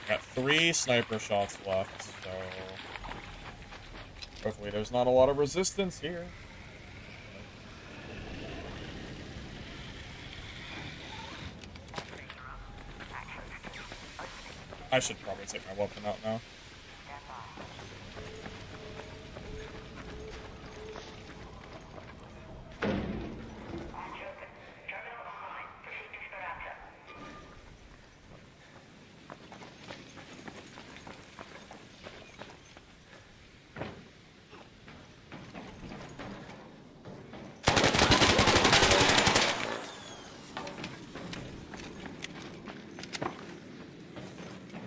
Got 3 sniper shots left, so... Hopefully there's not a lot of resistance here. I should probably take my weapon out now.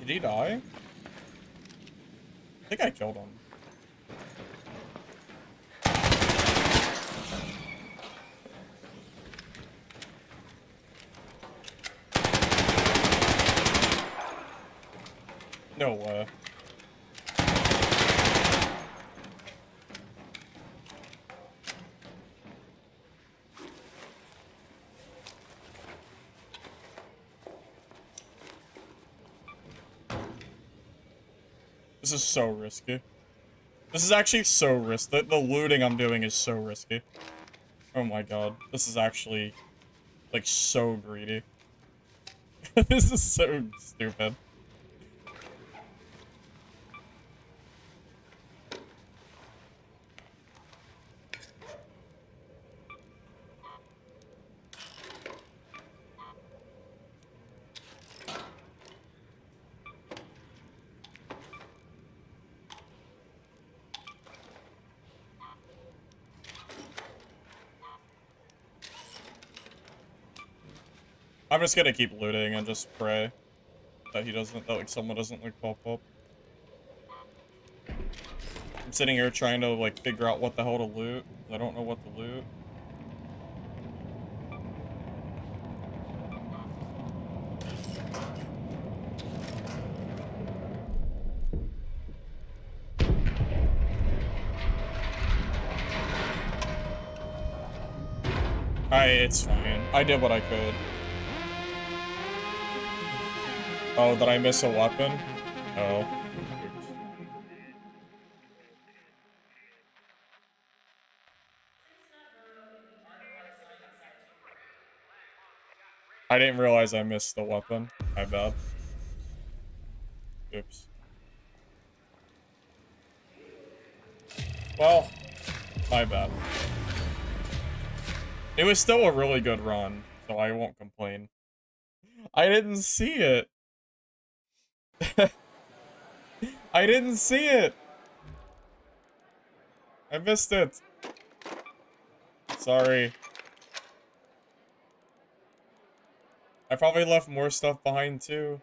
Did he die? I think I killed him. No way. This is so risky. This is actually so risky. The looting I'm doing is so risky. Oh my god. This is actually, like, so greedy. This is so stupid. I'm just gonna keep looting and just pray that he doesn't, that like someone doesn't like pop up. I'm sitting here trying to like figure out what the hell to loot. I don't know what to loot. It's fine. I did what I could. Oh, did I miss a weapon? Oh. I didn't realize I missed the weapon. My bad. Oops. Well, my bad. It was still a really good run, so I won't complain. I didn't see it. I didn't see it. I missed it. Sorry. I probably left more stuff behind too.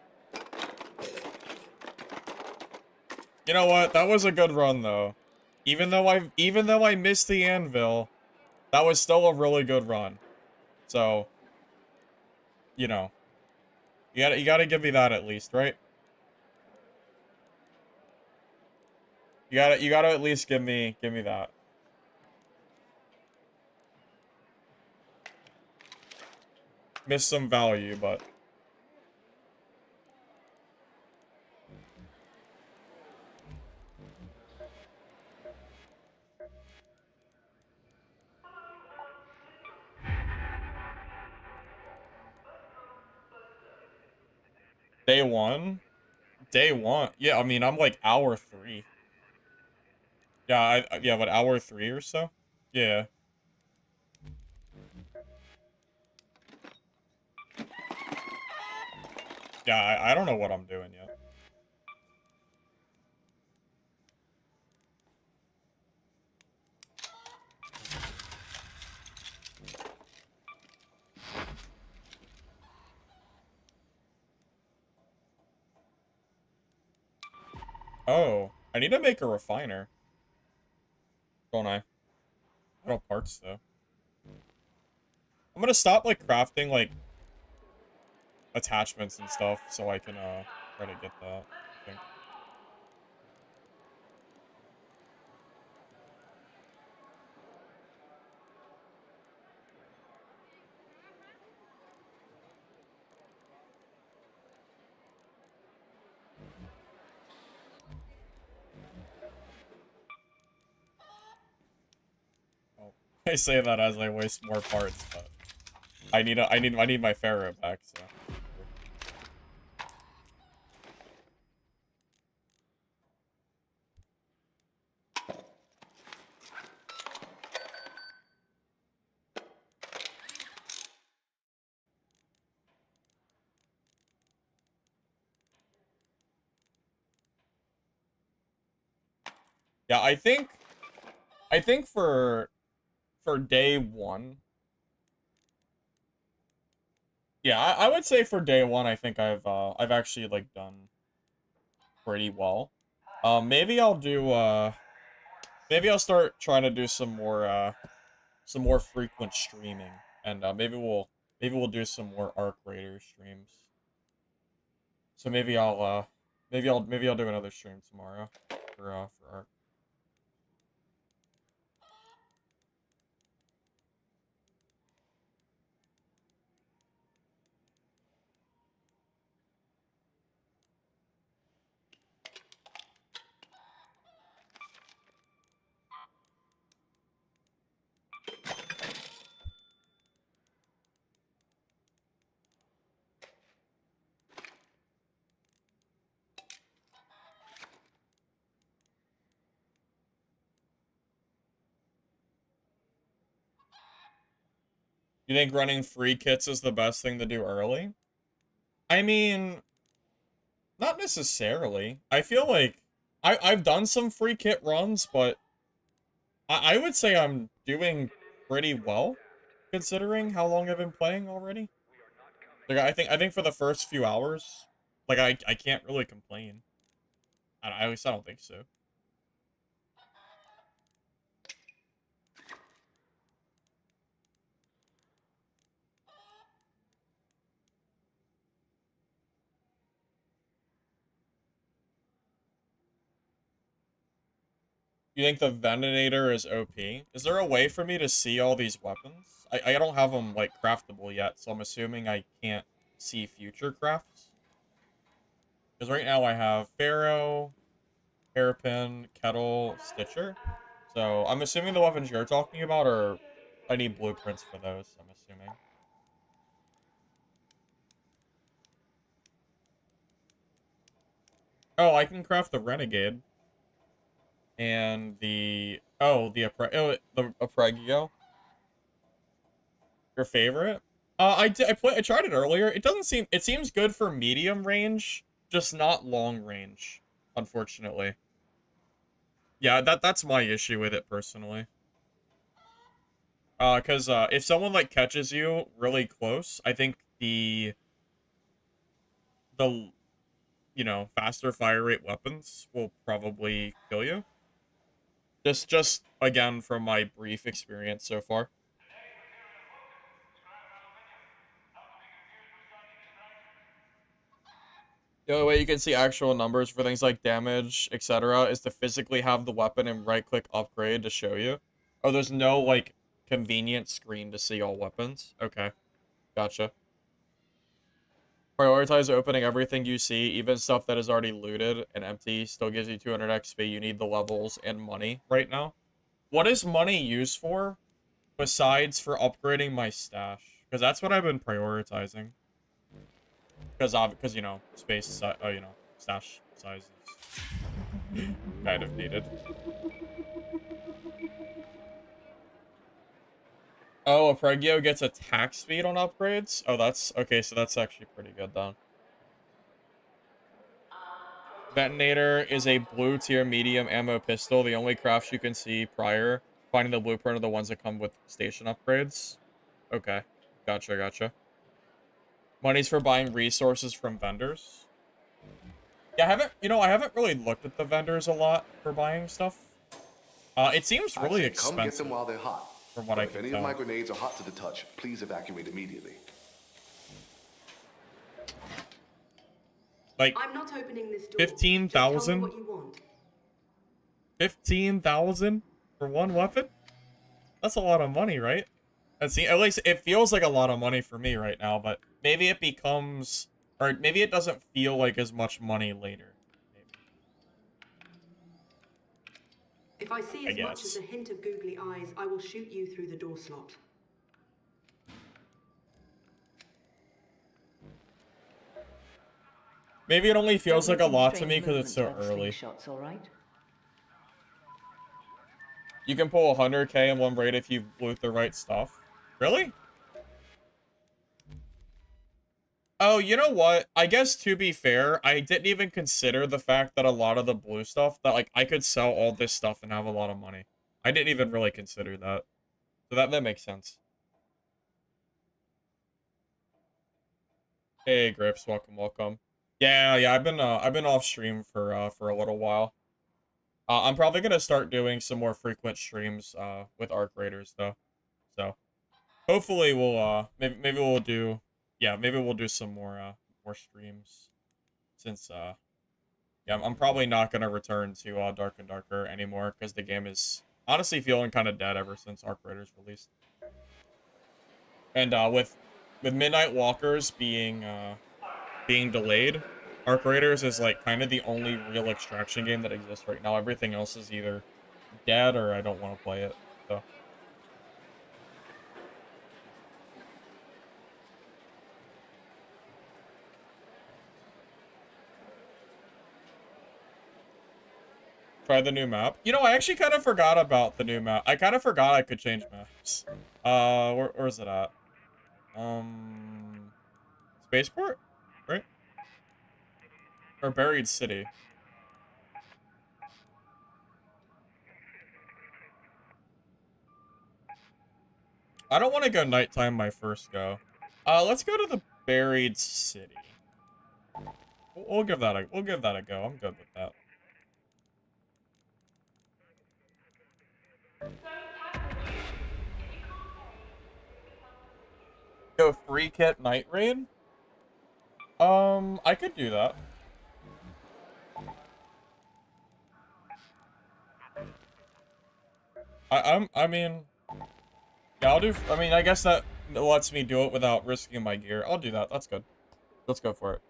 You know what? That was a good run though. Even though I missed the anvil, that was still a really good run. So, you know, you gotta give me that at least, right? You gotta at least give me that. Missed some value, but Day one? Day one? Yeah, I mean, I'm like hour 3. Yeah, yeah, what, hour 3 or so? Yeah. Yeah, I don't know what I'm doing yet. Oh, I need to make a refiner. Don't I? I don't parts, though. I'm gonna stop, like, crafting, like, attachments and stuff so I can, try to get that, I think. I say that as I waste more parts, but I need my ferro back, so. Yeah, I think for day one. Yeah, I would say for day one, I think I've actually like done pretty well. Maybe I'll do maybe I'll start trying to do some more frequent streaming, and maybe we'll do some more Arc Raider streams. So maybe I'll do another stream tomorrow for Arc. You think running free kits is the best thing to do early? I mean, not necessarily. I feel like I've done some free kit runs, but I would say I'm doing pretty well, considering how long I've been playing already. Like, I think for the first few hours, like, I can't really complain. At least I don't think so. You think the Venator is OP? Is there a way for me to see all these weapons? I don't have them, like, craftable yet, so I'm assuming I can't see future crafts. Because right now I have Pharaoh, Hairpin, Kettle, Stitcher. So I'm assuming the weapons you're talking about are... I need blueprints for those, I'm assuming. Oh, I can craft the Renegade. And the... Oh, the Apregio. Your favorite? I tried it earlier. It doesn't seem... It seems good for medium range, just not long range, unfortunately. Yeah, that's my issue with it, personally. Because, if someone, like, catches you really close, I think the, you know, faster fire rate weapons will probably kill you. Just, again, from my brief experience so far. The only way you can see actual numbers for things like damage, etc., is to physically have the weapon and right-click upgrade to show you. Oh, there's no, like, convenient screen to see all weapons? Okay. Gotcha. Prioritize opening everything you see, even stuff that is already looted and empty. Still gives you 200 XP. You need the levels and money right now. What is money used for besides for upgrading my stash? Because that's what I've been prioritizing. Because you know, you know, stash size is kind of needed. Oh, Apregio gets attack speed on upgrades? Oh, that's... Okay, so that's actually pretty good, then. Detonator is a blue tier medium ammo pistol. The only crafts you can see prior finding the blueprint are the ones that come with station upgrades. Okay. Gotcha, gotcha. Money's for buying resources from vendors. Yeah, I haven't really looked at the vendors a lot for buying stuff. It seems really expensive. Come get them while they're hot. From what I can If any tell. of my grenades are hot to the touch, please evacuate immediately. Like, I'm not opening this door. 15,000? 15,000 for one weapon? That's a lot of money, right? At least it feels like a lot of money for me right now, but maybe it becomes... Or maybe it doesn't feel like as much money later. If I see as much as a hint of googly eyes, I will shoot you through the door slot. Maybe it only feels like a lot to me because it's so early. Shots, all right? You can pull 100k in one raid if you loot the right stuff. Really? Oh, you know what? I guess to be fair, I didn't even consider the fact that a lot of the blue stuff, that like I could sell all this stuff and have a lot of money. I didn't even really consider that. So that makes sense. Hey Grips, welcome, welcome. Yeah, I've been off stream for a little while. I'm probably gonna start doing some more frequent streams with Arc Raiders though. So hopefully we'll maybe we'll do maybe we'll do some more streams since yeah, I'm probably not gonna return to Dark and Darker anymore because the game is honestly feeling kind of dead ever since Arc Raiders released. And with Midnight Walkers being delayed, Arc Raiders is like kind of the only real extraction game that exists right now. Everything else is either dead or I don't want to play it. So try the new map. You know, I actually kind of forgot about the new map. I kind of forgot I could change maps. Where's it at? Spaceport? Right? Or Buried City. I don't want to go nighttime my first go. Let's go to the Buried City. We'll give that a go. I'm good with that. Go free kit Night Raid? I could do that. I mean, yeah, I'll do. I mean, I guess that lets me do it without risking my gear. I'll do that. That's good. Let's go for it.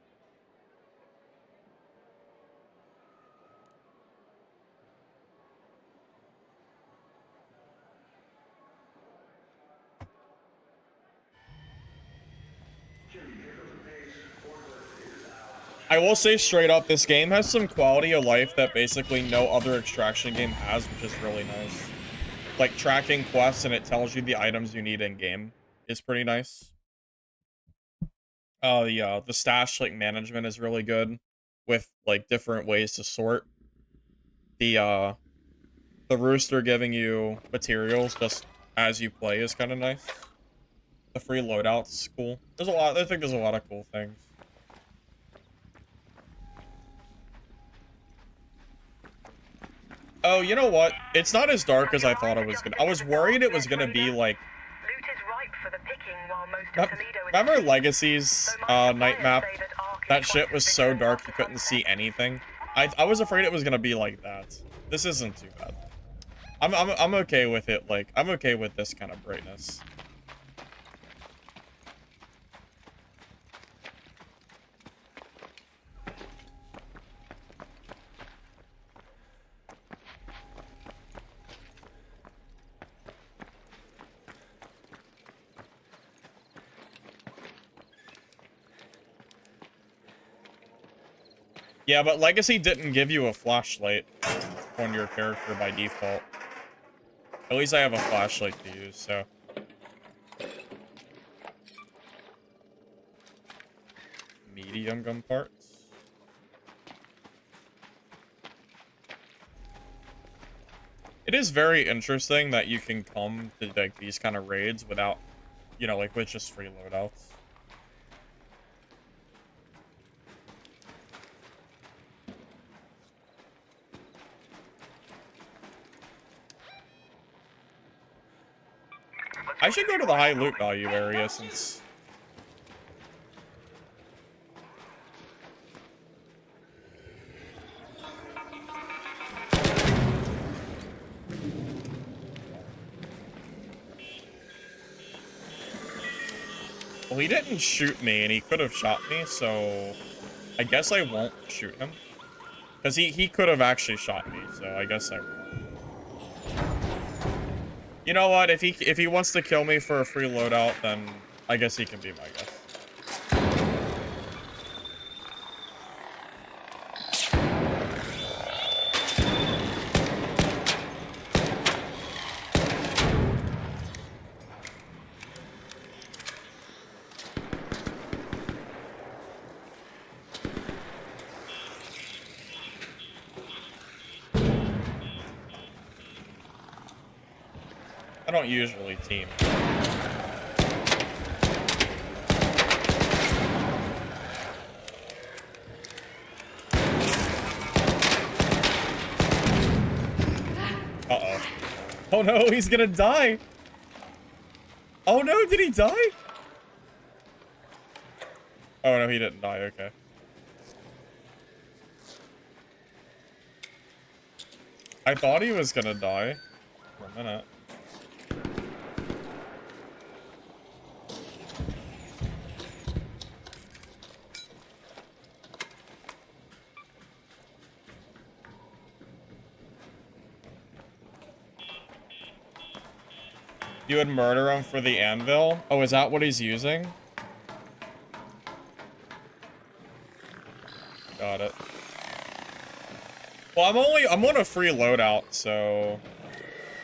I will say straight up, this game has some quality of life that basically no other extraction game has, which is really nice. Like, tracking quests and it tells you the items you need in-game is pretty nice. The stash, like, management is really good with, like, different ways to sort. The Rooster giving you materials just as you play is kind of nice. The free loadout's cool. There's a lot, I think there's a lot of cool things. Oh, you know what? It's not as dark as I thought it was gonna. I was worried it was gonna be like. Remember Legacy's night map? That shit was so dark you couldn't see anything. I was afraid it was gonna be like that. This isn't too bad. I'm okay with it. Like, I'm okay with this kind of brightness. Yeah, but Legacy didn't give you a flashlight on your character by default. At least I have a flashlight to use, so. Medium gun parts. It is very interesting that you can come to like these kind of raids without, you know, like with just free loadouts. I should go to the high loot value area since... Well, he didn't shoot me, and he could have shot me, so... I guess I won't shoot him. Because he could have actually shot me, so I guess I won't. You know what? If he wants to kill me for a free loadout, then I guess he can be my guest. I don't usually team. Uh-oh. Oh no, he's gonna die! Oh no, did he die? Oh no, he didn't die, okay. I thought he was gonna die for a minute. You would murder him for the anvil? Oh, is that what he's using? Got it. Well, I'm on a free loadout, so...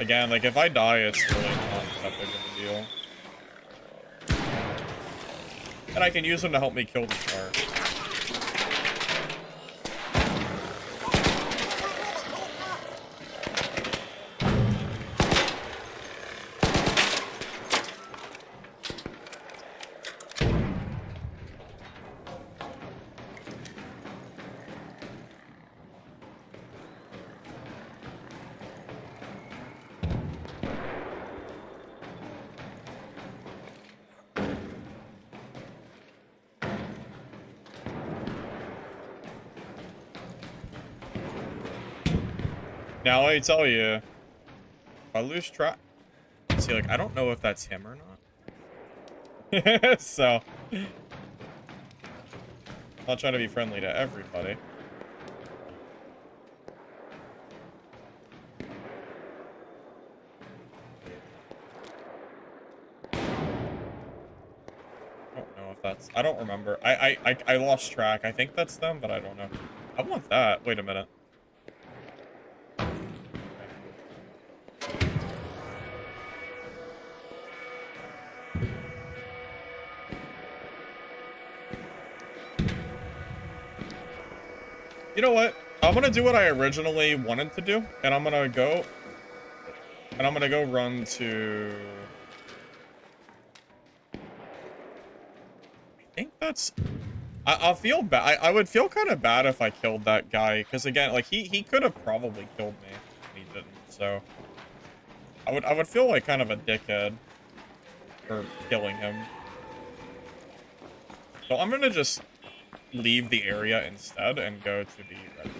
Again, like, if I die, it's really not that big of a deal. And I can use him to help me kill the shark. Now, let me tell you, if I lose track... See, like, I don't know if that's him or not. So... I'm not trying to be friendly to everybody. I don't remember. I lost track. I think that's them, but I don't know. I want that. Wait a minute. You know what? I'm gonna do what I originally wanted to do, and I'm gonna go run to... I think that's... I'll feel bad. I would feel kind of bad if I killed that guy, because again, like he could have probably killed me. He didn't. So I would feel like kind of a dickhead for killing him. So I'm gonna just leave the area instead and go to the red.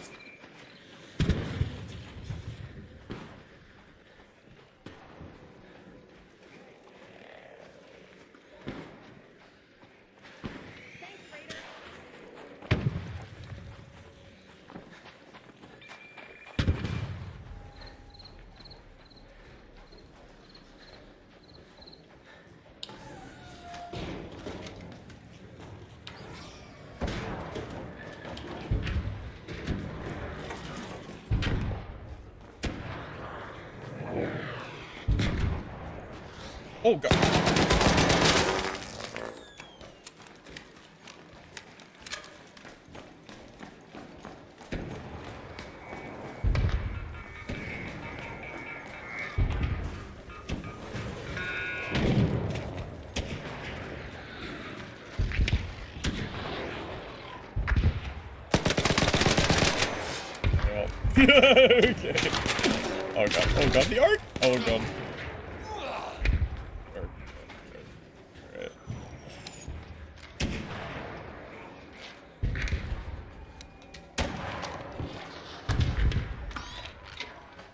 Oh god. Okay. Oh god. Oh god, the arc. Oh god.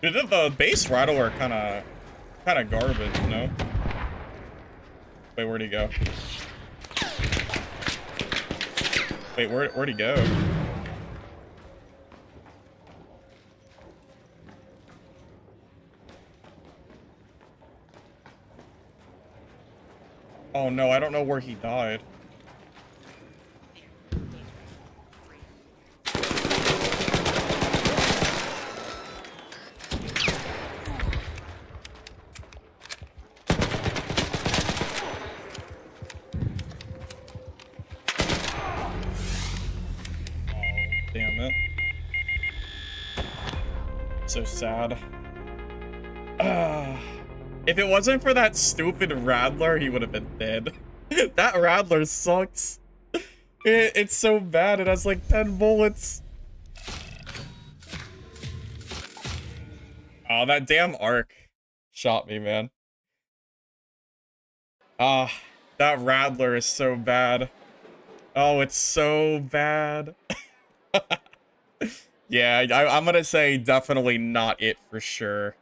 Dude, the base rattler kind of garbage, you know? Wait, where'd he go? Wait, where'd he go? Oh no, I don't know where he died. Damn it. So sad. If it wasn't for that stupid Rattler, he would have been dead. That Rattler sucks. It's so bad. It has like 10 bullets. Oh, that damn arc shot me, man. Ah, that Rattler is so bad. Oh, it's so bad. Yeah, I'm gonna say definitely not it for sure.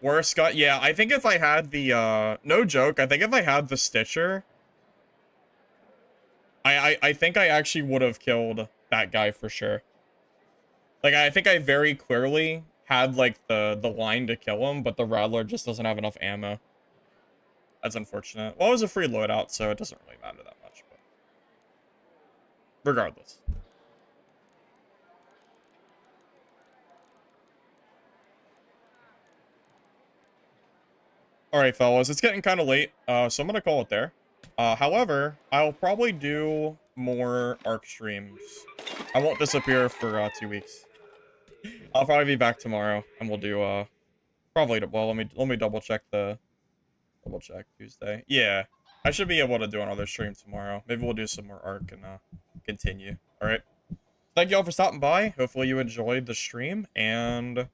Worst got, yeah, I think if I had the, no joke, I think if I had the Stitcher, I think I actually would have killed that guy for sure. Like, I think I very clearly had, like, the line to kill him, but the Rattler just doesn't have enough ammo. That's unfortunate. Well, it was a free loadout, so it doesn't really matter that much, but regardless. Alright, fellas, it's getting kind of late, so I'm gonna call it there. However, I'll probably do more ARK streams. I won't disappear for 2 weeks. I'll probably be back tomorrow, and we'll do, probably, well, let me double check Tuesday. Yeah, I should be able to do another stream tomorrow. Maybe we'll do some more ARK and, continue. Alright. Thank you all for stopping by. Hopefully you enjoyed the stream, and,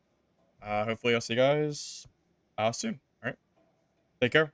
hopefully I'll see you guys, soon. Take care.